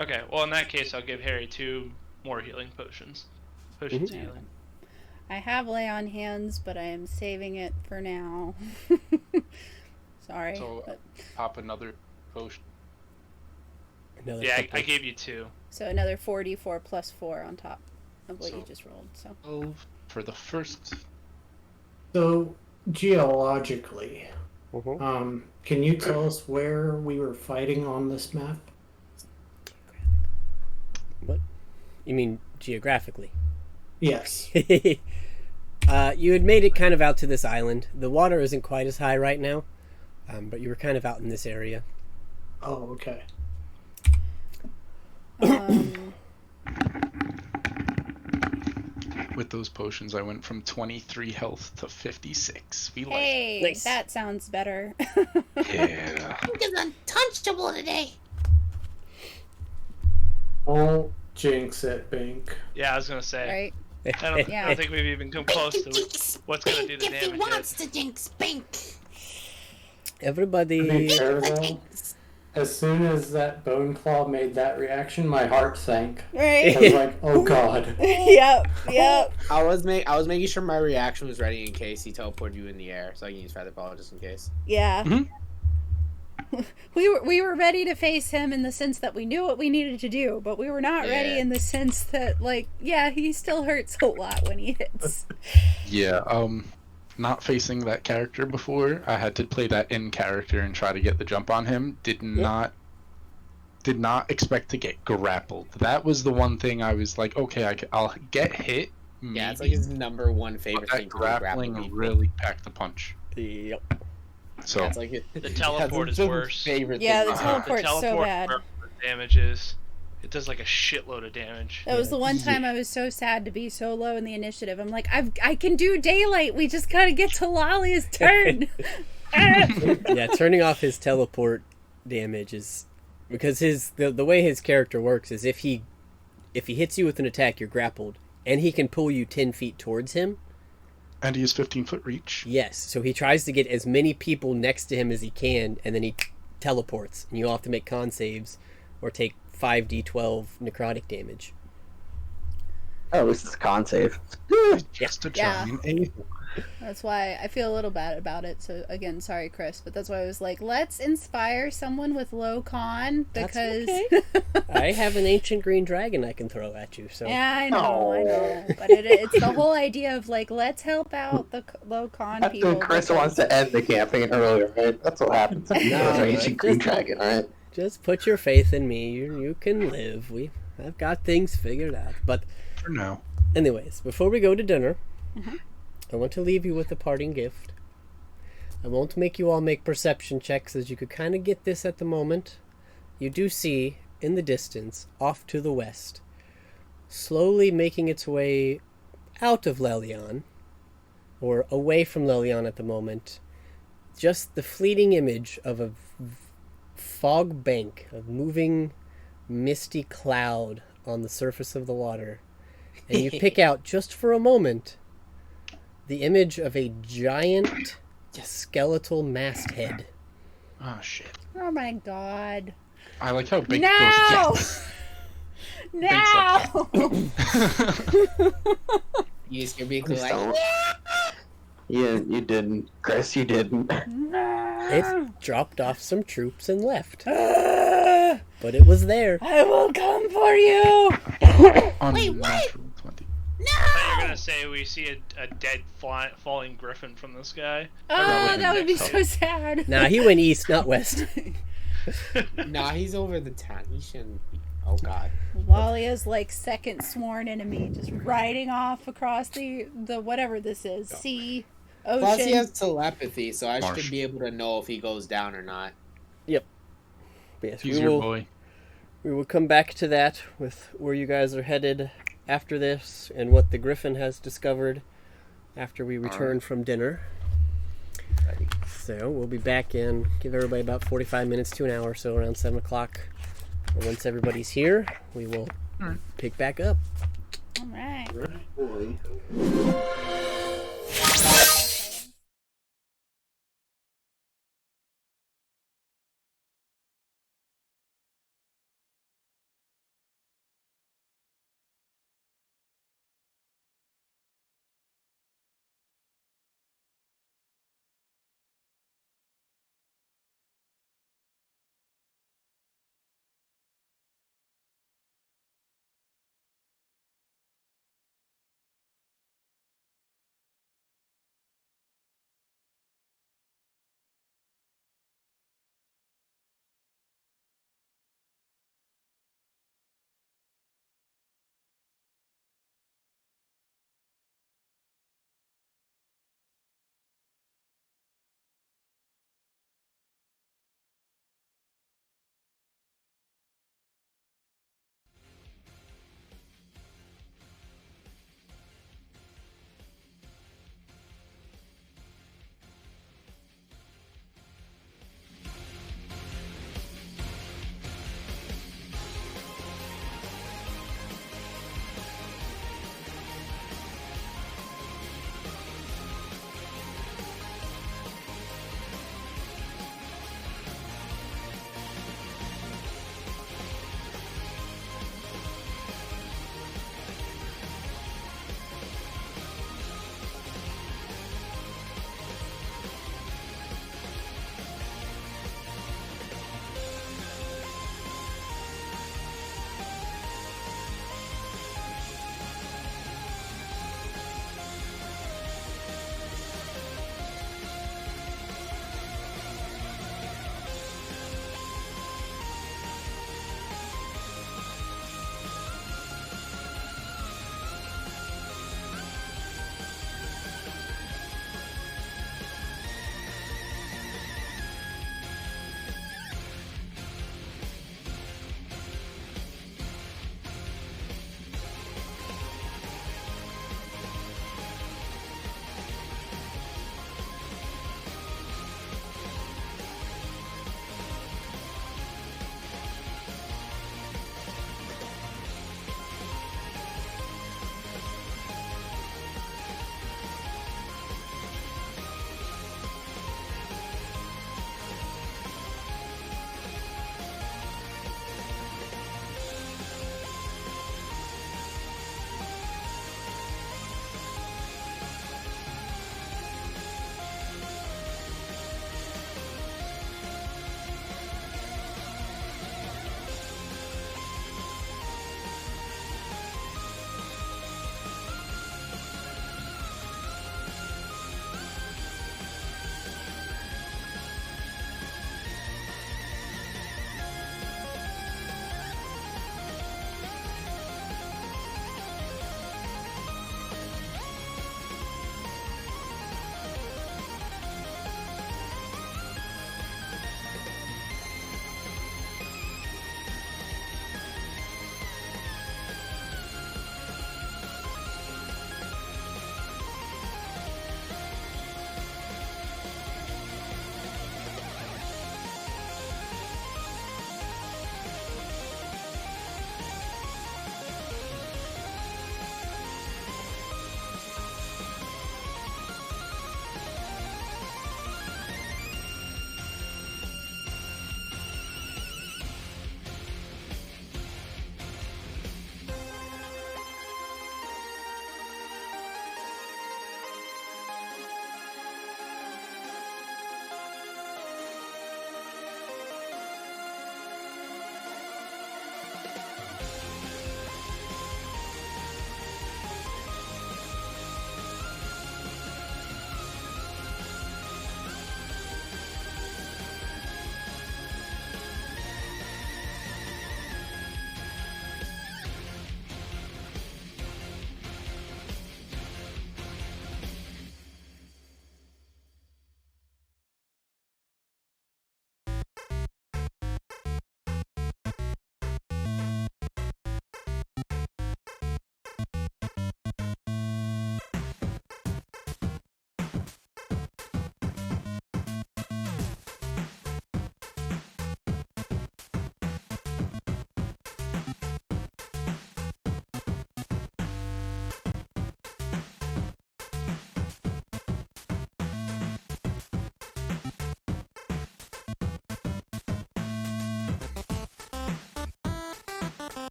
Okay, well in that case, I'll give Harry 2 more healing potions. Potions of healing. I have lay on hands, but I am saving it for now. Sorry. So but- pop another potion. Another Yeah, couple. I gave you 2. So another 4d4 plus 4 on top of what you So- just rolled. So 12 for the first. So, geologically, Mhm. can you tell us where we were fighting on this map? What? You mean geographically? Yes. You had made it kind of out to this island. The water isn't quite as high right now, but you were kind of out in this area. Oh, okay. With those potions, I went from 23 health to 56. We like. hey, Nice. that sounds better. Yeah. I'm just untouchable today. Don't jinx it, Bink. Yeah, I was gonna say. Right? I Yeah. don't think we've even come close Bink to and jinx what's gonna do Bink the if he damage wants yet. to jinx Bink. To be Everybody, fair, The though, jinx. as soon as that bone claw made that reaction, my heart sank. I Right? was like, oh god. yep. I was making sure my reaction was ready in case he teleported you in the air, so I can use feather ball just in case. Yeah. Mhm. We were ready to face him in the sense that we knew what we needed to do, but we were not ready Yeah. in the sense that, like, yeah, he still hurts a lot when he hits. Yeah. Not facing that character before, I had to play that in character and try to get the jump on him. Did not expect to get grappled. That was the one thing I was like, okay, I'll get hit. Maybe, Yeah, it's like his number one but favorite that thing to do, grapple grappling people. really packed the punch. yep. So That's like The teleport is worse. Favorite Yeah, thing the to do. teleport's so teleport bad. damages. It does like a shitload of damage. That was the one time I was so sad to be so low in the initiative. I'm like, I can do daylight. We just gotta get to Lolly's turn. Yeah, turning off his teleport damage is because the way his character works is if he hits you with an attack, you're grappled, and he can pull you 10 feet towards him. and he has 15-foot reach. Yes, so he tries to get as many people next to him as he can, and then he teleports, and you'll have to make con saves or take 5d12 necrotic damage. Oh, this is a con save. Just a Yeah. giant a-hole. That's why I feel a little bad about it. So again, sorry, Chris, but that's why I was like, let's inspire someone with low con That's because I have an ancient green dragon I can throw at you, so yeah, I know, but it's the whole idea of like, let's help out the low con That's people. when Chris because- wants to end the campaign earlier, right? That's what happens. He goes, "Oh, ancient green dragon, right? just put your faith in me. You can live. I've got things figured out. But For now. anyways, before we go to dinner, I want to leave you with a parting gift. I won't make you all make perception checks, as you could kind of get this at the moment. You do see, in the distance, off to the west, slowly making its way out of Leilon, or away from Leilon at the moment, just the fleeting image of a fog bank, of moving misty cloud on the surface of the water. And you pick out, just for a moment, the image of a giant skeletal masthead. Oh, shit. Oh my god! I like how big No! goes. Yes. Now! You just hear me Please like, don't. Yeah, you didn't. Chris, you didn't. It dropped off some troops and left. But it was there. I will come for you! Unnatural 20. I thought you were gonna say we see a dead falling griffin from the sky. Oh, that would be next so sad. Nah, he went east, not west. nah, he's over the town. He shouldn't be. Oh, God. Lalia's like second sworn enemy, just riding off across the whatever this is, sea, ocean. Plus, he has telepathy, so I Marsh. should be able to know if he goes down or not. Yep. Yes, He's your boy. we will come back to that with where you guys are headed after this and what the Griffin has discovered after we return from dinner. So we'll be back in, give everybody about 45 minutes to an hour, so around 7 o'clock. And once everybody's here, we will pick back up. All right. Boy.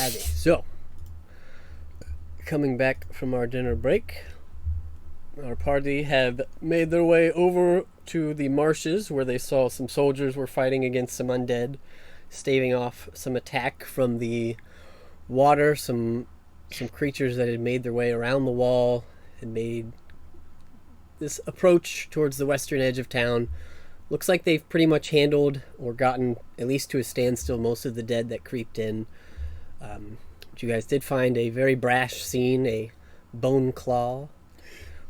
Alrighty. So, coming back from our dinner break, our party have made their way over to the marshes where they saw some soldiers were fighting against some undead, staving off some attack from the water. Some creatures that had made their way around the wall had made this approach towards the western edge of town. Looks like they've pretty much handled or gotten at least to a standstill most of the dead that creeped in. But you guys did find a very brash scene. A bone claw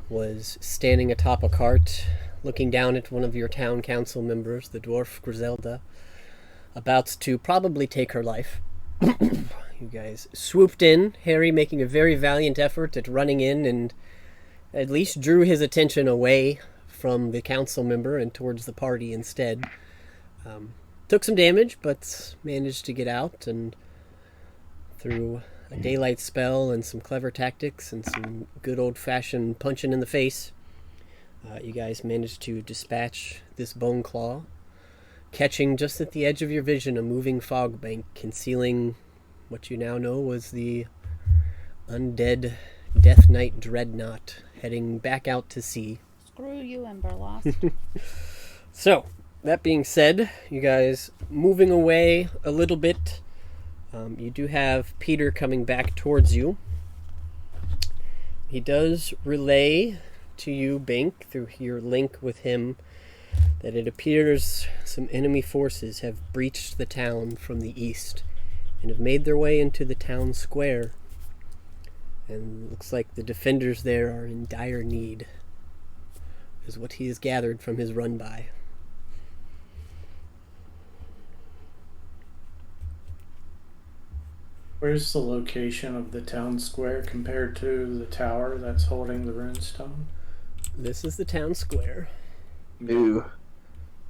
was standing atop a cart, looking down at one of your town council members, the dwarf Griselda, about to probably take her life. You guys swooped in, Harry making a very valiant effort at running in and at least drew his attention away from the council member and towards the party instead. Took some damage, but managed to get out, and through a daylight spell and some clever tactics and some good old-fashioned punching in the face, you guys managed to dispatch this bone claw, catching just at the edge of your vision a moving fog bank concealing what you now know was the undead Death Knight Dreadnought heading back out to sea. Screw you, Emberlost. So, that being said, you guys moving away a little bit. You do have Peter coming back towards you. He does relay to you, Bink, through your link with him, that it appears some enemy forces have breached the town from the east and have made their way into the town square. And looks like the defenders there are in dire need, is what he has gathered from his run-by. Where's the location of the town square compared to the tower that's holding the runestone? This is the town square, Moo.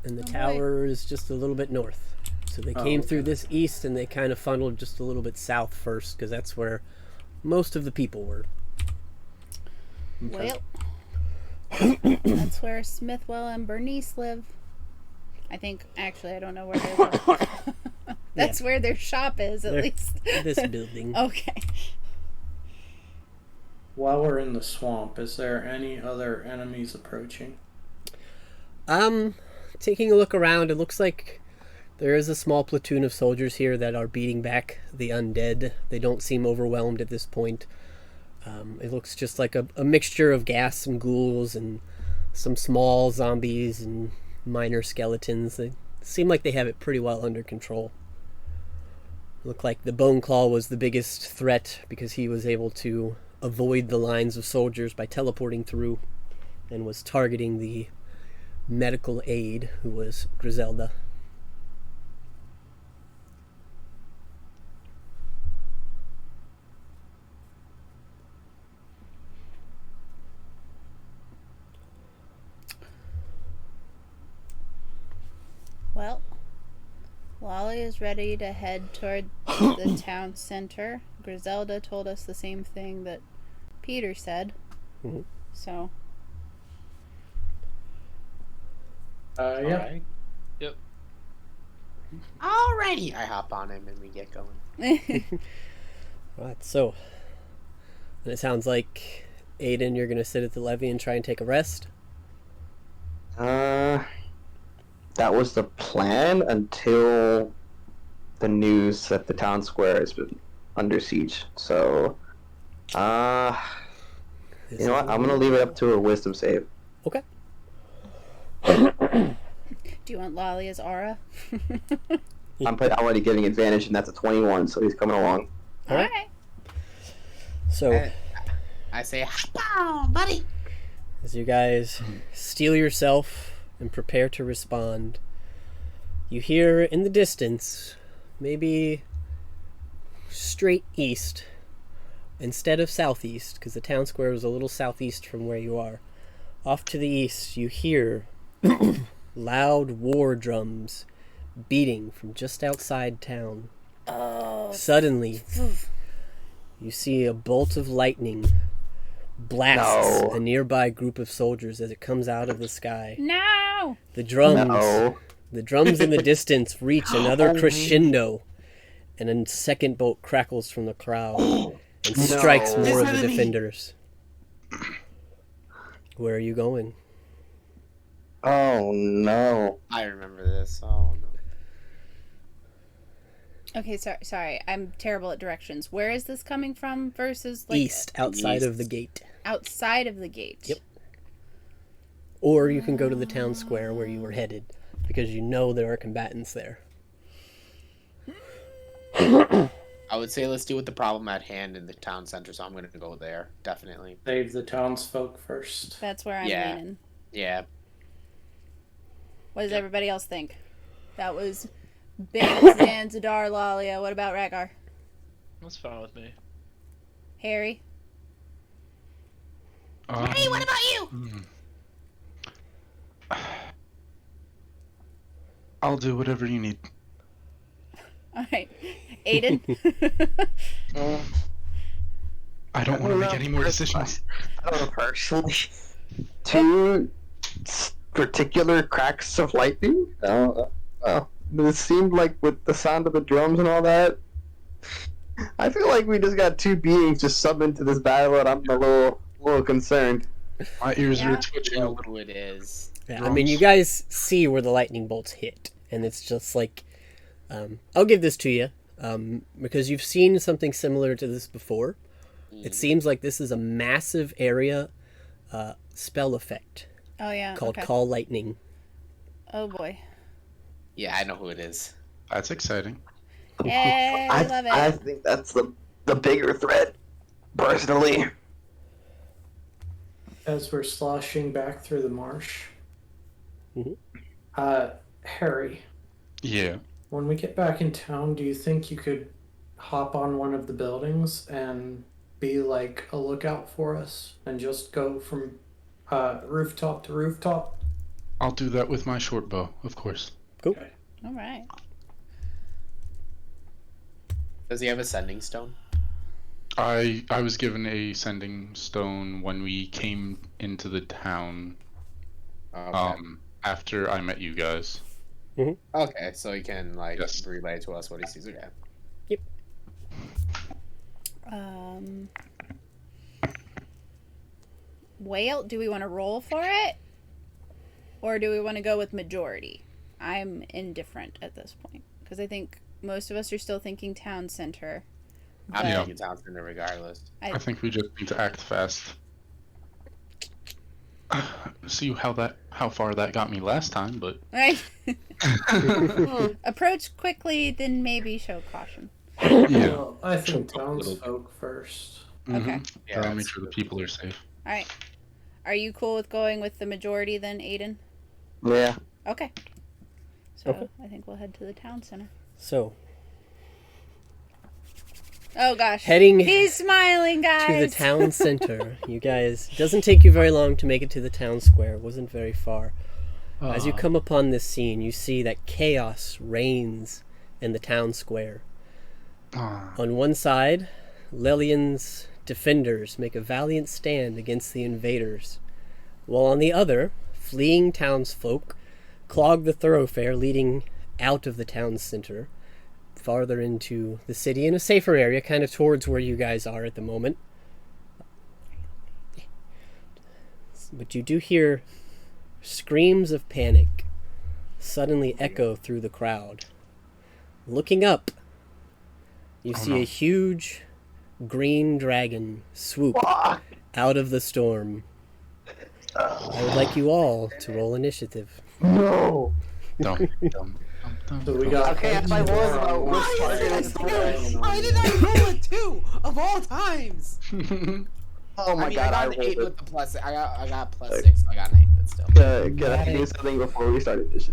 and the tower is just a little bit north. So they came through this east, and they kind of funneled just a little bit south first, because that's where most of the people were. Well, that's where Smithwell and Bernice live. I think, actually, I don't know where they live. That's where their shop is, at least. This building. Okay. While we're in the swamp, is there any other enemies approaching? Taking a look around, it looks like there is a small platoon of soldiers here that are beating back the undead. They don't seem overwhelmed at this point. It looks just like a mixture of ghast and ghouls and some small zombies and minor skeletons. They seem like they have it pretty well under control. Looked like the Bone Claw was the biggest threat because he was able to avoid the lines of soldiers by teleporting through and was targeting the medical aide, who was Griselda. Well, Lolly is ready to head toward the town center. Griselda told us the same thing that Peter said. Mm-hmm. So. Yeah. Alright. Yep. Alrighty. I hop on him and we get going. Right, so and it sounds like, Aiden, you're going to sit at the levee and try and take a rest. That was the plan until the news that the town square has been under siege. So, you know what? I'm gonna leave it up to a wisdom save. Okay. Do you want Lolly as Aura? I'm already getting advantage, and that's a 21, so he's coming along. All right. Alright. So, I say, hop on, buddy. as you guys steel yourself and prepare to respond, you hear in the distance, maybe straight east, instead of southeast, because the town square is a little southeast from where you are. Off to the east, you hear loud war drums beating from just outside town. Oh. Suddenly, you see a bolt of lightning blasts a nearby group of soldiers as it comes out of the sky. No! The drums No. in the distance reach another crescendo, and a second bolt crackles from the crowd and strikes No. more of the defenders. Where are you going? Oh no. I remember this. Oh no. Okay, sorry. I'm terrible at directions. Where is this coming from versus like East, outside of the East. gate. outside of the gate? Yep. Or you can go to the town square where you were headed, because you know there are combatants there. I would say let's deal with the problem at hand in the town center, so I'm going to go there. Definitely. Save the townsfolk first. That's where I'm Yeah. leaning. Yeah. What does everybody else think? That was Biggs, Zadar, Lalia. What about Rhaegar? That's fine with me. Harry? Hey, what about you? I'll do whatever you need. All right. Aiden? I don't want to make any more decisions. I don't know personally. Two particular cracks of lightning. It seemed like with the sound of the drums and all that. I feel like we just got two beings just summoned to this battle, and I'm a little concerned. My ears Yeah. are twitching a Look little. who it is. Yeah, I mean, you guys see where the lightning bolts hit, and it's just like, I'll give this to you, because you've seen something similar to this before. It seems like this is a massive area spell effect Oh, yeah. called okay. Call Lightning. Oh, boy. Yeah, I know who it is. That's exciting. Yay, I love it. I think that's the bigger threat, personally. As we're sloshing back through the marsh. Mhm. Harry, Yeah. when we get back in town, do you think you could hop on one of the buildings and be like a lookout for us and just go from rooftop to rooftop? I'll do that with my short bow, of course. All right. Does he have a sending stone? I was given a sending stone when we came into the town. Okay. After I met you guys. Okay, so he can like Yes. relay to us what he sees. Okay. Whale, do we want to roll for it? Or do we want to go with majority? I'm indifferent at this point. Because I think most of us are still thinking town center. I'm Yeah. thinking town center regardless. I think we just need to act fast. See how far that got me last time, but Right? Approach quickly, then maybe show caution. yeah. Well, I think Jump up a little. townsfolk first. Okay. Yeah, Gotta make that's sure the people are safe. All right. Are you cool with going with the majority then, Aiden? Yeah. Okay. So Okay. I think we'll head to the town center. So, Oh gosh. heading He's smiling, to the guys. town center, you guys, it doesn't take you very long to make it to the town square. It wasn't very far. As you come upon this scene, you see that chaos reigns in the town square. On one side, Leilon's defenders make a valiant stand against the invaders, while on the other, fleeing townsfolk clog the thoroughfare leading out of the town center, farther into the city in a safer area, kind of towards where you guys are at the moment. But you do hear screams of panic suddenly echo through the crowd. Looking up, you see a huge green dragon swoop out of the storm. I would like you all to roll initiative. No. Dumb. So we got. Okay, as I was about which target is the one. Why did I roll a 2 of all times? Oh my I mean, god, I I got an 8 rolled with it. the plus. I got plus 6. So I got an 8, but still. Can I do something before we started this?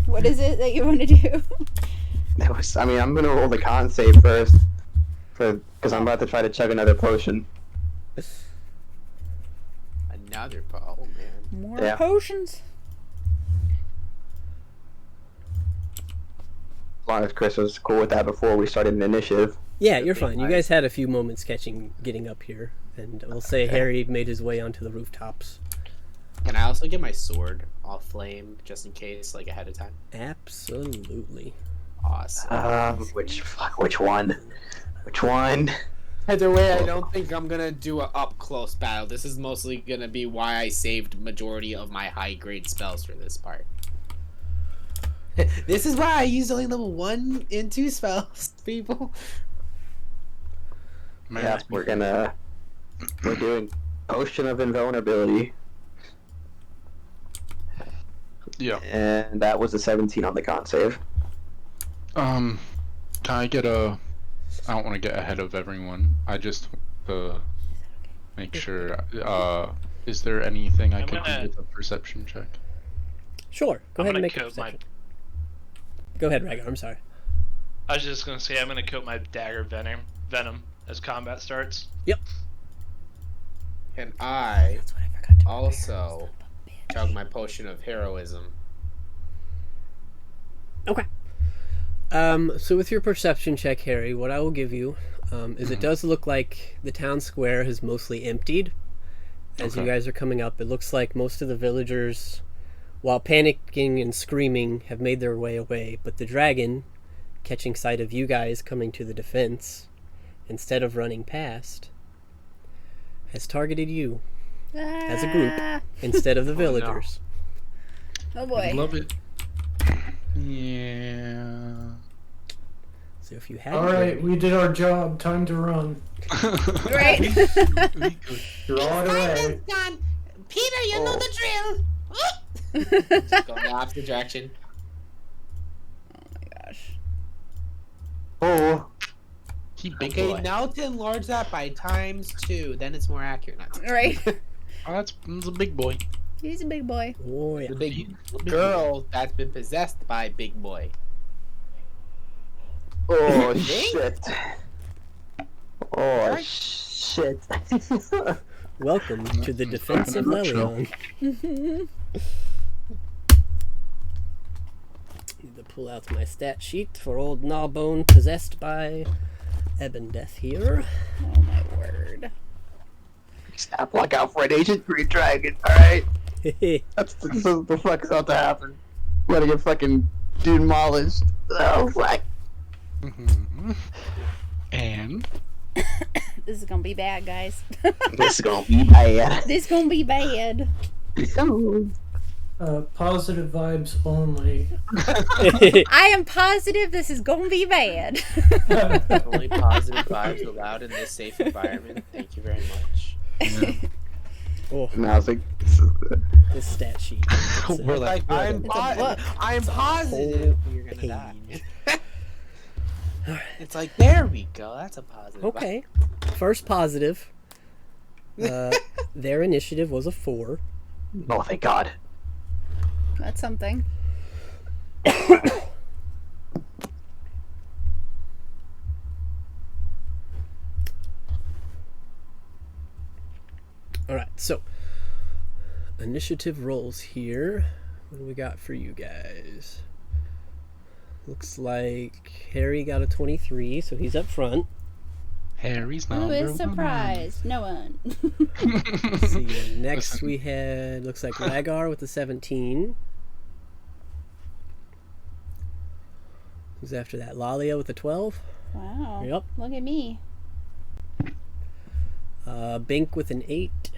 What is it that you want to do? I'm gonna roll the con save first, because I'm about to try to chug another potion. Another oh man. More Yeah. potions? As long as Chris was cool with that before we started an initiative. Yeah, you're fine. You guys had a few moments getting up here, and we'll say Harry made his way onto the rooftops. Can I also get my sword off flame just in case, like ahead of time? Absolutely. Awesome. Which one? Which one? Either way, I don't think I'm gonna do a up close battle. This is mostly gonna be why I saved majority of my high grade spells for this part. This is why I used only level 1 and 2 spells, people. Man, Yeah, we're doing Potion of Invulnerability. Yeah. And that was a 17 on the con save. Can I get a? I don't want to get ahead of everyone. I just make sure. Is there anything I could do with a perception check? Sure. Go I'm ahead and gonna make a coat my. perception. Go ahead, Rhaegar. I'm sorry. I was just gonna say I'm gonna coat my dagger venom as combat starts. Yep. And I That's what I forgot to also chug my potion of heroism. Okay. So with your perception check, Harry, what I will give you is it does look like the town square has mostly emptied. As you guys are coming up, it looks like most of the villagers, while panicking and screaming, have made their way away. But the dragon, catching sight of you guys coming to the defense, instead of running past, has targeted you as a group instead of the villagers. Oh boy. Love it. Yeah. So if you had Alright, we did our job. Time to run. Right? Draw it away. Done. Peter, you know the drill. Go in the opposite direction. Oh my gosh. Oh, He big Okay, boy. now to enlarge that by ×2, then it's more accurate. Not Right? Oh, that's a big boy. He's a big boy. Oh yeah. the big girl that's been possessed by Big Boy. oh shit. Oh shit. Welcome to the defense of Leilon. Need to pull out my stat sheet for old Gnawbone possessed by Ebondeath here. Oh my word. Snap, look out for an Agent Green Dragon, alright? That's the fuck is about to happen. I'm gonna get fucking demolished. Oh, fuck. And This is gonna be bad, guys. This is gonna be bad. This is gonna be bad. Positive vibes only. I am positive this is gonna be bad. Only positive vibes allowed in this safe environment. Thank you very much. Oh, And I was like, this stat sheet. It's, we're like, I'm It's a book. positive you're gonna die. page. It's like, there we go. That's a positive. Okay. First positive. Their initiative was a 4. oh, thank God. That's something. Alright, so initiative rolls here. What do we got for you guys? Looks like Harry got a 23, so he's up front. Harry's Who number is one. surprised? No one. Let's see, next Listen. we had, looks like Rhaegar with the 17. Who's after that? Lalia with the 12. Wow. Yep. Look at me. Bink with an 8.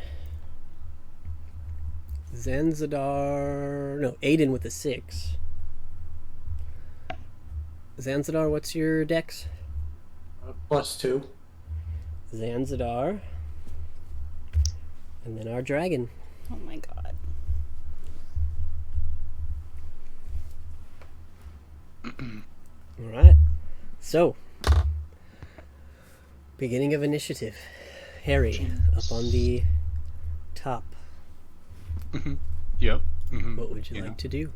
Zanzadar... No, Aiden with a 6. Zanzadar, what's your dex? +2. Zanzadar. And then our dragon. Oh my god. Alright. So, beginning of initiative. Harry, up on the top. Yep. What would you like to do?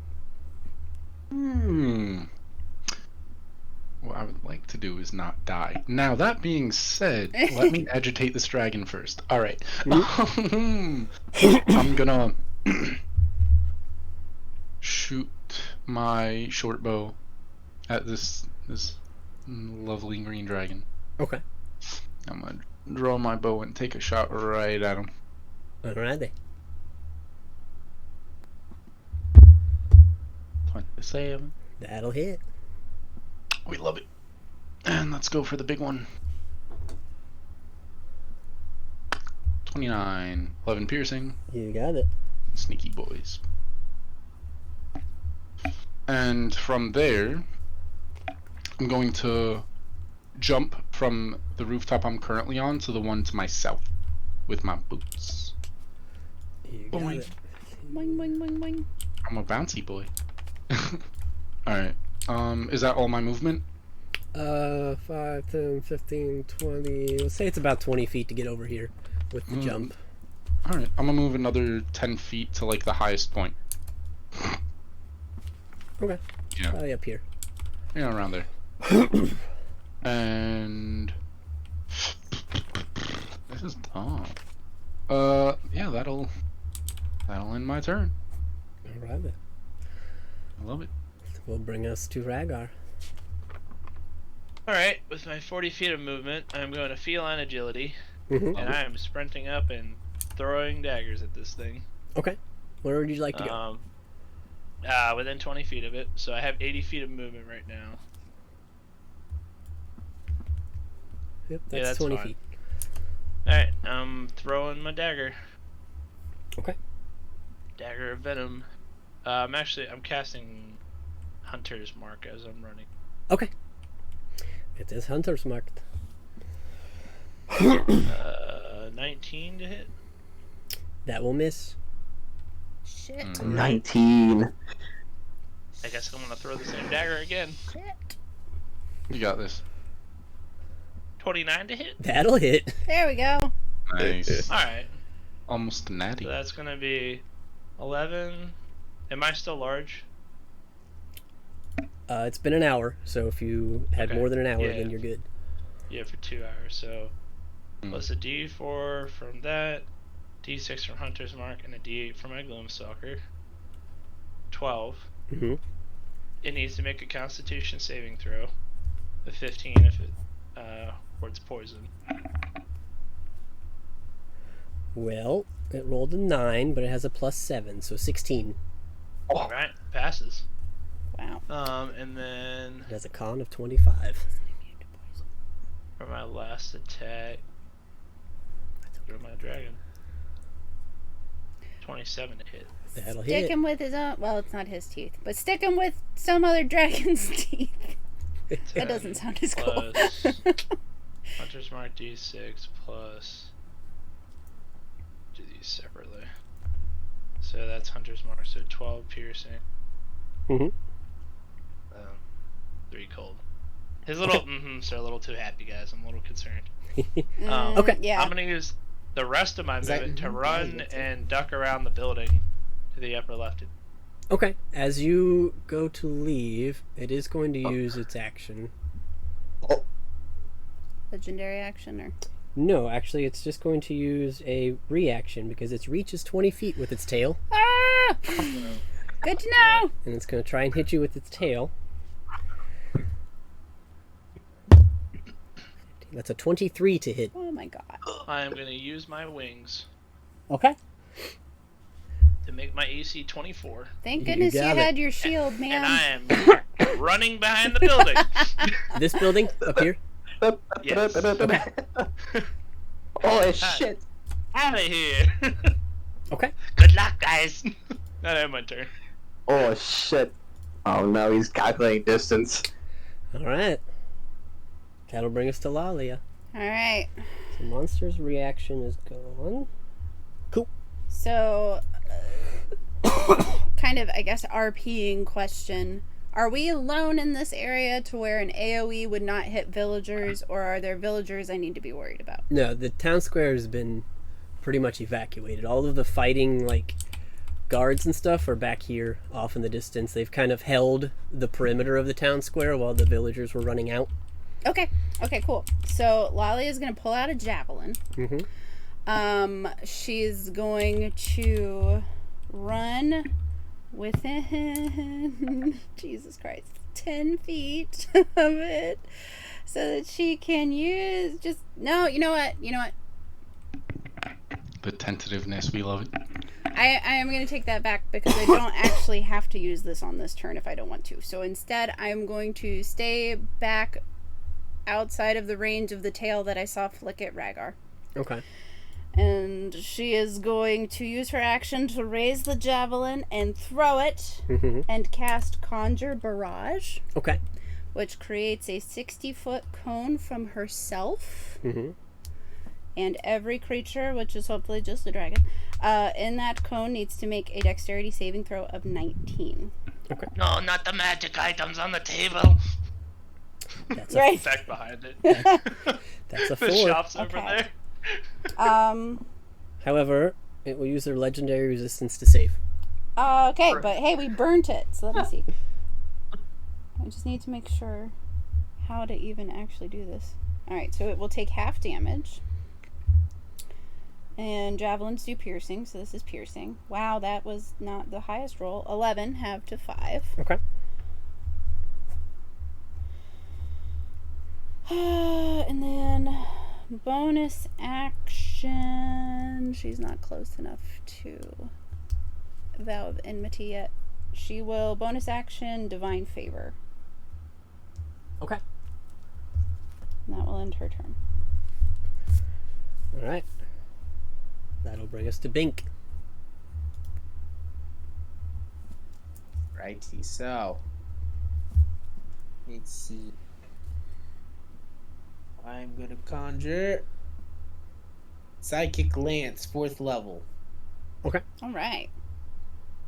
What I would like to do is not die. Now, that being said, let me agitate this dragon first. Alright. I'm gonna shoot my short bow at this lovely green dragon. Okay. I'm gonna draw my bow and take a shot right at him. Alrighty. 27. That'll hit. We love it. And let's go for the big one. 29. 11 piercing. You got it. Sneaky boys. And from there, I'm going to jump from the rooftop I'm currently on to the one to my south with my boots. You got Boing. it. Boing, boing, boing, boing. I'm a bouncy boy. Alright. Is that all my movement? 5, 10, 15, 20. Let's say it's about 20 feet to get over here with the jump. Alright, I'm gonna move another 10 feet to like the highest point. Okay. Yeah. Probably up here. Yeah, around there. And this is dumb. Yeah, that'll end my turn. All right then. I love it. Will bring us to Rhaegar. Alright, with my 40 feet of movement, I'm going to feline agility, Mm-hmm. and I am sprinting up and throwing daggers at this thing. Okay. Where would you like to go? Within 20 feet of it, so I have 80 feet of movement right now. Yep, yeah, that's that's 20 fine. feet. Alright, I'm throwing my dagger. Okay. Dagger of Venom. I'm casting Hunter's Mark as I'm running. Okay. It is Hunter's Marked. 19 to hit. That will miss. Shit. 19. I guess I'm gonna throw the same dagger again. Shit. You got this. 29 to hit. That'll hit. There we go. Nice. Alright, Almost a natty. so that's gonna be 11. Am I still large? It's been an hour, so if you had Okay. more than an hour, Yeah. then you're good. Yeah, for 2 hours. So Mm. plus a D4 from that, D6 from Hunter's Mark, and a D8 from my Gloomstalker. 12. Mm-hmm. It needs to make a Constitution saving throw. A 15 if it wards poison. Well, it rolled a 9, but it has a +7, so 16. Alright, passes. Wow. And then It has a con of 25. for my last attack, throw my dragon. 27 to hit. That'll Stick hit. him with his own. Well, it's not his teeth, but stick him with some other dragon's teeth. That doesn't sound as cool. Plus Hunter's Mark D6 plus. Do these separately. So that's Hunter's Mark. So 12 piercing. Mm-hmm. 3 cold. His little are a little too happy, guys. I'm a little concerned. Okay. Yeah. I'm gonna use the rest of my Is that- movement to mhm, run that's it. and duck around the building to the upper left. Okay. As you go to leave, it is going to use its action. Legendary action or. No, actually, it's just going to use a reaction because its reach is 20 feet with its tail, Ah! Good to know. and it's going to try and hit you with its tail. That's a 23 to hit. Oh my god. I am gonna use my wings Okay. to make my AC 24, Thank You goodness you got it. had your shield, and man. I am running behind the building. This building up here. Yes. Oh shit! Out of here. Okay. Good luck, guys. That had my turn. Oh shit! Oh no, he's calculating distance. All right. That'll bring us to Lalia. All right. So monster's reaction is gone. So, kind of, I guess, RPing question. Are we alone in this area to where an AoE would not hit villagers, or are there villagers I need to be worried about? No, the town square has been pretty much evacuated. All of the fighting, like, guards and stuff are back here off in the distance. They've kind of held the perimeter of the town square while the villagers were running out. Okay. Okay, cool. So, Lali is going to pull out a javelin. Mm-hmm. She's going to run within, Jesus Christ, 10 feet of it so that she can use The tentativeness, we love it. I am going to take that back because I don't actually have to use this on this turn if I don't want to. So instead, I'm going to stay back outside of the range of the tail that I saw flick at Rhaegar. Okay. And she is going to use her action to raise the javelin and throw it and cast Conjure Barrage, Okay. which creates a 60-foot cone from herself. And every creature, which is hopefully just a dragon, in that cone needs to make a dexterity saving throw of 19. No, not the magic items on the table. That's Right. Back behind it. That's a The 4. shop's over Okay. there. However, it will use their legendary resistance to save. Okay, but hey, we burnt it, so let me see. I just need to make sure how to even actually do this. Alright, so it will take half damage. And javelins do piercing, so this is piercing. Wow, that was not the highest roll. 11, halved to 5. Okay. And then bonus action. She's not close enough to Vow of Enmity yet. She will bonus action Divine Favor. Okay. And that will end her turn. All right. That'll bring us to Bink. Righty, so. Let's see. I'm gonna conjure Psychic Lance, 4th level. Okay. Alright.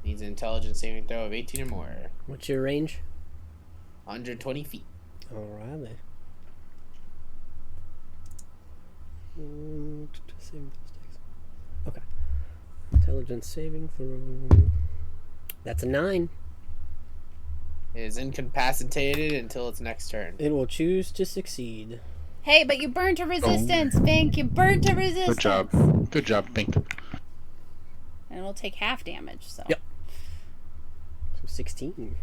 Needs an intelligence saving throw of 18 or more. What's your range? 120 feet. All right then. Okay. Intelligence saving throw. That's a 9. It is incapacitated until its next turn. It will choose to succeed. Hey, but you burnt a resistance, Bink. You burnt a resistance. Good job. Good job, Bink. And it'll take half damage, so. Yep. So 16.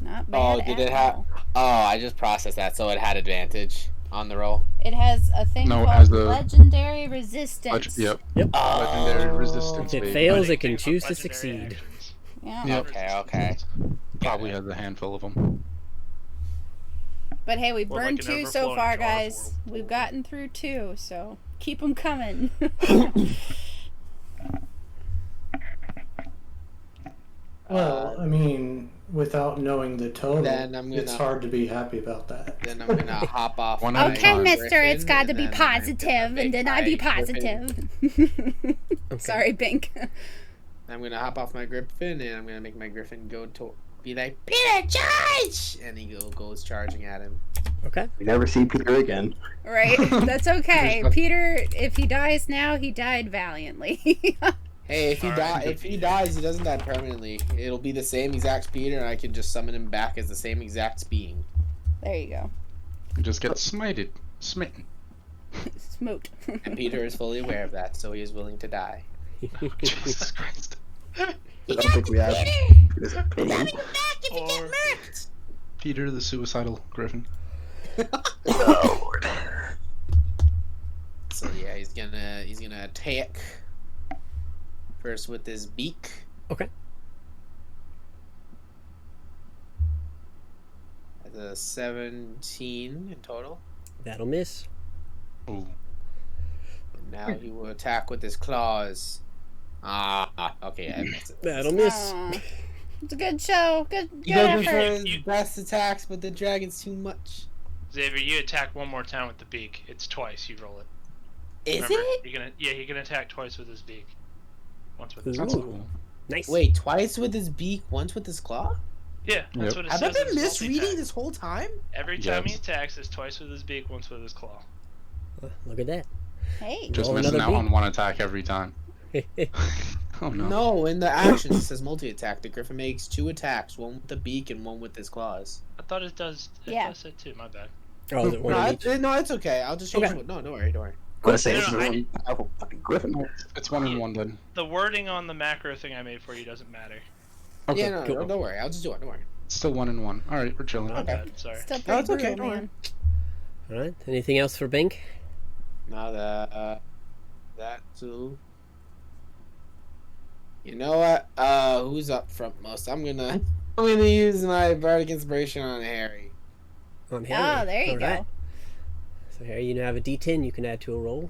Not bad. Oh, did at it have? all. Oh, I just processed that, so it had advantage on the roll. It has a thing No, it called has the- Legendary Resistance. Yep. Oh. Legendary resistance. If it baby. fails, it Anything can but choose to legendary succeed. actions. Yeah. Yep. Okay. Probably has a handful of them. But hey, we've Or like burned an 2 so overflowing far, jar of guys. whirlpool. We've gotten through 2, so keep them coming. Well, I mean, without knowing the total, Then I'm it's gonna- hard to be happy about that. Then I'm gonna hop off. One my at a time. mister, it's Griffin, got to and be then I'm gonna positive, make and then I be my Griffin- positive. Sorry, Bink. I'm gonna hop off my Griffin and I'm gonna make my Griffin go to be like, Peter, charge! And he goes charging at him. Okay. We never see Peter again. Right? That's okay. There's Peter, if he dies now, he died valiantly. Hey, if he Alright, if he dies, he doesn't die permanently. It'll be the same exact Peter, and I can just summon him back as the same exact being. There you go. You just get smited. Smitten. Smote. And Peter is fully aware of that, so he is willing to die. Jesus Christ. I don't think we have Peter's opinion. Or Peter the suicidal Griffin. Oh, Lord. So yeah, he's gonna attack first with his beak. Okay. That's a 17 in total. That'll miss. Ooh. And now he will attack with his claws. Okay, I missed it. That'll miss. Aw. It's a good show. Good He goes for effort. his best attacks, but the dragon's too much. Xavier, you attack one more time with the beak. It's twice. You roll it. Is Remember, it? He can attack twice with his beak. Once with Ooh. his That's claw. cool. Nice. Wait, twice with his beak, once with his claw? Yeah, that's Yep. what it Have I says. in been his misreading multi-attack. this whole time? Every time he Yes. attacks, it's twice with his beak, once with his claw. Look at that. Hey. Just Roll missing another out on beat. one attack every time. Oh no. No, in the actions it says multi-attack. The griffin makes 2 attacks, one with the beak and one with his claws. I thought it does. It Yeah. does it too. My bad. Oh, is it one of each? No, it's okay. I'll just change Okay. it. No, don't worry, don't worry. I'm gonna say No, this is no, one powerful fucking Griffin. It's 1 and 1 then. The wording on the macro thing I made for you doesn't matter. Okay, Yeah, no, cool. don't worry. I'll just do it. Don't worry. It's still 1 and 1. Alright, we're chilling. My Okay. bad. Sorry. Still No, pretty it's okay, brutal, don't worry. man. All right. Anything else for Bink? Now that too. You know what? Who's up front most? I'm gonna use my bardic inspiration on Harry. On Harry. Oh, there you All go. right. So Harry, you now have a D10 you can add to a roll.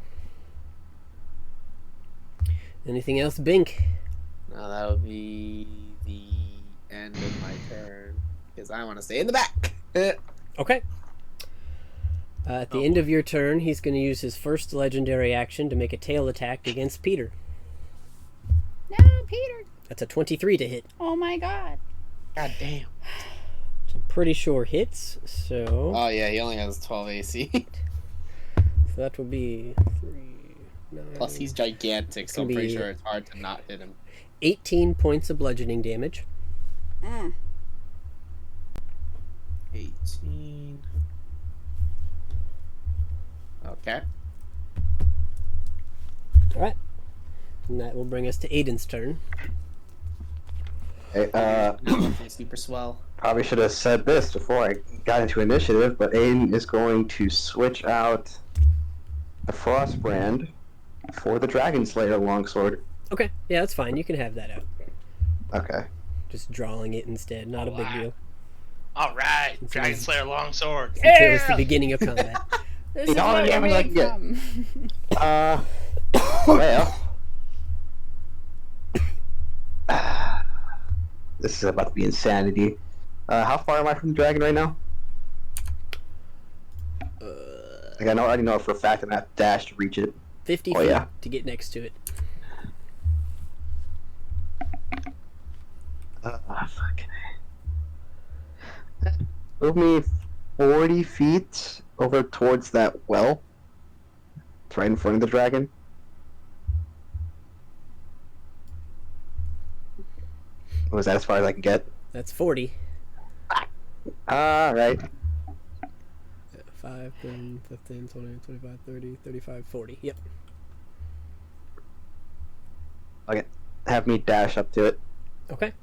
Anything else, Bink? No, that'll be the end of my turn because I want to stay in the back. Okay. At the end of your turn, he's going to use his first legendary action to make a tail attack against Peter. No, Peter. That's a 23 to hit. Oh my God. God damn. Which I'm pretty sure hits, so... Oh yeah, he only has 12 AC. So that would be 3, 9... Plus he's gigantic, so I'm Can pretty be- sure it's hard to not hit him. 18 points of bludgeoning damage. 18. Okay. Alright. And that will bring us to Aiden's turn. Hey, Nothing super swell. probably should have said this before I got into initiative, but Aiden is going to switch out the Frostbrand for the Dragon Slayer longsword. Okay, yeah, that's fine. You can have that out. Okay. Just drawing it instead. Not a big deal. All right, Since it Dragon was- Slayer longsword. Since it was the beginning of combat. This You is know what what we're damage I made can get? from. Well. This is about to be insanity. How far am I from the dragon right now? Like I already know for a fact that I have to dash to reach it. 50 Oh, feet yeah. to get next to it. Fucking A. Move me 40 feet over towards that well. It's right in front of the dragon. Was that as far as I can get? That's 40. Alright. 5, 10, 15, 20, 25, 30, 35, 40. Yep. Okay. Have me dash up to it. Okay.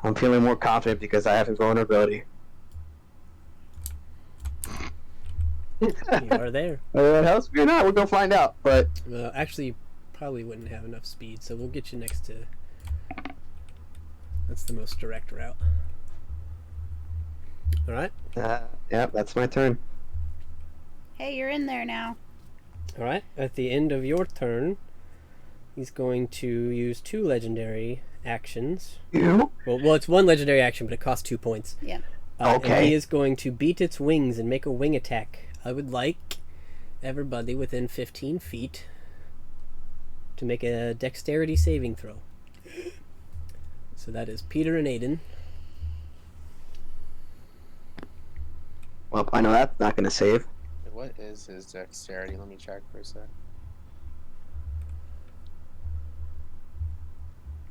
I'm feeling more confident because I have invulnerability. You are there. Whether that helps me or not, we're gonna find out. But Well, actually, you probably wouldn't have enough speed, so we'll get you next to... That's the most direct route. Alright. yeah, that's my turn. Hey, you're in there now. Alright. At the end of your turn, he's going to use 2 legendary actions. You? Well, it's 1 legendary action, but it costs 2 points. Yeah. And Okay. he is going to beat its wings and make a wing attack. I would like everybody within 15 feet to make a dexterity saving throw. So that is Peter and Aiden. Well, I know that's not gonna save. What is his dexterity? Let me check for a sec.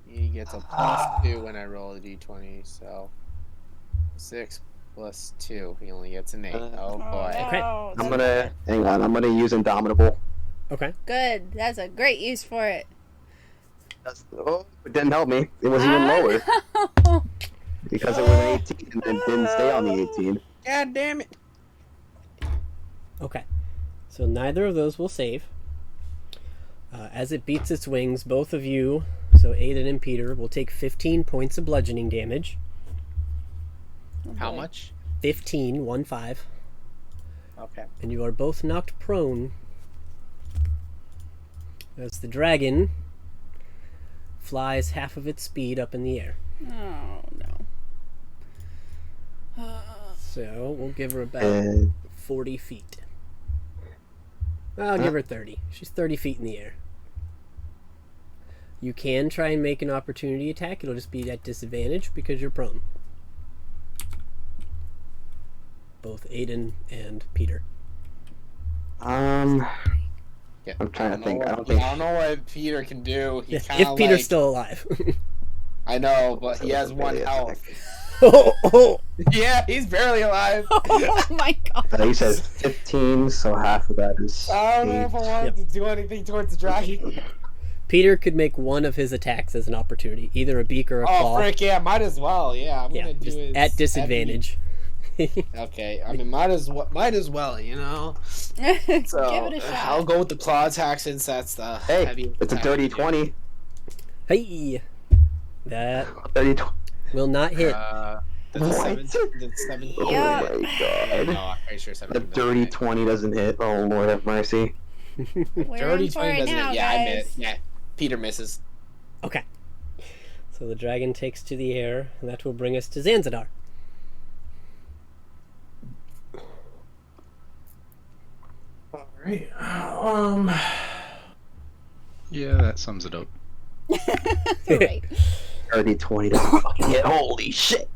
He gets a +2 when I roll a d20, so 6 plus 2. He only gets an 8. Oh boy. Okay. no. I'm gonna hang on. I'm gonna use Indomitable. Okay. Good. That's a great use for it. It didn't help me. It was even lower No. because it was an 18 and then didn't stay on the 18. God damn it. Okay. So neither of those will save. As it beats its wings, both of you, so Aiden and Peter, will take 15 points of bludgeoning damage. How much? 15, 1-5. Okay. And you are both knocked prone as the dragon flies half of its speed up in the air. Oh no. So we'll give her about And 40 feet. I'll give her 30. She's 30 feet in the air. You can try and make an opportunity attack. It'll just be at disadvantage because you're prone. Both Aiden and Peter. Yeah. I'm trying to think. Know I what- don't think. I don't know what Peter can do. He If kinda Peter's like, still alive. I know, but he has 1 health. Oh. Yeah, he's barely alive. Oh my god. He says 15, so half of that is. I don't know if I 8. wanted to do anything towards the dragon. Peter could make one of his attacks as an opportunity, either a beak or a Oh, claw. frick, yeah, might as well. Yeah, I'm Yeah, gonna do just his at disadvantage. Okay, I mean, might as well, you know. So Give it a shot. I'll go with the claw attack since that's the Hey, heavy. it's a attack dirty you do. 20. Hey, that 30 20. will not hit. That's a What? 17. That's 17. Oh Yeah. my Yeah, god. no, I'm pretty sure A 17. dirty 20 doesn't hit. Oh, Lord have mercy. We're Dirty in for 20 it doesn't now, hit. Yeah, I admit. guys. Yeah, Peter misses. Okay. So the dragon takes to the air, and that will bring us to Zanzidar. Alright. Yeah, that sums it up. Right. Dirty 20 doesn't fucking hit. Holy shit.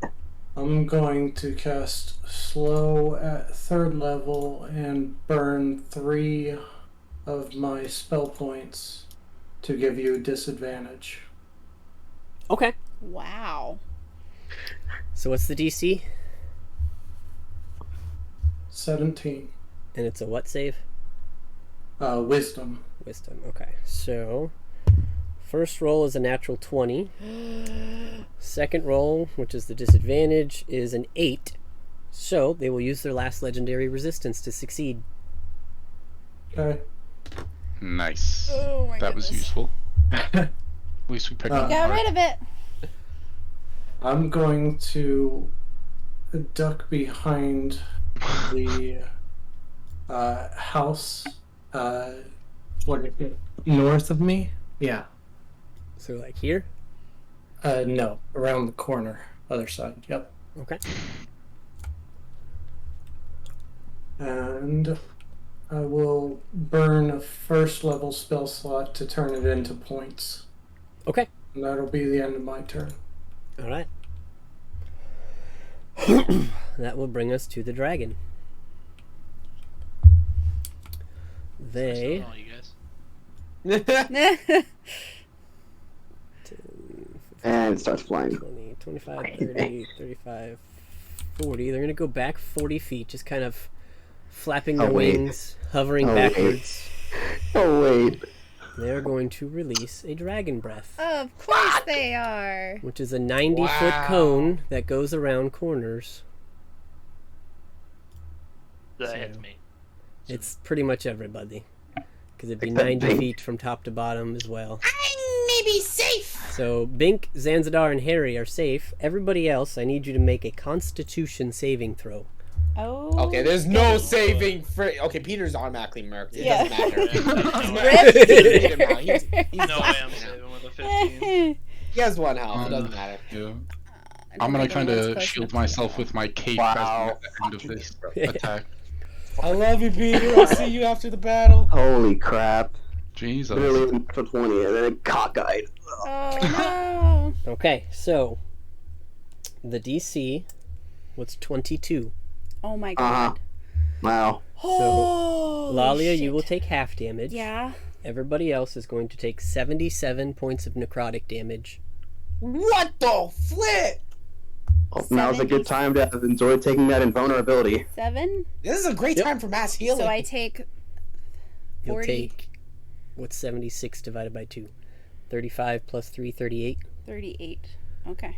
I'm going to cast slow at 3rd level and burn 3 of my spell points to give you disadvantage. Okay. Wow. So what's the DC? 17. And it's a what save? Wisdom. Wisdom. Okay. So first roll is a natural 20. Second roll, which is the disadvantage, is an 8. So they will use their last legendary resistance to succeed. Okay. Nice. Oh my That was goodness. useful. At least we picked up. Got rid of it. I'm going to duck behind the house north of me. Yeah. So like here? No, around the corner, other side. Yep. Okay. And I will burn a 1st level spell slot to turn it into points. Okay. And that'll be the end of my turn. All right. That will bring us to the dragon. They All you guys. And it starts flying. 20, 25, 30, 35, 40. They're going to go back 40 feet, just kind of flapping their wait. wings, hovering Oh, wait. backwards. Oh, wait. They're going to release a dragon breath, Of course they are. which is a 90-foot Wow. cone that goes around corners. That hits me. It's pretty much everybody, because it'd be Except 90 Bink. feet from top to bottom as well. I'm maybe safe. So Bink, Zanzidar, and Harry are safe. Everybody else, I need you to make a Constitution saving throw. Oh. Okay, there's no saving for. Okay, Peter's automatically murked. It Yeah. doesn't matter. Rip. He's No way I'm saving with a 15. He has 1 health. It doesn't matter. Yeah. I'm gonna kind of shield myself with my cape Wow. at the end of this attack. I love you, Peter. I'll see you after the battle. Holy crap. Jesus. Literally for 20 and then it cockeyed. Oh Okay, so the DC was 22. no. Oh my Uh-huh. god. Wow. Oh. Lalia, you will take half damage. Yeah. Everybody else is going to take 77 points of necrotic damage. What the flip? Well, now's a good time to enjoy taking that invulnerability. 7. This is a great Yep. time for mass healing. So I take You'll 40. take, what's 76 divided by 2? 35 plus 3, 38. 38. Okay.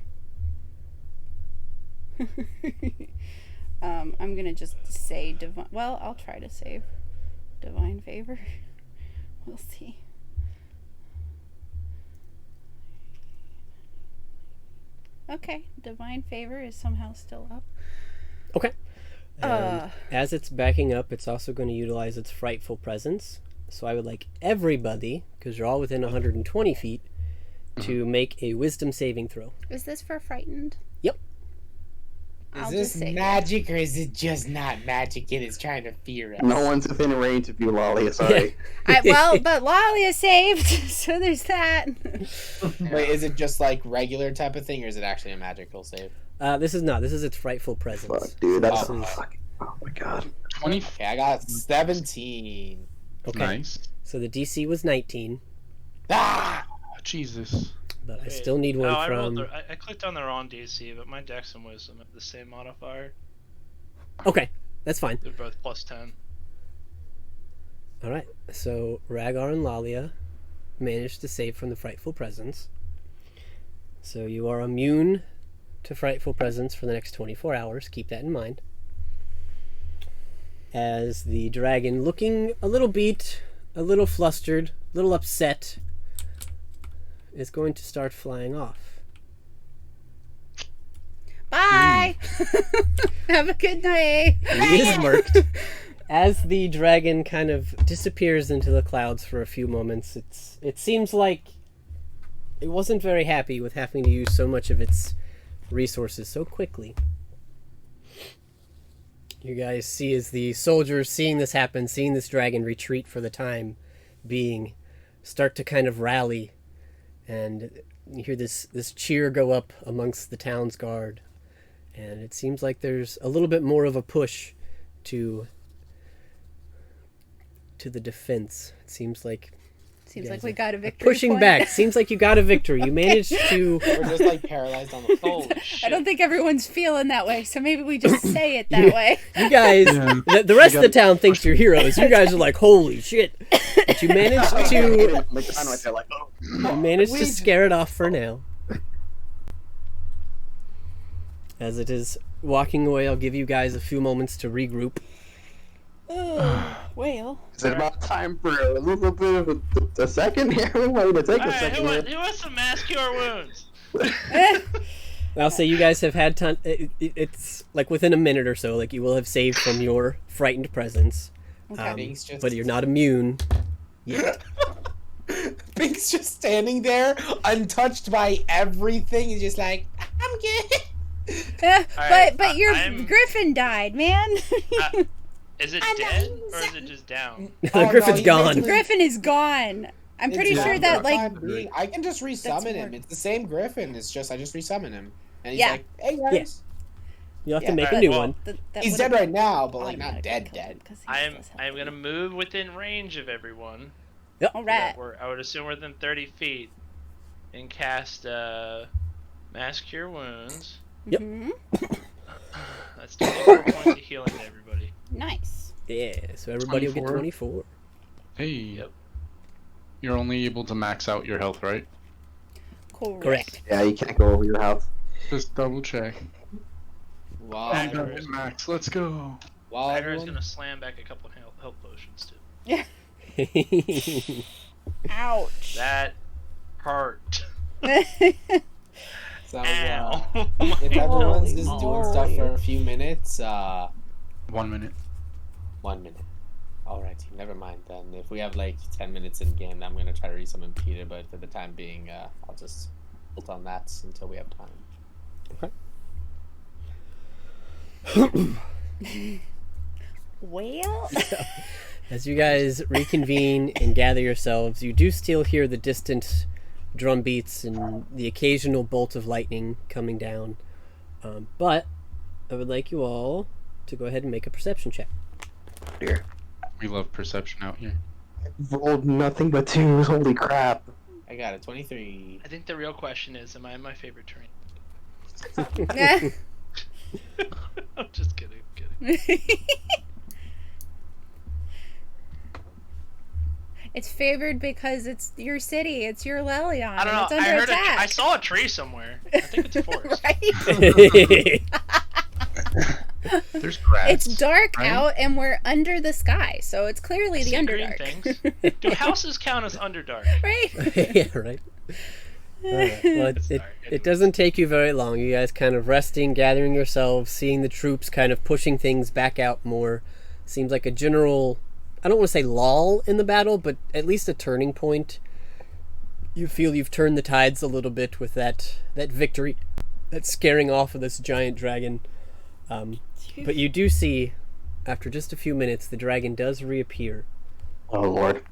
I'm gonna just say divine. Well, I'll try to save divine favor. We'll see. Okay, divine favor is somehow still up. Okay. And Uh. as it's backing up, it's also going to utilize its frightful presence. So I would like everybody, because you're all within 120 feet, to make a wisdom saving throw. Is this for frightened? Yep. I'll Is just this say magic or is it just not magic and it's trying to fear us? No one's within range of you, Lolly. Sorry. well, but Lalia saved, so there's that. Wait, is it just like regular type of thing or is it actually a magical save? This is not. This is its frightful presence. Fuck, dude. That's This is- fuck. Oh my god. 20. Okay, I got 17. Okay. Nice. So the DC was 19, Ah! Oh, Jesus. but I Wait. still need one Oh, I rolled from. I clicked on the wrong DC, but my Dex and Wisdom have the same modifier. Okay, that's fine. They're both plus 10. All right. So Rhaegar and Lalia managed to save from the frightful presence. So you are immune to frightful presence for the next 24 hours. Keep that in mind. as the dragon, looking a little beat, a little flustered, a little upset, is going to start flying off. Bye. Have a good night. He is murked. As the dragon kind of disappears into the clouds for a few moments, it seems like it wasn't very happy with having to use so much of its resources so quickly. You guys see as the soldiers, seeing this happen, seeing this dragon retreat for the time being, start to kind of rally, and you hear this cheer go up amongst the town's guard, and it seems like there's a little bit more of a push to the defense. It seems like we got a victory. Pushing point. back. Seems like you got a victory. You managed to. We're just like paralyzed on the phone. I don't think everyone's feeling that way, so maybe we just say it that way. You guys, the rest of the town thinks you're heroes. You guys are like, holy shit! But you managed to. You managed to scare it off for now. As it is walking away, I'll give you guys a few moments to regroup. Well. Is it about time for a little bit of a second here? We might need to take a second. Who wants some mass cure wounds? I'll say you guys have had time. It's like within a minute or so. Like you will have saved from your frightened presence, but you're not immune yet. Pink's just standing there, untouched by everything. He's just like, I'm good. But your griffin died, man. Is it dead or is it just down? The griffin's gone. The griffin is gone. I'm pretty sure that like I can just resummon him. It's the same griffin. It's just I just resummon him, and he's Yeah. like, "Hey guys." You'll have to make a new one. He's dead right now, but like not dead. I'm gonna move within range of everyone. Yep. All right. I would assume within 30 feet, and cast mass cure wounds. Yep. Mm-hmm. That's 24 points of healing to everybody. Nice. Yeah, so everybody will get 24. Hey. Yep. You're only able to max out your health, right? Correct. Yeah, you can't go over your health. Just double check. Wow. Max, let's go. Wow. Ryder's gonna slam back a couple of health potions too. Yeah. Ouch. That hurt. So, Ow. if everyone's just doing moly. stuff for a few minutes, 1 minute. 1 minute. Alright, never mind then. If we have like 10 minutes in game, I'm gonna try to resummon Peter, but for the time being, I'll just hold on that until we have time. Well. As you guys reconvene and gather yourselves, you do still hear the distant drum beats and the occasional bolt of lightning coming down. But I would like you all to go ahead and make a perception check. Here. We love perception out here. I've rolled nothing but twos. Holy crap. I got it, 23. I think the real question is, am I in my favorite terrain? I'm just kidding. It's favored because it's your city. It's your Leilon. I don't know. It's under attack. I saw a tree somewhere. I think it's a forest. There's grass. It's dark right? out and we're under the sky, so it's clearly the See green Underdark. things. Do houses count as Underdark? Right? Yeah, right. Alright, well, it doesn't take you very long. You guys kind of resting, gathering yourselves, seeing the troops kind of pushing things back out more. Seems like a general, I don't want to say lull in the battle, but at least a turning point. You feel you've turned the tides a little bit with that victory, that scaring off of this giant dragon. But you do see, after just a few minutes, the dragon does reappear. Oh, Lord.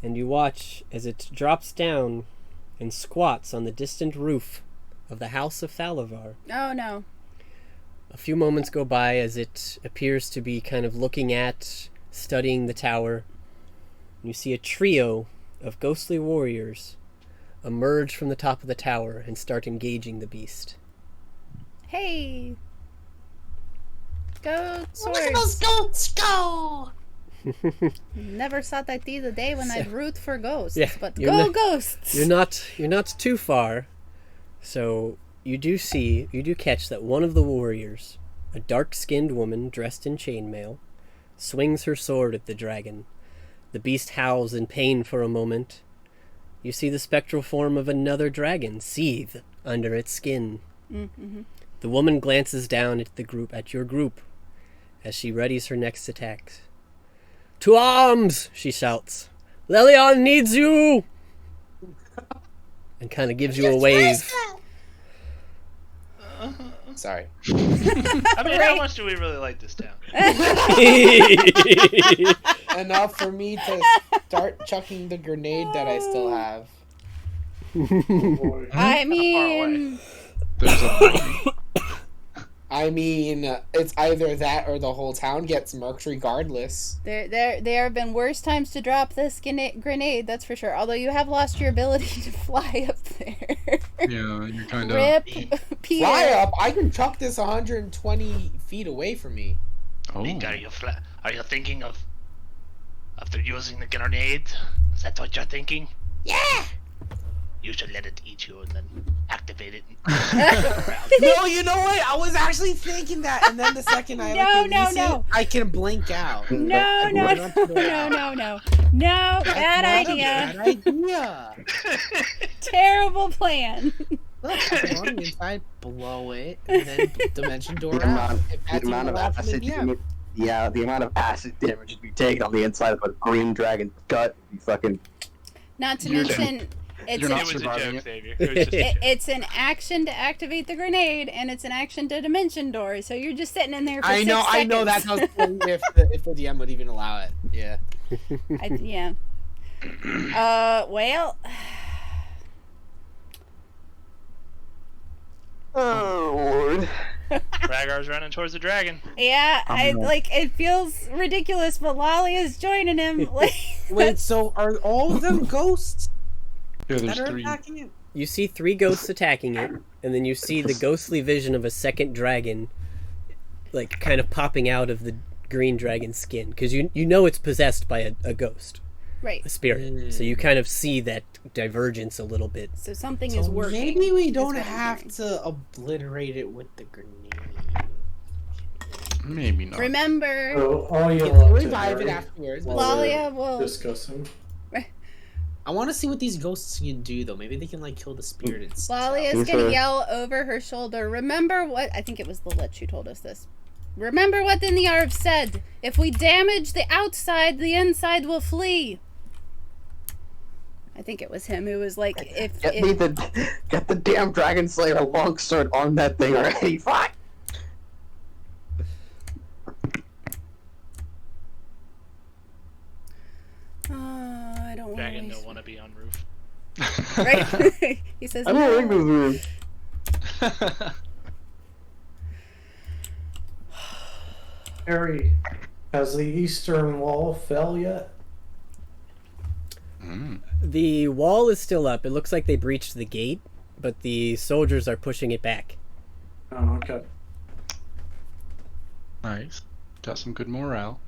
And you watch as it drops down and squats on the distant roof of the house of Thalavar. Oh no. A few moments go by as it appears to be kind of looking at, studying the tower. You see a trio of ghostly warriors emerge from the top of the tower and start engaging the beast. Hey. Go swords. Look at those goats go! Never thought that'd be the day when I'd root for ghosts. Yeah, but you're go not- ghosts. You're not too far. So you do catch that one of the warriors, a dark-skinned woman dressed in chainmail, swings her sword at the dragon. The beast howls in pain for a moment. You see the spectral form of another dragon seethe under its skin. Mm-hmm. The woman glances down at your group as she readies her next attack. To arms! She shouts. Leilon needs you! And kind of gives you a wave. Sorry. I mean, how much do we really like this town? Enough for me to start chucking the grenade that I still have. I mean, There's a I mean, it's either that or the whole town gets murked regardless. there have been worse times to drop this grenade, that's for sure. Although you have lost your ability to fly up there. yeah, you're kind of. Rip, Peter. Fly up! I can chuck this 120 feet away from me. Oh, Nick, are you thinking of after using the grenade? Is that what you're thinking? Yeah! You should let it eat you and then activate it. No, you know what? I was actually thinking that, and then the second I release it, I can blink out. No, bad idea. Bad idea. Terrible plan. Look, I can run inside, blow it, and then dimension door The out. amount, If the that's amount of allowed from acid the you DM. need, yeah, the amount of acid damage to be taken on the inside of a green dragon's gut would be fucking. Not to You're- mention, it's you're an, not It was a surviving joke, it. Xavier. It was just a joke. it's an action to activate the grenade, and it's an action to dimension door. So you're just sitting in there for I 6 know seconds. that's how if the DM would even allow it. Yeah. Yeah. Well. Oh Lord! Ragar's running towards the dragon. Yeah, I'm not- it feels ridiculous, but Lolly is joining him. Like, Wait, so are all of them ghosts Yeah, that there's are 3. attacking it? You see 3 ghosts attacking it, and then you see the ghostly vision of a second dragon, like, kind of popping out of the green dragon's skin. Because you know it's possessed by a ghost, right. a spirit. So you kind of see that divergence a little bit. So something So is working. maybe we don't That's what I'm have hearing. to obliterate it with the grenade. Maybe not. Remember, So all We you'll can have to revive it do afterwards. while But we're Lalia will. discussing. I want to see what these ghosts can do, though. Maybe they can like kill the spirit itself. Lolly is These gonna are- yell over her shoulder. Remember what? I think it was the Lich who told us this. Remember what the Nyarv said. If we damage the outside, the inside will flee. I think it was him who was like, if Get it, me get the damn dragon slayer longsword on that thing already. Fuck! I don't want Dragon to don't want to be on roof. Right? He says, I don't like no. this room. Harry, has the eastern wall fell yet? Mm. The wall is still up. It looks like they breached the gate, but the soldiers are pushing it back. Oh, okay. Nice. Got some good morale.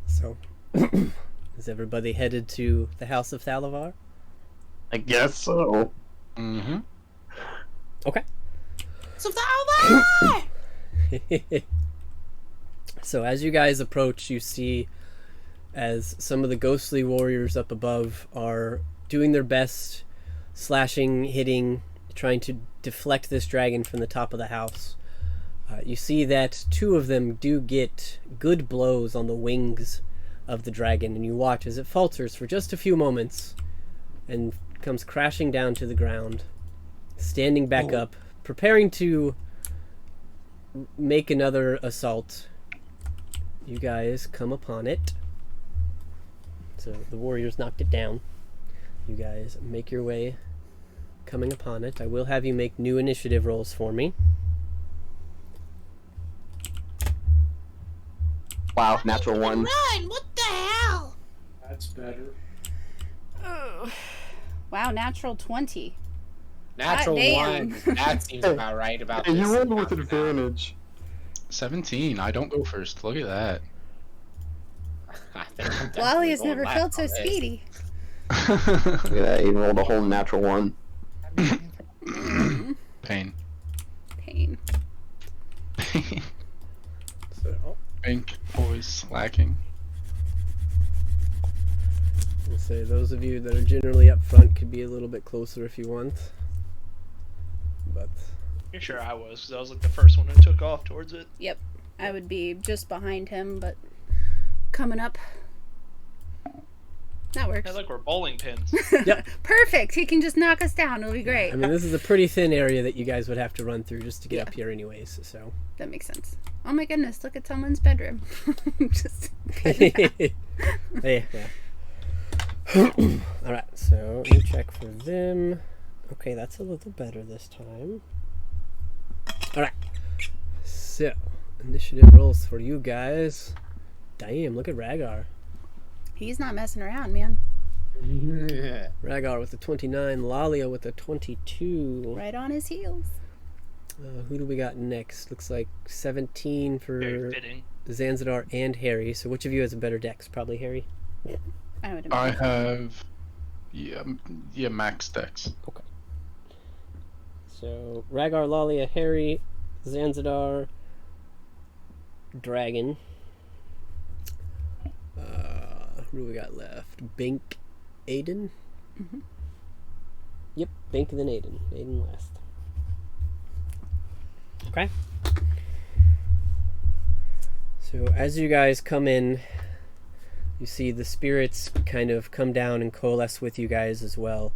So, is everybody headed to the House of Thalavar? I guess so. Mm-hmm. Okay. So that So as you guys approach, you see as some of the ghostly warriors up above are doing their best, slashing, hitting, trying to deflect this dragon from the top of the house. You see that 2 of them do get good blows on the wings of the dragon, and you watch as it falters for just a few moments and comes crashing down to the ground, standing back up, preparing to make another assault. You guys come upon it. So the warriors knocked it down. You guys make your way coming upon it. I will have you make new initiative rolls for me. Wow, natural 1. Run! What the hell? That's better. Wow, natural 20. natural damn. 1. That seems about right about Hey, this. you rolled with advantage. 17. I don't go first. Look at that. I think I'm Lolly definitely has going never last felt so on this. speedy. Look at that, he rolled a whole natural 1. Pain. Pain. So Bank always slacking. we'll say those of you that are generally up front could be a little bit closer if you want. But Pretty sure I was, because I was like the first one who took off towards it. Yep. I would be just behind him, but coming up. That works. Yeah, look, we're bowling pins. Perfect. He can just knock us down. It'll be great. I mean, this is a pretty thin area that you guys would have to run through just to get Yeah. up here anyways, so. That makes sense. Oh my goodness, look at someone's bedroom. Just Yeah. Alright, so let me check for them. Okay, that's a little better this time. Alright. So, initiative rolls for you guys. Damn, look at Rhaegar. He's not messing around, man. Rhaegar with the 29, Lalia with the 22. Right on his heels. Who do we got next? Looks like 17 Very for fitting. Zanzidar and Harry. So which of you has a better dex? Probably Harry. I would I imagine. have, yeah, max dex. So Rhaegar, Lalia, Harry, Zanzidar, Dragon. Who do we got left? Bink, Aiden. Mhm. Yep, Bink and then Aiden. Aiden last. Okay. So as you guys come in, you see the spirits kind of come down and coalesce with you guys as well.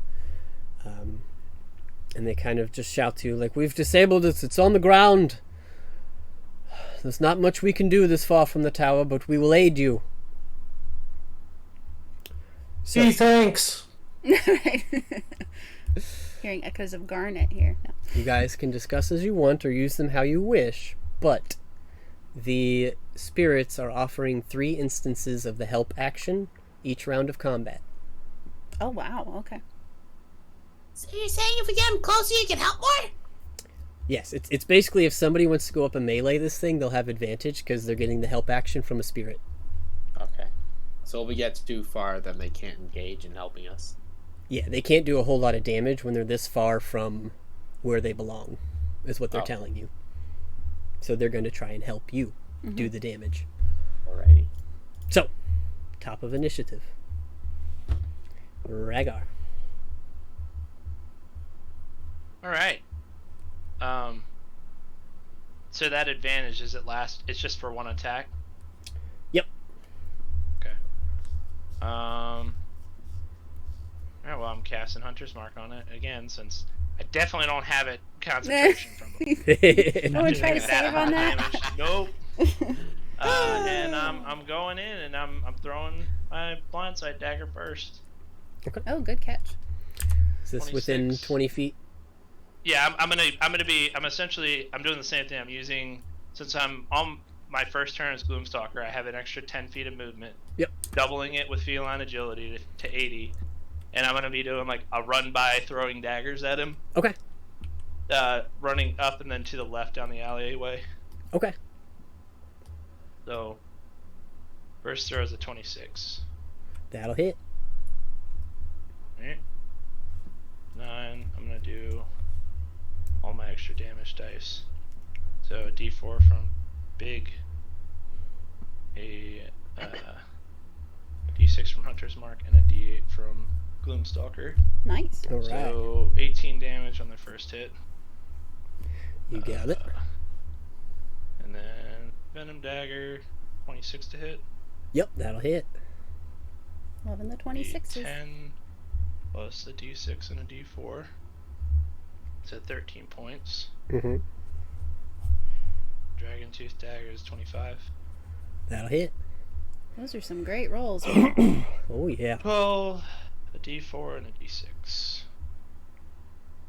And they kind of just shout to you like, "We've disabled it. It's on the ground. There's not much we can do this far from the tower, but we will aid you." So, Gee, thanks. Right. Hearing echoes of Garnet here. No. you guys can discuss as you want or use them how you wish, but the spirits are offering 3 instances of the help action each round of combat. Oh, wow. Okay. So you're saying if we get him closer, you can help more? Yes, it's basically if somebody wants to go up and melee this thing, they'll have advantage because they're getting the help action from a spirit. Okay. So if we get too far, then they can't engage in helping us. Yeah, they can't do a whole lot of damage when they're this far from where they belong, is what they're Oh. telling you. So they're going to try and help you do the damage. Alrighty. So, top of initiative. Rhaegar. All right. So that advantage is it's just for one attack. Yep. Okay. All right. Well, I'm casting Hunter's Mark on it again since I definitely don't have it concentration from it. I would try to save on that. Damage. Nope. And I'm going in and I'm throwing my blindside dagger first. Oh, good catch. Is this within 26. 20 feet? Yeah, I'm doing the same thing. I'm using, since I'm on my first turn as Gloomstalker, I have an extra 10 feet of movement. Yep. Doubling it with feline agility to 80. And I'm going to be doing like a run by throwing daggers at him. Okay. Running up and then to the left down the alleyway. Okay. So, first throw is a 26. That'll hit. Alright. 9. I'm going to do all my extra damage dice. So a D4 from Big, a D6 from Hunter's Mark, and a D8 from Gloomstalker. Nice. All right. So 18 damage on the first hit. You got it. And then Venom Dagger, 26 to hit. Yep, that'll hit. Loving the 26s. D10 plus a D6 and a D4. It's at 13 points. Mm-hmm. Dragon Tooth Dagger is 25. That'll hit. Those are some great rolls. Oh, yeah. 12, a D4, and a D6.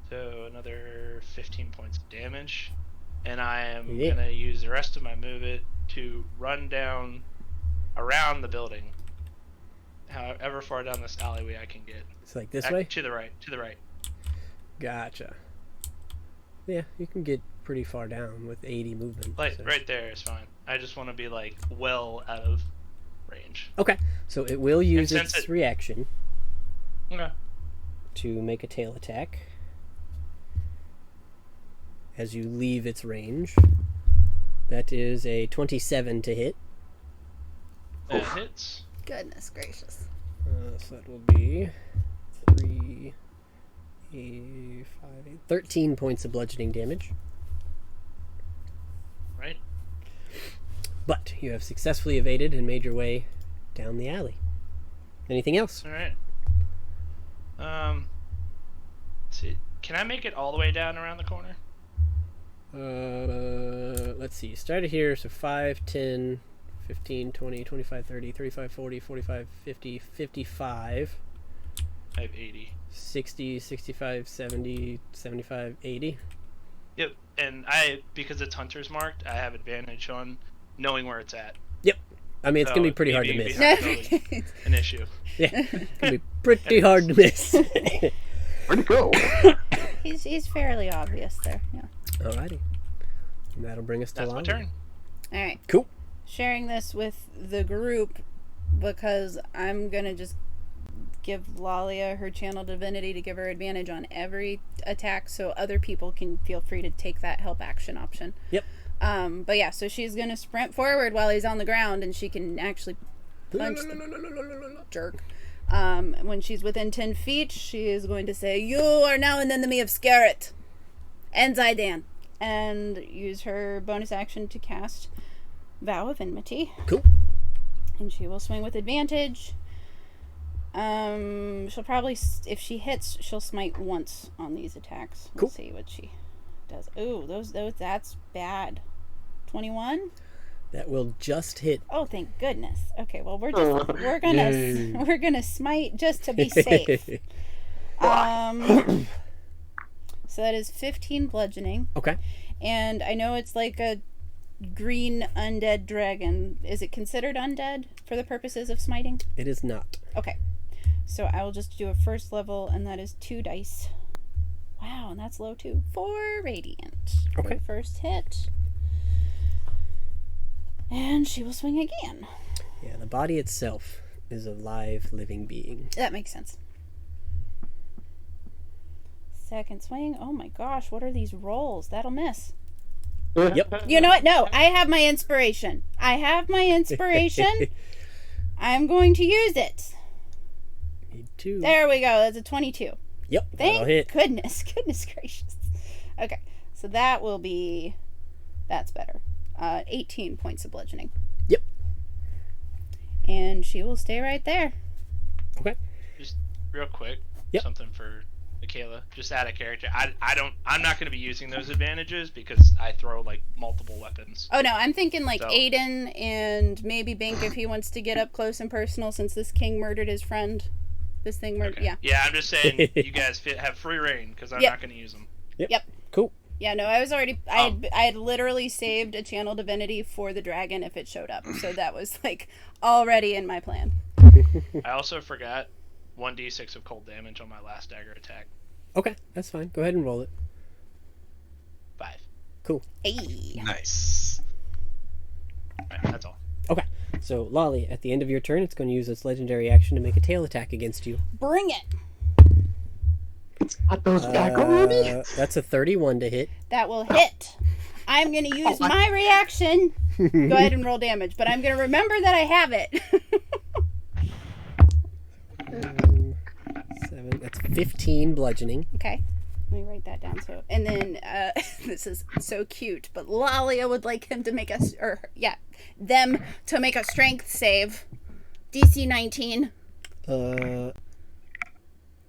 So another 15 points of damage. And I am Yeah. going to use the rest of my movement to run down around the building. However far down this alleyway I can get. It's like this way? To the right. To the right. Gotcha. Yeah, you can get pretty far down with 80 movement. Like, so. right there is fine. I just want to be, like, well out of range. Okay, so it will use since its it- reaction Okay. to make a tail attack as you leave its range. That is a 27 to hit. That hits. Goodness gracious. So that will be 3, 5, 13 points of bludgeoning damage. Right. But you have successfully evaded and made your way down the alley. Anything else? All right. See, can I make it all the way down around the corner? Let's see. Started here, so 5, 10, 15, 20, 25, 30, 35, 40, 45, 50, 55. I have 80. 60, 65, 70, 75, 80. Yep, and because it's hunter's marked, I have advantage on knowing where it's at. Yep. I mean, it's going to be pretty me hard to being miss. behind is an issue. Yeah, it's going to be pretty hard to miss. Where'd it go? He's fairly obvious there. Yeah. Alrighty. And that'll bring us to That's my Lana. turn. All right. Cool. Sharing this with the group because I'm gonna just give Lalia her channel divinity to give her advantage on every attack, so other people can feel free to take that help action option. Yep. But yeah, so she's gonna sprint forward while he's on the ground, and she can actually punch the jerk. When she's within 10 feet, she is going to say, "You are now an enemy of Scarlet and Zaidan," and use her bonus action to cast Vow of Enmity. Cool. And she will swing with advantage. She'll probably, if she hits, she'll smite once on these attacks. We'll Cool. see what she does. Ooh, those, that's bad. 21? That will just hit. Oh, thank goodness. Okay, well we're gonna smite just to be safe. So that is 15 bludgeoning. Okay. And I know it's like a green undead dragon. Is it considered undead for the purposes of smiting? It is not. Okay. So I will just do a first level, and that is 2 dice. Wow, and that's low too. 4 radiant. For Okay. the first hit. And she will swing again. Yeah, the body itself is a live, living being. That makes sense. Second swing. Oh my gosh, what are these rolls? That'll miss. Yep. You know what? No, I have my inspiration. I'm going to use it. Me too. There we go. That's a 22. Yep, that'll Thank hit. goodness. Goodness gracious. Okay, so that's better. 18 points of bludgeoning. Yep. And she will stay right there. Okay. Just real quick, Yep. something for Michaela. Just out of character. I'm not going to be using those advantages because I throw like multiple weapons. Oh no, I'm thinking like So- Aiden and maybe Bink if he wants to get up close and personal since this king murdered his friend. This thing murdered. Okay. Yeah. Yeah, I'm just saying you guys have free reign because I'm Yep. not going to use them. Yep. Cool. Yeah, no, I was already. I had literally saved a channel divinity for the dragon if it showed up, so that was like already in my plan. I also forgot 1d6 of cold damage on my last dagger attack. Okay, that's fine. Go ahead and roll it. 5. Cool. Hey, Nice. Right, that's all. Okay, so Lolly, at the end of your turn, it's going to use its legendary action to make a tail attack against you. bring it. Got those back already? That's a 31 to hit. That will hit. I'm gonna use my reaction. Go ahead and roll damage, but I'm gonna remember that I have it. 7. That's 15 bludgeoning. Okay. Let me write that down. So, and then this is so cute, but Lalia would like him to make us, them to make a strength save. DC 19.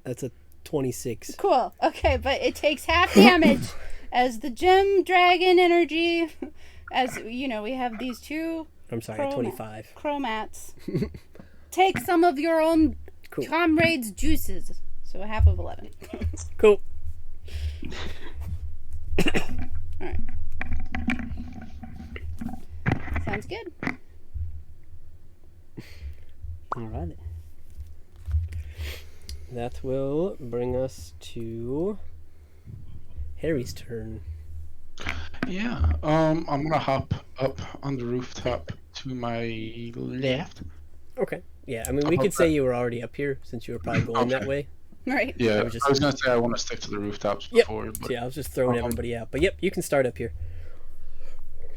That's a 26. Cool. Okay, but it takes half damage as the gem dragon energy. As you know, we have these two I'm sorry, 25. chromats. Take some of your own Cool. comrades' juices. So a half of 11. Cool. Alright. Sounds good. Alright. That will bring us to Harry's turn. Yeah. I'm gonna hop up on the rooftop to my left. Okay. Yeah, I mean, we could say you were already up here since you were probably going that Okay. way. Right. Yeah, I was just- I was gonna say I want to stick to the rooftops Yep. before, but So yeah, I was just throwing everybody out. But yep, you can start up here.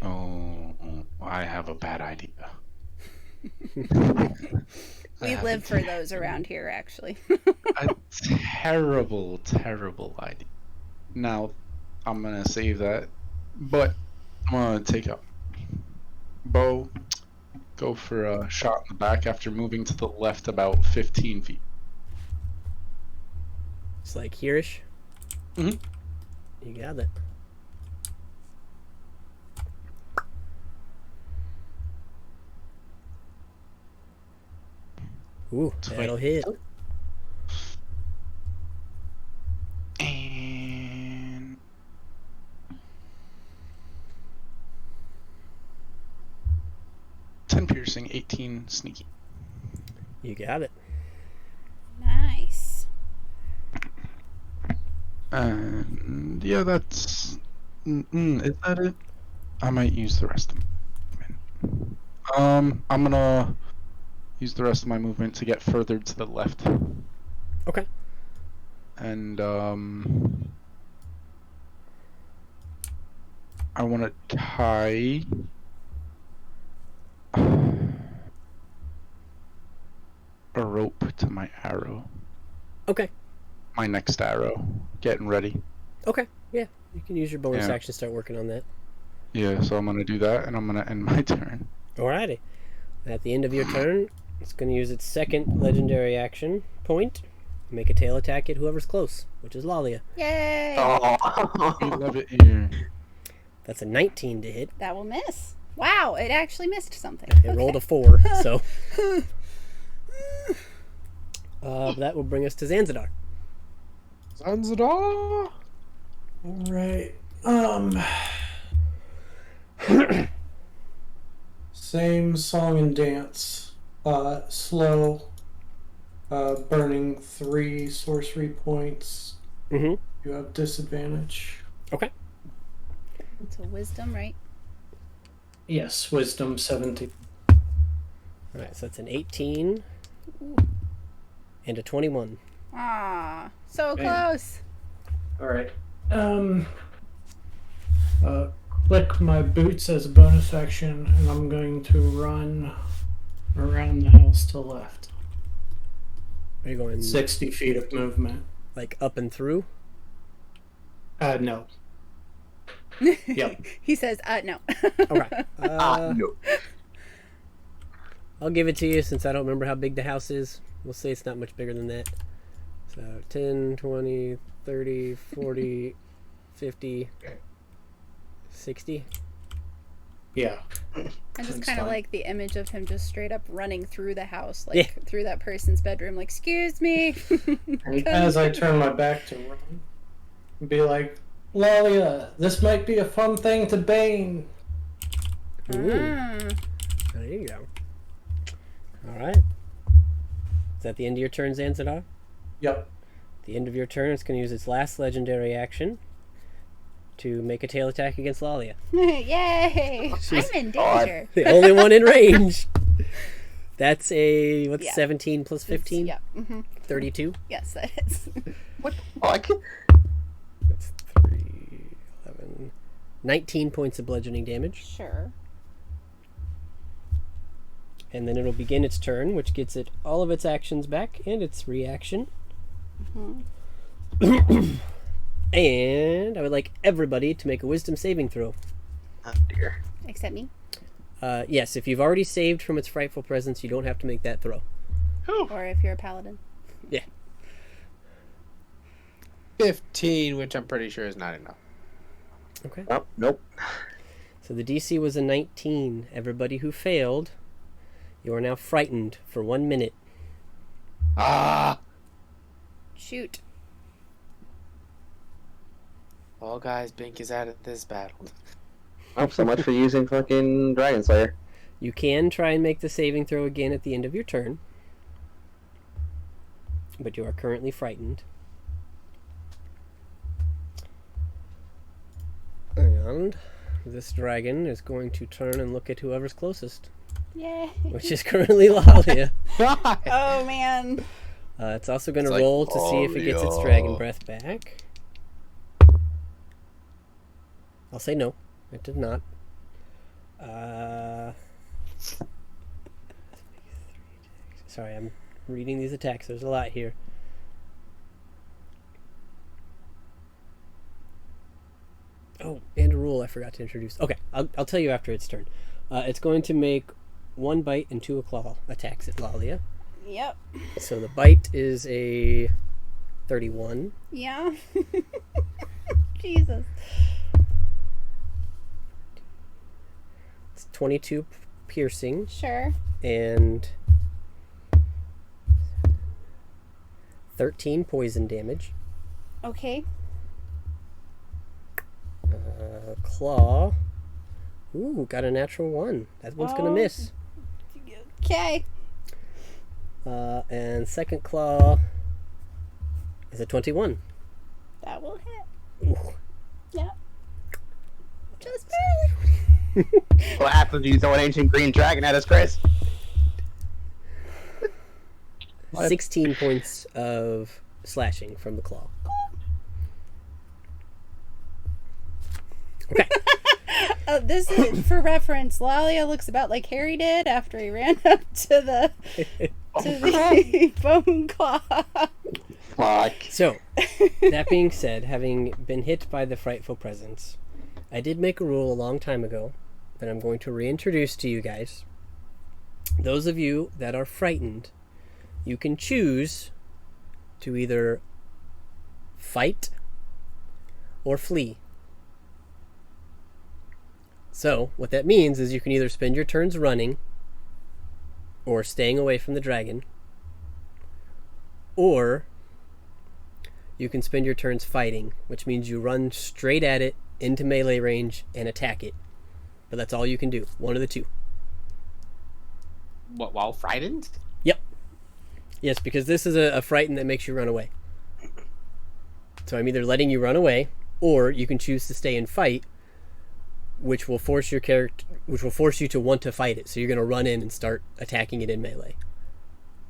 oh, I have a bad idea. We live for those around here, actually. A terrible, terrible idea. Now, I'm gonna save that, but I'm gonna take a bow, go for a shot in the back after moving to the left about 15 feet. It's like here-ish. Mhm. You got it. Ooh, that'll hit. And 10 piercing, 18 sneaky. You got it. Nice. And yeah, that's. Is that it? I might use the rest of my movement. I'm gonna use the rest of my movement to get further to the left. Okay. And I want to tie a rope to my arrow. Okay. My next arrow. Getting ready. Okay. Yeah. You can use your bonus Yeah. action to start working on that. Yeah, so I'm gonna do that, and I'm gonna end my turn. Alrighty. At the end of your turn, it's going to use its second legendary action point. Make a tail attack at whoever's close, which is Lalia. Yay! Oh. You love it here. That's a 19 to hit. That will miss. Wow, it actually missed something. It rolled a 4, so. That will bring us to Zanzidar. Zanzidar! Alright. Same song and dance. Slow. Burning 3 sorcery points. Mm-hmm. You have disadvantage. Okay. It's a wisdom, right? Yes, wisdom 17. Alright, so that's an 18 and a 21. Ah, so Man. close. Alright. Click my boots as a bonus action, and I'm going to run around the house to the left. Are you going 60 feet of movement. like up and through? No. Yep. He says, no. Okay. No. I'll give it to you since I don't remember how big the house is. We'll say it's not much bigger than that. So 10, 20, 30, 40, 50, 60. Yeah. I just That's kind of fine. like the image of him just straight up running through the house, like Yeah. through that person's bedroom, like, excuse me. And as I turn my back to run, be like, Lalia, this might be a fun thing to bane. Ooh, Ah. there you go. Alright. Is that the end of your turn, Zanzidar? Yep. The end of your turn, it's going to use its last legendary action to make a tail attack against Lalia. Yay! She's I'm in danger. The only one in range. That's a, what's Yeah. 17 plus 15? Yeah. Mm-hmm. 32? Yes, that is. Oh, I can. That's 3, 11, 19 points of bludgeoning damage. Sure. And then it'll begin its turn, which gets it all of its actions back and its reaction. And I would like everybody to make a wisdom saving throw. Oh dear. Except me. Yes, if you've already saved from its frightful presence, you don't have to make that throw. Or if you're a paladin. 15, which I'm pretty sure is not enough. Okay. Oh, nope. So the DC was a 19. Everybody who failed, you are now frightened for 1 minute. Ah! Shoot. Well, guys, Bink is out of this battle. Oh, so much for using fucking Dragon Slayer. You can try and make the saving throw again at the end of your turn, but you are currently frightened. And this dragon is going to turn and look at whoever's closest, Yay. which is currently Lalia. Oh, man. It's also going to It's like, roll to see if it gets its Lalia. dragon breath back. I'll say no. It did not. Sorry, I'm reading these attacks. There's a lot here. Oh, and a rule I forgot to introduce. Okay, I'll tell you after its turn. It's going to make 1 bite and 2 claw attacks at Lalia. Yep. So the bite is a 31. Yeah. Jesus. It's 22 piercing Sure. and 13 poison damage. Okay. Claw. Ooh, got a natural 1. That one's gonna miss. Okay. And second claw is a 21. That will hit. Ooh. Yeah. Just barely. What happens if you throw an ancient green dragon at us, Chris? 16 points of slashing from the claw. Okay. This is for reference. Lalia looks about like Harry did after he ran up to the bone claw. Fuck. So, that being said, having been hit by the frightful presence, I did make a rule a long time ago that I'm going to reintroduce to you guys. Those of you that are frightened, you can choose to either fight or flee. So, what that means is you can either spend your turns running or staying away from the dragon, or you can spend your turns fighting, which means you run straight at it into melee range and attack it. But that's all you can do. One of the two. What, while frightened? Yep. Yes, because this is a frighten that makes you run away. So I'm either letting you run away, or you can choose to stay and fight, which will force your character, which will force you to want to fight it. So you're going to run in and start attacking it in melee.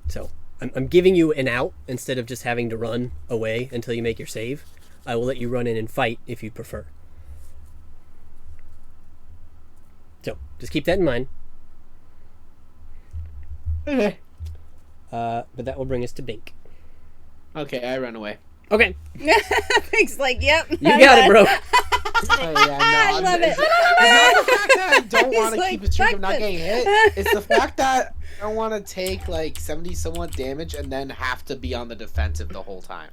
So I'm giving you an out instead of just having to run away until you make your save. I will let you run in and fight if you prefer. So just keep that in mind. Okay. But that will bring us to Bink. Okay, I run away. Okay, Pink's like, yep. you got it, bro. Oh, yeah, I love it. It's not the fact that I don't He's want to like, keep a streak "Fuck of not this." getting hit. It's the fact that I don't want to take like 70 somewhat damage and then have to be on the defensive the whole time.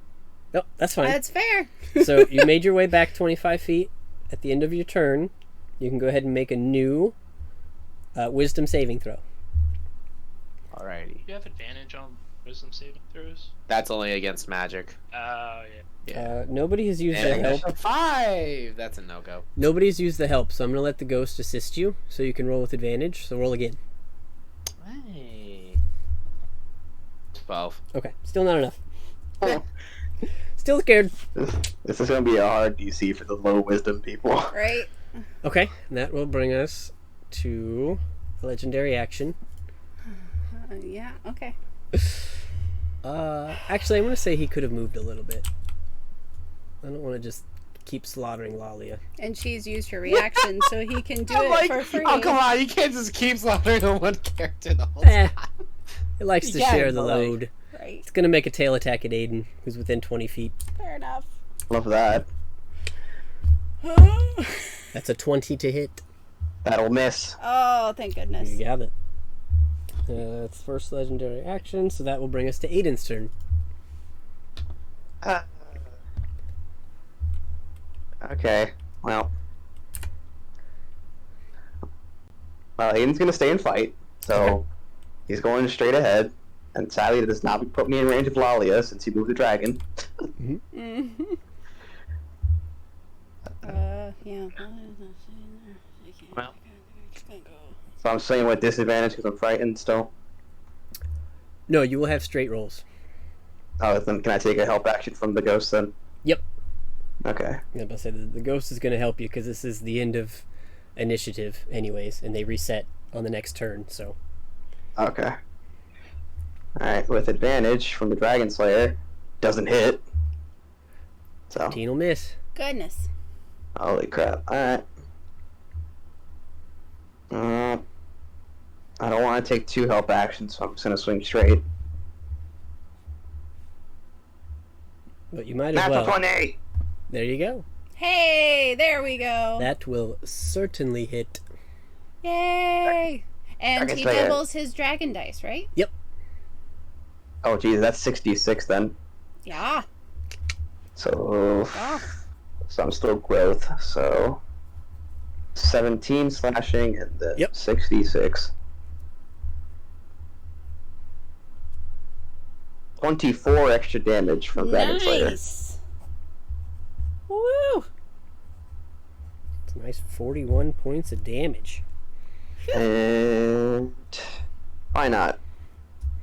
No, that's fine. That's fair. So you made your way back 25 feet. At the end of your turn, you can go ahead and make a new wisdom saving throw. Alrighty. You have advantage on wisdom saving throws? That's only against magic. Oh, yeah. Yeah. Nobody has used the And help. a 5! That's a no-go. Nobody's used the help, so I'm going to let the ghost assist you, so you can roll with advantage. So roll again. Hey. 12. Okay, still not enough. Oh, Still scared. this is going to be a hard DC for the low wisdom people. Right? Okay, and that will bring us to a legendary action. Yeah, okay. Actually, I'm going to say he could have moved a little bit. I don't want to just keep slaughtering Lalia. And she's used her reaction, so he can do I'm it like, for free. oh, come on, you can't just keep slaughtering the one character the whole Eh, time. it likes to Yeah, share the but like- load. Right. It's going to make a tail attack at Aiden, who's within 20 feet. Fair enough. Love that. That's a 20 to hit. That'll miss. Oh, thank goodness. You got it. It's first legendary action, so that will bring us to Aiden's turn. Okay, well, Aiden's gonna stay and fight, so he's going straight ahead. And sadly, it does not put me in range of Lalia since he moved the dragon. Mm-hmm. Yeah. Well. So I'm saying with disadvantage because I'm frightened still. No, you will have straight rolls. Oh, then can I take a help action from the ghost then? Yep. Okay. Yeah, but I said the ghost is going to help you because this is the end of initiative, anyways, and they reset on the next turn. So. Okay. All right, with advantage from the Dragon Slayer, doesn't hit. So. 15 will miss. Goodness. Holy crap! All right. I don't want to take 2 help actions, so I'm just gonna swing straight. But you might as Natural well. 20! There you go. Hey, there we go. That will certainly hit. Yay! And Dragon he Slayer. doubles his dragon dice, right? Oh, geez, that's 66 then. Yeah. So, Yeah. so I'm still growth, so 17 slashing and then Yep. 66. 24 extra damage from Dragon Slayer. Nice. Woo! It's a nice 41 points of damage. And why not?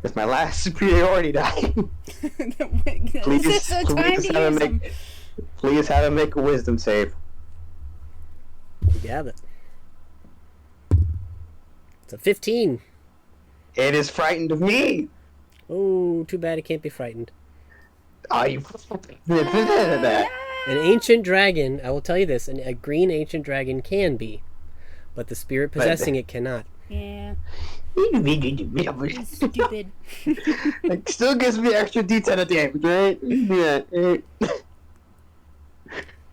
It's my last superiority die. This is the time to use them. Please have him make a wisdom save. You have it. It's a 15. It is frightened of me. Oh, too bad it can't be frightened. Oh, you. An ancient dragon, I will tell you this, a green ancient dragon can be, but the spirit possessing it cannot. Yeah. It Stupid. still gives me extra D10 of damage, right? Yeah.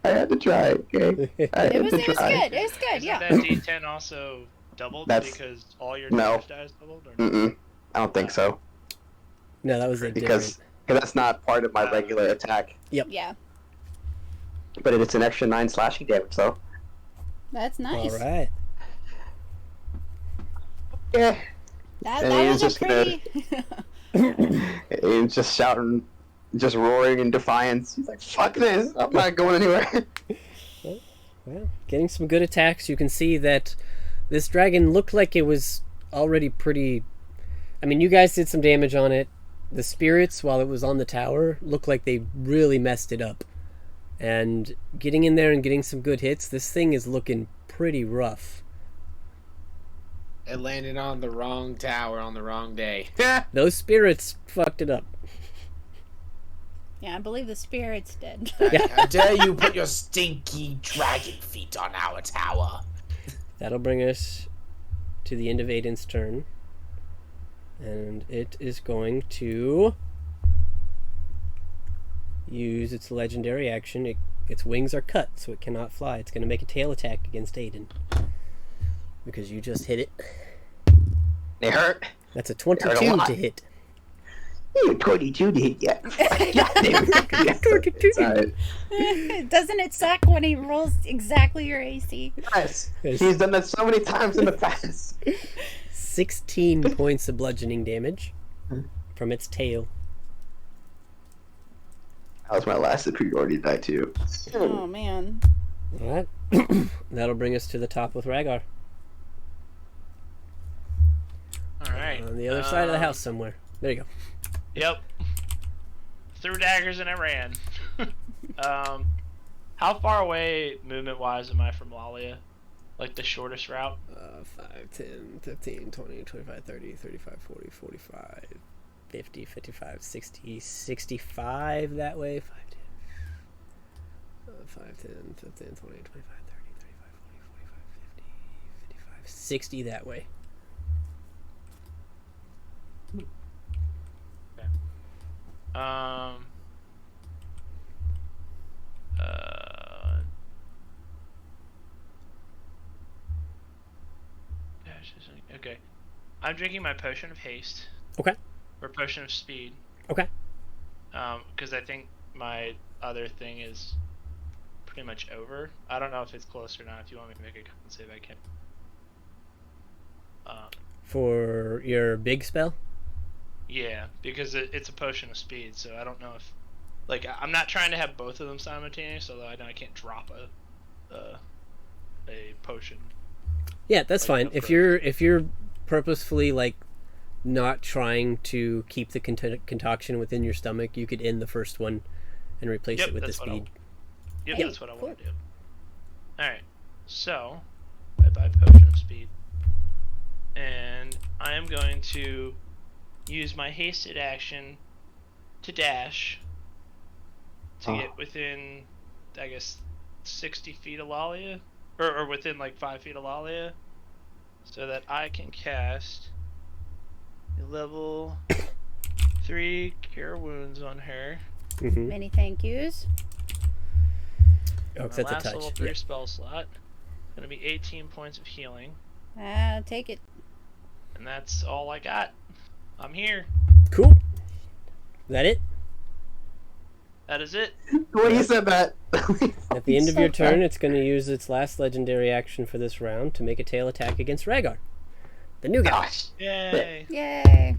I had to try, okay? It was good. It was good, Isn't yeah. that D10 also doubled That's- because all your no. damage dies doubled? Or no? Mm-mm. I don't think so. No, that was a Because different. that's not part of my regular attack. Yeah. But it's an extra 9 slashing damage, though. That's nice. All right. Yeah. That And he was was a just gonna- pretty. He's just shouting, just roaring in defiance. He's like, fuck this, I'm not going anywhere. Well, getting some good attacks. You can see that this dragon looked like it was already pretty... I mean, you guys did some damage on it. The spirits, while it was on the tower, looked like they really messed it up. And getting in there and getting some good hits, this thing is looking pretty rough. It landed on the wrong tower on the wrong day. Those spirits fucked it up. Yeah, I believe the spirit's dead. How dare you put your stinky dragon feet on our tower? That'll bring us to the end of Aiden's turn. And it is going to use its legendary action. Its wings are cut, so it cannot fly. It's going to make a tail attack against Aiden. Because you just hit it. It hurt. That's a Hurt a 22 lot. to hit. You 22 to hit yet. Alright. Doesn't it suck when he rolls exactly your AC? Yes. He's done that so many times in the past. 16 points of bludgeoning damage from its tail. That was my last superiority die, too. Oh, man. Alright. That'll bring us to the top with Rhaegar. Alright. On the other side of the house somewhere. There you go. Yep. Threw daggers and I ran. How far away, movement-wise, am I from Lalia? Like the shortest route? 5, 10, 15, 20, 25, 30, 35, 40, 45, 50, 55, 60, 65 that way. 5, 10, 5, 10, 15, 20, 25, 30, 35, 40, 45, 50, 55, 60 that way. Uh, okay. I'm drinking my potion of haste. Okay. Or potion of speed. Okay. Because I think my other thing is pretty much over. I don't know if it's close or not. If you want me to make a con save, I can. For your big spell? Yeah, because it's a potion of speed, so I don't know if... Like, I'm not trying to have both of them simultaneous, although I know I can't drop a potion. Yeah, that's Like, fine. upgrade. If you're purposefully like not trying to keep the concoction within your stomach, you could end the first one and replace Yep, it with the that's what speed. Yep, Yep, that's what I cool. want to do. Alright, so I buy potion of speed. And I am going to use my hasted action to dash to get within, I guess, 60 feet of Lalia, or within like 5 feet of Lalia, so that I can cast level 3 Cure Wounds on her. Mm-hmm. Many thank yous. Oh, My 'cause that's a last touch. level 3 Yeah. spell slot. Gonna be 18 points of healing. I'll take it. And that's all I got. I'm here. Cool. Is that it? That is it. When you said that. At the end of your turn, it's going to use its last legendary action for this round to make a tail attack against Rhaegar, the new guy. Gosh. Yay. Yay.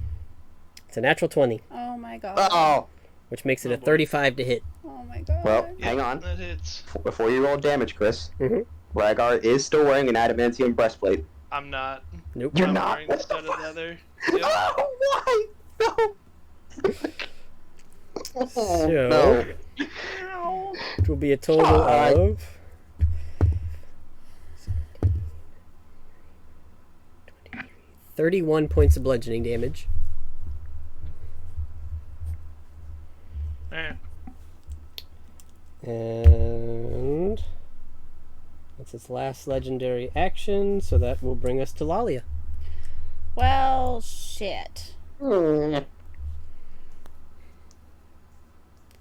It's a natural 20, Oh my god. Oh. which makes it Oh, a boy. 35 to hit. Oh my god. Well, Yep, hang on. That hits. Before you roll damage, Chris, Mhm. Rhaegar is still wearing an adamantium breastplate. I'm not. Nope. You're I'm not. wearing What the the studded fuck? leather. Yep. Oh, why? No. So, No. it will be a total God. of 31 points of bludgeoning damage. Eh. And that's its last legendary action, so that will bring us to Lalia. Well, shit. Mm.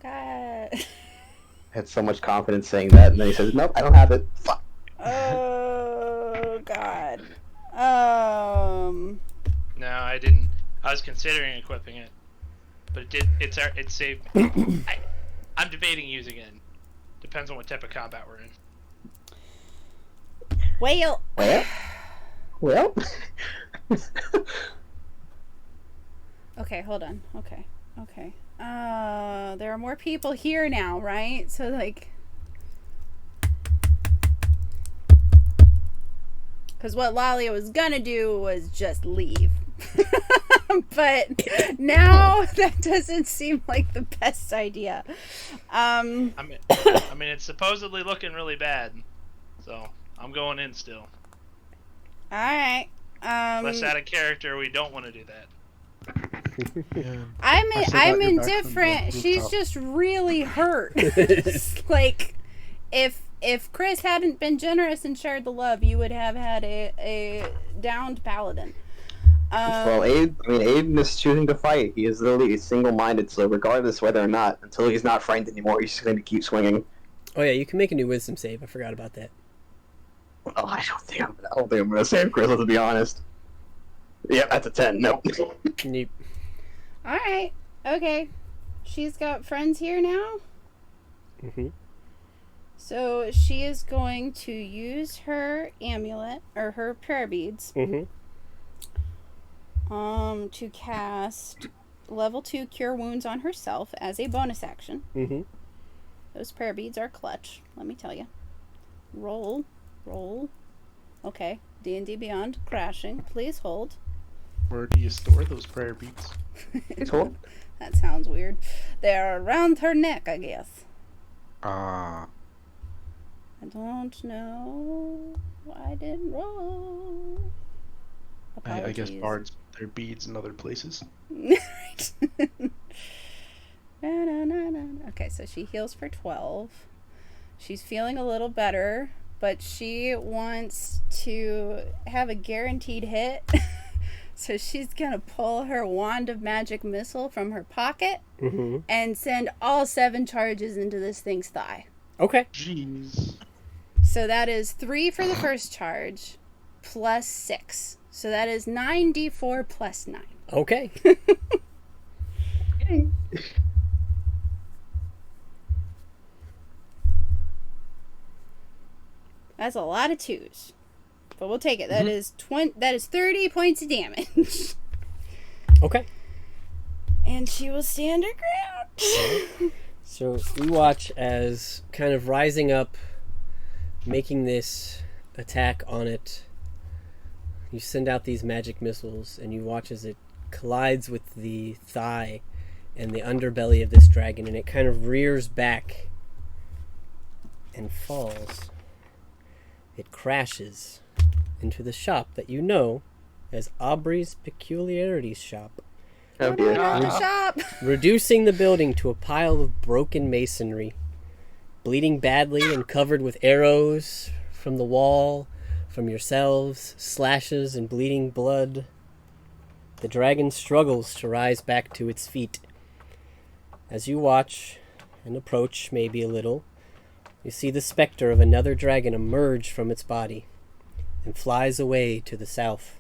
God. Had so much confidence saying that, and then he says, "Nope, I don't have it." Fuck. Oh god. No, I didn't. I was considering equipping it, but it did. It saved me. I'm debating using it. Depends on what type of combat we're in. Well. Well. Okay, hold on. Okay. There are more people here now, right? So like, because what Lalia was gonna do was just leave. But now that doesn't seem like the best idea. I mean, it's supposedly looking really bad, so I'm going in still. All right. Unless out of character, we don't want to do that. I'm I forgot I'm you're back from indifferent. the She's rooftop. just really hurt. Like, if Chris hadn't been generous and shared the love, you would have had a downed paladin. Well, Aiden is choosing to fight. He is literally single-minded, so regardless whether or not, until he's not frightened anymore, he's just going to keep swinging. Oh yeah, you can make a new wisdom save. I forgot about that. Oh, I don't think I'm going to save Grizzle, to be honest. Yeah, that's a 10. Nope. Nope. All right. Okay. She's got friends here now. Mm-hmm. So she is going to use her amulet or her prayer beads Mm-hmm. to cast level 2 cure wounds on herself as a bonus action. Mm-hmm. Those prayer beads are clutch, let me tell you. Roll. Okay. D&D Beyond crashing. Please hold. Where do you store those prayer beads? Cool. That sounds weird. They're around her neck, I guess. Ah. I don't know. I didn't roll. I guess Apologies. bards put their beads in other places. Right. Okay, so she heals for 12. She's feeling a little better, but she wants to have a guaranteed hit. So she's gonna pull her wand of magic missile from her pocket Mm-hmm. and send all 7 charges into this thing's thigh. Okay. Jeez. So that is 3 for the first charge, plus 6. So that is 9d4 plus 9. Okay. That's a lot of 2s. But we'll take it. That is 30 points of damage. Okay. And she will stand her ground. So we watch as kind of rising up, making this attack on it. You send out these magic missiles, and you watch as it collides with the thigh and the underbelly of this dragon, and it kind of rears back and falls. It crashes into the shop that you know as Aubrey's Peculiarities Shop, Oh, dear. The shop. reducing the building to a pile of broken masonry, bleeding badly and covered with arrows from the wall, from yourselves, slashes and bleeding blood. The dragon struggles to rise back to its feet. As you watch and approach maybe a little, you see the specter of another dragon emerge from its body and flies away to the south,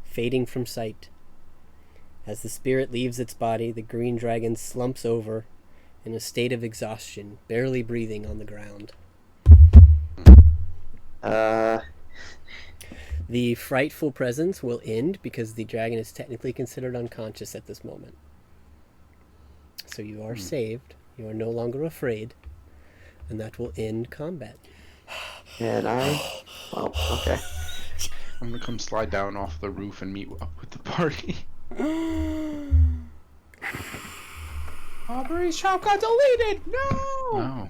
fading from sight. As the spirit leaves its body, the green dragon slumps over in a state of exhaustion, barely breathing on the ground. The frightful presence will end because the dragon is technically considered unconscious at this moment. So you are saved. You are no longer afraid. And that will end combat. And well, okay. I'm gonna come slide down off the roof and meet up with the party. Aubrey's shop got deleted! No! Wow.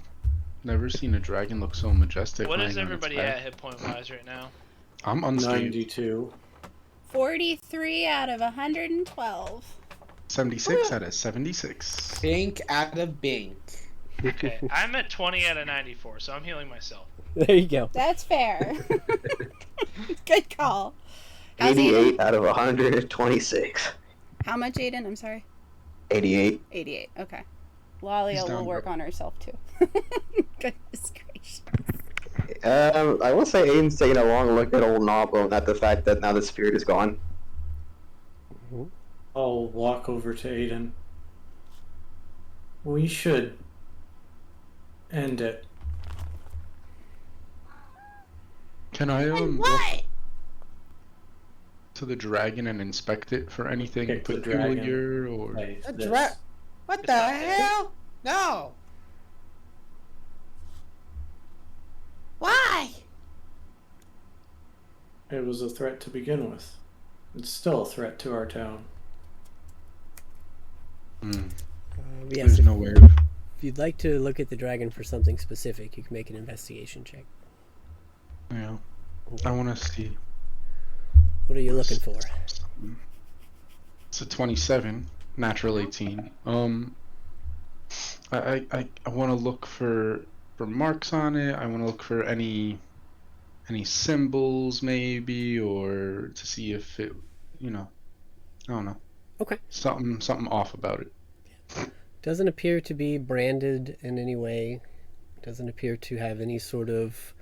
Never seen a dragon look so majestic. What is lying on its everybody back. at hit point wise right now? I'm unscathed. 92. 43 out of 112. 76 out of 76. Bink out of Bink. Okay, I'm at 20 out of 94, so I'm healing myself. There you go. That's fair. Good call. How's 88 Aiden? out of 126. How much, Aiden? I'm sorry. 88. 88. Okay. Lalia He's will down, work bro. on herself too. Goodness gracious. I will say Aiden's taking a long look at old Nobbo, not the fact that now the spirit is gone. I'll walk over to Aiden. We should end it. Can I look What? to the dragon and inspect it for anything Pick the peculiar or? Hey, A this. What It's the not hell? No! Why? It was a threat to begin with. It's still a threat to our town. Yes, There's no way. if you'd like to look at the dragon for something specific, you can make an investigation check. Yeah. I want to see. What are you looking for? It's a 27, natural 18. I want to look for marks on it. I want to look for any symbols maybe, or to see if it, I don't know. Okay. Something off about it. Doesn't appear to be branded in any way. Doesn't appear to have any sort of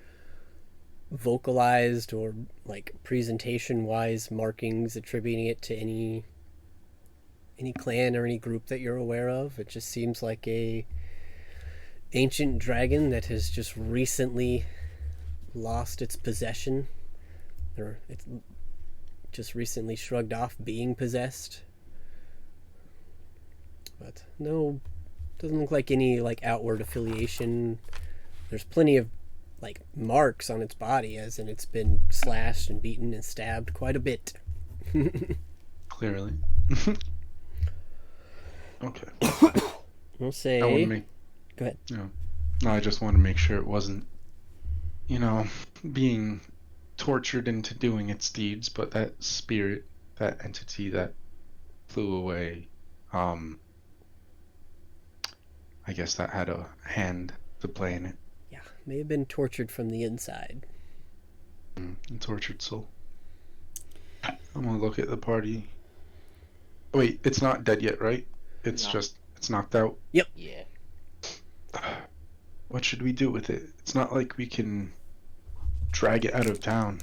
vocalized or like presentation wise markings attributing it to any clan or any group that you're aware of. It just seems like a ancient dragon that has just recently lost its possession, or it's just recently shrugged off being possessed. But no, doesn't look like any like outward affiliation. There's plenty of like marks on its body, as in it's been slashed and beaten and stabbed quite a bit. Clearly. Okay. We'll I say. want to make. Go ahead. No, I just want to make sure it wasn't, being tortured into doing its deeds, but that spirit, that entity that flew away, I guess that had a hand to play in it. Yeah, may have been tortured from the inside. A tortured soul. I'm gonna look at the party. Wait, it's not dead yet, right? It's No. just, it's knocked out. Yeah. What should we do with it? It's not like we can drag it out of town.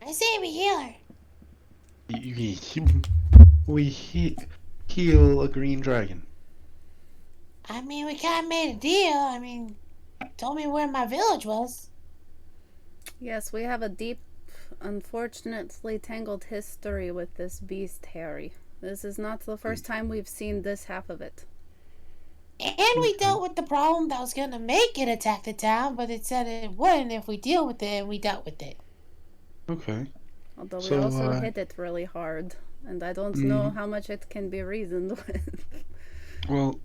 I say we heal her. We heal a green dragon. I mean, we kind of made a deal. I mean, told me where my village was. Yes, we have a deep, unfortunately tangled history with this beast, Harry. This is not the first time we've seen this half of it. And we dealt with the problem that was going to make it attack the town, but it said it wouldn't if we deal with it, and we dealt with it. Okay. Although we So, also hit it really hard, and I don't know how much it can be reasoned with. Well,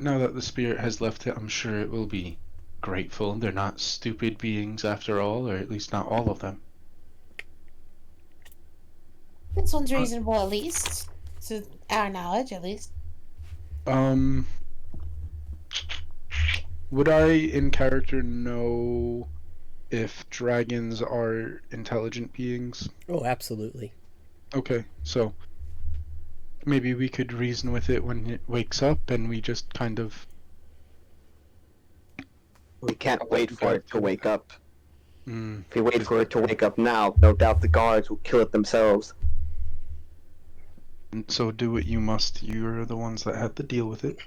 now that the spirit has left it, I'm sure it will be grateful. They're not stupid beings after all, or at least not all of them. This one's reasonable, at least. To our knowledge, at least. Would I, in character, know if dragons are intelligent beings? Oh, absolutely. Okay, so maybe we could reason with it when it wakes up, and we just kind of. We can't wait for it to wake up. Mm, If we wait for it to wake up now, no doubt the guards will kill it themselves. and so do what you must. You're the ones that have to deal with it.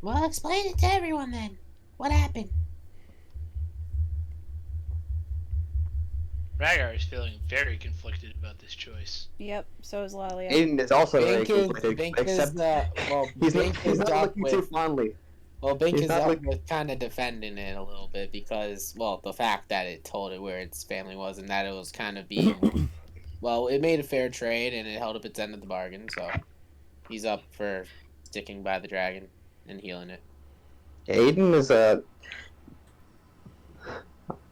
Well, explain it to everyone then. What happened? Rhaegar is feeling very conflicted about this choice. Yep, so is Lalia. Aiden is also very conflicted, Bink is except Bink he's is not up looking too with fondly. Bink He's is not up look- with kind of defending it a little bit because the fact that it told it where its family was and that it was kind of being it made a fair trade and it held up its end of the bargain, so he's up for sticking by the dragon and healing it. Aiden is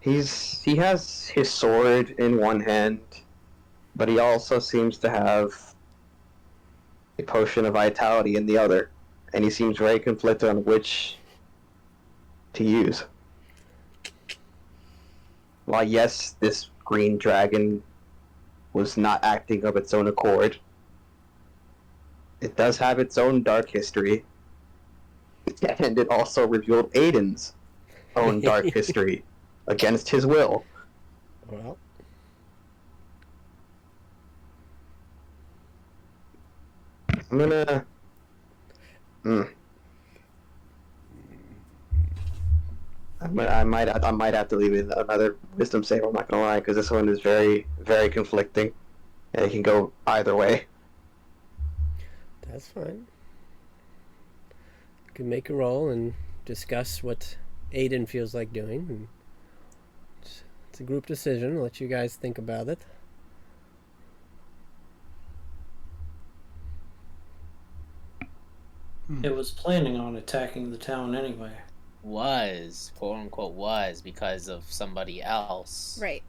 he has his sword in one hand, but he also seems to have a potion of vitality in the other, and he seems very conflicted on which to use. While yes, this green dragon was not acting of its own accord, it does have its own dark history, and it also revealed Aiden's own dark history against his will. Well, I'm gonna. I might have to leave it another wisdom save. I'm not gonna lie, because this one is very, very conflicting, and it can go either way. that's fine. You can make a roll and discuss what Aiden feels like doing. And it's a group decision. I'll let you guys think about it. It was planning on attacking the town anyway. Was, quote unquote, was because of somebody else. Right.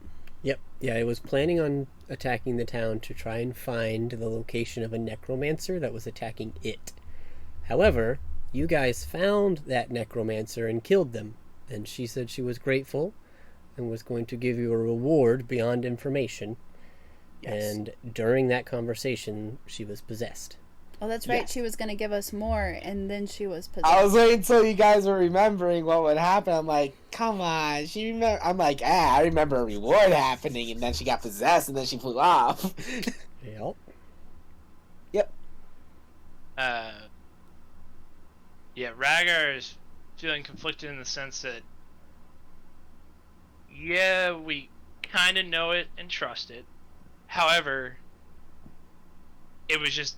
Yep. Yeah, it was planning on attacking the town to try and find the location of a necromancer that was attacking it. However, you guys found that necromancer and killed them, and she said she was grateful and was going to give you a reward beyond information. Yes. And during that conversation, she was possessed. Oh, that's right. Yes. She was going to give us more, and then she was possessed. I was waiting until you guys were remembering what would happen. I'm like, come on. I'm like, I remember a reward happening, and then she got possessed, and then she flew off. Yep. Yep. Yeah, Rhaegar is feeling conflicted in the sense that, yeah, we kind of know it and trust it. However, it was just,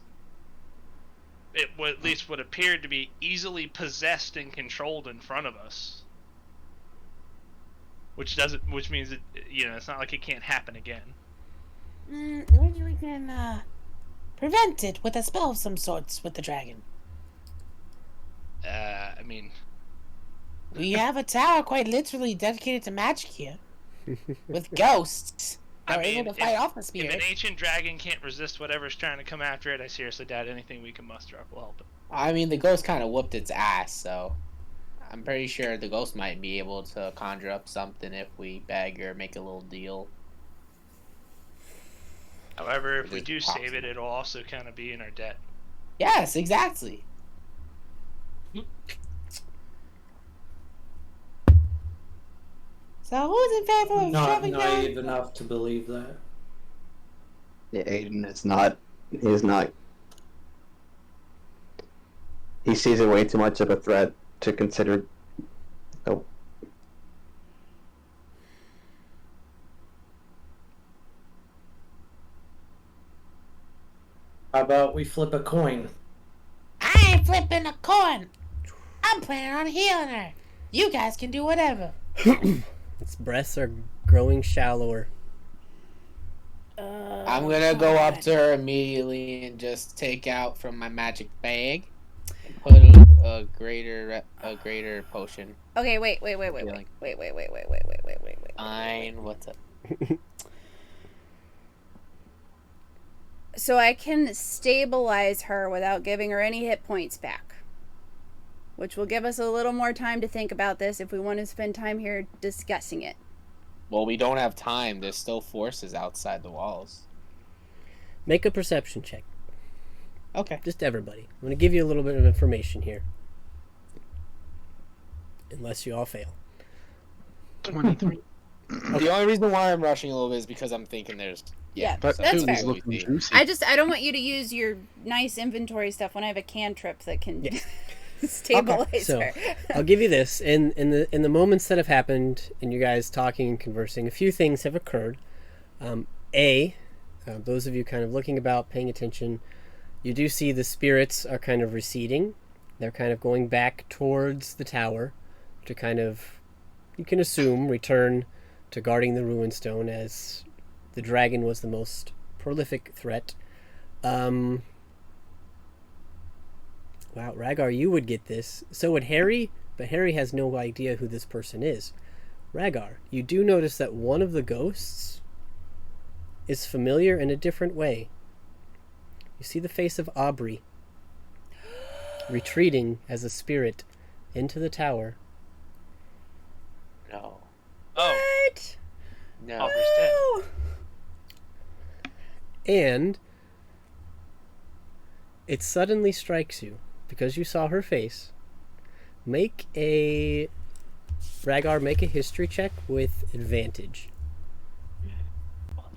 it would, at least what appeared to be easily possessed and controlled in front of us. Which means that, it's not like it can't happen again. Maybe we can prevent it with a spell of some sorts with the dragon. I mean, We have a tower quite literally dedicated to magic here, with ghosts that are able to fight off the if spirits. an ancient dragon can't resist whatever's trying to come after it, I seriously doubt anything we can muster up will help it. I mean, the ghost kind of whooped its ass, so I'm pretty sure the ghost might be able to conjure up something if we beg or make a little deal. However, if It we is do possible. save it, it'll also kind of be in our debt. Yes, exactly. So who's in favor of Not shoving naive down? enough to believe that. Yeah, Aiden is not. He sees it way too much of a threat to consider. Oh. How about we flip a coin? I ain't flipping a coin. I'm planning on healing her. You guys can do whatever. Its breasts are growing shallower. I'm gonna go up to her immediately and just take out from my magic bag and put a greater potion. Okay, wait. Healing. Wait. Fine, what's up? So I can stabilize her without giving her any hit points back. Which will give us a little more time to think about this if we want to spend time here discussing it. Well, we don't have time. There's still forces outside the walls. Make a perception check. Okay. Just everybody. I'm going to give you a little bit of information here. Unless you all fail. 23. The only reason why I'm rushing a little bit is because I'm thinking there's Yeah, That that's too fair. is looking juicy. I don't want you to use your nice inventory stuff when I have a cantrip that can stabilize So, her. I'll give you this. In the moments that have happened, and you guys talking and conversing, a few things have occurred. Those of you kind of looking about, paying attention, you do see the spirits are kind of receding. They're kind of going back towards the tower to kind of, you can assume, return to guarding the ruin stone, as the dragon was the most prolific threat. Wow, Rhaegar, you would get this. So would Harry, but Harry has no idea who this person is. Rhaegar, you do notice that one of the ghosts is familiar in a different way. You see the face of Aubrey retreating as a spirit into the tower. No. Oh, What? No. Aubrey's dead. Oh. And it suddenly strikes you, because you saw her face. Rhaegar, make a history check with advantage.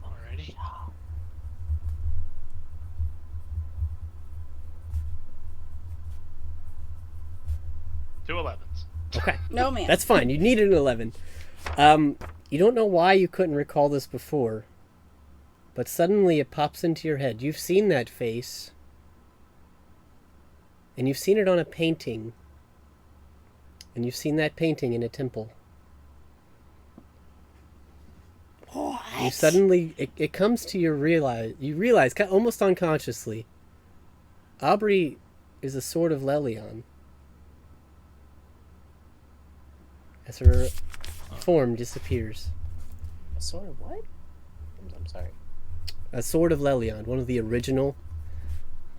Already? Two 11s. Okay. No, man. That's fine. You needed an 11. You don't know why you couldn't recall this before, but suddenly it pops into your head. You've seen that face, and you've seen it on a painting, and you've seen that painting in a temple. What? You suddenly, it comes to you realize almost unconsciously, Aubrey is a sword of Leilon. As her form disappears. Sort of what? I'm sorry. A sword of Leilon, one of the original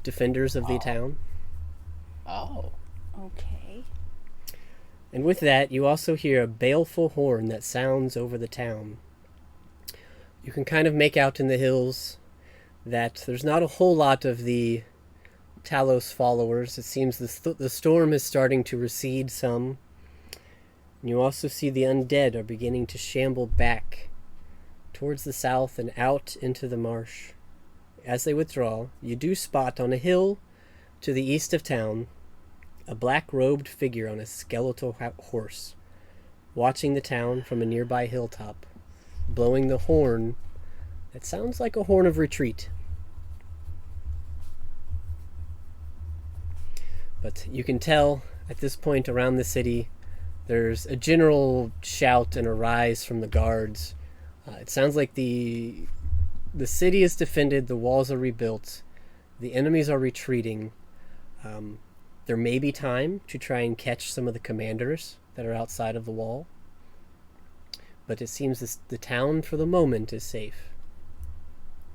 defenders of the town. Oh. Okay. And with that, you also hear a baleful horn that sounds over the town. You can kind of make out in the hills that there's not a whole lot of the Talos followers. It seems the storm is starting to recede some. And you also see the undead are beginning to shamble back towards the south and out into the marsh. As they withdraw, you do spot on a hill to the east of town a black-robed figure on a skeletal horse, watching the town from a nearby hilltop, blowing the horn that sounds like a horn of retreat. But you can tell at this point around the city, there's a general shout and a rise from the guards. It sounds like the city is defended, the walls are rebuilt, the enemies are retreating. There may be time to try and catch some of the commanders that are outside of the wall. But it seems the town, for the moment, is safe.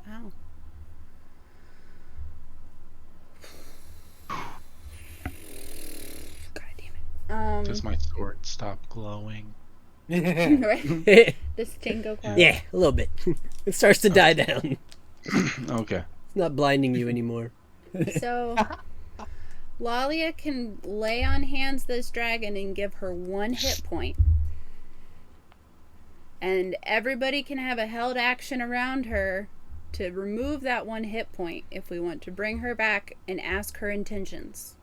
Wow. God damn it. Does my sword stop glowing? Right? This Tingo cloud. Yeah, a little bit. It starts to die down. Okay. It's not blinding you anymore. So, Lalia can lay on hands this dragon and give her 1 hit point. And everybody can have a held action around her to remove that 1 hit point if we want to bring her back and ask her intentions.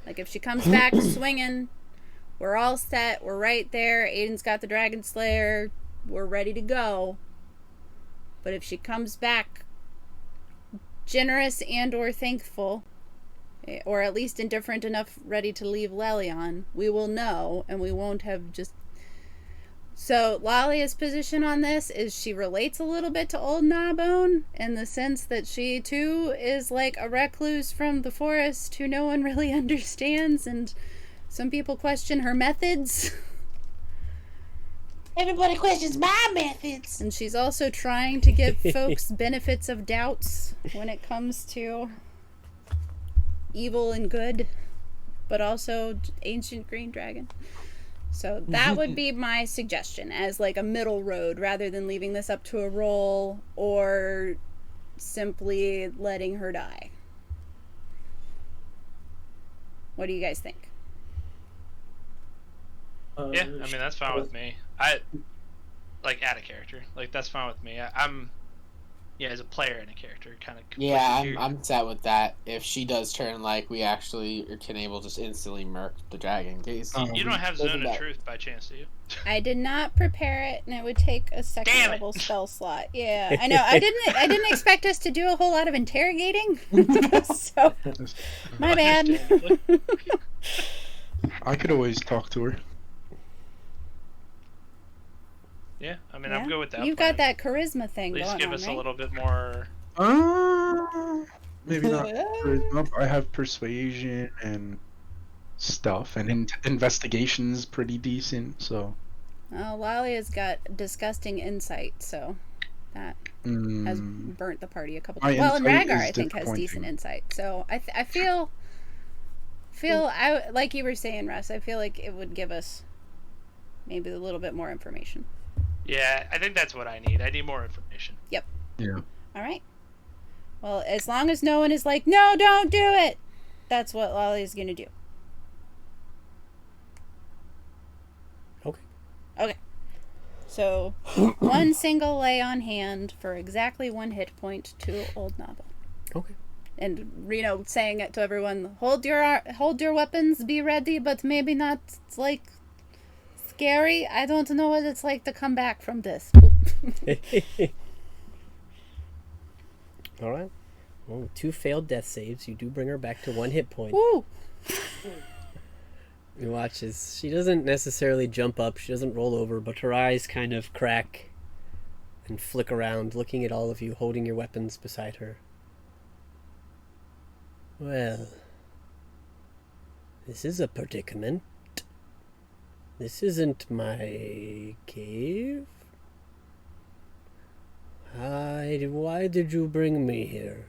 Like if she comes back swinging, we're all set. We're right there. Aiden's got the Dragon Slayer. We're ready to go. But if she comes back generous and or thankful, or at least indifferent enough ready to leave Leilon, we will know, and we won't have just... So Lalia's position on this is she relates a little bit to Old Gnawbone in the sense that she too is like a recluse from the forest who no one really understands, and some people question her methods. Everybody questions my methods. And she's also trying to give folks benefits of doubts when it comes to evil and good, but also ancient green dragon. So that would be my suggestion as like a middle road rather than leaving this up to a roll or simply letting her die? What do you guys think? Yeah, I mean that's fine with me. I like add a character. Like that's fine with me. I'm as a player and a character kind of. Yeah, I'm set with that. If she does turn, like, we actually can able to just instantly murk the dragon. In case You don't have Zone of that. Truth by chance, do you? I did not prepare it, and it would take a second level spell slot. Yeah, I know. I didn't expect us to do a whole lot of interrogating. So, my bad. I could always talk to her. Yeah, I mean, I'm good with that. You've got that charisma thing going on, At least give us right? a little bit more. Maybe not charisma, but I have persuasion and stuff, and investigation's pretty decent, so. Lalia's got disgusting insight, so that has burnt the party a couple times. Well, and Rhaegar, I think, has decent insight. So I feel I like you were saying, Russ. I feel like it would give us maybe a little bit more information. Yeah, I think that's what I need. I need more information. Yep. Yeah. All right. Well, as long as no one is like, no, don't do it. That's what Lalia's gonna do. Okay. So, one single lay on hand for exactly 1 hit point to Old Novel. Okay. And Reno saying it to everyone: hold your weapons, be ready, but maybe not like scary. I don't know what it's like to come back from this. All right. Well, with 2 failed death saves, you do bring her back to 1 hit point. Woo! You watch as she doesn't necessarily jump up, she doesn't roll over, but her eyes kind of crack and flick around, looking at all of you, holding your weapons beside her. Well, this is a predicament. This isn't my cave. Why did you bring me here?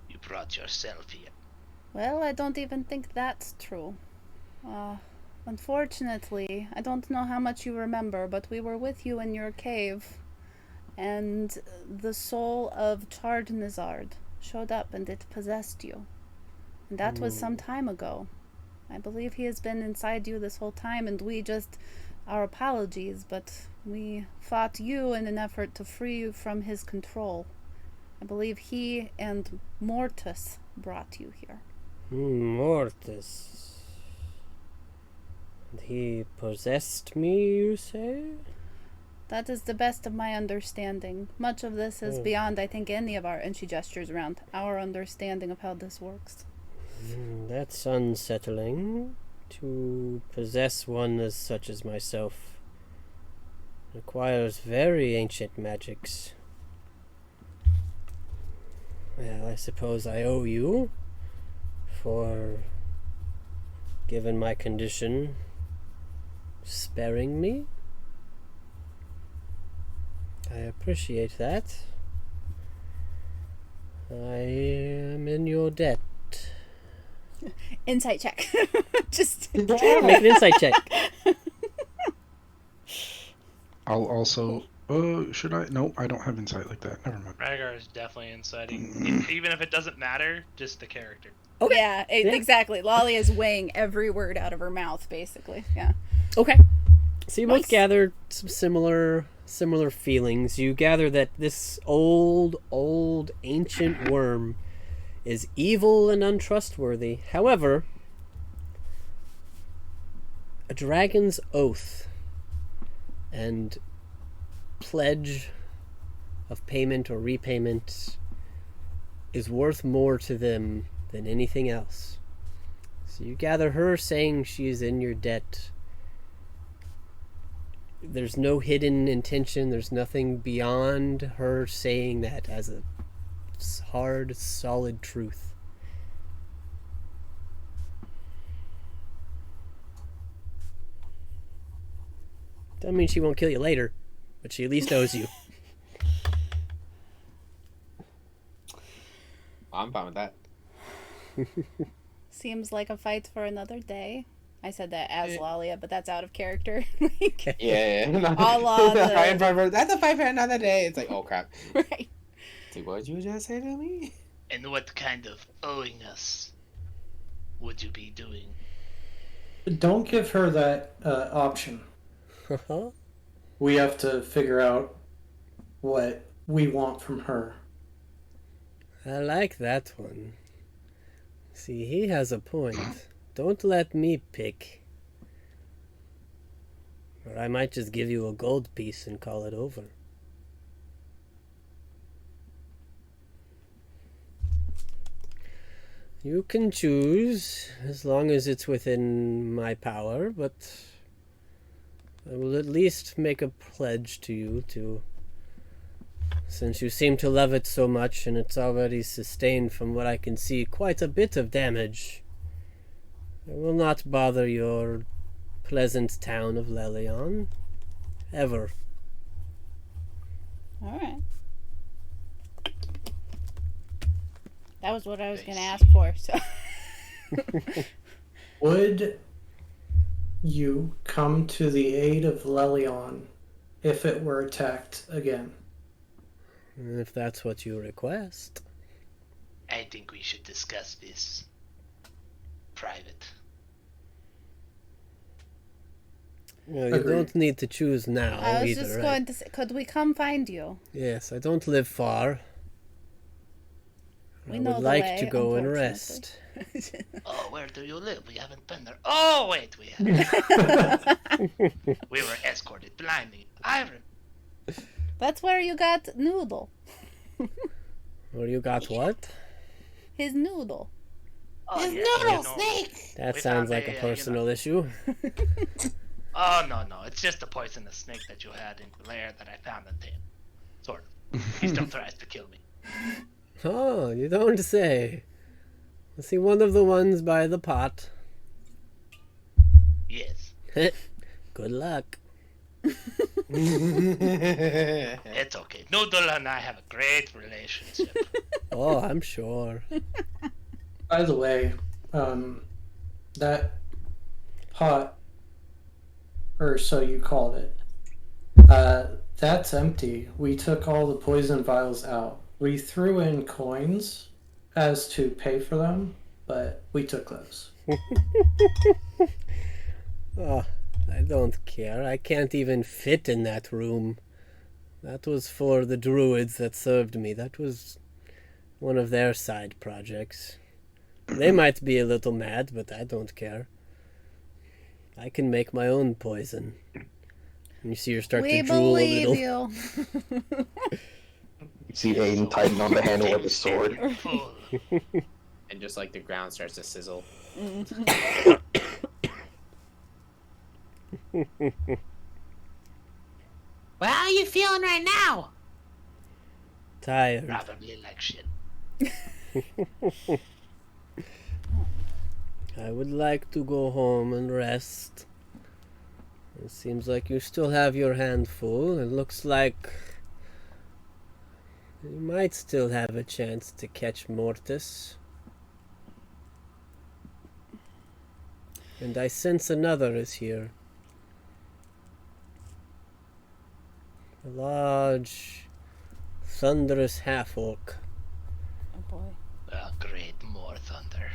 You brought yourself here. Well, I don't even think that's true. Unfortunately, I don't know how much you remember, but we were with you in your cave, and the soul of Chardnizard showed up and it possessed you. And that was some time ago. I believe he has been inside you this whole time, and our apologies, but we fought you in an effort to free you from his control. I believe he and Mortis brought you here. Mortis. And he possessed me, you say? That is the best of my understanding. Much of this is beyond, I think, any of our, and she gestures around, our understanding of how this works. That's unsettling. To possess one as such as myself requires very ancient magics. Well, I suppose I owe you for, given my condition, sparing me. I appreciate that. I am in your debt. Insight check. Just make an insight check. I'll also. Should I? No, I don't have insight like that. Never mind. Rhaegar is definitely inciting, even if it doesn't matter, just the character. Okay. Yeah, exactly. Lolly is weighing every word out of her mouth, basically. Yeah. Okay. So you both gather some similar feelings. You gather that this old, ancient worm is evil and untrustworthy. However, a dragon's oath and pledge of payment or repayment is worth more to them than anything else. So you gather her saying she is in your debt. There's no hidden intention. There's nothing beyond her saying that as a hard, solid truth. Doesn't mean she won't kill you later, but she at least owes you. I'm fine with that. Seems like a fight for another day. I said that as Lalia, but that's out of character. Yeah. A la That's a fight for another day. It's like, oh crap. Right. What did you just say to me? And what kind of owing us would you be doing? Don't give her that option. We have to figure out what we want from her. I like that one. See, he has a point. Don't let me pick. Or I might just give you a gold piece and call it over. You can choose, as long as it's within my power, but I will at least make a pledge to you to, since you seem to love it so much and it's already sustained, from what I can see, quite a bit of damage. I will not bother your pleasant town of Leilon. Ever. Alright. That was what I was going to ask for, so. Would you come to the aid of Leilon if it were attacked again? If that's what you request. I think we should discuss this private. Well, you Agreed. don't need to choose now I was either, just right? going to say, could we come find you? Yes, I don't live far. We I know would the like way, to go and unfortunately. rest. Oh, where do you live? We haven't been there. Oh, wait, we have. We were escorted blindly. That's where you got Noodle. Or you got what? His noodle. Oh, His yeah, noodle you know. snake. That We sounds found like a a, personal issue. Oh, no, it's just a poisonous snake that you had in the lair that I found and tamed. Sort of. He still tries to kill me. Oh, you don't say. I see one of the ones by the pot. Yes. Good luck. It's okay. Noodle and I have a great relationship. Oh, I'm sure. By the way, that pot, or so you called it, that's empty. We took all the poison vials out. We threw in coins as to pay for them, but we took those. Oh, I don't care. I can't even fit in that room. That was for the druids that served me. That was one of their side projects. They might be a little mad, but I don't care. I can make my own poison. And you see her start We to drool a believe little. you. You see Aiden tighten on the handle of his sword. Fool. And just like the ground starts to sizzle. Well, how are you feeling right now? Tired. Probably like shit. I would like to go home and rest. It seems like you still have your hand full. It looks like you might still have a chance to catch Mortis. And I sense another is here. A large, thunderous half-orc. Oh boy. Oh, great, more thunder.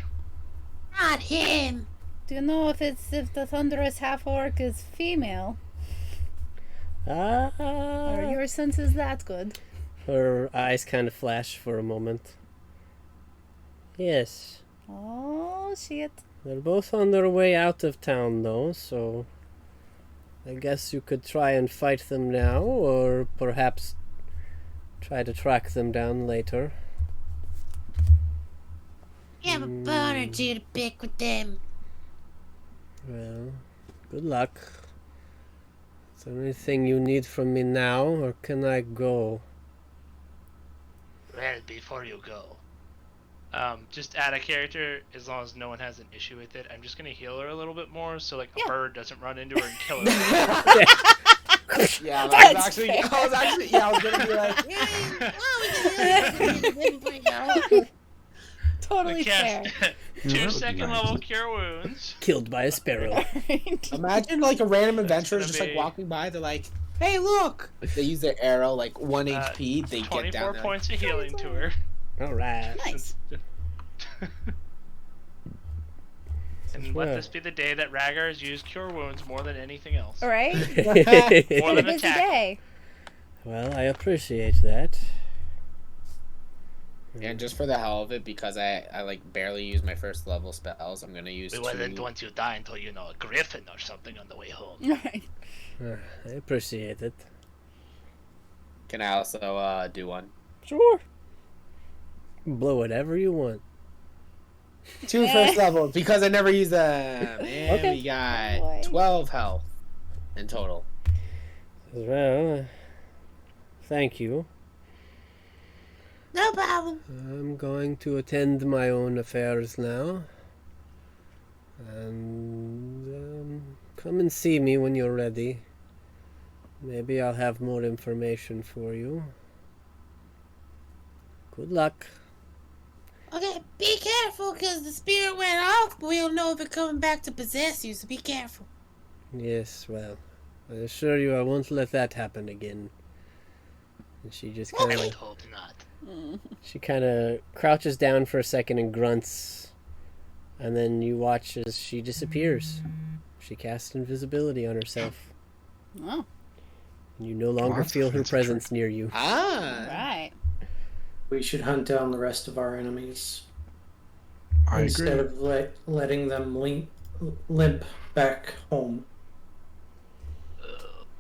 Not him. Do you know if the thunderous half orc is female? Are your senses that good? Her eyes kind of flash for a moment. Yes. Oh shit. They're both on their way out of town, though, so I guess you could try and fight them now, or perhaps try to track them down later. You have a bone or two to pick with them. Well, good luck. Is there anything you need from me now, or can I go? Well, before you go, just add a character, as long as no one has an issue with it. I'm just gonna heal her a little bit more, so like a bird doesn't run into her and kill her. Yeah, That's I was gonna be like, Totally fair. Cast 2-second level cure wounds. Killed by a sparrow. imagine like a random That's adventurer gonna just like be- walking by. They're like, Hey, look! They use their arrow, like 1 HP. They get 24 down there. points of healing to her. All right. Nice. And let this be the day that Rhaegar has used Cure Wounds more than anything else. All right. More It's than a busy attack. day. Well, I appreciate that. And just for the hell of it, because I like barely use my first level spells, I'm gonna use We two. wouldn't want you to die until you know a griffin or something on the way home. All right. I appreciate it. Can I also do one? Sure. Blow whatever you want. 2 first level because I never use them. And Okay. we got Boy. 12 health in total. Well, thank you. No problem. I'm going to attend my own affairs now. And come and see me when you're ready. Maybe I'll have more information for you. Good luck. Okay, be careful, because the spirit went off, but we don't know if it's coming back to possess you, so be careful. Yes, well, I assure you I won't let that happen again. And she just kind Okay. of Hope not. she kind of crouches down for a second and grunts, and then you watch as she disappears. She casts invisibility on herself. Oh, And you no longer that's a feel her fancy presence near you. all Ah. right. We should hunt down the rest of our enemies I instead agree. of letting them limp back home.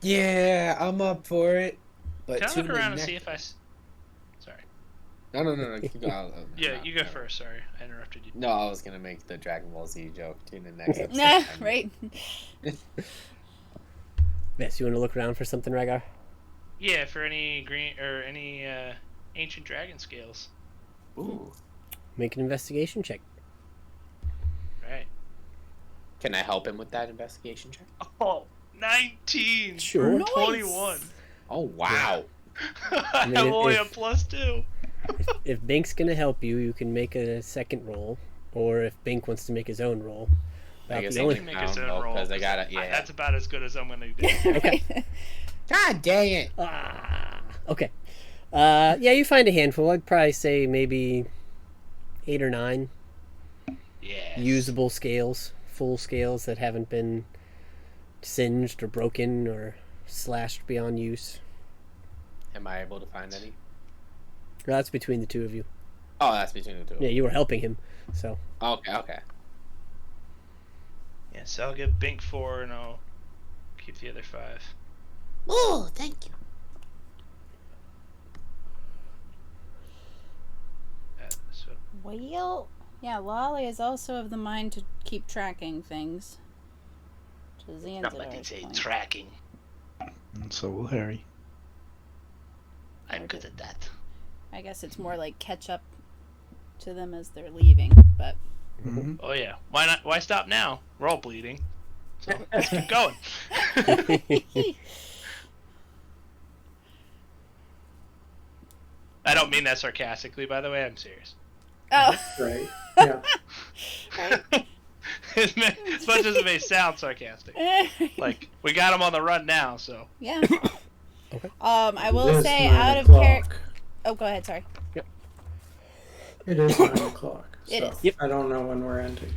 Yeah, I'm up for it. But Can I look tune in around and next- see if I... Sorry. No. Keep going. Yeah, you go first. Sorry, I interrupted you. No, I was gonna make the Dragon Ball Z joke. Tune in next episode. Nah, right. Yes, you want to look around for something, Rhaegar? Yeah, for any green or any ancient dragon scales. Ooh. Make an investigation check. Right. Can I help him with that investigation check? Oh, 19. Sure. Nice. 21. Oh wow. I mean, have only a if- +2. If Bink's gonna help you, you can make a second roll, or if Bink wants to make his own roll. I About guess the I only- can Make his own roll. because I got it. Yeah. That's about as good as I'm gonna do. Okay. God dang it. Okay. Yeah, you find a handful. I'd probably say maybe 8 or 9 Yeah. usable scales, full scales that haven't been singed or broken or slashed beyond use. Am I able to find any? That's between the two of you. Oh, that's between the two. Yeah, you were helping him, so. Okay. Yeah, so I'll give Bink 4 and I'll keep the other 5. Oh, thank you. So Well, yeah, Lolly is also of the mind to keep tracking things. To Zan's somebody say tracking. And so will Harry. I'm good at that. I guess it's more like catch up to them as they're leaving, but Mm-hmm. Oh yeah. Why not? Why stop now? We're all bleeding. So let's keep going. I don't mean that sarcastically, by the way. I'm serious. oh, Right. Yeah. As much as it may sound sarcastic. Like, we got him on the run now, so. yeah. Okay. I It will is say 9 out of o'clock. character. Oh, go ahead. Sorry. It is 9 o'clock. So It is. Yep. I don't know when we're ending.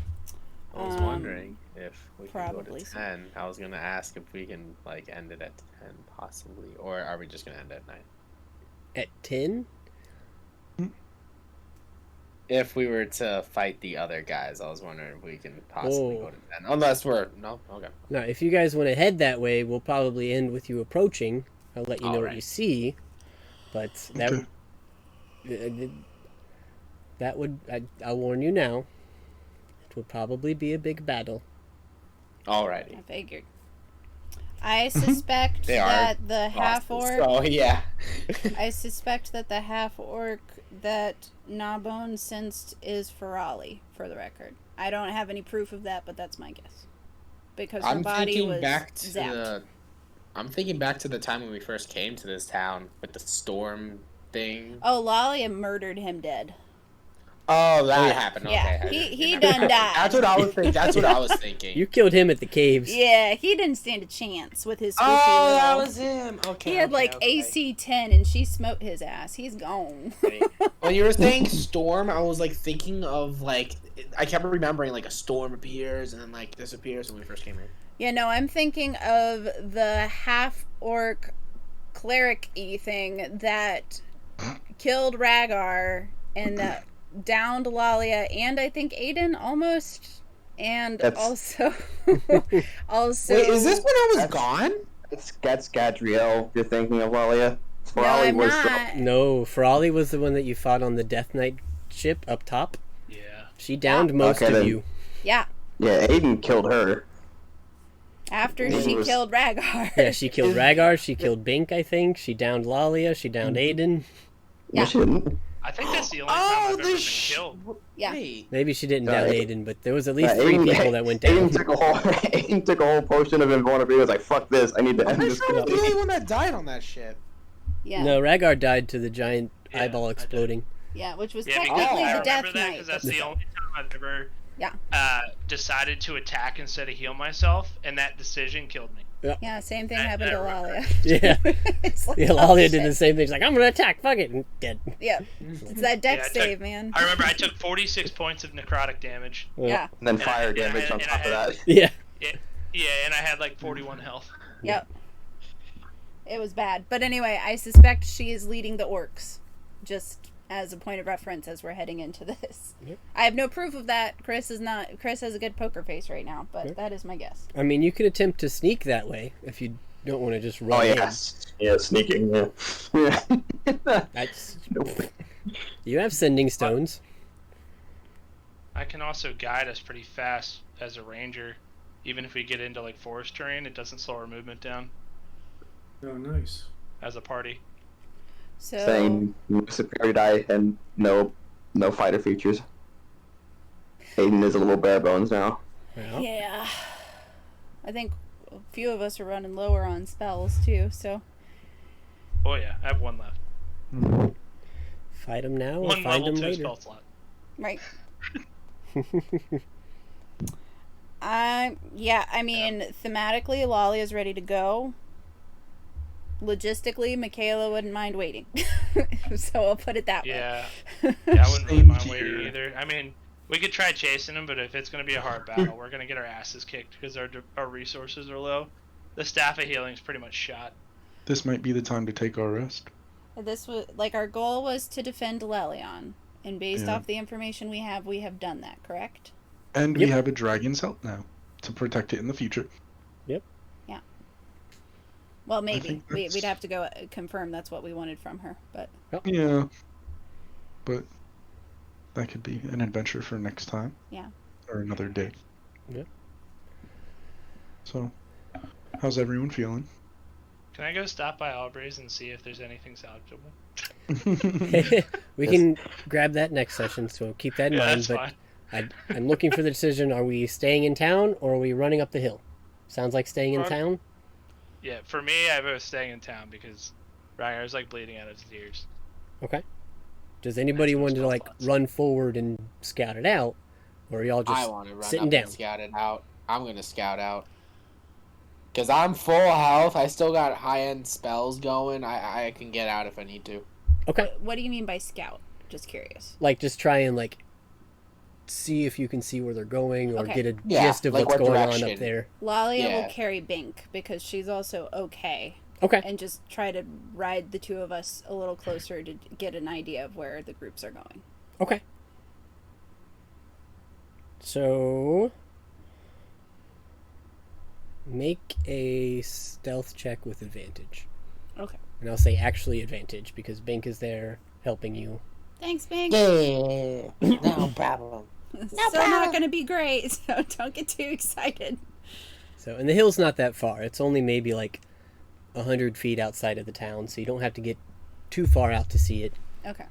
I was wondering if we could go probably to so. 10. I was gonna ask if we can like end it at 10 possibly, or are we just gonna end at 9? At 10? If we were to fight the other guys, I was wondering if we can possibly Oh. go to 10. Unless we're no, okay. Now, if you guys want to head that way, we'll probably end with you approaching. I'll let you know what Alright. you see. But that Okay. that would I'll warn you now. It would probably be a big battle. Alrighty. I figured. I suspect They are that the half orc. Oh yeah. I suspect that the half orc that Nabone sensed is Ferali, for the record. I don't have any proof of that, but that's my guess. Because her I'm body thinking was back to zapped. I'm thinking back to the time when we first came to this town with the storm thing. Oh, Lolly murdered him dead. Oh, that Oh, yeah. happened. Yeah, Okay. he done died. That's what I was thinking. That's what I was thinking. You killed him at the caves. Yeah, he didn't stand a chance with his squishy Oh, little. that was him. Okay. He had okay, like okay. AC 10 and she smote his ass. He's gone. When you were saying storm, I was like thinking of like I kept remembering like a storm appears and then like disappears when we first came here. Yeah, no, I'm thinking of the half orc cleric-y thing that killed Rhaegar and that downed Lalia and I think Aiden almost. And That's- also. Wait, is this when I was That's- gone? That's Gadriel. You're thinking of Lalia. No, I'm not. No, Frawley was the one that you fought on the Death Knight ship up top. Yeah. She downed most Okay, of then. you. Yeah, Yeah, Aiden killed her. after Aiden she was- killed Rhaegar. Yeah, she killed Rhaegar, she killed Bink, I think. She downed Lalia, she downed Aiden. Yeah. No, she didn't. I think that's the only time I've ever been sh- killed. Yeah. Wait. Maybe she didn't No, down Aiden- Aiden, but there was at least 3 people that went down. Aiden took a whole Aiden took a whole potion of invulnerability. He was like, "Fuck this! I need to I'm end pretty this." sure I was the completely." only one that died on that ship. Yeah. No, Rhaegar died to the giant Yeah, eyeball I did. exploding. Yeah, which was Yeah, because technically I the remember Death that Knight. because that's but the still. only time I've ever Yeah. decided to attack instead of heal myself, and that decision killed me. Yeah, same thing I- happened to I remember. Lalia. Yeah. It's like, Yeah, oh, Lalia did shit. the same thing. She's like, I'm gonna attack, fuck it, and dead. Yeah, it's that deck Yeah, I took- save, man. I remember I took 46 points of necrotic damage. Yeah, And then And fire I- damage and on I top of had- that. Yeah. Yeah, and I had like 41 health. yep. It was bad. But anyway, I suspect she is leading the orcs. Just as a point of reference as we're heading into this. Yep. I have no proof of that. Chris has a good poker face right now, but Yep. that is my guess. I mean, you can attempt to sneak that way if you don't want to just run Oh in. yes, yeah, sneaking. Yeah. Yeah. That's, Nope. you have sending stones. I can also guide us pretty fast as a ranger. Even if we get into like forest terrain, it doesn't slow our movement down Oh, nice. as a party. So Saying no superior die and no fighter features. Aiden is a little bare bones now. Well, yeah, I think a few of us are running lower on spells too. So Oh yeah, I have one left. fight them now or One find level them 2 later. spell slot. right. Yeah, I mean, thematically, Lolly is ready to go. Logistically, Michaela wouldn't mind waiting. So I'll put it that way. Yeah, yeah, I wouldn't really Same mind waiting here. either. I mean, we could try chasing him, but if it's going to be a hard battle, we're going to get our asses kicked because our resources are low. The staff of healing is pretty much shot. This might be the time to take our rest. This was like our goal was to defend Leilon, and based Yeah. off the information we have done that, correct? And Yep. we have a dragon's help now to protect it in the future. Well, maybe think we'd that's- have to go confirm that's what we wanted from her, but Yeah. But that could be an adventure for next time. Yeah. Or another day. Yep. So, how's everyone feeling? Can I go stop by Aubrey's and see if there's anything salvageable? We can grab that next session, so keep that in Yeah, mind. that's But fine. I'm looking for the decision: are we staying in town or are we running up the hill? Sounds like staying in Run. town. Yeah, for me, I was staying in town because Ryan's like bleeding out of his ears. Okay. Does anybody Maximum want to spell like slots. run forward and scout it out, or are y'all I just want to run sitting up down? and scout it out. I'm gonna scout out. Cause I'm full health. I still got high end spells going. I can get out if I need to. Okay. what do you mean by scout? Just curious. Like just try and like see if you can see where they're going or Okay. get a Yeah, gist of like what's what going on up direction. there. Lalia Yeah. will carry Bink because she's also okay, Okay. and just try to ride the two of us a little closer to get an idea of where the groups are going. Okay. So make a stealth check with advantage. Okay. And I'll say actually advantage because Bink is there helping you. Thanks, Bink. Yeah, no problem. Still not going to be great, so don't get too excited. So, and the hill's not that far. It's only maybe like 100 feet outside of the town, so you don't have to get too far out to see it. Okay.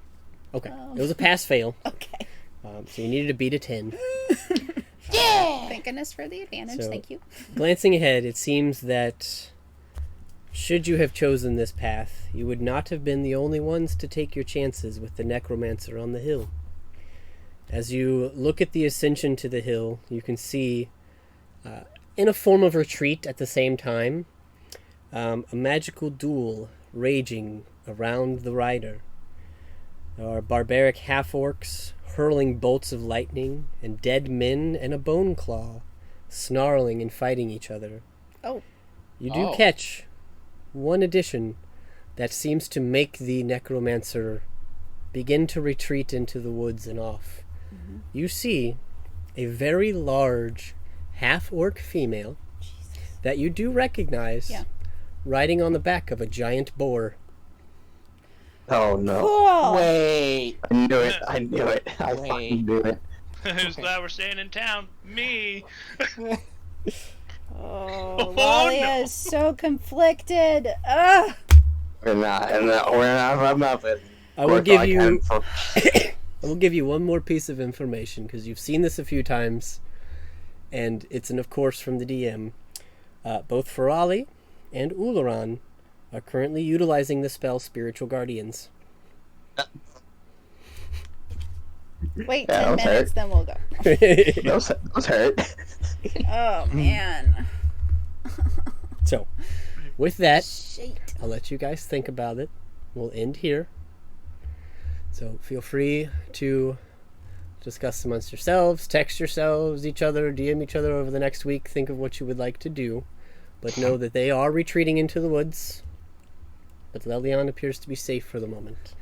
Okay. Oh. It was a pass-fail, Okay. so you needed to beat a 10. Yeah. Thank goodness for the advantage. So- Thank you. Glancing ahead, it seems that should you have chosen this path, you would not have been the only ones to take your chances with the necromancer on the hill. As you look at the ascension to the hill, you can see, in a form of retreat at the same time, a magical duel raging around the rider. There are barbaric half-orcs hurling bolts of lightning, and dead men and a bone claw snarling and fighting each other. Oh. You do catch one addition that seems to make the necromancer begin to retreat into the woods and off. Mm-hmm. You see a very large half-orc female that you do recognize riding on the back of a giant boar. Oh no. Cool. Wait. I knew it. I fucking knew it. Who's glad we're staying in town? Me. Oh, Lalia is so conflicted. Ugh. We're not. I'm not. I will give you. I will give you one more piece of information because you've seen this a few times, and it's of course from the DM. Both Ferali and Ularan are currently utilizing the spell Spiritual Guardians. Wait 10 minutes, then we'll go. Those hurt. Oh, man. So, with that, Shit. I'll let you guys think about it. We'll end here. So feel free to discuss amongst yourselves, text yourselves, each other, DM each other over the next week. Think of what you would like to do. But know that they are retreating into the woods. But Leilon appears to be safe for the moment.